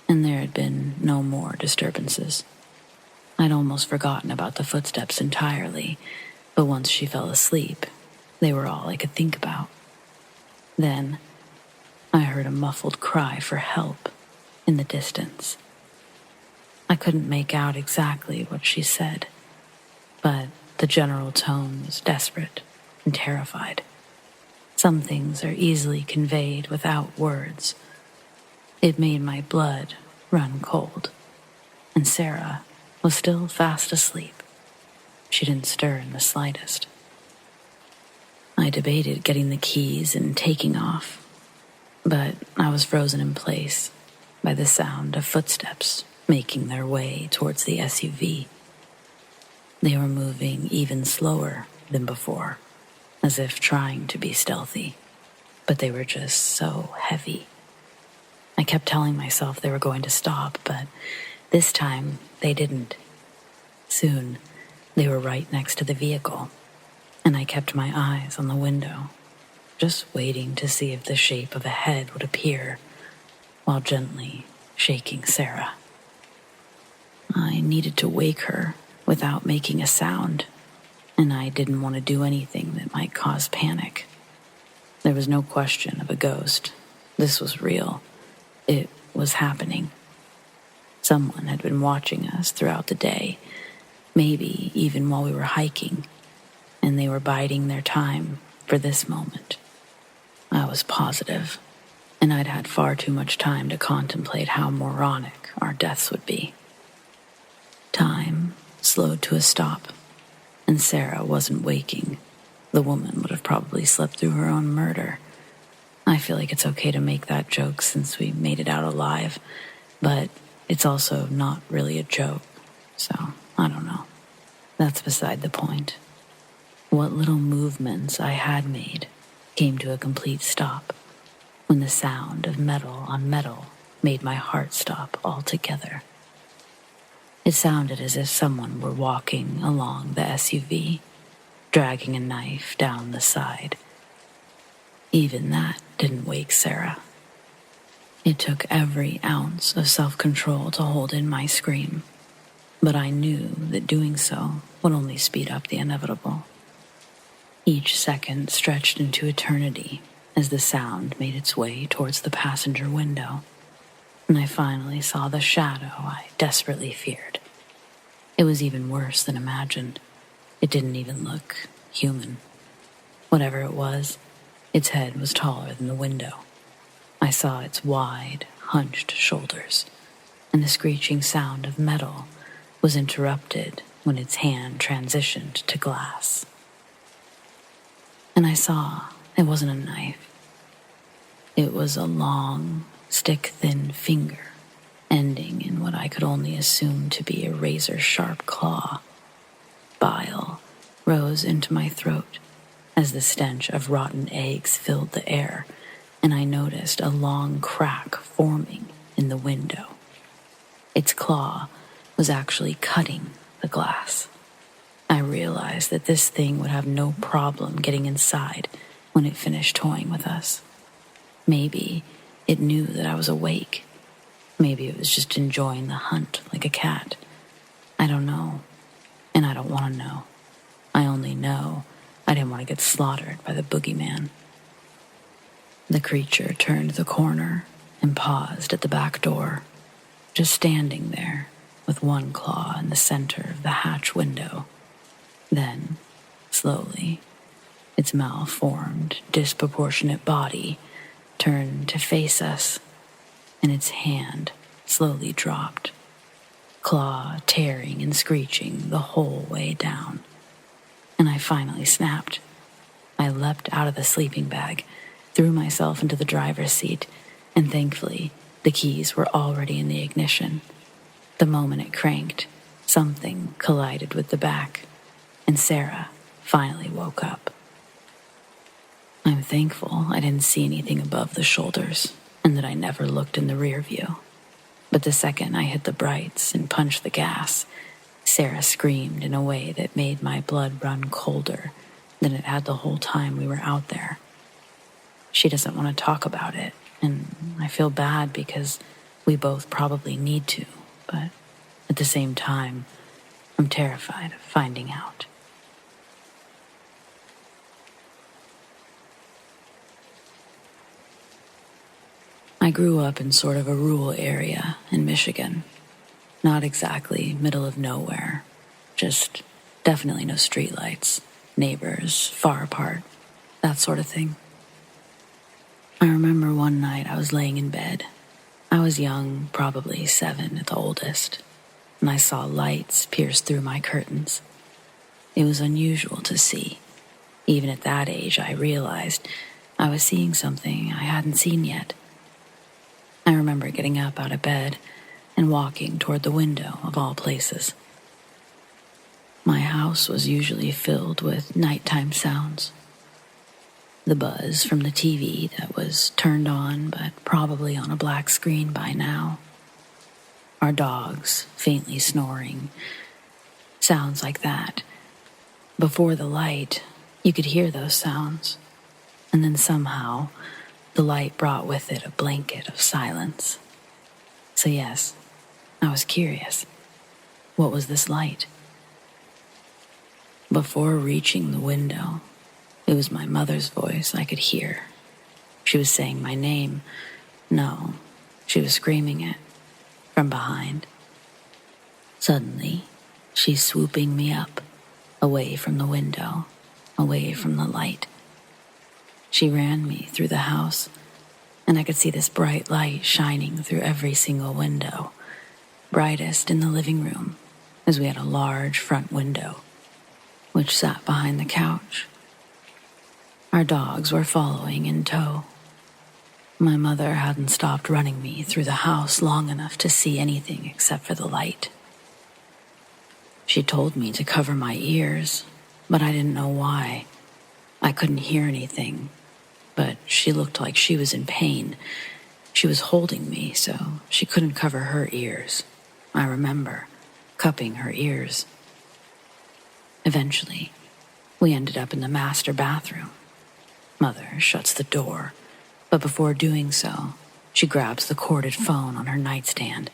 and there had been no more disturbances. I'd almost forgotten about the footsteps entirely, but once she fell asleep, they were all I could think about. Then, I heard a muffled cry for help in the distance. I couldn't make out exactly what she said, but the general tone was desperate and terrified. Some things are easily conveyed without words. It made my blood run cold, and Sarah was still fast asleep. She didn't stir in the slightest. I debated getting the keys and taking off, but I was frozen in place by the sound of footsteps making their way towards the SUV. They were moving even slower than before, as if trying to be stealthy, but they were just so heavy. I kept telling myself they were going to stop, but this time they didn't. Soon, they were right next to the vehicle, and I kept my eyes on the window, just waiting to see if the shape of a head would appear, while gently shaking Sarah. I needed to wake her without making a sound, and I didn't want to do anything that might cause panic. There was no question of a ghost. This was real. It was happening. Someone had been watching us throughout the day, maybe even while we were hiking, and they were biding their time for this moment. I was positive, and I'd had far too much time to contemplate how moronic our deaths would be. Time slowed to a stop, and Sarah wasn't waking. The woman would have probably slept through her own murder. I feel like it's okay to make that joke since we made it out alive, but it's also not really a joke, so I don't know. That's beside the point. What little movements I had made came to a complete stop when the sound of metal on metal made my heart stop altogether. It sounded as if someone were walking along the SUV, dragging a knife down the side. Even that didn't wake Sarah. It took every ounce of self-control to hold in my scream, but I knew that doing so would only speed up the inevitable. Each second stretched into eternity as the sound made its way towards the passenger window, and I finally saw the shadow I desperately feared. It was even worse than imagined. It didn't even look human. Whatever it was, its head was taller than the window. I saw its wide, hunched shoulders, and the screeching sound of metal was interrupted when its hand transitioned to glass. And I saw it wasn't a knife. It was a long, stick-thin finger, ending in what I could only assume to be a razor-sharp claw. Bile rose into my throat as the stench of rotten eggs filled the air, and I noticed a long crack forming in the window. Its claw was actually cutting the glass. I realized that this thing would have no problem getting inside when it finished toying with us. Maybe it knew that I was awake. Maybe it was just enjoying the hunt like a cat. I don't know, and I don't want to know. I only know I didn't want to get slaughtered by the boogeyman. The creature turned the corner and paused at the back door, just standing there with one claw in the center of the hatch window. Then, slowly, its malformed, disproportionate body turned to face us, and its hand slowly dropped, claw tearing and screeching the whole way down. And I finally snapped. I leapt out of the sleeping bag, threw myself into the driver's seat, and thankfully, the keys were already in the ignition. The moment it cranked, something collided with the back, and Sarah finally woke up. I'm thankful I didn't see anything above the shoulders, and that I never looked in the rear view. But the second I hit the brights and punched the gas, Sarah screamed in a way that made my blood run colder than it had the whole time we were out there. She doesn't want to talk about it, and I feel bad because we both probably need to, but at the same time, I'm terrified of finding out. I grew up in sort of a rural area in Michigan. Not exactly middle of nowhere, just definitely no streetlights, neighbors far apart, that sort of thing. I remember one night I was laying in bed. I was young, probably 7 at the oldest, and I saw lights pierce through my curtains. It was unusual to see. Even at that age, I realized I was seeing something I hadn't seen yet. I remember getting up out of bed and walking toward the window of all places. My house was usually filled with nighttime sounds. The buzz from the TV that was turned on but probably on a black screen by now. Our dogs faintly snoring. Sounds like that. Before the light, you could hear those sounds. And then somehow, the light brought with it a blanket of silence. So yes, I was curious. What was this light? Before reaching the window, it was my mother's voice I could hear. She was saying my name. No, she was screaming it from behind. Suddenly, she's swooping me up, away from the window, away from the light. She ran me through the house, and I could see this bright light shining through every single window, brightest in the living room, as we had a large front window, which sat behind the couch. Our dogs were following in tow. My mother hadn't stopped running me through the house long enough to see anything except for the light. She told me to cover my ears, but I didn't know why. I couldn't hear anything, but she looked like she was in pain. She was holding me, so she couldn't cover her ears. I remember cupping her ears. Eventually, we ended up in the master bathroom. Mother shuts the door, but before doing so, she grabs the corded phone on her nightstand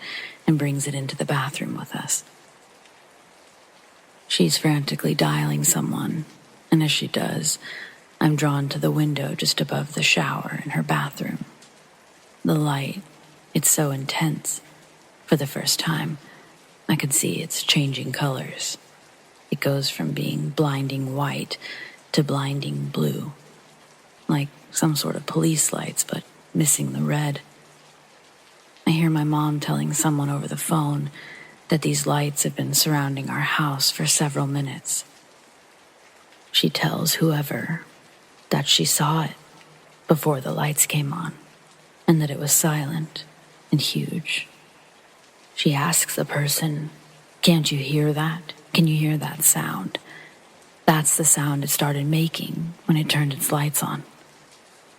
and brings it into the bathroom with us. She's frantically dialing someone, and as she does, I'm drawn to the window just above the shower in her bathroom. The light, it's so intense. For the first time, I could see it's changing colors. It goes from being blinding white to blinding blue, like some sort of police lights, but missing the red. I hear my mom telling someone over the phone that these lights have been surrounding our house for several minutes. She tells whoever that she saw it before the lights came on, and that it was silent and huge. She asks the person, "Can't you hear that? Can you hear that sound?" That's the sound it started making when it turned its lights on.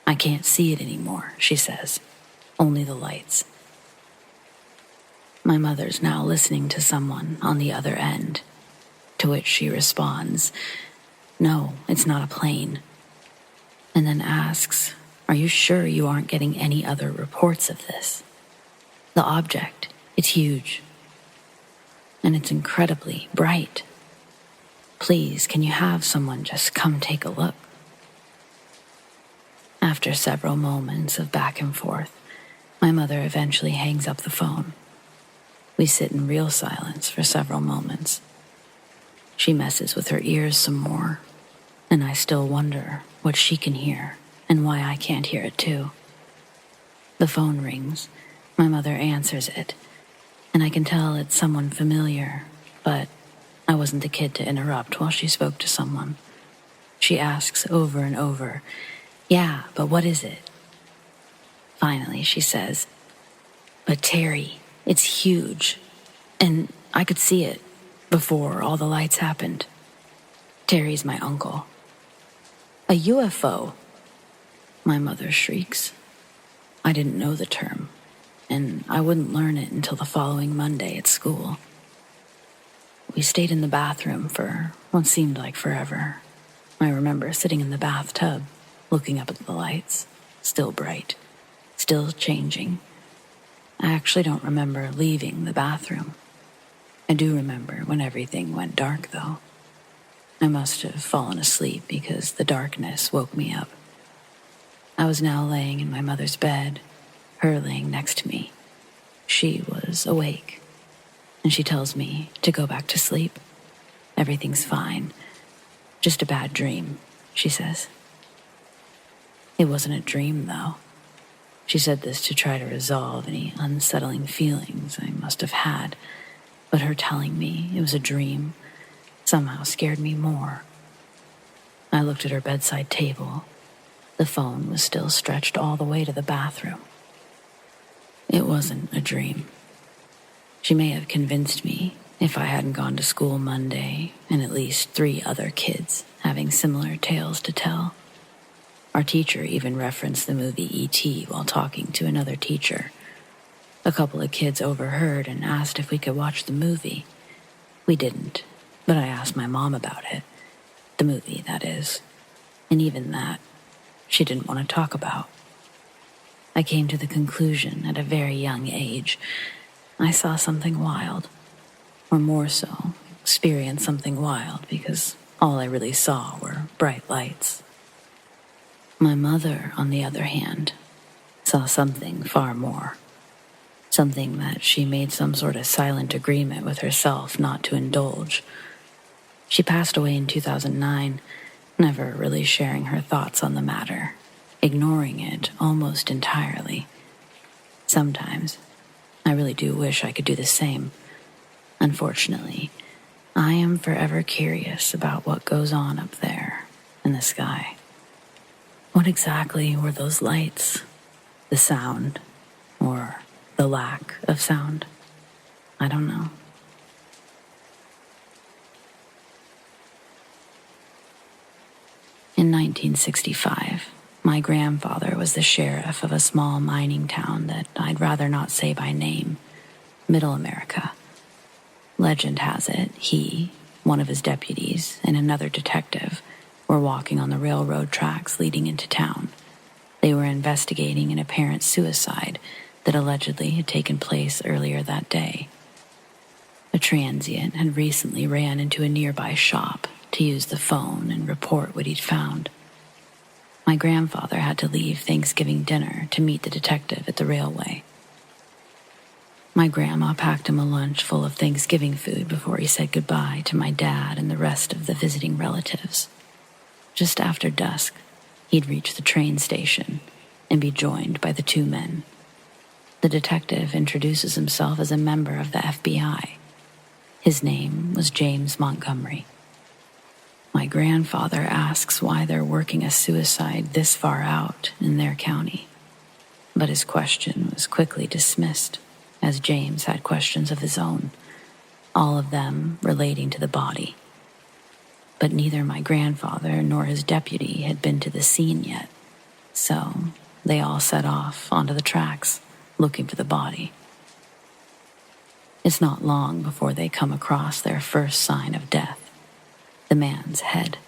"I can't see it anymore," she says. "Only the lights." My mother's now listening to someone on the other end, to which she responds, "No, it's not a plane." And then asks, "Are you sure you aren't getting any other reports of this? The object, it's huge. And it's incredibly bright. Please, can you have someone just come take a look?" After several moments of back and forth, my mother eventually hangs up the phone. We sit in real silence for several moments. She messes with her ears some more, and I still wonder what she can hear and why I can't hear it too. The phone rings. My mother answers it, and I can tell it's someone familiar, but I wasn't the kid to interrupt while she spoke to someone. She asks over and over, "Yeah, but what is it?" Finally, she says, "But Terry, it's huge, and I could see it before all the lights happened." Terry's my uncle. "A UFO," my mother shrieks. I didn't know the term, and I wouldn't learn it until the following Monday at school. We stayed in the bathroom for what seemed like forever. I remember sitting in the bathtub, looking up at the lights, still bright, still changing. I actually don't remember leaving the bathroom. I do remember when everything went dark, though. I must have fallen asleep because the darkness woke me up. I was now laying in my mother's bed, her laying next to me. She was awake, and she tells me to go back to sleep. Everything's fine. Just a bad dream, she says. It wasn't a dream, though. She said this to try to resolve any unsettling feelings I must have had, but her telling me it was a dream somehow scared me more. I looked at her bedside table. The phone was still stretched all the way to the bathroom. It wasn't a dream. She may have convinced me if I hadn't gone to school Monday and at least 3 other kids having similar tales to tell. Our teacher even referenced the movie E.T. while talking to another teacher. A couple of kids overheard and asked if we could watch the movie. We didn't, but I asked my mom about it. The movie, that is. And even that, she didn't want to talk about. I came to the conclusion at a very young age, I saw something wild. Or more so, experienced something wild because all I really saw were bright lights. My mother, on the other hand, saw something far more. Something that she made some sort of silent agreement with herself not to indulge. She passed away in 2009, never really sharing her thoughts on the matter, ignoring it almost entirely. Sometimes, I really do wish I could do the same. Unfortunately, I am forever curious about what goes on up there in the sky. What exactly were those lights? The sound, or the lack of sound? I don't know. In 1965, my grandfather was the sheriff of a small mining town that I'd rather not say by name, Middle America. Legend has it, he, one of his deputies, and another detective were walking on the railroad tracks leading into town. They were investigating an apparent suicide that allegedly had taken place earlier that day. A transient had recently ran into a nearby shop to use the phone and report what he'd found. My grandfather had to leave Thanksgiving dinner to meet the detective at the railway. My grandma packed him a lunch full of Thanksgiving food before he said goodbye to my dad and the rest of the visiting relatives. Just after dusk, he'd reach the train station and be joined by the 2 men. The detective introduces himself as a member of the FBI. His name was James Montgomery. My grandfather asks why they're working a suicide this far out in their county. But his question was quickly dismissed, as James had questions of his own, all of them relating to the body. But neither my grandfather nor his deputy had been to the scene yet, so they all set off onto the tracks, looking for the body. It's not long before they come across their first sign of death, the man's head,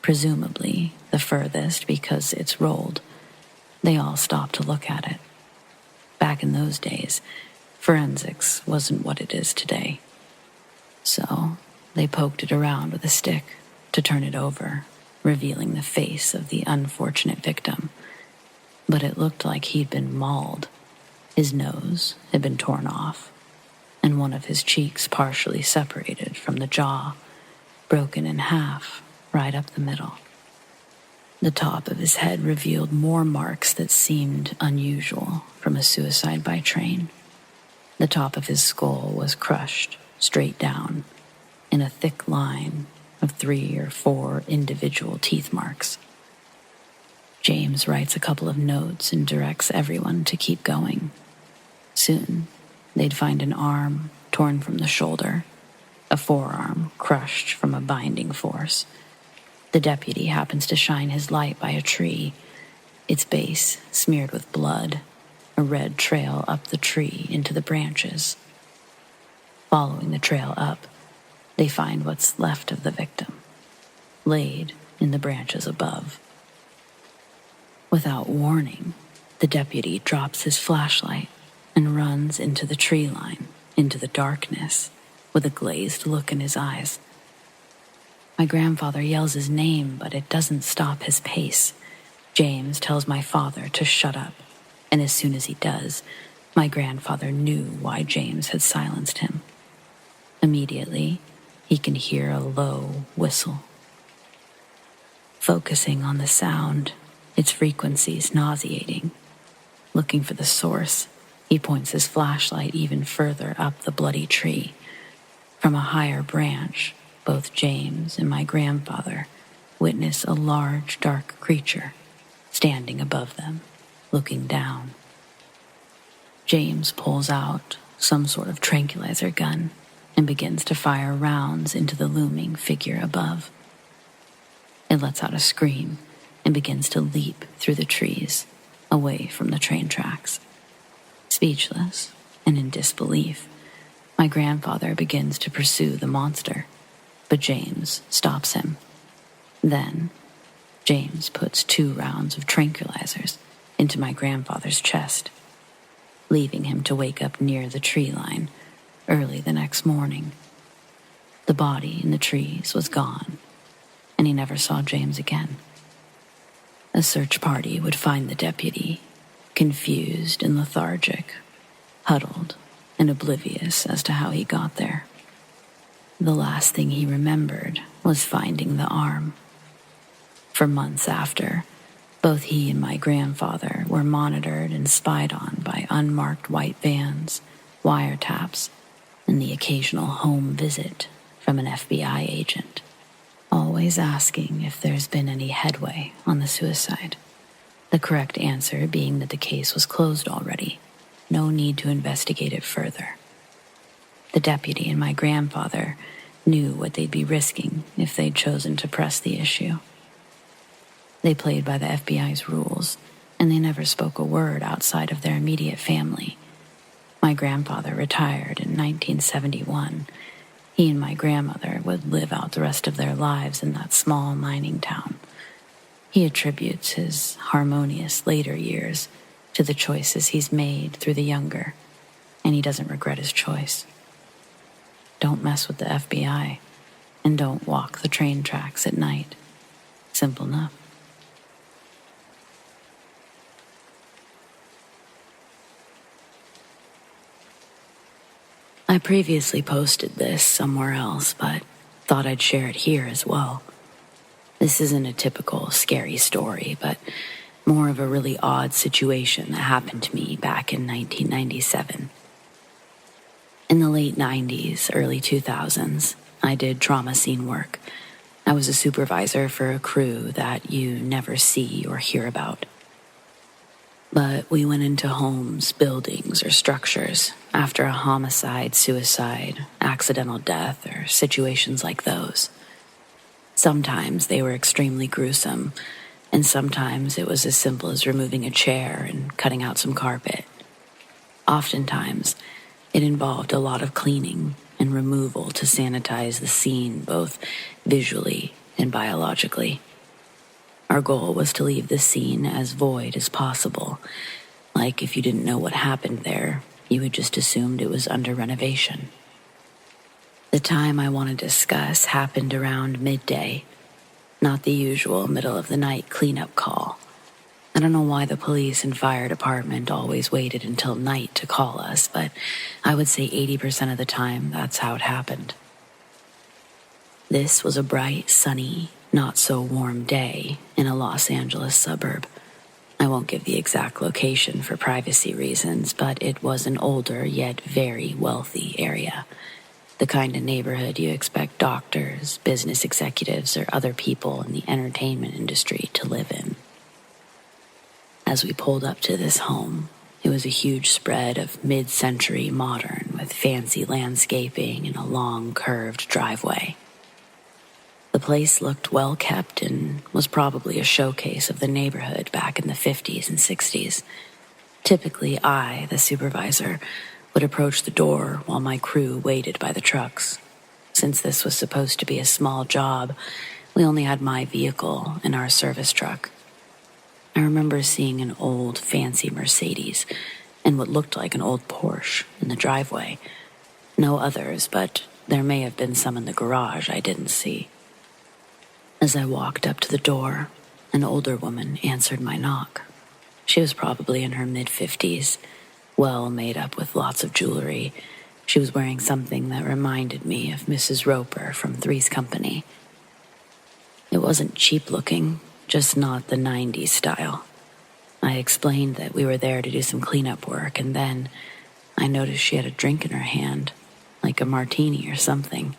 presumably the furthest because it's rolled. They all stop to look at it. Back in those days, forensics wasn't what it is today. So they poked it around with a stick to turn it over, revealing the face of the unfortunate victim. But it looked like he'd been mauled. His nose had been torn off, and one of his cheeks partially separated from the jaw, broken in half right up the middle. The top of his head revealed more marks that seemed unusual from a suicide by train. The top of his skull was crushed straight down in a thick line of 3 or 4 individual teeth marks. James writes a couple of notes and directs everyone to keep going. Soon, they'd find an arm torn from the shoulder, a forearm crushed from a binding force. The deputy happens to shine his light by a tree, its base smeared with blood, a red trail up the tree into the branches. Following the trail up, they find what's left of the victim, laid in the branches above. Without warning, the deputy drops his flashlight and runs into the tree line, into the darkness, with a glazed look in his eyes. My grandfather yells his name, but it doesn't stop his pace. James tells my father to shut up, and as soon as he does, my grandfather knew why James had silenced him. Immediately, he can hear a low whistle. Focusing on the sound, its frequencies nauseating. Looking for the source, he points his flashlight even further up the bloody tree. From a higher branch, both James and my grandfather witness a large, dark creature standing above them, looking down. James pulls out some sort of tranquilizer gun and begins to fire rounds into the looming figure above. It lets out a scream and begins to leap through the trees, away from the train tracks. Speechless and in disbelief, my grandfather begins to pursue the monster, but James stops him. Then, James puts 2 rounds of tranquilizers into my grandfather's chest, leaving him to wake up near the tree line early the next morning. The body in the trees was gone, and he never saw James again. A search party would find the deputy, confused and lethargic, huddled and oblivious as to how he got there. The last thing he remembered was finding the arm. For months after, both he and my grandfather were monitored and spied on by unmarked white vans, wiretaps, and the occasional home visit from an FBI agent, always asking if there's been any headway on the suicide. The correct answer being that the case was closed already, no need to investigate it further. The deputy and my grandfather knew what they'd be risking if they'd chosen to press the issue. They played by the FBI's rules, and they never spoke a word outside of their immediate family. My grandfather retired in 1971. He and my grandmother would live out the rest of their lives in that small mining town. He attributes his harmonious later years to the choices he's made through the younger, and he doesn't regret his choice. Don't mess with the FBI, and don't walk the train tracks at night. Simple enough. I previously posted this somewhere else, but thought I'd share it here as well. This isn't a typical scary story, but more of a really odd situation that happened to me back in 1997. In the late 90s, early 2000s, I did trauma scene work. I was a supervisor for a crew that you never see or hear about. But we went into homes, buildings, or structures after a homicide, suicide, accidental death, or situations like those. Sometimes they were extremely gruesome, and sometimes it was as simple as removing a chair and cutting out some carpet. Oftentimes, it involved a lot of cleaning and removal to sanitize the scene, both visually and biologically. Our goal was to leave the scene as void as possible. Like if you didn't know what happened there, you had just assumed it was under renovation. The time I want to discuss happened around midday, not the usual middle of the night cleanup call. I don't know why the police and fire department always waited until night to call us, but I would say 80% of the time that's how it happened. This was a bright, sunny, not-so-warm day in a Los Angeles suburb. I won't give the exact location for privacy reasons, but it was an older yet very wealthy area. The kind of neighborhood you expect doctors, business executives, or other people in the entertainment industry to live in. As we pulled up to this home, it was a huge spread of mid-century modern with fancy landscaping and a long, curved driveway. The place looked well kept and was probably a showcase of the neighborhood back in the 50s and 60s. Typically, I, the supervisor, would approach the door while my crew waited by the trucks. Since this was supposed to be a small job, we only had my vehicle and our service truck. I remember seeing an old, fancy Mercedes and what looked like an old Porsche in the driveway. No others, but there may have been some in the garage I didn't see. As I walked up to the door, an older woman answered my knock. She was probably in her mid-50s, well made up with lots of jewelry. She was wearing something that reminded me of Mrs. Roper from Three's Company. It wasn't cheap looking, just not the 90s style. I explained that we were there to do some cleanup work, and then I noticed she had a drink in her hand, like a martini or something.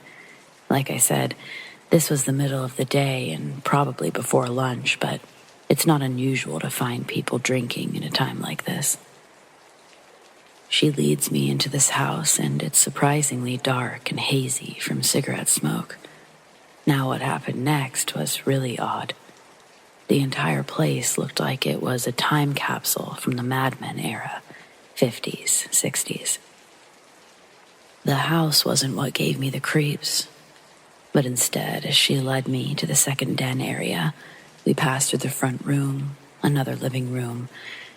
Like I said, this was the middle of the day and probably before lunch, but it's not unusual to find people drinking in a time like this. She leads me into this house, and it's surprisingly dark and hazy from cigarette smoke. Now what happened next was really odd. The entire place looked like it was a time capsule from the Mad Men era, 50s, 60s. The house wasn't what gave me the creeps, but instead, as she led me to the second den area, we passed through the front room, another living room,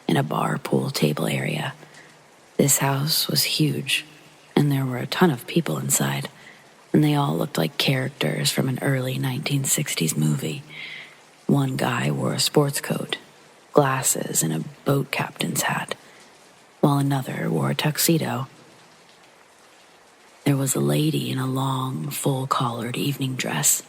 and a bar pool table area. This house was huge, and there were a ton of people inside, and they all looked like characters from an early 1960s movie. One guy wore a sports coat, glasses, and a boat captain's hat, while another wore a tuxedo. There was a lady in a long, full-collared evening dress,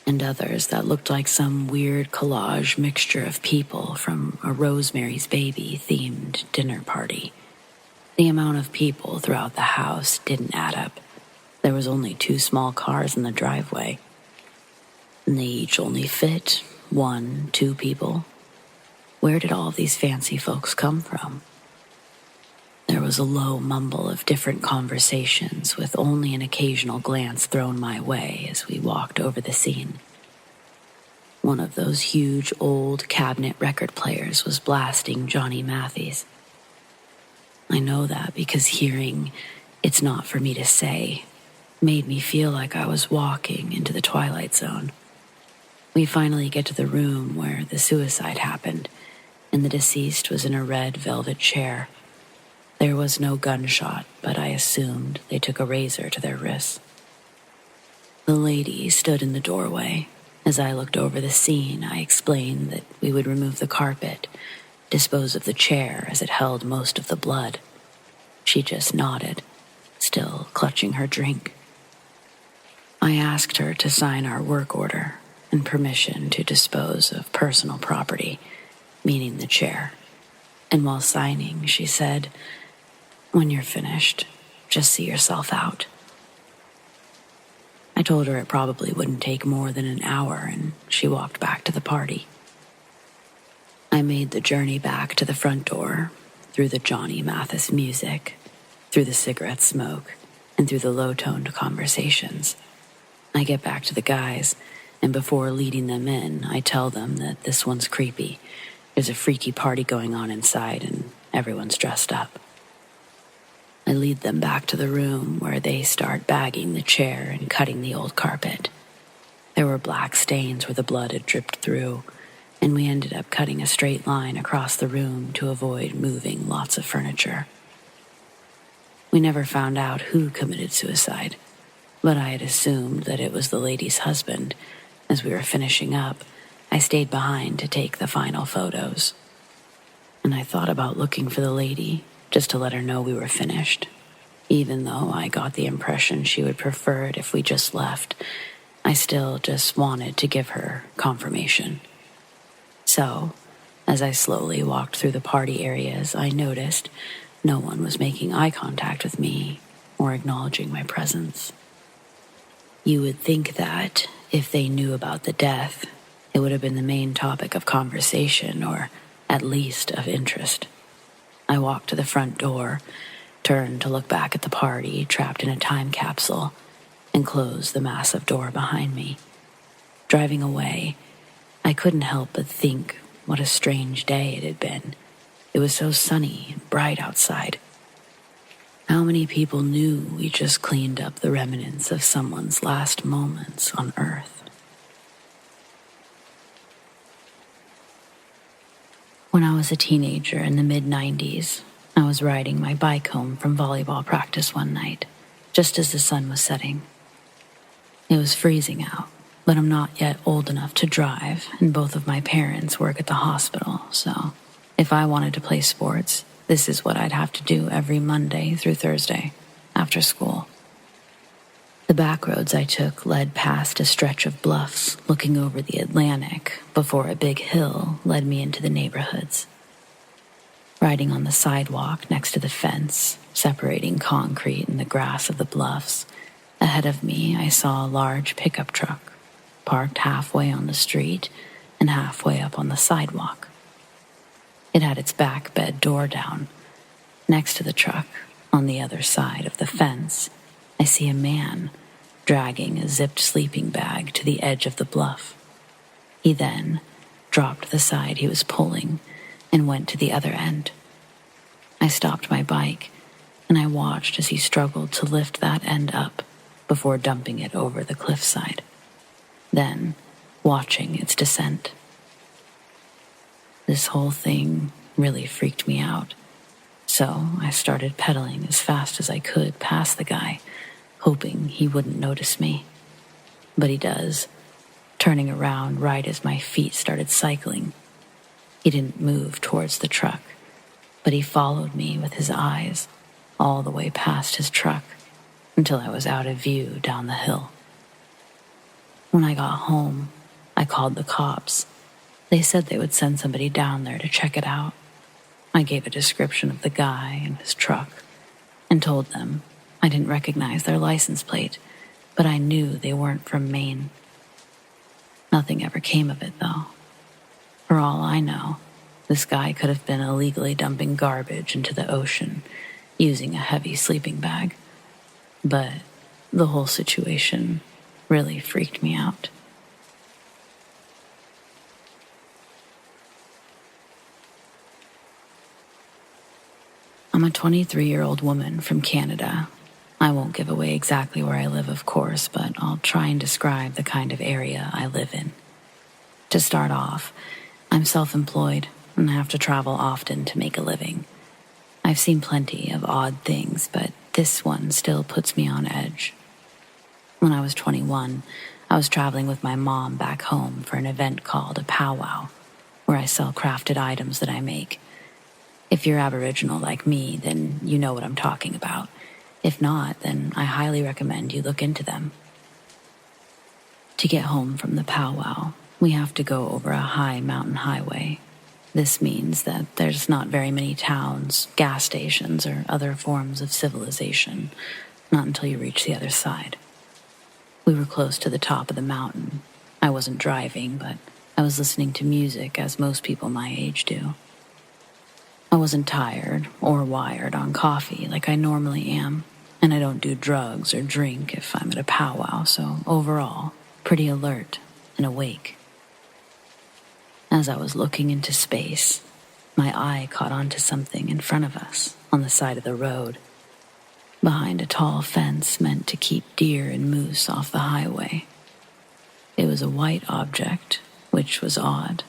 and others that looked like some weird collage mixture of people from a Rosemary's Baby-themed dinner party. The amount of people throughout the house didn't add up. There was only 2 small cars in the driveway, and they each only fit 1-2 people. Where did all of these fancy folks come from? There was a low mumble of different conversations, with only an occasional glance thrown my way as we walked over the scene. One of those huge old cabinet record players was blasting Johnny Mathis. I know that because hearing "It's Not For Me to Say" made me feel like I was walking into the Twilight Zone. We finally get to the room where the suicide happened, and the deceased was in a red velvet chair. There was no gunshot, but I assumed they took a razor to their wrists. The lady stood in the doorway. As I looked over the scene, I explained that we would remove the carpet, dispose of the chair as it held most of the blood. She just nodded, still clutching her drink. I asked her to sign our work order and permission to dispose of personal property, meaning the chair. And while signing, she said, "When you're finished, just see yourself out." I told her it probably wouldn't take more than an hour, and she walked back to the party. I made the journey back to the front door, through the Johnny Mathis music, through the cigarette smoke, and through the low-toned conversations. I get back to the guys, and before leading them in, I tell them that this one's creepy. There's a freaky party going on inside, and everyone's dressed up. I lead them back to the room where they start bagging the chair and cutting the old carpet. There were black stains where the blood had dripped through, and we ended up cutting a straight line across the room to avoid moving lots of furniture. We never found out who committed suicide, but I had assumed that it was the lady's husband. As we were finishing up, I stayed behind to take the final photos. And I thought about looking for the lady, just to let her know we were finished. Even though I got the impression she would prefer it if we just left, I still just wanted to give her confirmation. So, as I slowly walked through the party areas, I noticed no one was making eye contact with me or acknowledging my presence. You would think that, if they knew about the death, it would have been the main topic of conversation, or at least of interest. I walked to the front door, turned to look back at the party trapped in a time capsule, and closed the massive door behind me. Driving away, I couldn't help but think what a strange day it had been. It was so sunny and bright outside. How many people knew we just cleaned up the remnants of someone's last moments on Earth? When I was a teenager in the mid-90s, I was riding my bike home from volleyball practice one night, just as the sun was setting. It was freezing out, but I'm not yet old enough to drive, and both of my parents work at the hospital, so if I wanted to play sports, this is what I'd have to do every Monday through Thursday, after school. The back roads I took led past a stretch of bluffs looking over the Atlantic before a big hill led me into the neighborhoods. Riding on the sidewalk next to the fence, separating concrete and the grass of the bluffs, ahead of me I saw a large pickup truck, parked halfway on the street and halfway up on the sidewalk. It had its back bed door down, Next to the truck, on the other side of the fence, I see a man dragging a zipped sleeping bag to the edge of the bluff. He then dropped the side he was pulling and went to the other end. I stopped my bike and I watched as he struggled to lift that end up before dumping it over the cliffside, then watching its descent. This whole thing really freaked me out, so I started pedaling as fast as I could past the guy, hoping he wouldn't notice me. But he does, turning around right as my feet started cycling. He didn't move towards the truck, but he followed me with his eyes all the way past his truck until I was out of view down the hill. When I got home, I called the cops. They said they would send somebody down there to check it out. I gave a description of the guy and his truck and told them I didn't recognize their license plate, but I knew they weren't from Maine. Nothing ever came of it, though. For all I know, this guy could have been illegally dumping garbage into the ocean using a heavy sleeping bag. But the whole situation really freaked me out. I'm a 23-year-old woman from Canada. I won't give away exactly where I live, of course, but I'll try and describe the kind of area I live in. To start off, I'm self-employed and have to travel often to make a living. I've seen plenty of odd things, but this one still puts me on edge. When I was 21, I was traveling with my mom back home for an event called a powwow, where I sell crafted items that I make. If you're Aboriginal like me, then you know what I'm talking about. If not, then I highly recommend you look into them. To get home from the powwow, we have to go over a high mountain highway. This means that there's not very many towns, gas stations, or other forms of civilization, not until you reach the other side. We were close to the top of the mountain. I wasn't driving, but I was listening to music as most people my age do. I wasn't tired or wired on coffee like I normally am, and I don't do drugs or drink if I'm at a powwow, so overall, pretty alert and awake. As I was looking into space, my eye caught onto something in front of us on the side of the road, behind a tall fence meant to keep deer and moose off the highway. It was a white object, which was odd,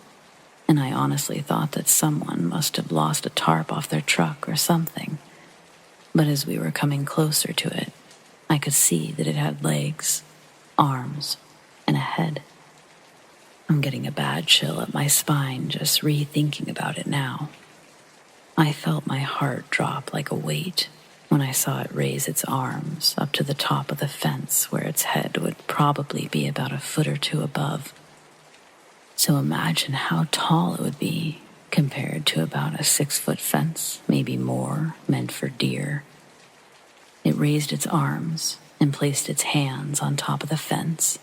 and I honestly thought that someone must have lost a tarp off their truck or something. But as we were coming closer to it, I could see that it had legs, arms, and a head. I'm getting a bad chill up my spine just rethinking about it now. I felt my heart drop like a weight when I saw it raise its arms up to the top of the fence where its head would probably be about a foot or two above. So imagine how tall it would be compared to about a 6-foot fence, maybe more, meant for deer. It raised its arms and placed its hands on top of the fence,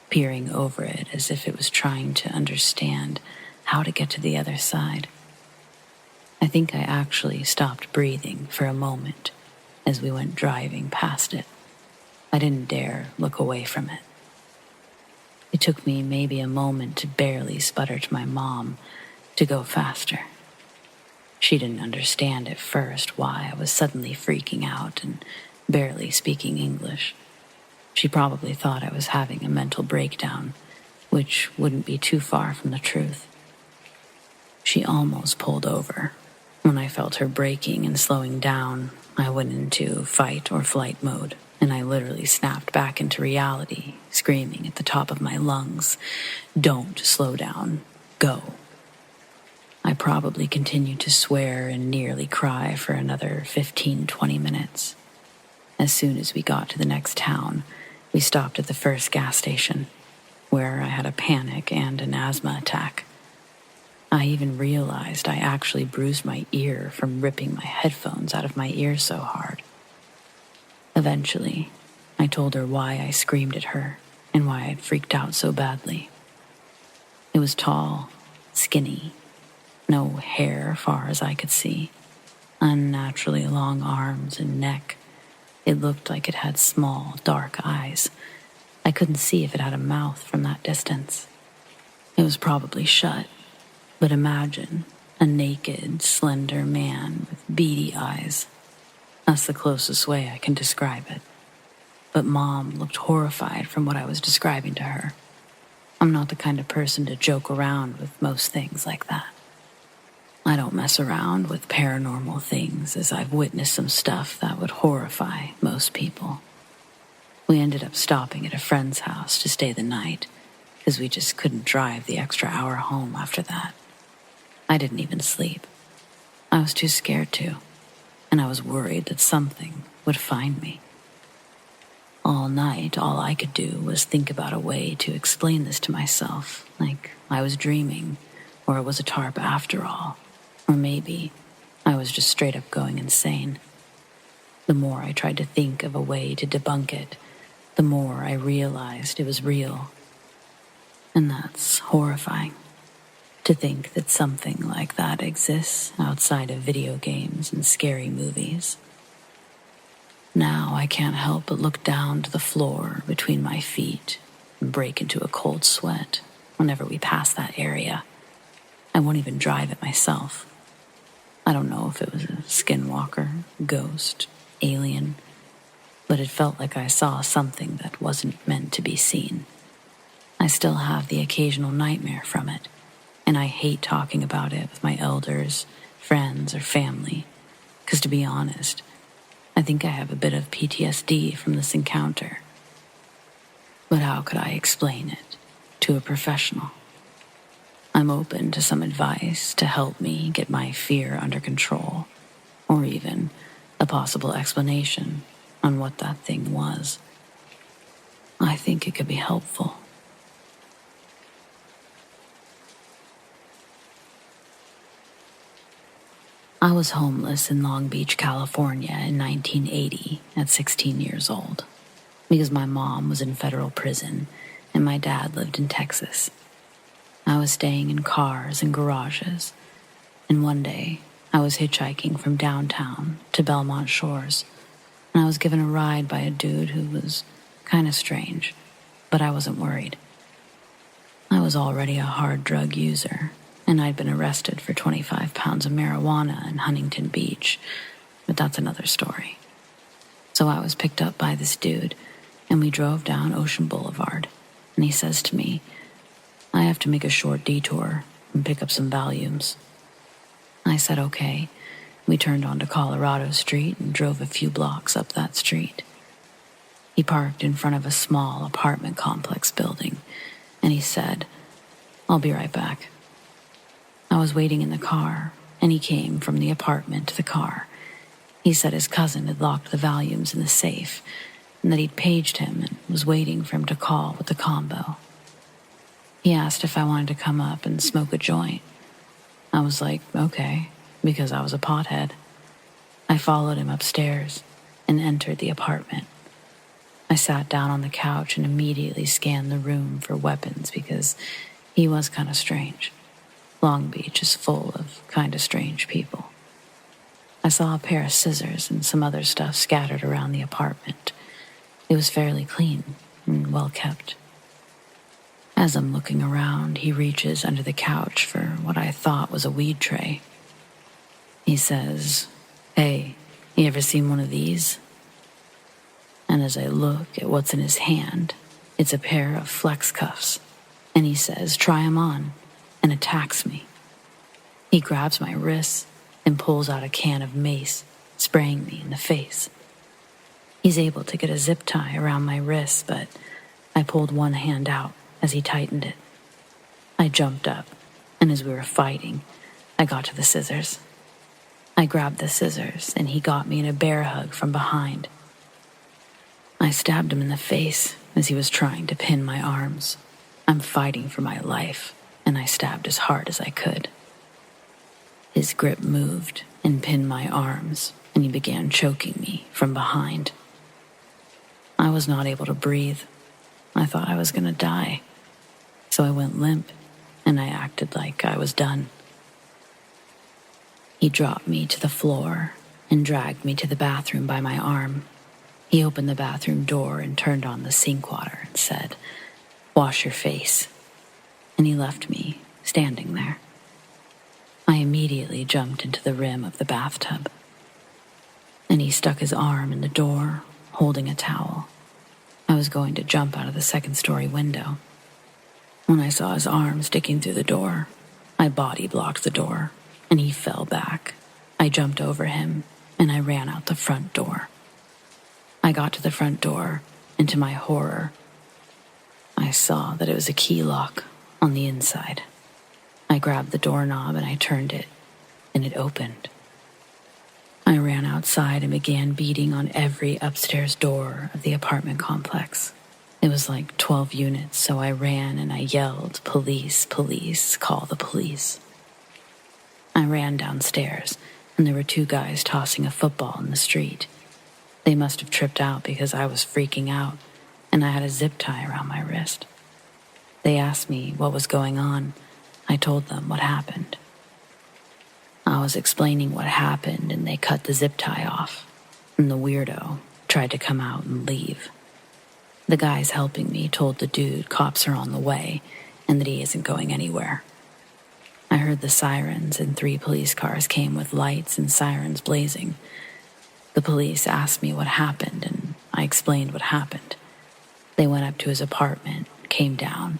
peering over it as if it was trying to understand how to get to the other side. I think I actually stopped breathing for a moment as we went driving past it. I didn't dare look away from it. It took me maybe a moment to barely sputter to my mom to go faster. She didn't understand at first why I was suddenly freaking out and barely speaking English. She probably thought I was having a mental breakdown, which wouldn't be too far from the truth. She almost pulled over. When I felt her braking and slowing down, I went into fight or flight mode, and I literally snapped back into reality, screaming at the top of my lungs, "Don't slow down, go." I probably continued to swear and nearly cry for another 15-20 minutes. As soon as we got to the next town, we stopped at the first gas station, where I had a panic and an asthma attack. I even realized I actually bruised my ear from ripping my headphones out of my ear so hard. Eventually, I told her why I screamed at her and why I'd freaked out so badly. It was tall, skinny, no hair far as I could see. unnaturally long arms and neck. It looked like it had small, dark eyes. I couldn't see if it had a mouth from that distance. It was probably shut, but imagine a naked, slender man with beady eyes. That's the closest way I can describe it. But Mom looked horrified from what I was describing to her. I'm not the kind of person to joke around with most things like that. I don't mess around with paranormal things, as I've witnessed some stuff that would horrify most people. We ended up stopping at a friend's house to stay the night, because we just couldn't drive the extra hour home after that. I didn't even sleep. I was too scared to, and I was worried that something would find me. All night, all I could do was think about a way to explain this to myself, like I was dreaming, or it was a tarp after all, or maybe I was just straight up going insane. The more I tried to think of a way to debunk it, the more I realized it was real. And that's horrifying, to think that something like that exists outside of video games and scary movies. Now I can't help but look down to the floor between my feet and break into a cold sweat whenever we pass that area. I won't even drive it myself. I don't know if it was a skinwalker, ghost, alien, but it felt like I saw something that wasn't meant to be seen. I still have the occasional nightmare from it, and I hate talking about it with my elders, friends, or family, because to be honest, I think I have a bit of PTSD from this encounter. But how could I explain it to a professional? I'm open to some advice to help me get my fear under control, or even a possible explanation on what that thing was. I think it could be helpful. I was homeless in Long Beach, California in 1980 at 16 years old, because my mom was in federal prison and my dad lived in Texas. I was staying in cars and garages, and one day I was hitchhiking from downtown to Belmont Shores, and I was given a ride by a dude who was kind of strange, but I wasn't worried. I was already a hard drug user, and I'd been arrested for 25 pounds of marijuana in Huntington Beach, but that's another story. So I was picked up by this dude, and we drove down Ocean Boulevard, and he says to me, I have to make a short detour and pick up some Valiums. I said okay. We turned onto Colorado Street and drove a few blocks up that street. He parked in front of a small apartment complex building, and he said, I'll be right back. I was waiting in the car, and he came from the apartment to the car. He said his cousin had locked the Valiums in the safe, and that he'd paged him and was waiting for him to call with the combo. He asked if I wanted to come up and smoke a joint. I was like, okay, because I was a pothead. I followed him upstairs and entered the apartment. I sat down on the couch and immediately scanned the room for weapons because he was kind of strange. Long Beach is full of kind of strange people. I saw a pair of scissors and some other stuff scattered around the apartment. It was fairly clean and well kept. As I'm looking around, he reaches under the couch for what I thought was a weed tray. He says, hey, you ever seen one of these? And as I look at what's in his hand, it's a pair of flex cuffs. And he says, try 'em on, and attacks me. He grabs my wrists and pulls out a can of mace, spraying me in the face. He's able to get a zip tie around my wrists, but I pulled one hand out as he tightened it. I jumped up, and as we were fighting, I got to the scissors. I grabbed the scissors, and he got me in a bear hug from behind. I stabbed him in the face as he was trying to pin my arms. I'm fighting for my life, and I stabbed as hard as I could. His grip moved and pinned my arms, and he began choking me from behind. I was not able to breathe. I thought I was going to die. So I went limp, and I acted like I was done. He dropped me to the floor and dragged me to the bathroom by my arm. He opened the bathroom door and turned on the sink water and said, "Wash your face." And he left me standing there. I immediately jumped into the rim of the bathtub. And he stuck his arm in the door, holding a towel. I was going to jump out of the second-story window. When I saw his arm sticking through the door, I body blocked the door, and he fell back. I jumped over him, and I ran out the front door. I got to the front door, and to my horror, I saw that it was a key lock on the inside. I grabbed the doorknob and I turned it, and it opened. I ran outside and began beating on every upstairs door of the apartment complex. It was like 12 units, so I ran and I yelled, "Police, police, call the police." I ran downstairs, and there were two guys tossing a football in the street. They must have tripped out because I was freaking out, and I had a zip tie around my wrist. They asked me what was going on. I told them what happened. I was explaining what happened, and they cut the zip tie off, and the weirdo tried to come out and leave. The guys helping me told the dude cops are on the way and that he isn't going anywhere. I heard the sirens, and 3 police cars came with lights and sirens blazing. The police asked me what happened, and I explained what happened. They went up to his apartment, came down,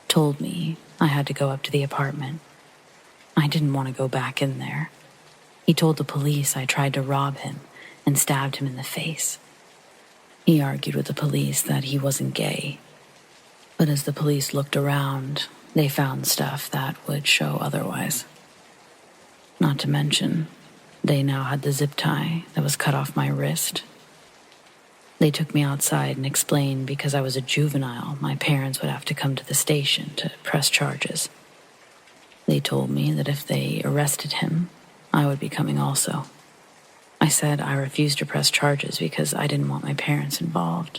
told me I had to go up to the apartment. I didn't want to go back in there. He told the police I tried to rob him and stabbed him in the face. He argued with the police that he wasn't gay. But as the police looked around, they found stuff that would show otherwise. Not to mention, they now had the zip tie that was cut off my wrist. They took me outside and explained because I was a juvenile, my parents would have to come to the station to press charges. They told me that if they arrested him, I would be coming also. I said I refused to press charges because I didn't want my parents involved.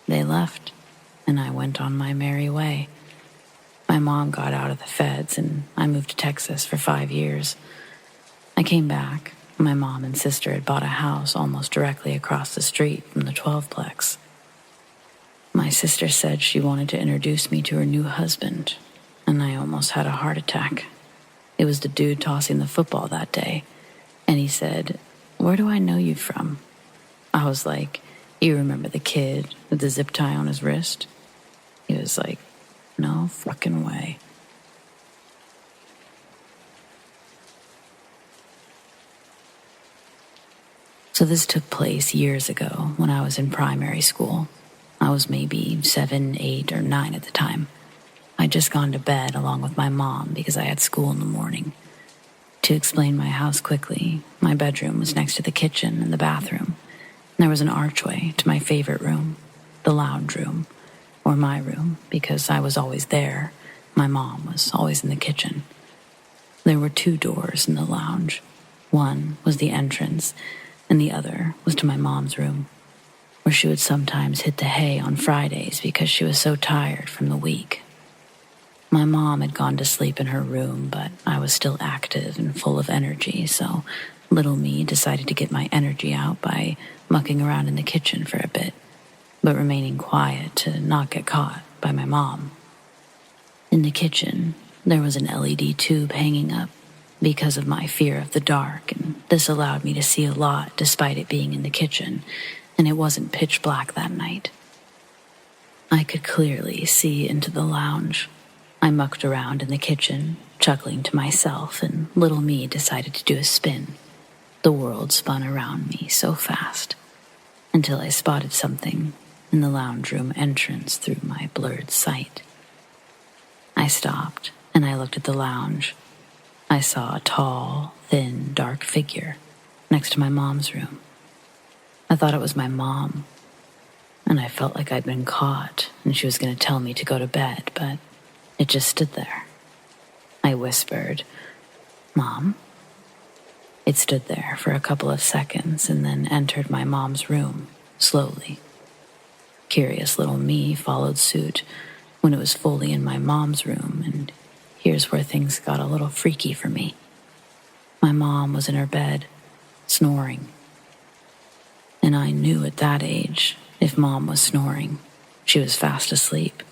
They left, and I went on my merry way. My mom got out of the feds, and I moved to Texas for 5 years. I came back. My mom and sister had bought a house almost directly across the street from the 12-plex. My sister said she wanted to introduce me to her new husband, and I almost had a heart attack. It was the dude tossing the football that day, and he said, "Where do I know you from?" I was like, "You remember the kid with the zip tie on his wrist?" He was like, "No fucking way." So this took place years ago when I was in primary school. I was maybe 7, 8, or 9 at the time. I'd just gone to bed along with my mom because I had school in the morning. To explain my house quickly, my bedroom was next to the kitchen and the bathroom. There was an archway to my favorite room, the lounge room, or my room, because I was always there. My mom was always in the kitchen. There were 2 doors in the lounge. One was the entrance, and the other was to my mom's room, where she would sometimes hit the hay on Fridays because she was so tired from the week. My mom had gone to sleep in her room, but I was still active and full of energy, so little me decided to get my energy out by mucking around in the kitchen for a bit, but remaining quiet to not get caught by my mom. In the kitchen, there was an LED tube hanging up because of my fear of the dark, and this allowed me to see a lot despite it being in the kitchen, and it wasn't pitch black that night. I could clearly see into the lounge. I mucked around in the kitchen, chuckling to myself, and little me decided to do a spin. The world spun around me so fast, until I spotted something in the lounge room entrance through my blurred sight. I stopped, and I looked at the lounge. I saw a tall, thin, dark figure next to my mom's room. I thought it was my mom, and I felt like I'd been caught, and she was going to tell me to go to bed, but it just stood there. I whispered, "Mom?" It stood there for a couple of seconds and then entered my mom's room, slowly. Curious little me followed suit when it was fully in my mom's room, and here's where things got a little freaky for me. My mom was in her bed, snoring. And I knew at that age, if Mom was snoring, she was fast asleep.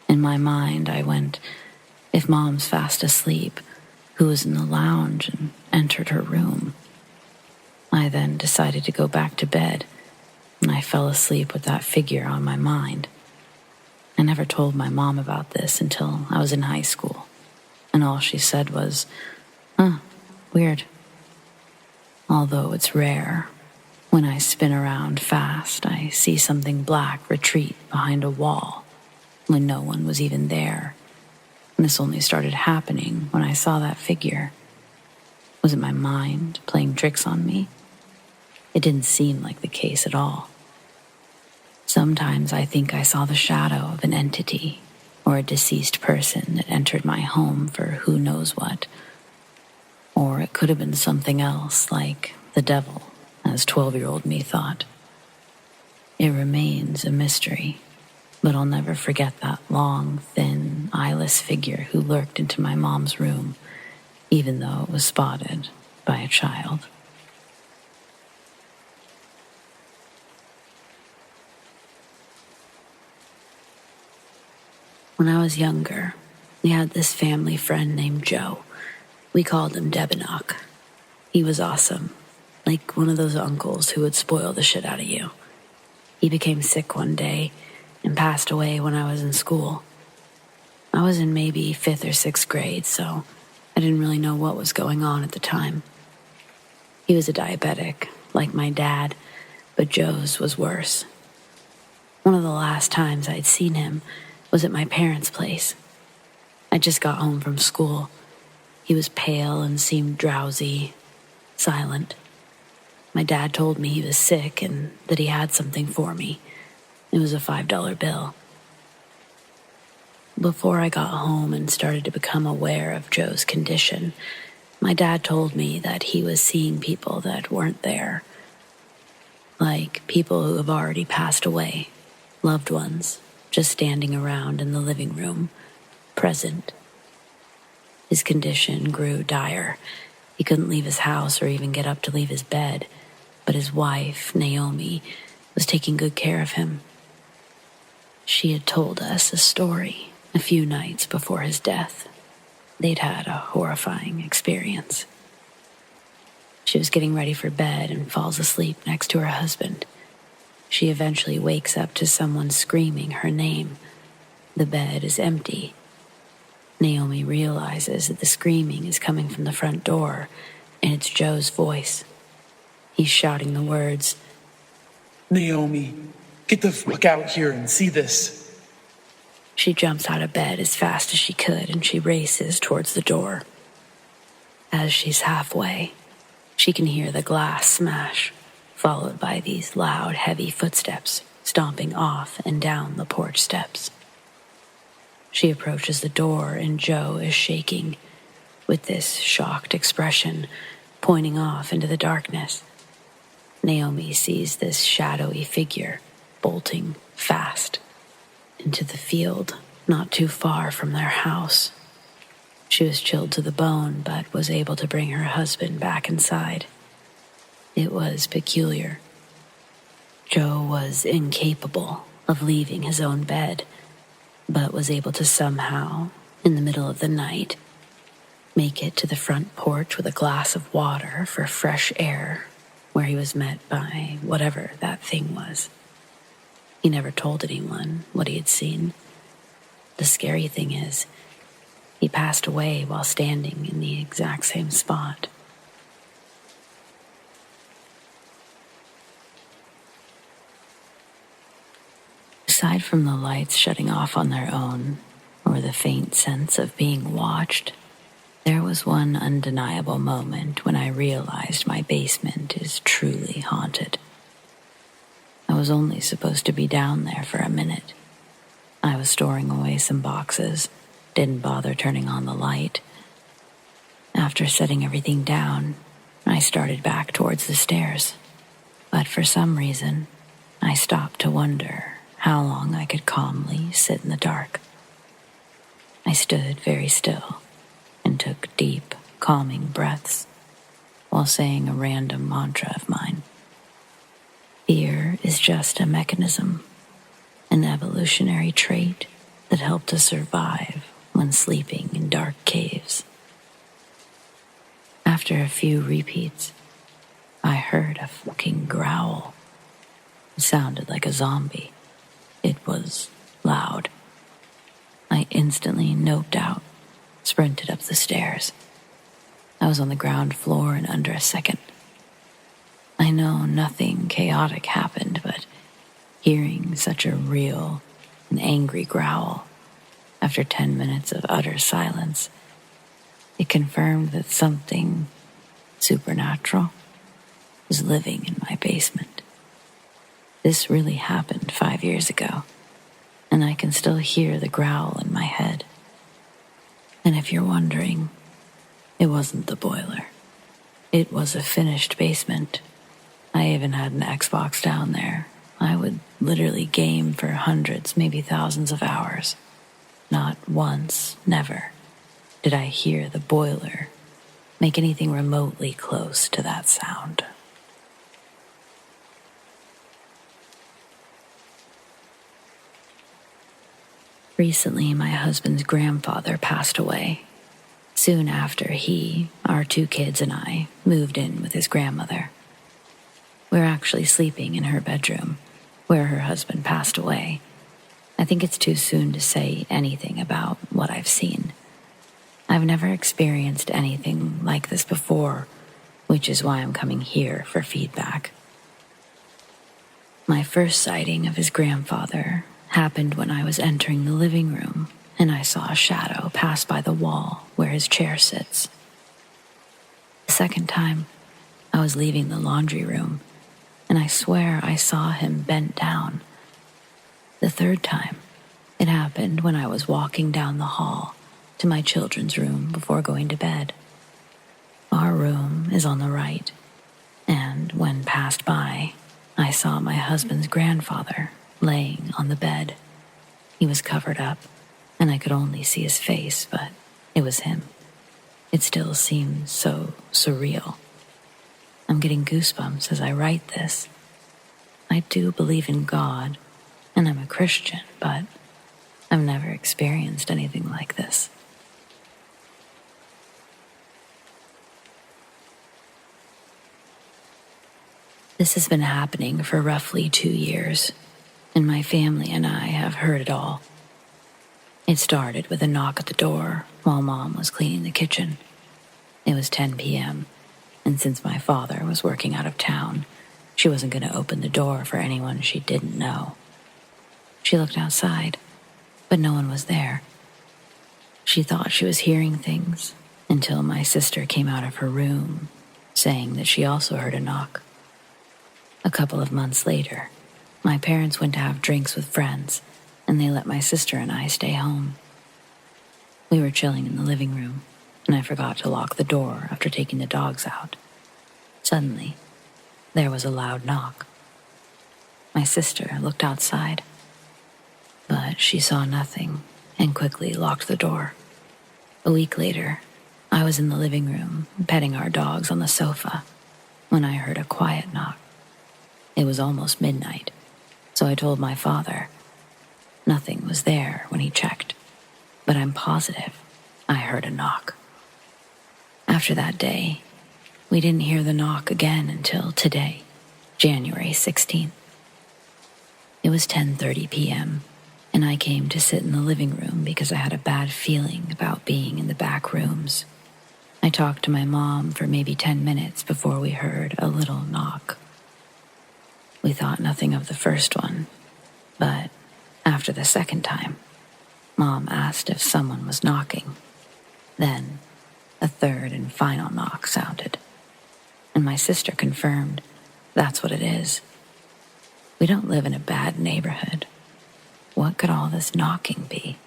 In my mind, I went, if Mom's fast asleep, who was in the lounge and entered her room? I then decided to go back to bed, and I fell asleep with that figure on my mind. I never told my mom about this until I was in high school, and all she said was, weird. Although it's rare, when I spin around fast, I see something black retreat behind a wall when no one was even there. And this only started happening when I saw that figure. Was it my mind playing tricks on me? It didn't seem like the case at all. Sometimes I think I saw the shadow of an entity or a deceased person that entered my home for who knows what. Or it could have been something else, like the devil, as 12-year-old me thought. It remains a mystery, but I'll never forget that long, thin, eyeless figure who lurked into my mom's room, even though it was spotted by a child. When I was younger, we had this family friend named Joe. We called him Debinock. He was awesome, like one of those uncles who would spoil the shit out of you. He became sick one day and passed away when I was in school. I was in maybe 5th or 6th grade, so I didn't really know what was going on at the time. He was a diabetic, like my dad, but Joe's was worse. One of the last times I'd seen him was at my parents' place. I just got home from school. He was pale and seemed drowsy, silent. My dad told me he was sick and that he had something for me. It was a $5 bill. Before I got home and started to become aware of Joe's condition, my dad told me that he was seeing people that weren't there, like people who have already passed away, loved ones, just standing around in the living room, present. His condition grew dire. He couldn't leave his house or even get up to leave his bed, but his wife, Naomi, was taking good care of him. She had told us a story a few nights before his death. They'd had a horrifying experience. She was getting ready for bed and falls asleep next to her husband. She eventually wakes up to someone screaming her name. The bed is empty. Naomi realizes that the screaming is coming from the front door, and it's Joe's voice. He's shouting the words, "Naomi, get the fuck out here and see this." She jumps out of bed as fast as she could, and she races towards the door. As she's halfway, she can hear the glass smash, followed by these loud, heavy footsteps stomping off and down the porch steps. She approaches the door, and Joe is shaking, with this shocked expression, pointing off into the darkness. Naomi sees this shadowy figure bolting fast into the field not too far from their house. She was chilled to the bone, but was able to bring her husband back inside. It was peculiar. Joe was incapable of leaving his own bed, but was able to somehow, in the middle of the night, make it to the front porch with a glass of water for fresh air, where he was met by whatever that thing was. He never told anyone what he had seen. The scary thing is, he passed away while standing in the exact same spot. Aside from the lights shutting off on their own, or the faint sense of being watched, there was one undeniable moment when I realized my basement is truly haunted. I was only supposed to be down there for a minute. I was storing away some boxes, didn't bother turning on the light. After setting everything down, I started back towards the stairs. But for some reason, I stopped to wonder how long I could calmly sit in the dark. I stood very still and took deep, calming breaths while saying a random mantra of mine. Fear is just a mechanism, an evolutionary trait that helped us survive when sleeping in dark caves. After a few repeats, I heard a fucking growl. It sounded like a zombie. It was loud. I instantly noped out, sprinted up the stairs. I was on the ground floor in under a second. I know nothing chaotic happened, but hearing such a real and angry growl after 10 minutes of utter silence, it confirmed that something supernatural was living in my basement. This really happened 5 years ago, and I can still hear the growl in my head. And if you're wondering, it wasn't the boiler. It was a finished basement. I even had an Xbox down there. I would literally game for hundreds, maybe thousands of hours. Not once, never, did I hear the boiler make anything remotely close to that sound. Recently, my husband's grandfather passed away. Soon after he, our 2 kids, and I moved in with his grandmother. We're actually sleeping in her bedroom, where her husband passed away. I think it's too soon to say anything about what I've seen. I've never experienced anything like this before, which is why I'm coming here for feedback. My first sighting of his grandfather happened when I was entering the living room, and I saw a shadow pass by the wall where his chair sits. The second time, I was leaving the laundry room, and I swear I saw him bent down. The third time, it happened when I was walking down the hall to my children's room before going to bed. Our room is on the right, and when passed by, I saw my husband's grandfather laying on the bed. He was covered up, and I could only see his face, but it was him. It still seems so surreal. I'm getting goosebumps as I write this. I do believe in God, and I'm a Christian, but I've never experienced anything like this. This has been happening for roughly 2 years, and my family and I have heard it all. It started with a knock at the door while Mom was cleaning the kitchen. It was 10 p.m., and since my father was working out of town, she wasn't going to open the door for anyone she didn't know. She looked outside, but no one was there. She thought she was hearing things until my sister came out of her room, saying that she also heard a knock. A couple of months later, my parents went to have drinks with friends, and they let my sister and I stay home. We were chilling in the living room, and I forgot to lock the door after taking the dogs out. Suddenly, there was a loud knock. My sister looked outside, but she saw nothing and quickly locked the door. A week later, I was in the living room petting our dogs on the sofa when I heard a quiet knock. It was almost midnight, so I told my father. Nothing was there when he checked, but I'm positive I heard a knock. After that day, we didn't hear the knock again until today, January 16th. It was 10:30 p.m., and I came to sit in the living room because I had a bad feeling about being in the back rooms. I talked to my mom for maybe 10 minutes before we heard a little knock. We thought nothing of the first one, but after the second time, Mom asked if someone was knocking. Then, a third and final knock sounded, and my sister confirmed that's what it is. We don't live in a bad neighborhood. What could all this knocking be?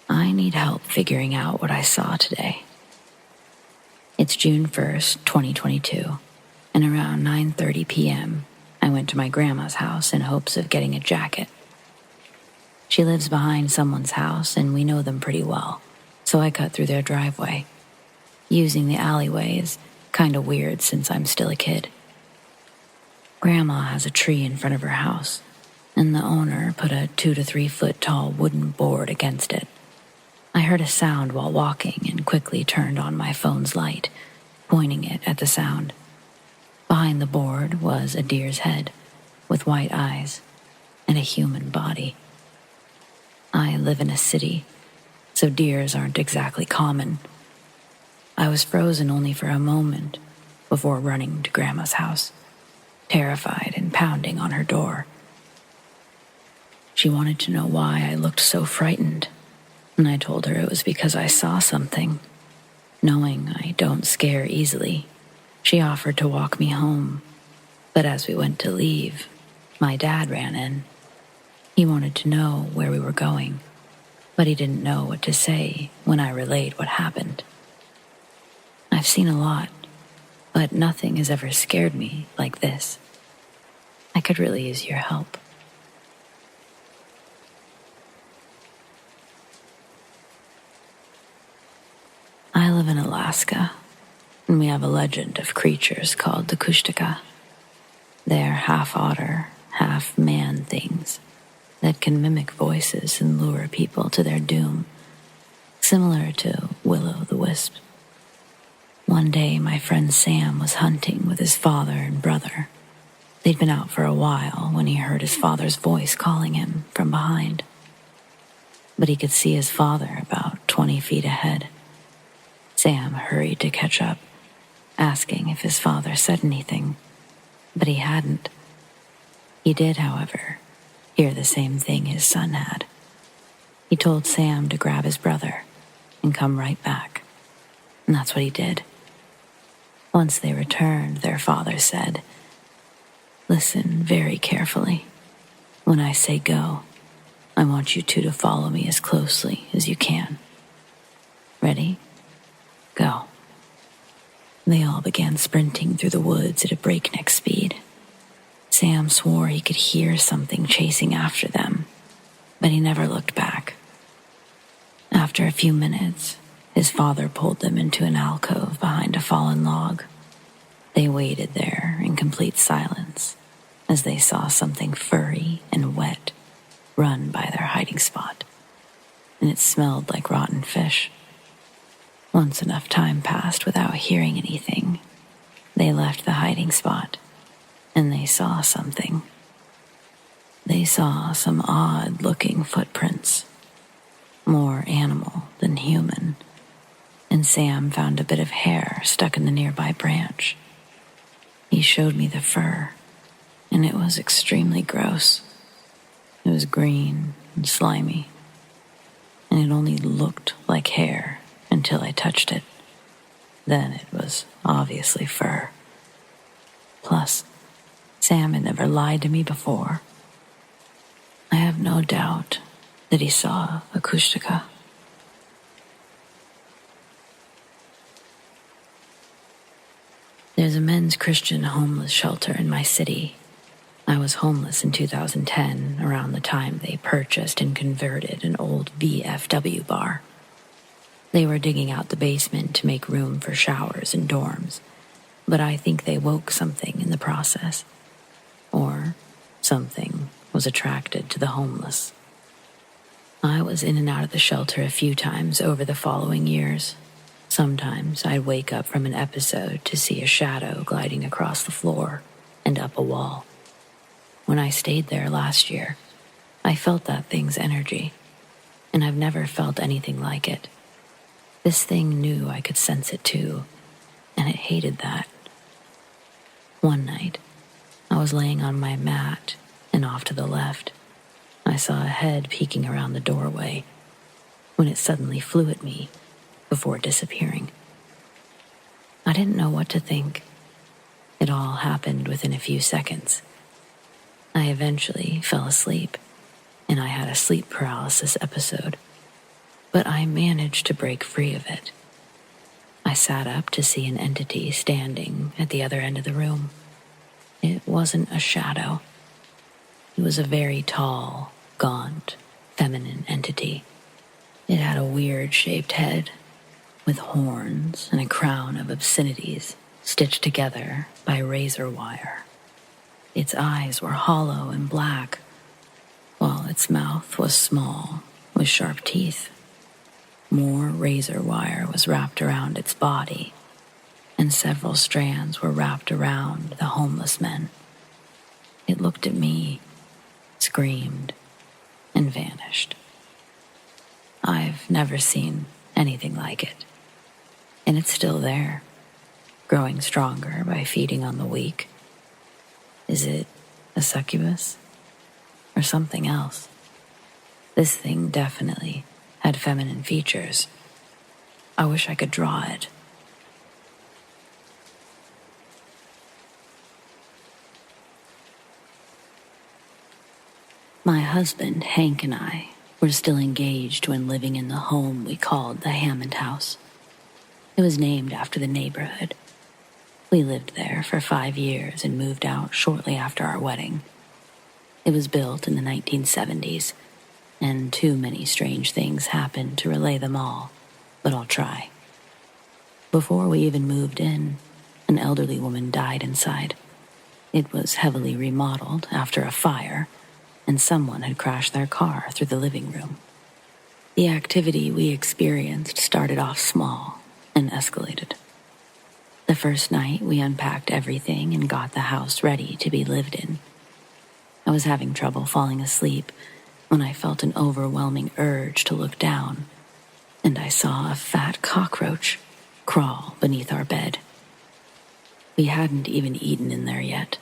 I need help figuring out what I saw today. It's June 1st, 2022, and around 9:30 p.m., I went to my grandma's house in hopes of getting a jacket. She lives behind someone's house, and we know them pretty well, so I cut through their driveway. Using the alleyway is kinda weird since I'm still a kid. Grandma has a tree in front of her house, and the owner put a 2 to 3 foot tall wooden board against it. I heard a sound while walking and quickly turned on my phone's light, pointing it at the sound. Behind the board was a deer's head, with white eyes, and a human body. I live in a city, so deers aren't exactly common. I was frozen only for a moment before running to Grandma's house, terrified and pounding on her door. She wanted to know why I looked so frightened, and I told her it was because I saw something. Knowing I don't scare easily, she offered to walk me home, but as we went to leave, my dad ran in. He wanted to know where we were going, but he didn't know what to say when I relayed what happened. I've seen a lot, but nothing has ever scared me like this. I could really use your help. I live in Alaska, and we have a legend of creatures called the Kushtaka. They're half otter, half man things that can mimic voices and lure people to their doom, similar to Will-o'-the-Wisp. One day, my friend Sam was hunting with his father and brother. They'd been out for a while when he heard his father's voice calling him from behind. But he could see his father about 20 feet ahead. Sam hurried to catch up, asking if his father said anything, but he hadn't. He did, however, hear the same thing his son had. He told Sam to grab his brother and come right back, and that's what he did. Once they returned, their father said, "Listen very carefully. When I say go, I want you two to follow me as closely as you can. Ready? Go." They all began sprinting through the woods at a breakneck speed. Sam swore he could hear something chasing after them, but he never looked back. After a few minutes, his father pulled them into an alcove behind a fallen log. They waited there in complete silence as they saw something furry and wet run by their hiding spot, and it smelled like rotten fish. Once enough time passed without hearing anything, they left the hiding spot, and they saw something. They saw some odd-looking footprints, more animal than human, and Sam found a bit of hair stuck in the nearby branch. He showed me the fur, and it was extremely gross. It was green and slimy, and it only looked like hair until I touched it. Then it was obviously fur. Plus, Sam had never lied to me before. I have no doubt that he saw a Kushtaka. There's a men's Christian homeless shelter in my city. I was homeless in 2010, around the time they purchased and converted an old VFW bar. They were digging out the basement to make room for showers and dorms, but I think they woke something in the process. Or something was attracted to the homeless. I was in and out of the shelter a few times over the following years. Sometimes I'd wake up from an episode to see a shadow gliding across the floor and up a wall. When I stayed there last year, I felt that thing's energy, and I've never felt anything like it. This thing knew I could sense it too, and it hated that. One night, I was laying on my mat, and off to the left, I saw a head peeking around the doorway, when it suddenly flew at me before disappearing. I didn't know what to think. It all happened within a few seconds. I eventually fell asleep, and I had a sleep paralysis episode, but I managed to break free of it. I sat up to see an entity standing at the other end of the room. It wasn't a shadow. It was a very tall, gaunt, feminine entity. It had a weird-shaped head with horns and a crown of obscenities stitched together by razor wire. Its eyes were hollow and black, while its mouth was small with sharp teeth. More razor wire was wrapped around its body, and several strands were wrapped around the homeless men. It looked at me, screamed, and vanished. I've never seen anything like it, and it's still there, growing stronger by feeding on the weak. Is it a succubus or something else? This thing definitely had feminine features. I wish I could draw it. My husband, Hank, and I were still engaged when living in the home we called the Hammond House. It was named after the neighborhood. We lived there for 5 years and moved out shortly after our wedding. It was built in the 1970s, and too many strange things happened to relay them all, but I'll try. Before we even moved in, an elderly woman died inside. It was heavily remodeled after a fire, and someone had crashed their car through the living room. The activity we experienced started off small and escalated. The first night, we unpacked everything and got the house ready to be lived in. I was having trouble falling asleep when I felt an overwhelming urge to look down, and I saw a fat cockroach crawl beneath our bed. We hadn't even eaten in there yet.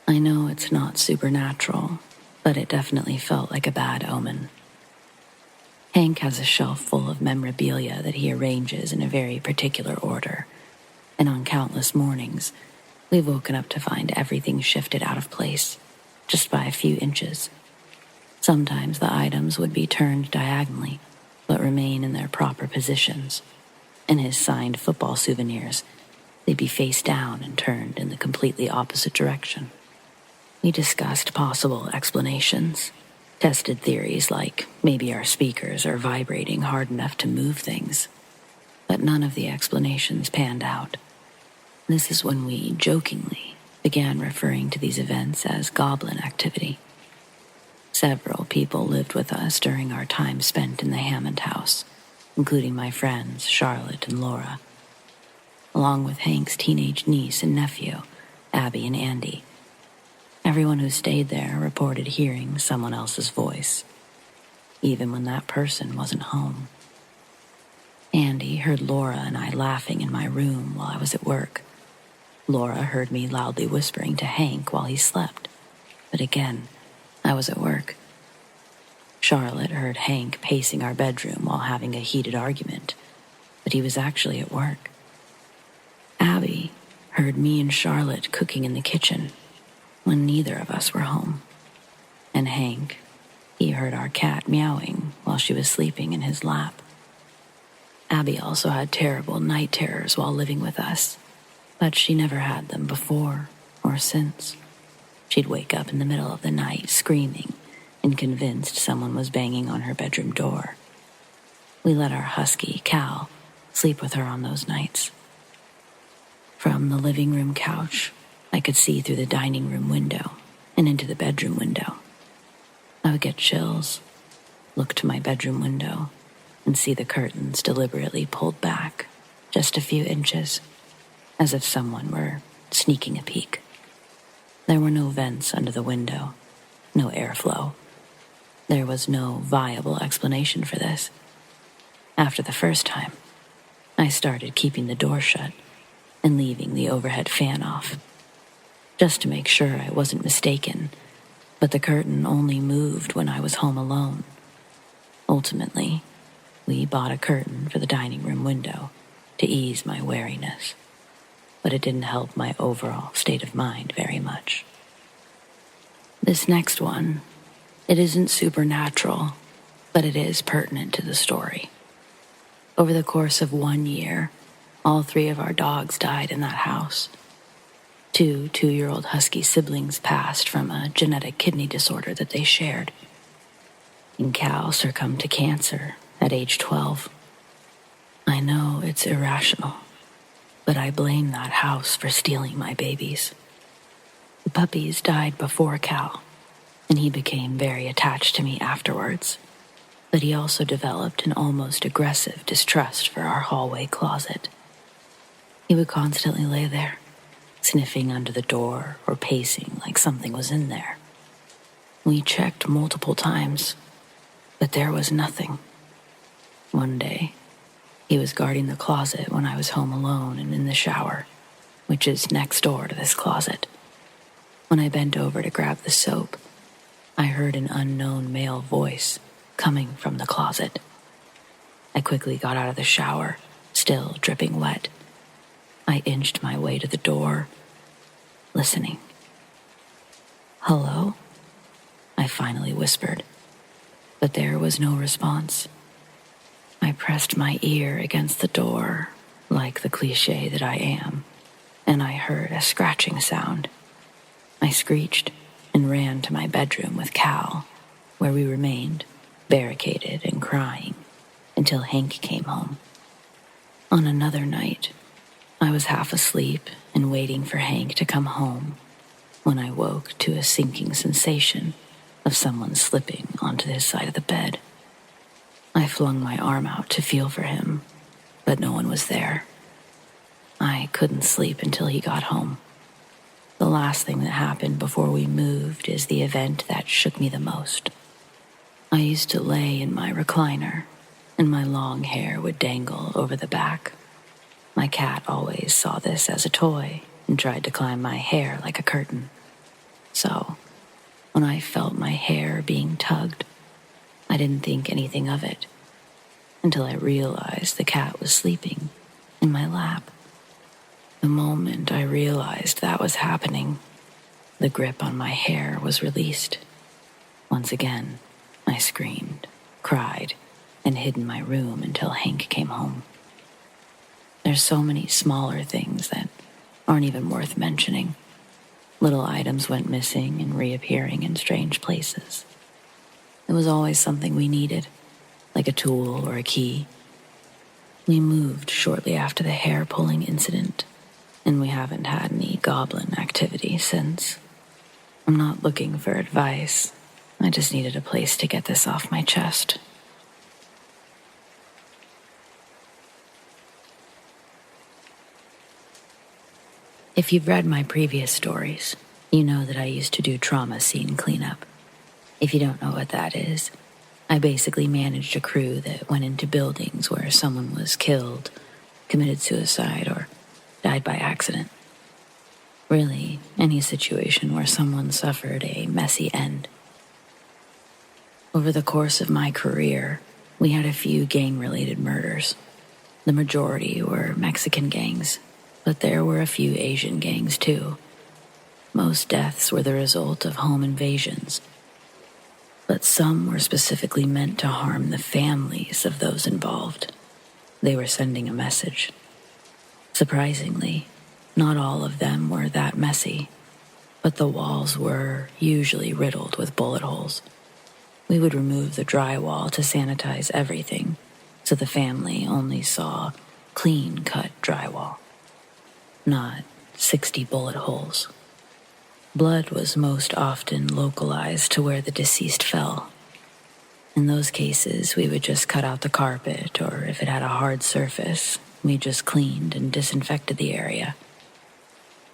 I know it's not supernatural, but it definitely felt like a bad omen. Hank has a shelf full of memorabilia that he arranges in a very particular order, and on countless mornings, we've woken up to find everything shifted out of place, just by a few inches. Sometimes the items would be turned diagonally, but remain in their proper positions. In his signed football souvenirs, they'd be face down and turned in the completely opposite direction. We discussed possible explanations, tested theories like maybe our speakers are vibrating hard enough to move things, but none of the explanations panned out. This is when we jokingly began referring to these events as goblin activity. Several people lived with us during our time spent in the Hammond house, including my friends Charlotte and Laura, along with Hank's teenage niece and nephew, Abby and Andy. Everyone who stayed there reported hearing someone else's voice, even when that person wasn't home. Andy heard Laura and I laughing in my room while I was at work. Laura heard me loudly whispering to Hank while he slept, but again, I was at work. Charlotte heard Hank pacing our bedroom while having a heated argument, but he was actually at work. Abby heard me and Charlotte cooking in the kitchen when neither of us were home. And Hank, he heard our cat meowing while she was sleeping in his lap. Abby also had terrible night terrors while living with us, but she never had them before or since. She'd wake up in the middle of the night screaming and convinced someone was banging on her bedroom door. We let our husky, Cal, sleep with her on those nights. From the living room couch, I could see through the dining room window and into the bedroom window. I would get chills, look to my bedroom window, and see the curtains deliberately pulled back just a few inches, as if someone were sneaking a peek. There were no vents under the window, no airflow. There was no viable explanation for this. After the first time, I started keeping the door shut and leaving the overhead fan off, just to make sure I wasn't mistaken, but the curtain only moved when I was home alone. Ultimately, we bought a curtain for the dining room window to ease my wariness, but it didn't help my overall state of mind very much. This next one, it isn't supernatural, but it is pertinent to the story. Over the course of 1 year, all 3 of our dogs died in that house. 2 two-year-old husky siblings passed from a genetic kidney disorder that they shared. and Cal succumbed to cancer at age 12. I know it's irrational, but I blame that house for stealing my babies. The puppies died before Cal, and he became very attached to me afterwards. But he also developed an almost aggressive distrust for our hallway closet. He would constantly lay there, sniffing under the door or pacing like something was in there. We checked multiple times, but there was nothing. One day, he was guarding the closet when I was home alone and in the shower, which is next door to this closet. When I bent over to grab the soap, I heard an unknown male voice coming from the closet. I quickly got out of the shower, still dripping wet. I inched my way to the door, listening. "Hello?" I finally whispered, but there was no response. I pressed my ear against the door, like the cliché that I am, and I heard a scratching sound. I screeched and ran to my bedroom with Cal, where we remained, barricaded and crying, until Hank came home. On another night, I was half asleep and waiting for Hank to come home when I woke to a sinking sensation of someone slipping onto his side of the bed. I flung my arm out to feel for him, but no one was there. I couldn't sleep until he got home. The last thing that happened before we moved is the event that shook me the most. I used to lay in my recliner, and my long hair would dangle over the back. My cat always saw this as a toy and tried to climb my hair like a curtain. So, when I felt my hair being tugged, I didn't think anything of it until I realized the cat was sleeping in my lap. The moment I realized that was happening, the grip on my hair was released. Once again, I screamed, cried, and hid in my room until Hank came home. There's so many smaller things that aren't even worth mentioning. Little items went missing and reappearing in strange places. It was always something we needed, like a tool or a key. We moved shortly after the hair-pulling incident, and we haven't had any goblin activity since. I'm not looking for advice. I just needed a place to get this off my chest. If you've read my previous stories, you know that I used to do trauma scene cleanup. If you don't know what that is, I basically managed a crew that went into buildings where someone was killed, committed suicide, or died by accident. Really, any situation where someone suffered a messy end. Over the course of my career, we had a few gang-related murders. The majority were Mexican gangs, but there were a few Asian gangs too. Most deaths were the result of home invasions, but some were specifically meant to harm the families of those involved. They were sending a message. Surprisingly, not all of them were that messy, but the walls were usually riddled with bullet holes. We would remove the drywall to sanitize everything, so the family only saw clean-cut drywall, not 60 bullet holes. Blood was most often localized to where the deceased fell. In those cases, we would just cut out the carpet, or if it had a hard surface, we just cleaned and disinfected the area.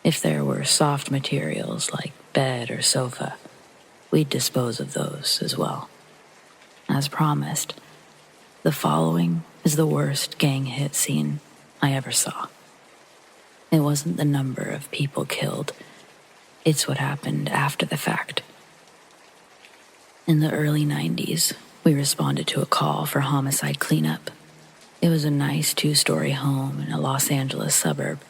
If there were soft materials like bed or sofa, we'd dispose of those as well. As promised, the following is the worst gang hit scene I ever saw. It wasn't the number of people killed, it's what happened after the fact. In the early 90s, we responded to a call for homicide cleanup. It was a nice 2-story home in a Los Angeles suburb.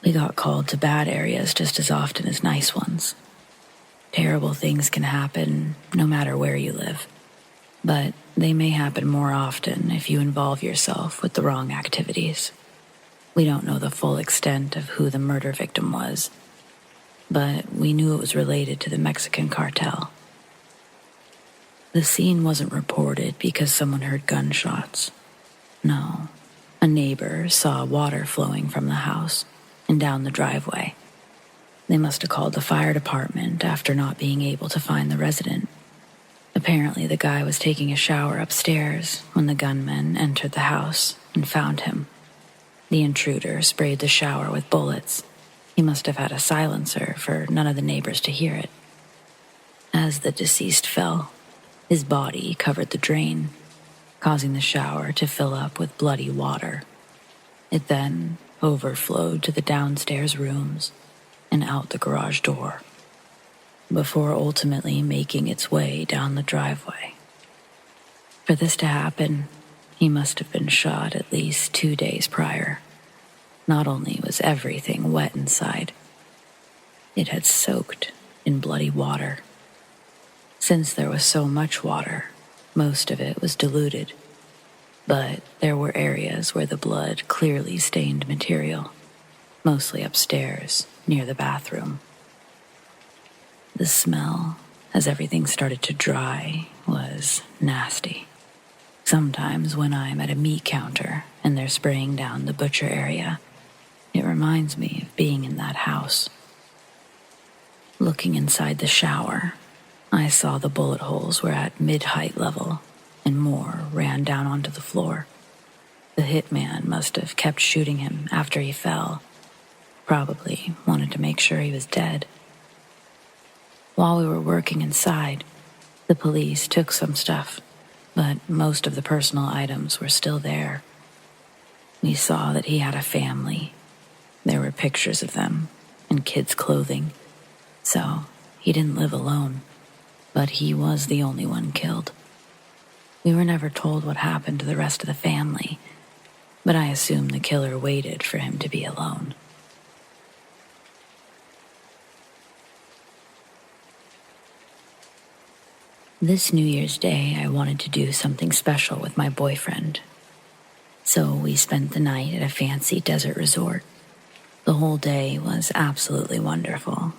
We got called to bad areas just as often as nice ones. Terrible things can happen no matter where you live, but they may happen more often if you involve yourself with the wrong activities. We don't know the full extent of who the murder victim was, but we knew it was related to the Mexican cartel. The scene wasn't reported because someone heard gunshots. No, a neighbor saw water flowing from the house and down the driveway. They must have called the fire department after not being able to find the resident. Apparently, the guy was taking a shower upstairs when the gunmen entered the house and found him. The intruder sprayed the shower with bullets. He must have had a silencer for none of the neighbors to hear it. As the deceased fell, his body covered the drain, causing the shower to fill up with bloody water. It then overflowed to the downstairs rooms and out the garage door, before ultimately making its way down the driveway. For this to happen, he must have been shot at least 2 days prior. Not only was everything wet inside, it had soaked in bloody water. Since there was so much water, most of it was diluted, but there were areas where the blood clearly stained material, mostly upstairs near the bathroom. The smell, as everything started to dry, was nasty. Sometimes when I'm at a meat counter and they're spraying down the butcher area, it reminds me of being in that house. Looking inside the shower, I saw the bullet holes were at mid-height level and more ran down onto the floor. The hitman must have kept shooting him after he fell. Probably wanted to make sure he was dead. While we were working inside, the police took some stuff, but most of the personal items were still there. We saw that he had a family. There were pictures of them and kids' clothing, so he didn't live alone, but he was the only one killed. We were never told what happened to the rest of the family, but I assume the killer waited for him to be alone. This New Year's Day, I wanted to do something special with my boyfriend. So we spent the night at a fancy desert resort. The whole day was absolutely wonderful.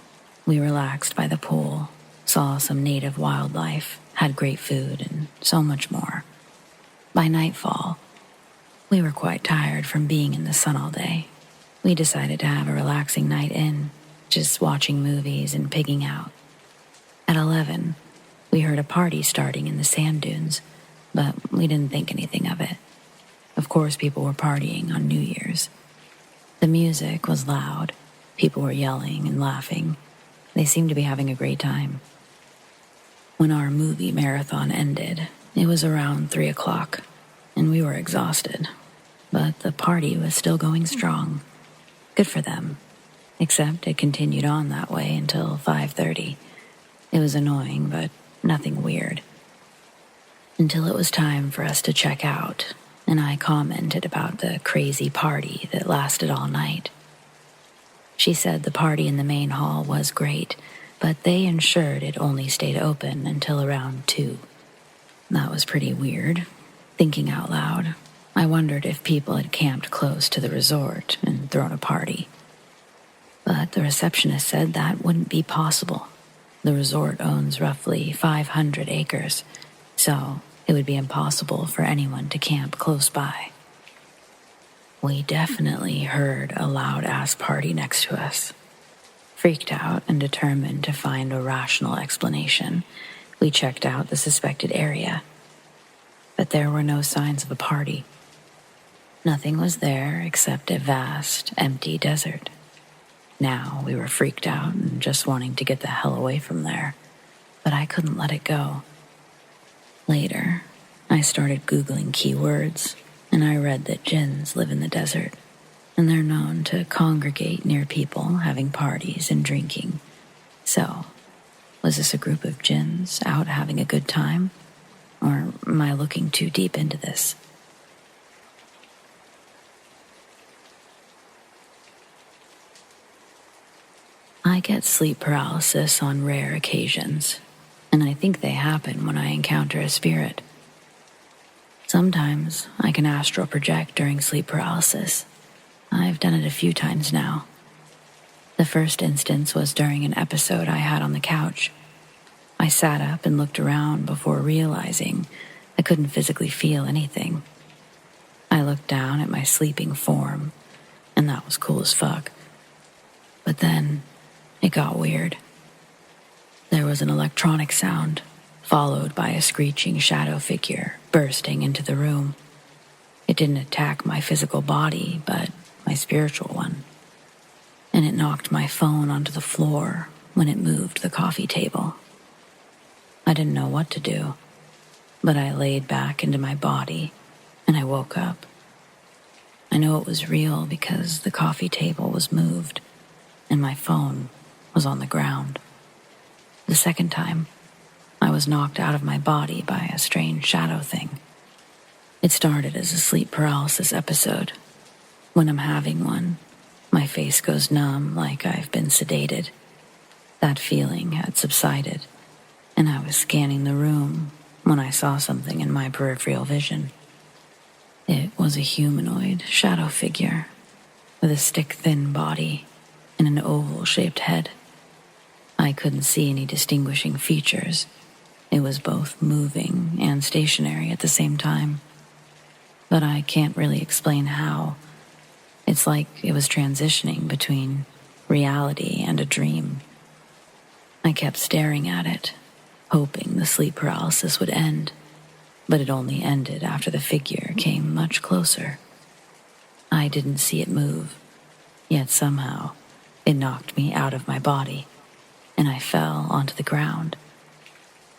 We relaxed by the pool, saw some native wildlife, had great food, and so much more. By nightfall, we were quite tired from being in the sun all day. We decided to have a relaxing night in, just watching movies and pigging out. At 11, we heard a party starting in the sand dunes, but we didn't think anything of it. Of course, people were partying on New Year's. The music was loud. People were yelling and laughing. They seemed to be having a great time. When our movie marathon ended, it was around 3 o'clock, and we were exhausted. But the party was still going strong. Good for them. Except it continued on that way until 5:30. It was annoying, but nothing weird. Until it was time for us to check out, and I commented about the crazy party that lasted all night. She said the party in the main hall was great, but they ensured it only stayed open until around 2. That was pretty weird. Thinking out loud, I wondered if people had camped close to the resort and thrown a party. But the receptionist said that wouldn't be possible. The resort owns roughly 500 acres, so it would be impossible for anyone to camp close by. We definitely heard a loud-ass party next to us. Freaked out and determined to find a rational explanation, we checked out the suspected area. But there were no signs of a party. Nothing was there except a vast, empty desert. Now we were freaked out and just wanting to get the hell away from there, but I couldn't let it go. Later, I started Googling keywords, and I read that jinns live in the desert, and they're known to congregate near people having parties and drinking. So, was this a group of jinns out having a good time? Or am I looking too deep into this? I get sleep paralysis on rare occasions, and I think they happen when I encounter a spirit. Sometimes I can astral project during sleep paralysis. I've done it a few times now. The first instance was during an episode I had on the couch. I sat up and looked around before realizing I couldn't physically feel anything. I looked down at my sleeping form, and that was cool as fuck. But then it got weird. There was an electronic sound, followed by a screeching shadow figure bursting into the room. It didn't attack my physical body, but my spiritual one. And it knocked my phone onto the floor when it moved the coffee table. I didn't know what to do, but I laid back into my body and I woke up. I know it was real because the coffee table was moved and my phone was on the ground. The second time, I was knocked out of my body by a strange shadow thing. It started as a sleep paralysis episode. When I'm having one, my face goes numb like I've been sedated. That feeling had subsided, and I was scanning the room when I saw something in my peripheral vision. It was a humanoid shadow figure with a stick-thin body and an oval-shaped head. I couldn't see any distinguishing features. It was both moving and stationary at the same time. But I can't really explain how. It's like it was transitioning between reality and a dream. I kept staring at it, hoping the sleep paralysis would end, but it only ended after the figure came much closer. I didn't see it move, yet somehow it knocked me out of my body, and I fell onto the ground,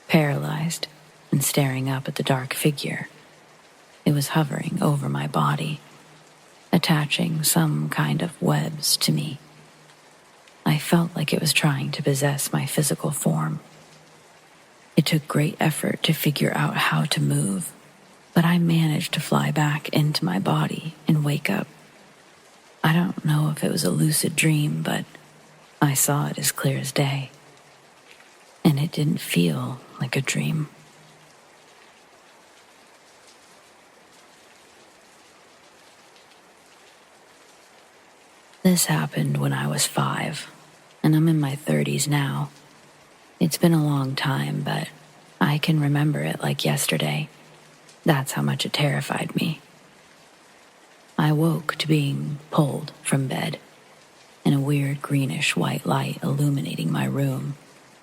paralyzed and staring up at the dark figure. It was hovering over my body, attaching some kind of webs to me. I felt like it was trying to possess my physical form. It took great effort to figure out how to move, but I managed to fly back into my body and wake up. I don't know if it was a lucid dream, but I saw it as clear as day. And it didn't feel like a dream. This happened when I was 5, and I'm in my 30s now. It's been a long time, but I can remember it like yesterday. That's how much it terrified me. I woke to being pulled from bed, and a weird greenish white light illuminating my room,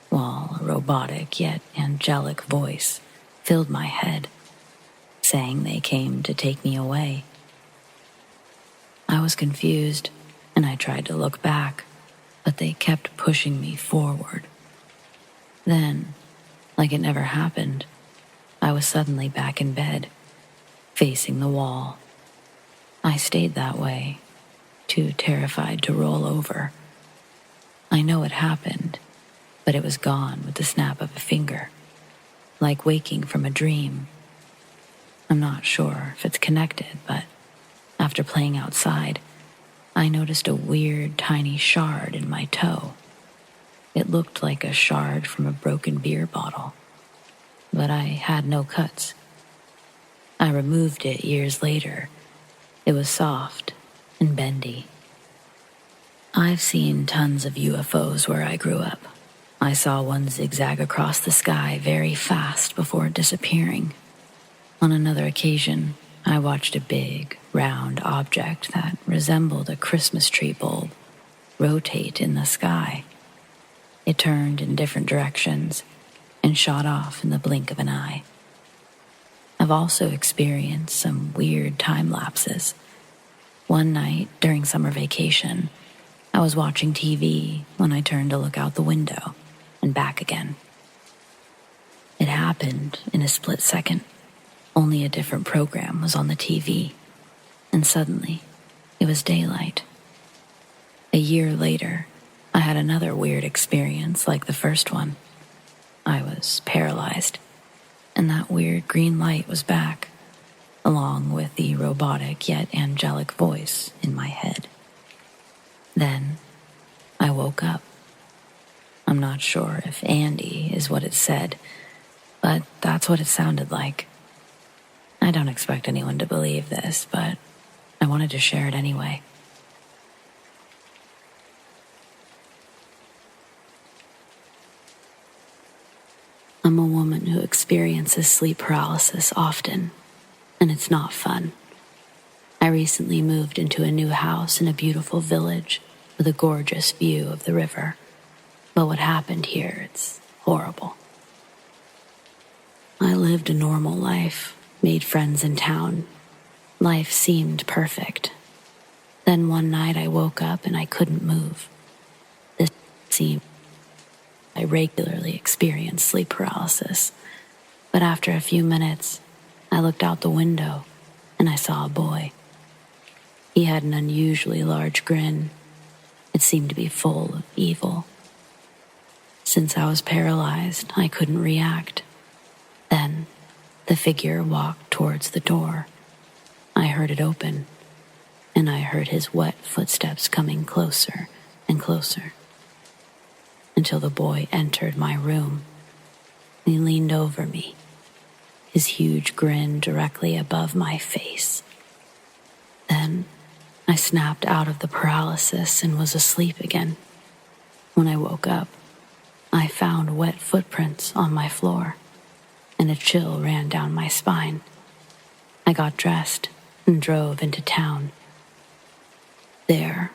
while a robotic yet angelic voice filled my head, saying they came to take me away. I was confused, and I tried to look back, but they kept pushing me forward. Then, like it never happened, I was suddenly back in bed, facing the wall. I stayed that way, too terrified to roll over. I know it happened, but it was gone with the snap of a finger, like waking from a dream. I'm not sure if it's connected, but after playing outside, I noticed a weird tiny shard in my toe. It looked like a shard from a broken beer bottle, but I had no cuts. I removed it years later. It was soft and bendy. I've seen tons of UFOs where I grew up. I saw one zigzag across the sky very fast before disappearing. On another occasion, I watched a big, round object that resembled a Christmas tree bulb rotate in the sky. It turned in different directions and shot off in the blink of an eye. I've also experienced some weird time lapses. One night during summer vacation, I was watching TV when I turned to look out the window and back again. It happened in a split second. Only a different program was on the TV, and suddenly it was daylight. A year later, I had another weird experience like the first one. I was paralyzed, and that weird green light was back, along with the robotic yet angelic voice in my head. Then I woke up. I'm not sure if Andy is what it said, but that's what it sounded like. I don't expect anyone to believe this, but I wanted to share it anyway. I'm a woman who experiences sleep paralysis often, and it's not fun. I recently moved into a new house in a beautiful village with a gorgeous view of the river. But what happened here, it's horrible. I lived a normal life, made friends in town. Life seemed perfect. Then one night I woke up and I couldn't move. This seemed I regularly experienced sleep paralysis, but after a few minutes, I looked out the window and I saw a boy. He had an unusually large grin. It seemed to be full of evil. Since I was paralyzed, I couldn't react. Then, the figure walked towards the door. I heard it open, and I heard his wet footsteps coming closer and closer, until the boy entered my room. He leaned over me, his huge grin directly above my face. Then, I snapped out of the paralysis and was asleep again. When I woke up, I found wet footprints on my floor, and a chill ran down my spine. I got dressed and drove into town. There,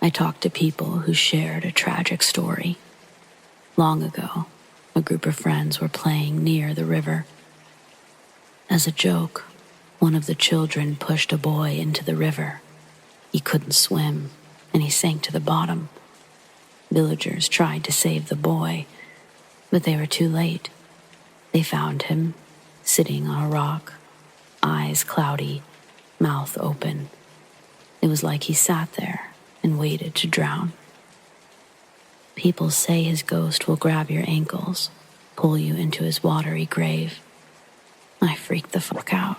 I talked to people who shared a tragic story. Long ago, a group of friends were playing near the river. As a joke, one of the children pushed a boy into the river. He couldn't swim, and he sank to the bottom. Villagers tried to save the boy, but they were too late. They found him, sitting on a rock, eyes cloudy, mouth open. It was like he sat there and waited to drown. People say his ghost will grab your ankles, pull you into his watery grave. I freaked the fuck out.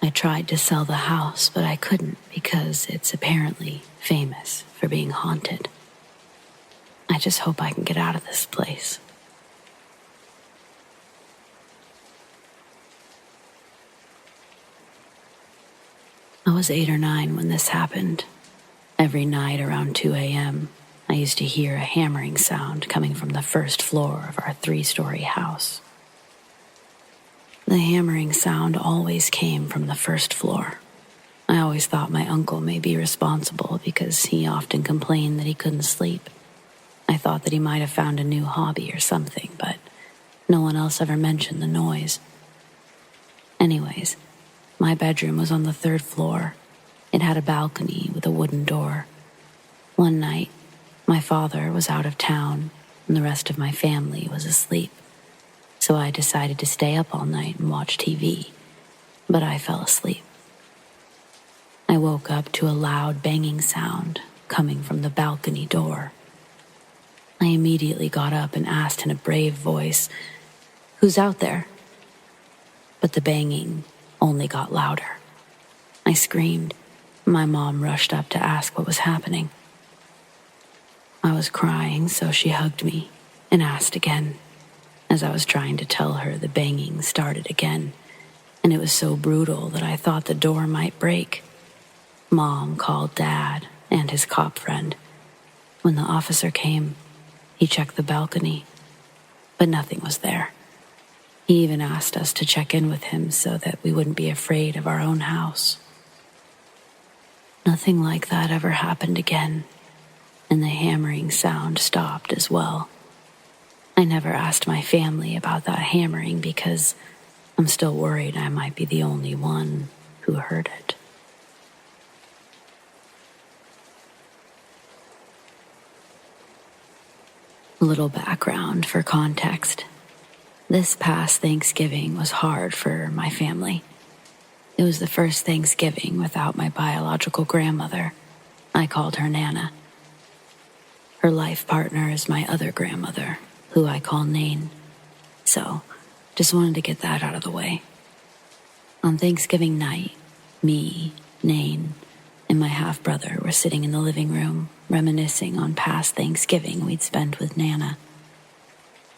I tried to sell the house, but I couldn't because it's apparently famous for being haunted. I just hope I can get out of this place. I was 8 or 9 when this happened. Every night around 2 a.m., I used to hear a hammering sound coming from the first floor of our 3-story house. The hammering sound always came from the first floor. I always thought my uncle may be responsible because he often complained that he couldn't sleep. I thought that he might have found a new hobby or something, but no one else ever mentioned the noise. Anyways, my bedroom was on the 3rd floor. It had a balcony with a wooden door. One night, my father was out of town and the rest of my family was asleep. So I decided to stay up all night and watch TV, but I fell asleep. I woke up to a loud banging sound coming from the balcony door. I immediately got up and asked in a brave voice, "Who's out there?" But the banging only got louder. I screamed. My mom rushed up to ask what was happening. I was crying, so she hugged me and asked again. As I was trying to tell her, the banging started again, and it was so brutal that I thought the door might break. Mom called Dad and his cop friend. When the officer came, he checked the balcony, but nothing was there. He even asked us to check in with him so that we wouldn't be afraid of our own house. Nothing like that ever happened again, and the hammering sound stopped as well. I never asked my family about that hammering because I'm still worried I might be the only one who heard it. A little background for context. This past Thanksgiving was hard for my family. It was the first Thanksgiving without my biological grandmother. I called her Nana. Her life partner is my other grandmother, who I call Nain. So, just wanted to get that out of the way. On Thanksgiving night, me, Nain, and my half-brother were sitting in the living room, reminiscing on past Thanksgiving we'd spent with Nana,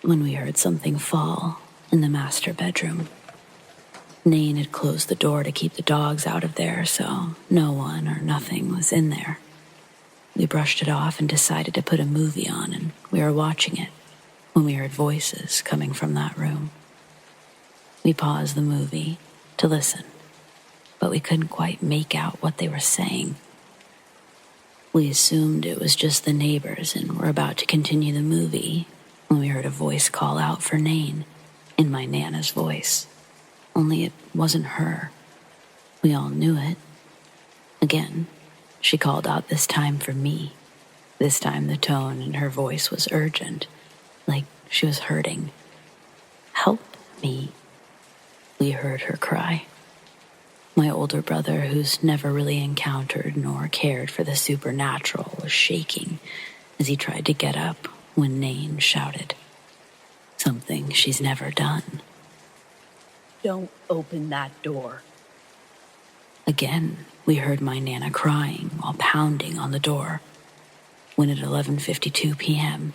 when we heard something fall in the master bedroom. Nain had closed the door to keep the dogs out of there, so no one or nothing was in there. We brushed it off and decided to put a movie on, and we were watching it when we heard voices coming from that room. We paused the movie to listen, but we couldn't quite make out what they were saying. We assumed it was just the neighbors and were about to continue the movie when we heard a voice call out for Nain in my Nana's voice. Only it wasn't her. We all knew it. Again, she called out this time for me. This time the tone in her voice was urgent, like she was hurting. "Help me," we heard her cry. My older brother, who's never really encountered nor cared for the supernatural, was shaking as he tried to get up when Nain shouted. Something she's never done. "Don't open that door." Again, we heard my Nana crying while pounding on the door. When at 11:52 p.m.,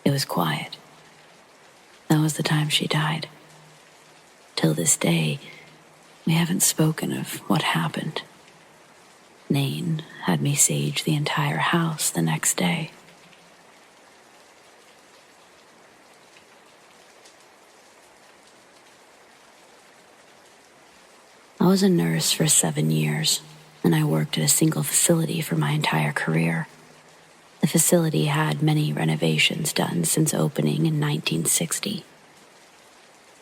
it was quiet. That was the time she died. Till this day, we haven't spoken of what happened. Nain had me sage the entire house the next day. I was a nurse for 7 years, and I worked at a single facility for my entire career. The facility had many renovations done since opening in 1960.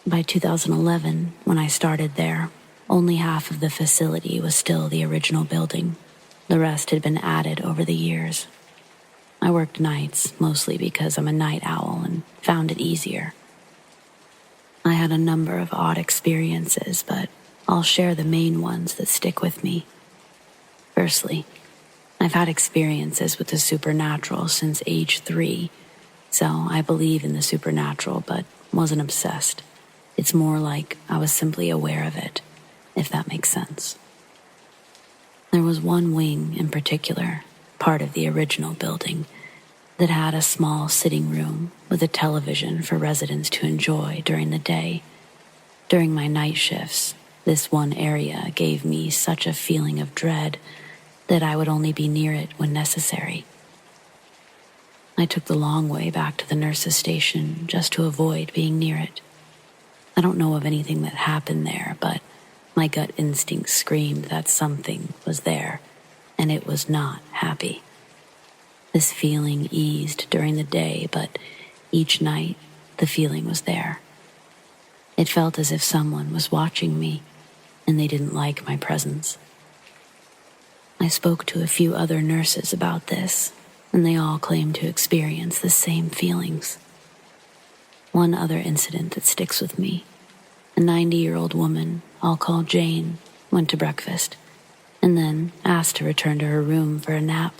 By 2011, when I started there, only half of the facility was still the original building. The rest had been added over the years. I worked nights, mostly because I'm a night owl and found it easier. I had a number of odd experiences, but I'll share the main ones that stick with me. Firstly, I've had experiences with the supernatural since age 3, so I believe in the supernatural but wasn't obsessed. It's more like I was simply aware of it, if that makes sense. There was one wing in particular, part of the original building, that had a small sitting room with a television for residents to enjoy during the day. During my night shifts, this one area gave me such a feeling of dread that I would only be near it when necessary. I took the long way back to the nurse's station just to avoid being near it. I don't know of anything that happened there, but my gut instinct screamed that something was there, and it was not happy. This feeling eased during the day, but each night the feeling was there. It felt as if someone was watching me, and they didn't like my presence. I spoke to a few other nurses about this, and they all claimed to experience the same feelings. One other incident that sticks with me: a 90-year-old woman, I'll call Jane, went to breakfast, and then asked to return to her room for a nap.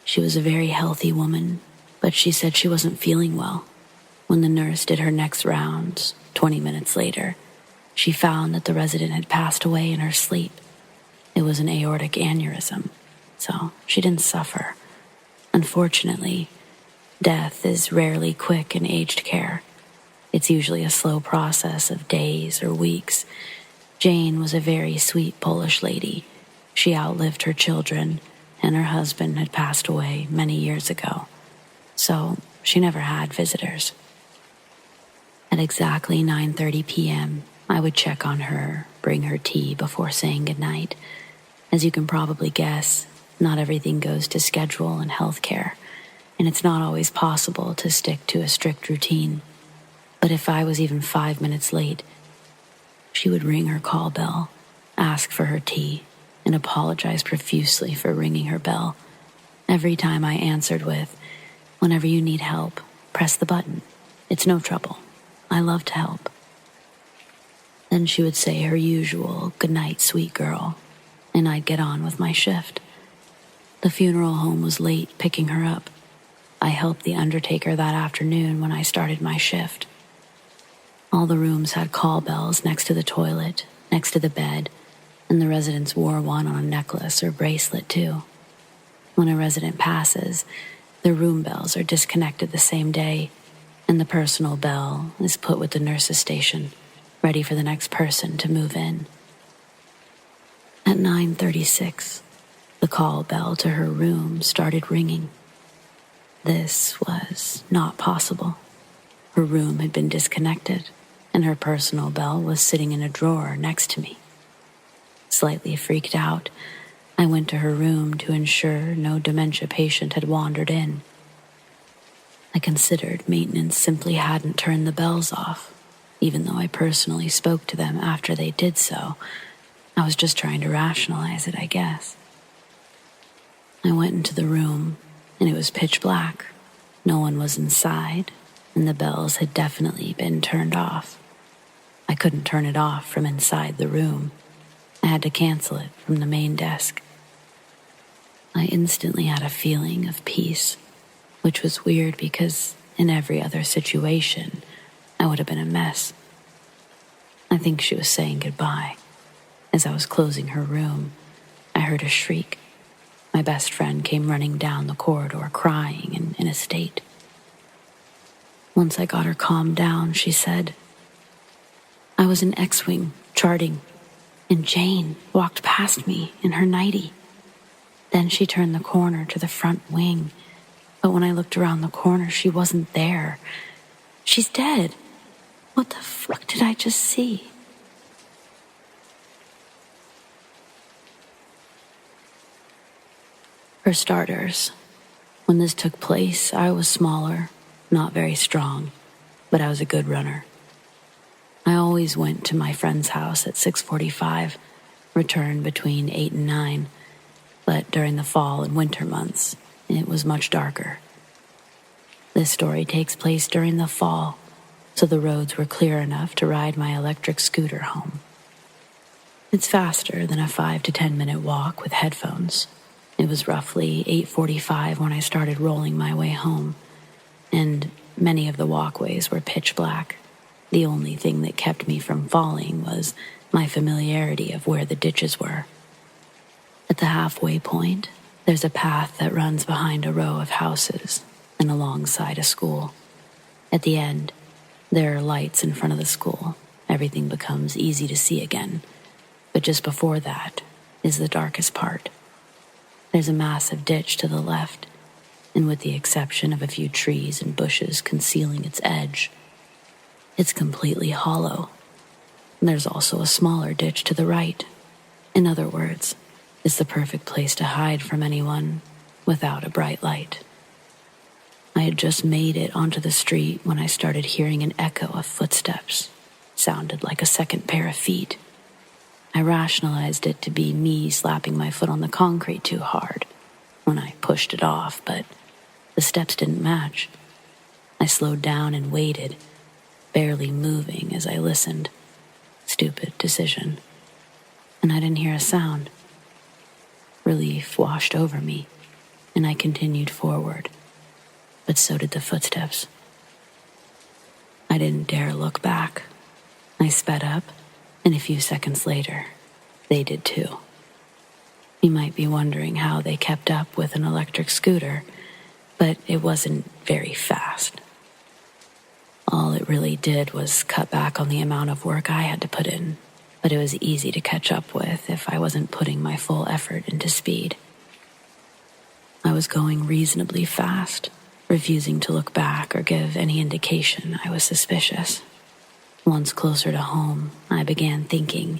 She was a very healthy woman, but she said she wasn't feeling well. When the nurse did her next rounds, 20 minutes later, she found that the resident had passed away in her sleep. It was an aortic aneurysm, so she didn't suffer. Unfortunately, death is rarely quick in aged care. It's usually a slow process of days or weeks. Jane was a very sweet Polish lady. She outlived her children, and her husband had passed away many years ago, so she never had visitors. At exactly 9:30 p.m., I would check on her, bring her tea before saying goodnight. As you can probably guess, not everything goes to schedule in healthcare, and it's not always possible to stick to a strict routine. But if I was even 5 minutes late, she would ring her call bell, ask for her tea, and apologize profusely for ringing her bell. Every time I answered with, "Whenever you need help, press the button. It's no trouble. I love to help." Then she would say her usual, "Good night, sweet girl," and I'd get on with my shift. The funeral home was late picking her up. I helped the undertaker that afternoon when I started my shift. All the rooms had call bells next to the toilet, next to the bed, and the residents wore one on a necklace or bracelet too. When a resident passes, the room bells are disconnected the same day, and the personal bell is put with the nurse's station, ready for the next person to move in. At 9:36, the call bell to her room started ringing. This was not possible. Her room had been disconnected, and her personal bell was sitting in a drawer next to me. Slightly freaked out, I went to her room to ensure no dementia patient had wandered in. I considered maintenance simply hadn't turned the bells off, even though I personally spoke to them after they did so. I was just trying to rationalize it, I guess. I went into the room, and it was pitch black. No one was inside, and the bells had definitely been turned off. I couldn't turn it off from inside the room. I had to cancel it from the main desk. I instantly had a feeling of peace, which was weird because in every other situation, I would have been a mess. I think she was saying goodbye. As I was closing her room, I heard a shriek. My best friend came running down the corridor crying and in a state. Once I got her calmed down, she said, "I was in X-Wing, charting, and Jane walked past me in her nightie. Then she turned the corner to the front wing, but when I looked around the corner, she wasn't there. She's dead. What the fuck did I just see?" For starters, when this took place, I was smaller, not very strong, but I was a good runner. I always went to my friend's house at 6:45, returned between 8 and 9, but during the fall and winter months, it was much darker. This story takes place during the fall, so the roads were clear enough to ride my electric scooter home. It's faster than a 5 to 10 minute walk with headphones. It was roughly 8:45 when I started rolling my way home, and many of the walkways were pitch black. The only thing that kept me from falling was my familiarity of where the ditches were. At the halfway point, there's a path that runs behind a row of houses and alongside a school. At the end, there are lights in front of the school. Everything becomes easy to see again. But just before that is the darkest part. There's a massive ditch to the left, and with the exception of a few trees and bushes concealing its edge, it's completely hollow. There's also a smaller ditch to the right. In other words, it's the perfect place to hide from anyone without a bright light. I had just made it onto the street when I started hearing an echo of footsteps. Sounded like a second pair of feet. I rationalized it to be me slapping my foot on the concrete too hard when I pushed it off, but the steps didn't match. I slowed down and waited, barely moving as I listened. Stupid decision. And I didn't hear a sound. Relief washed over me, and I continued forward, but so did the footsteps. I didn't dare look back. I sped up, and a few seconds later, they did too. You might be wondering how they kept up with an electric scooter, but it wasn't very fast. All it really did was cut back on the amount of work I had to put in, but it was easy to catch up with if I wasn't putting my full effort into speed. I was going reasonably fast, refusing to look back or give any indication I was suspicious. Once closer to home, I began thinking,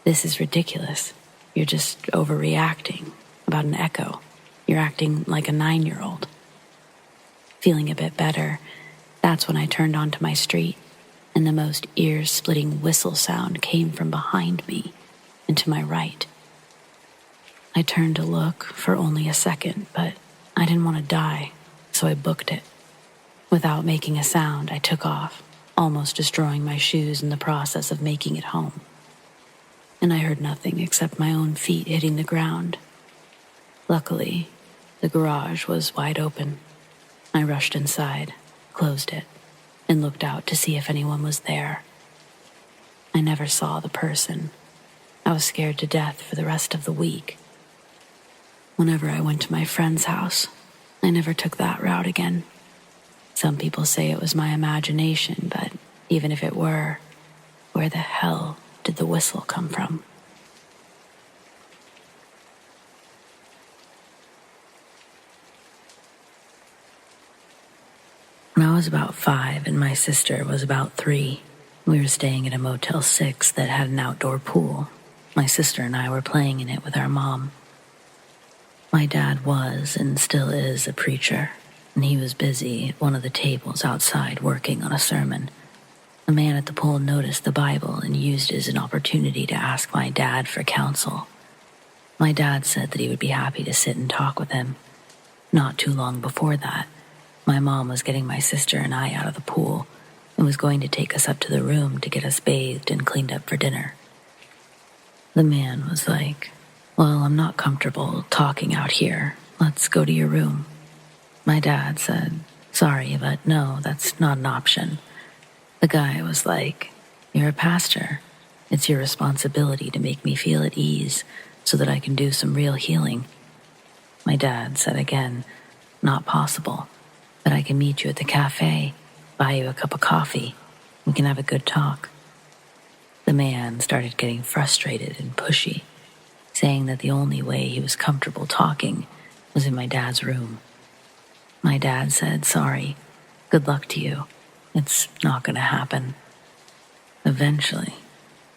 this is ridiculous. You're just overreacting about an echo. You're acting like a 9-year-old. Feeling a bit better, that's when I turned onto my street, and the most ear-splitting whistle sound came from behind me and to my right. I turned to look for only a second, but I didn't want to die, so I booked it. Without making a sound, I took off, almost destroying my shoes in the process of making it home. And I heard nothing except my own feet hitting the ground. Luckily, the garage was wide open. I rushed inside, closed it, and looked out to see if anyone was there. I never saw the person. I was scared to death for the rest of the week. Whenever I went to my friend's house, I never took that route again. Some people say it was my imagination, but even if it were, where the hell did the whistle come from? was about 5 and my sister was about 3. We were staying at a Motel 6 that had an outdoor pool. My sister and I were playing in it with our mom. My dad was and still is a preacher, and he was busy at one of the tables outside working on a sermon. The man at the pool noticed the Bible and used it as an opportunity to ask my dad for counsel. My dad said that he would be happy to sit and talk with him. Not too long before that, my mom was getting my sister and I out of the pool and was going to take us up to the room to get us bathed and cleaned up for dinner. The man was like, "Well, I'm not comfortable talking out here. Let's go to your room." My dad said, "Sorry, but no, that's not an option." The guy was like, "You're a pastor. It's your responsibility to make me feel at ease so that I can do some real healing." My dad said again, "Not possible, but I can meet you at the cafe, buy you a cup of coffee. We can have a good talk." The man started getting frustrated and pushy, saying that the only way he was comfortable talking was in my dad's room. My dad said, "Sorry, good luck to you. It's not going to happen." Eventually,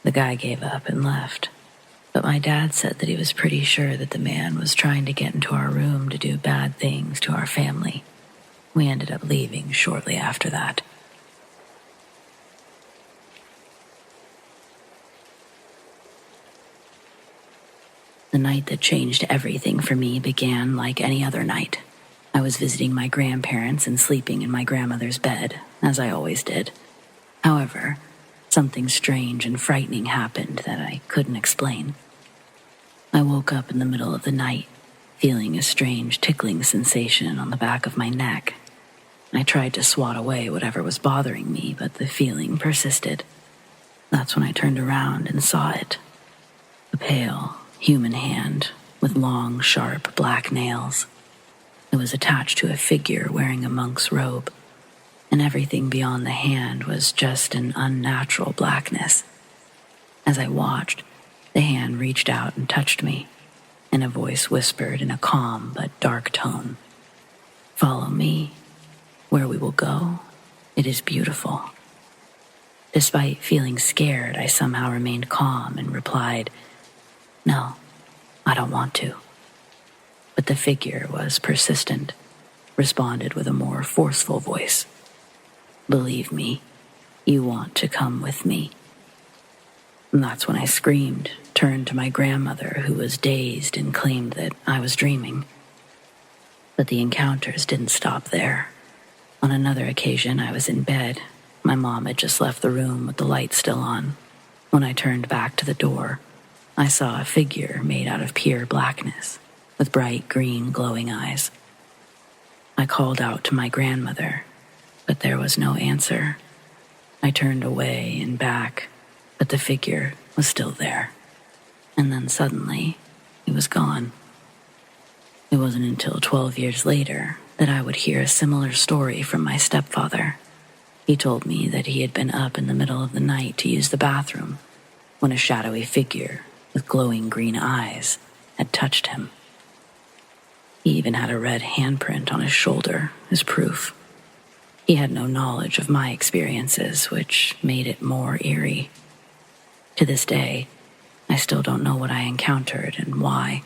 the guy gave up and left. But my dad said that he was pretty sure that the man was trying to get into our room to do bad things to our family. We ended up leaving shortly after that. The night that changed everything for me began like any other night. I was visiting my grandparents and sleeping in my grandmother's bed, as I always did. However, something strange and frightening happened that I couldn't explain. I woke up in the middle of the night, feeling a strange tickling sensation on the back of my neck. I tried to swat away whatever was bothering me, but the feeling persisted. That's when I turned around and saw it. A pale, human hand with long, sharp black nails. It was attached to a figure wearing a monk's robe, and everything beyond the hand was just an unnatural blackness. As I watched, the hand reached out and touched me, and a voice whispered in a calm but dark tone, "Follow me. Where we will go, it is beautiful." Despite feeling scared, I somehow remained calm and replied, "No, I don't want to." But the figure was persistent, responded with a more forceful voice, "Believe me, you want to come with me." And that's when I screamed, turned to my grandmother, who was dazed and claimed that I was dreaming. But the encounters didn't stop there. On another occasion, I was in bed. My mom had just left the room with the light still on. When I turned back to the door, I saw a figure made out of pure blackness, with bright green glowing eyes. I called out to my grandmother, but there was no answer. I turned away and back, but the figure was still there. And then suddenly, it was gone. It wasn't until 12 years later that I would hear a similar story from my stepfather. He told me that he had been up in the middle of the night to use the bathroom when a shadowy figure with glowing green eyes had touched him. He even had a red handprint on his shoulder as proof. He had no knowledge of my experiences, which made it more eerie. To this day, I still don't know what I encountered and why,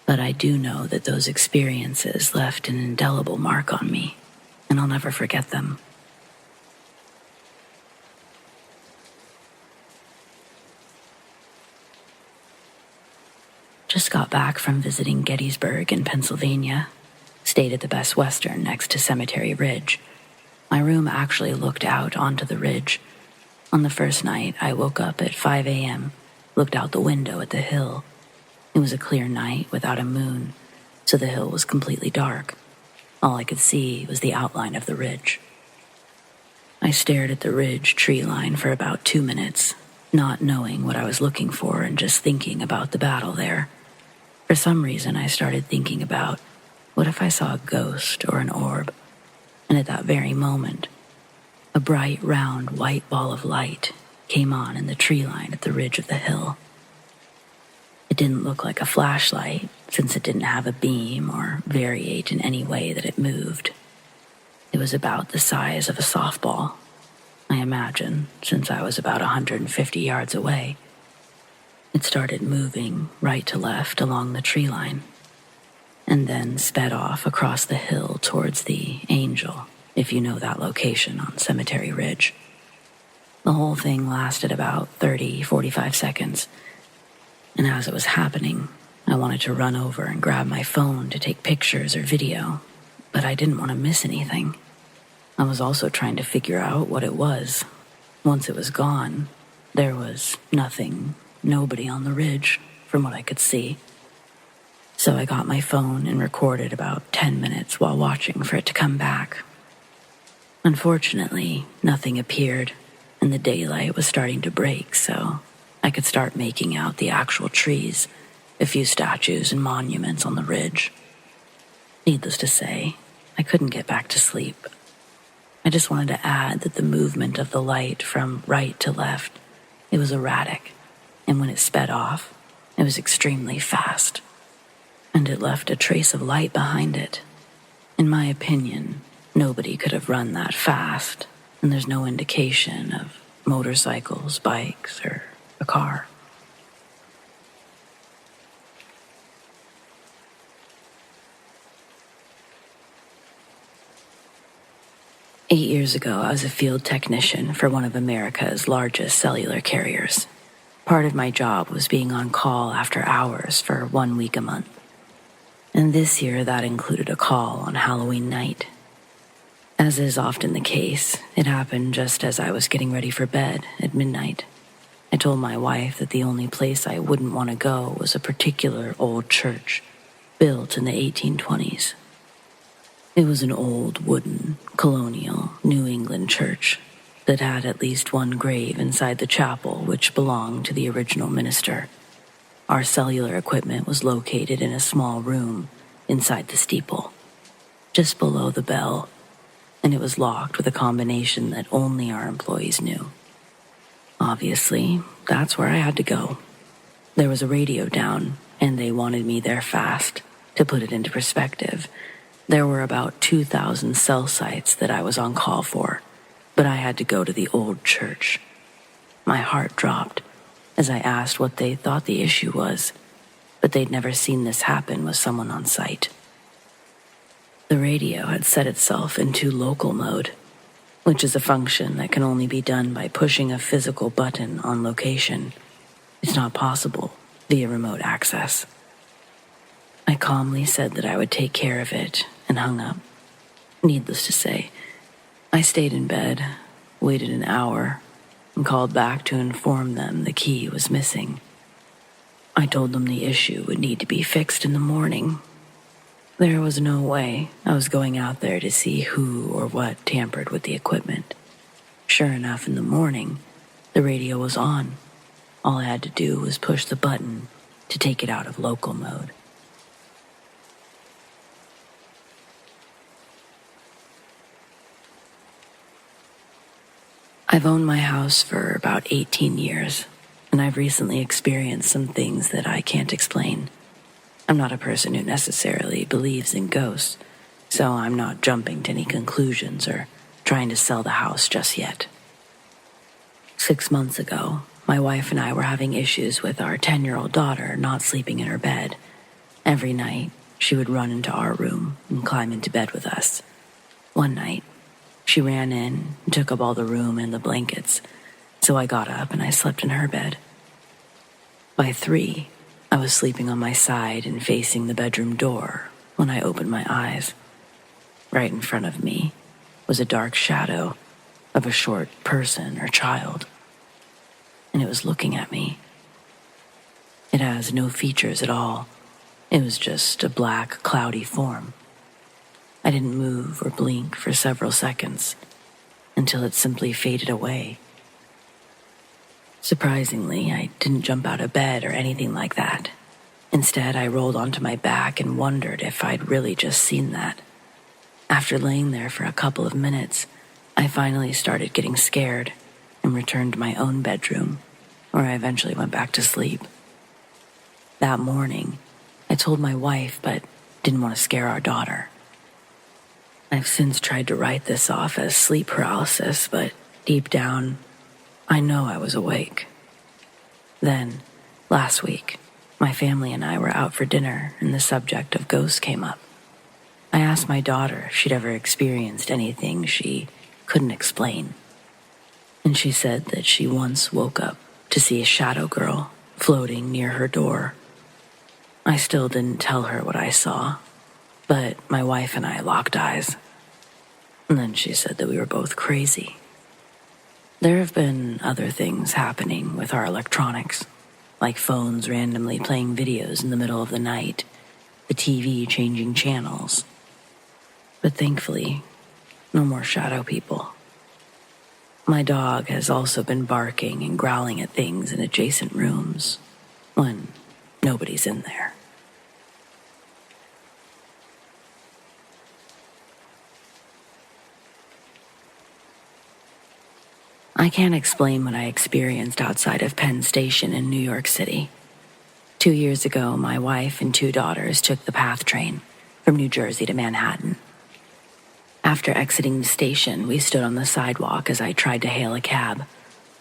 but I do know that those experiences left an indelible mark on me, and I'll never forget them. Just got back from visiting Gettysburg in Pennsylvania. Stayed at the Best Western next to Cemetery Ridge. My room actually looked out onto the ridge. On the first night, I woke up at 5 a.m., looked out the window at the hill. It was a clear night without a moon, so the hill was completely dark. All I could see was the outline of the ridge. I stared at the ridge tree line for about 2 minutes, not knowing what I was looking for and just thinking about the battle there. For some reason, I started thinking about, what if I saw a ghost or an orb? And at that very moment, a bright, round, white ball of light came on in the tree line at the ridge of the hill. It didn't look like a flashlight, since it didn't have a beam or variate in any way that it moved. It was about the size of a softball, I imagine, since I was about 150 yards away. It started moving right to left along the tree line, and then sped off across the hill towards the Angel, if you know that location on Cemetery Ridge. The whole thing lasted about 45 seconds, and as it was happening, I wanted to run over and grab my phone to take pictures or video, but I didn't want to miss anything. I was also trying to figure out what it was. Once it was gone, there was nothing, nobody on the ridge, from what I could see. So I got my phone and recorded about 10 minutes while watching for it to come back. Unfortunately, nothing appeared, and the daylight was starting to break, so I could start making out the actual trees, a few statues and monuments on the ridge. Needless to say, I couldn't get back to sleep. I just wanted to add that the movement of the light from right to left, it was erratic, and when it sped off, it was extremely fast, and it left a trace of light behind it. In my opinion, nobody could have run that fast, and there's no indication of motorcycles, bikes, or a car. Eight years ago, I was a field technician for one of America's largest cellular carriers. Part of my job was being on call after hours for 1 week a month. And this year, that included a call on Halloween night. As is often the case, it happened just as I was getting ready for bed at midnight. I told my wife that the only place I wouldn't want to go was a particular old church, built in the 1820s. It was an old, wooden, colonial New England church that had at least one grave inside the chapel which belonged to the original minister. Our cellular equipment was located in a small room inside the steeple, just below the bell, and it was locked with a combination that only our employees knew. Obviously, that's where I had to go. There was a radio down, and they wanted me there fast. To put it into perspective, there were about 2,000 cell sites that I was on call for, but I had to go to the old church. My heart dropped as I asked what they thought the issue was, but they'd never seen this happen with someone on site. The radio had set itself into local mode, which is a function that can only be done by pushing a physical button on location. It's not possible via remote access. I calmly said that I would take care of it and hung up. Needless to say, I stayed in bed, waited an hour, and called back to inform them the key was missing. I told them the issue would need to be fixed in the morning. There was no way I was going out there to see who or what tampered with the equipment. Sure enough, in the morning, the radio was on. All I had to do was push the button to take it out of local mode. I've owned my house for about 18 years, and I've recently experienced some things that I can't explain. I'm not a person who necessarily believes in ghosts, so I'm not jumping to any conclusions or trying to sell the house just yet. 6 months ago, my wife and I were having issues with our 10-year-old daughter not sleeping in her bed. Every night, she would run into our room and climb into bed with us. One night, she ran in and took up all the room and the blankets, so I got up and I slept in her bed. By 3, I was sleeping on my side and facing the bedroom door when I opened my eyes. Right in front of me was a dark shadow of a short person or child, and it was looking at me. It has no features at all. It was just a black, cloudy form. I didn't move or blink for several seconds until it simply faded away. Surprisingly, I didn't jump out of bed or anything like that. Instead, I rolled onto my back and wondered if I'd really just seen that. After laying there for a couple of minutes, I finally started getting scared and returned to my own bedroom, where I eventually went back to sleep. That morning, I told my wife, but didn't want to scare our daughter. I've since tried to write this off as sleep paralysis, but deep down, I know I was awake. Then, last week, my family and I were out for dinner and the subject of ghosts came up. I asked my daughter if she'd ever experienced anything she couldn't explain. And she said that she once woke up to see a shadow girl floating near her door. I still didn't tell her what I saw, but my wife and I locked eyes. And then she said that we were both crazy. There have been other things happening with our electronics, like phones randomly playing videos in the middle of the night, the TV changing channels. But thankfully, no more shadow people. My dog has also been barking and growling at things in adjacent rooms when nobody's in there. I can't explain what I experienced outside of Penn Station in New York City. 2 years ago, my wife and 2 daughters took the PATH train from New Jersey to Manhattan. After exiting the station, we stood on the sidewalk as I tried to hail a cab.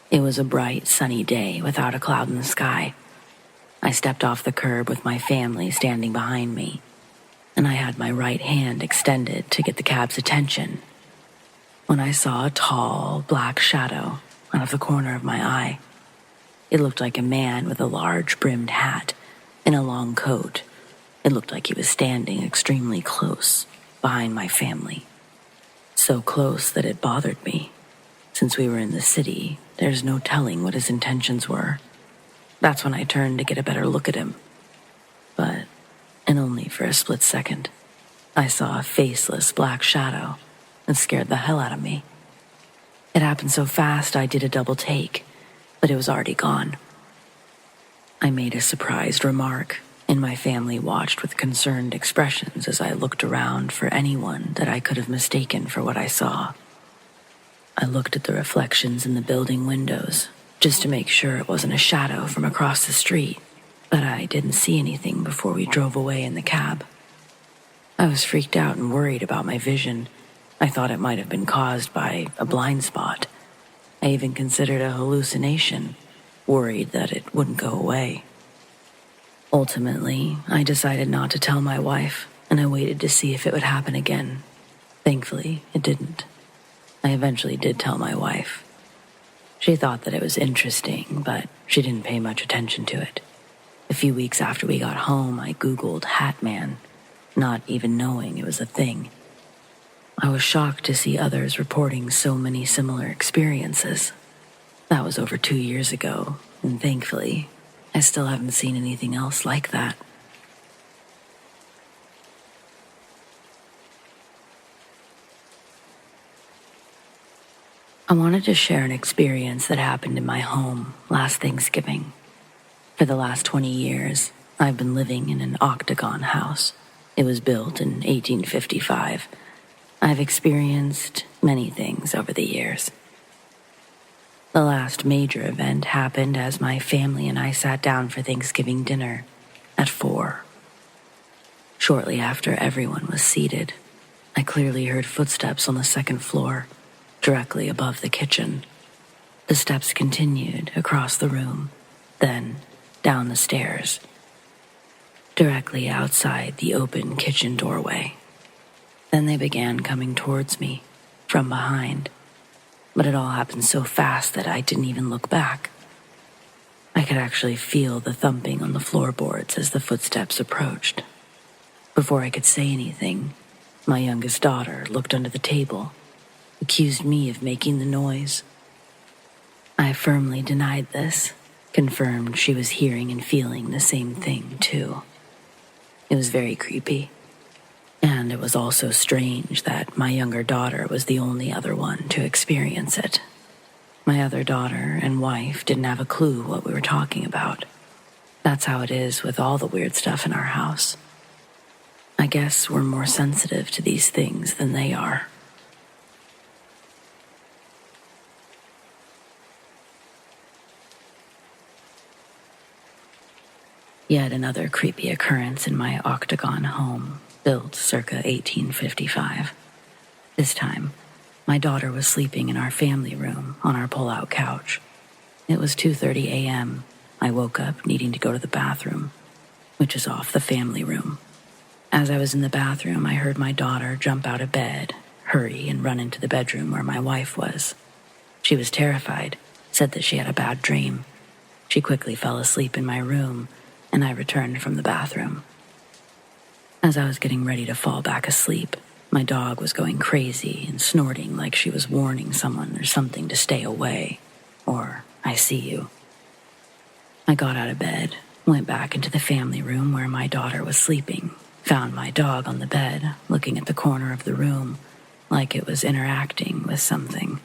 It was a bright, sunny day without a cloud in the sky. I stepped off the curb with my family standing behind me, and I had my right hand extended to get the cab's attention when I saw a tall, black shadow out of the corner of my eye. It looked like a man with a large brimmed hat and a long coat. It looked like he was standing extremely close behind my family. So close that it bothered me. Since we were in the city, there's no telling what his intentions were. That's when I turned to get a better look at him. But, and only for a split second, I saw a faceless black shadow and scared the hell out of me. It happened so fast I did a double take, but it was already gone. I made a surprised remark, and my family watched with concerned expressions as I looked around for anyone that I could have mistaken for what I saw. I looked at the reflections in the building windows, just to make sure it wasn't a shadow from across the street, but I didn't see anything before we drove away in the cab. I was freaked out and worried about my vision. I thought it might have been caused by a blind spot. I even considered a hallucination, worried that it wouldn't go away. Ultimately, I decided not to tell my wife, and I waited to see if it would happen again. Thankfully, it didn't. I eventually did tell my wife. She thought that it was interesting, but she didn't pay much attention to it. A few weeks after we got home, I Googled Hat Man, not even knowing it was a thing. I was shocked to see others reporting so many similar experiences. That was over 2 years ago, and thankfully, I still haven't seen anything else like that. I wanted to share an experience that happened in my home last Thanksgiving. For the last 20 years, I've been living in an octagon house. It was built in 1855. I've experienced many things over the years. The last major event happened as my family and I sat down for Thanksgiving dinner at 4. Shortly after everyone was seated, I clearly heard footsteps on the second floor, directly above the kitchen. The steps continued across the room, then down the stairs, directly outside the open kitchen doorway. Then they began coming towards me from behind, but it all happened so fast that I didn't even look back. I could actually feel the thumping on the floorboards as the footsteps approached. Before I could say anything, my youngest daughter looked under the table, accused me of making the noise. I firmly denied this, confirmed she was hearing and feeling the same thing too. It was very creepy. And it was also strange that my younger daughter was the only other one to experience it. My other daughter and wife didn't have a clue what we were talking about. That's how it is with all the weird stuff in our house. I guess we're more sensitive to these things than they are. Yet another creepy occurrence in my octagon home, built circa 1855. This time, my daughter was sleeping in our family room on our pull-out couch. It was 2:30 a.m. I woke up needing to go to the bathroom, which is off the family room. As I was in the bathroom, I heard my daughter jump out of bed, hurry, and run into the bedroom where my wife was. She was terrified, said that she had a bad dream. She quickly fell asleep in my room, and I returned from the bathroom. As I was getting ready to fall back asleep, my dog was going crazy and snorting like she was warning someone or something to stay away, or I see you. I got out of bed, went back into the family room where my daughter was sleeping, found my dog on the bed, looking at the corner of the room, like it was interacting with something.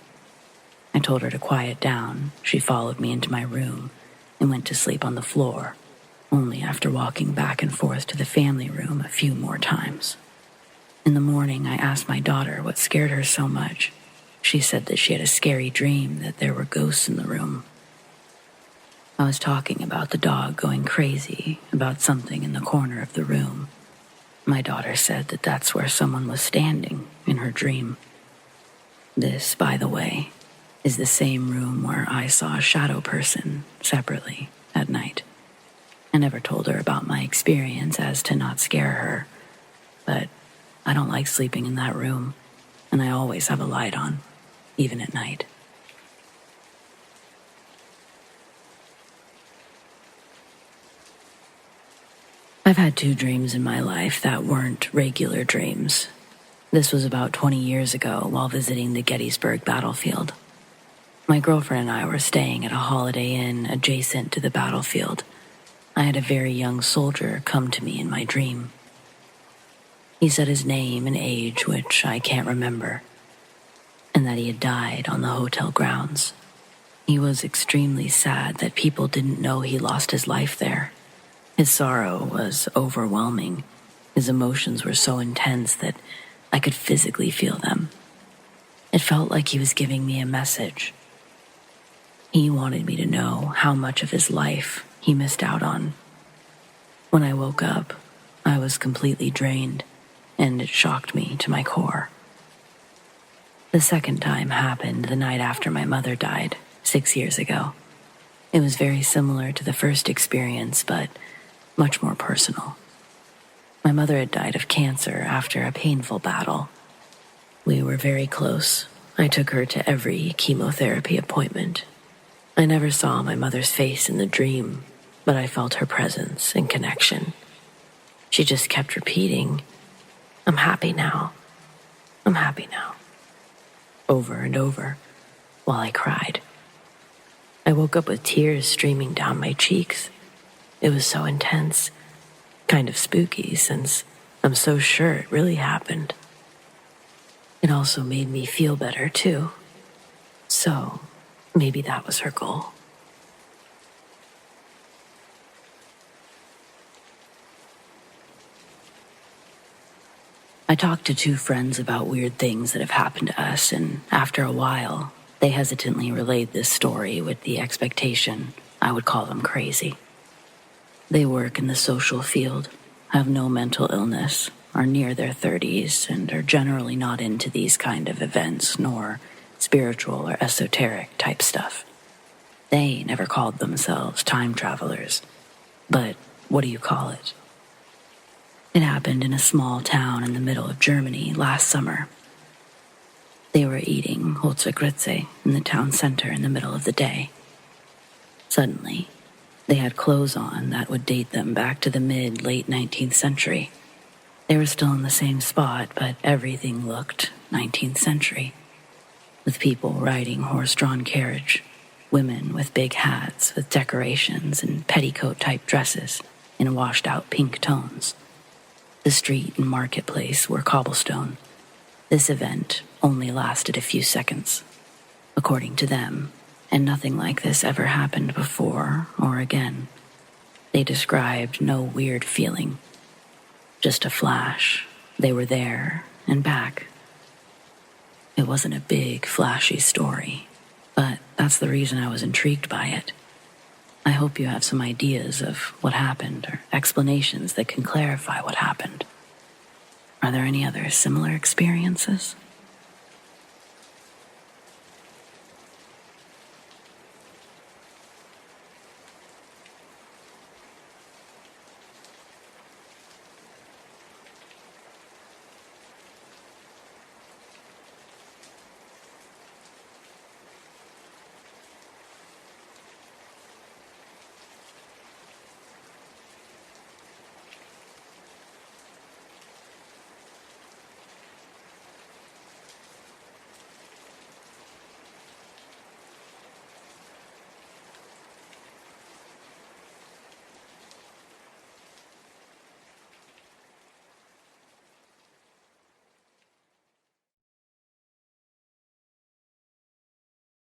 I told her to quiet down. She followed me into my room and went to sleep on the floor, only after walking back and forth to the family room a few more times. In the morning, I asked my daughter what scared her so much. She said that she had a scary dream that there were ghosts in the room. I was talking about the dog going crazy, about something in the corner of the room. My daughter said that that's where someone was standing in her dream. This, by the way, is the same room where I saw a shadow person separately at night. I never told her about my experience as to not scare her, but I don't like sleeping in that room, and I always have a light on, even at night. I've had 2 dreams in my life that weren't regular dreams. This was about 20 years ago while visiting the Gettysburg battlefield. My girlfriend and I were staying at a Holiday Inn adjacent to the battlefield. I had a very young soldier come to me in my dream. He said his name and age, which I can't remember, and that he had died on the hotel grounds. He was extremely sad that people didn't know he lost his life there. His sorrow was overwhelming. His emotions were so intense that I could physically feel them. It felt like he was giving me a message. He wanted me to know how much of his life he missed out on. When I woke up, I was completely drained, and it shocked me to my core. The second time happened the night after my mother died, 6 years ago. It was very similar to the first experience, but much more personal. My mother had died of cancer after a painful battle. We were very close. I took her to every chemotherapy appointment. I never saw my mother's face in the dream, but I felt her presence and connection. She just kept repeating, "I'm happy now. I'm happy now," over and over, while I cried. I woke up with tears streaming down my cheeks. It was so intense, kind of spooky since I'm so sure it really happened. It also made me feel better too. So maybe that was her goal. I talked to 2 friends about weird things that have happened to us, and after a while, they hesitantly relayed this story with the expectation I would call them crazy. They work in the social field, have no mental illness, are near their 30s, and are generally not into these kind of events, nor spiritual or esoteric type stuff. They never called themselves time travelers, but what do you call it? It happened in a small town in the middle of Germany last summer. They were eating Holzergrütze in the town center in the middle of the day. Suddenly, they had clothes on that would date them back to the mid-late 19th century. They were still in the same spot, but everything looked 19th century. With people riding horse-drawn carriage, women with big hats with decorations and petticoat-type dresses in washed-out pink tones. The street and marketplace were cobblestone. This event only lasted a few seconds. According to them, and nothing like this ever happened before or again. They described no weird feeling. Just a flash. They were there and back. It wasn't a big, flashy story, but that's the reason I was intrigued by it. I hope you have some ideas of what happened or explanations that can clarify what happened. Are there any other similar experiences?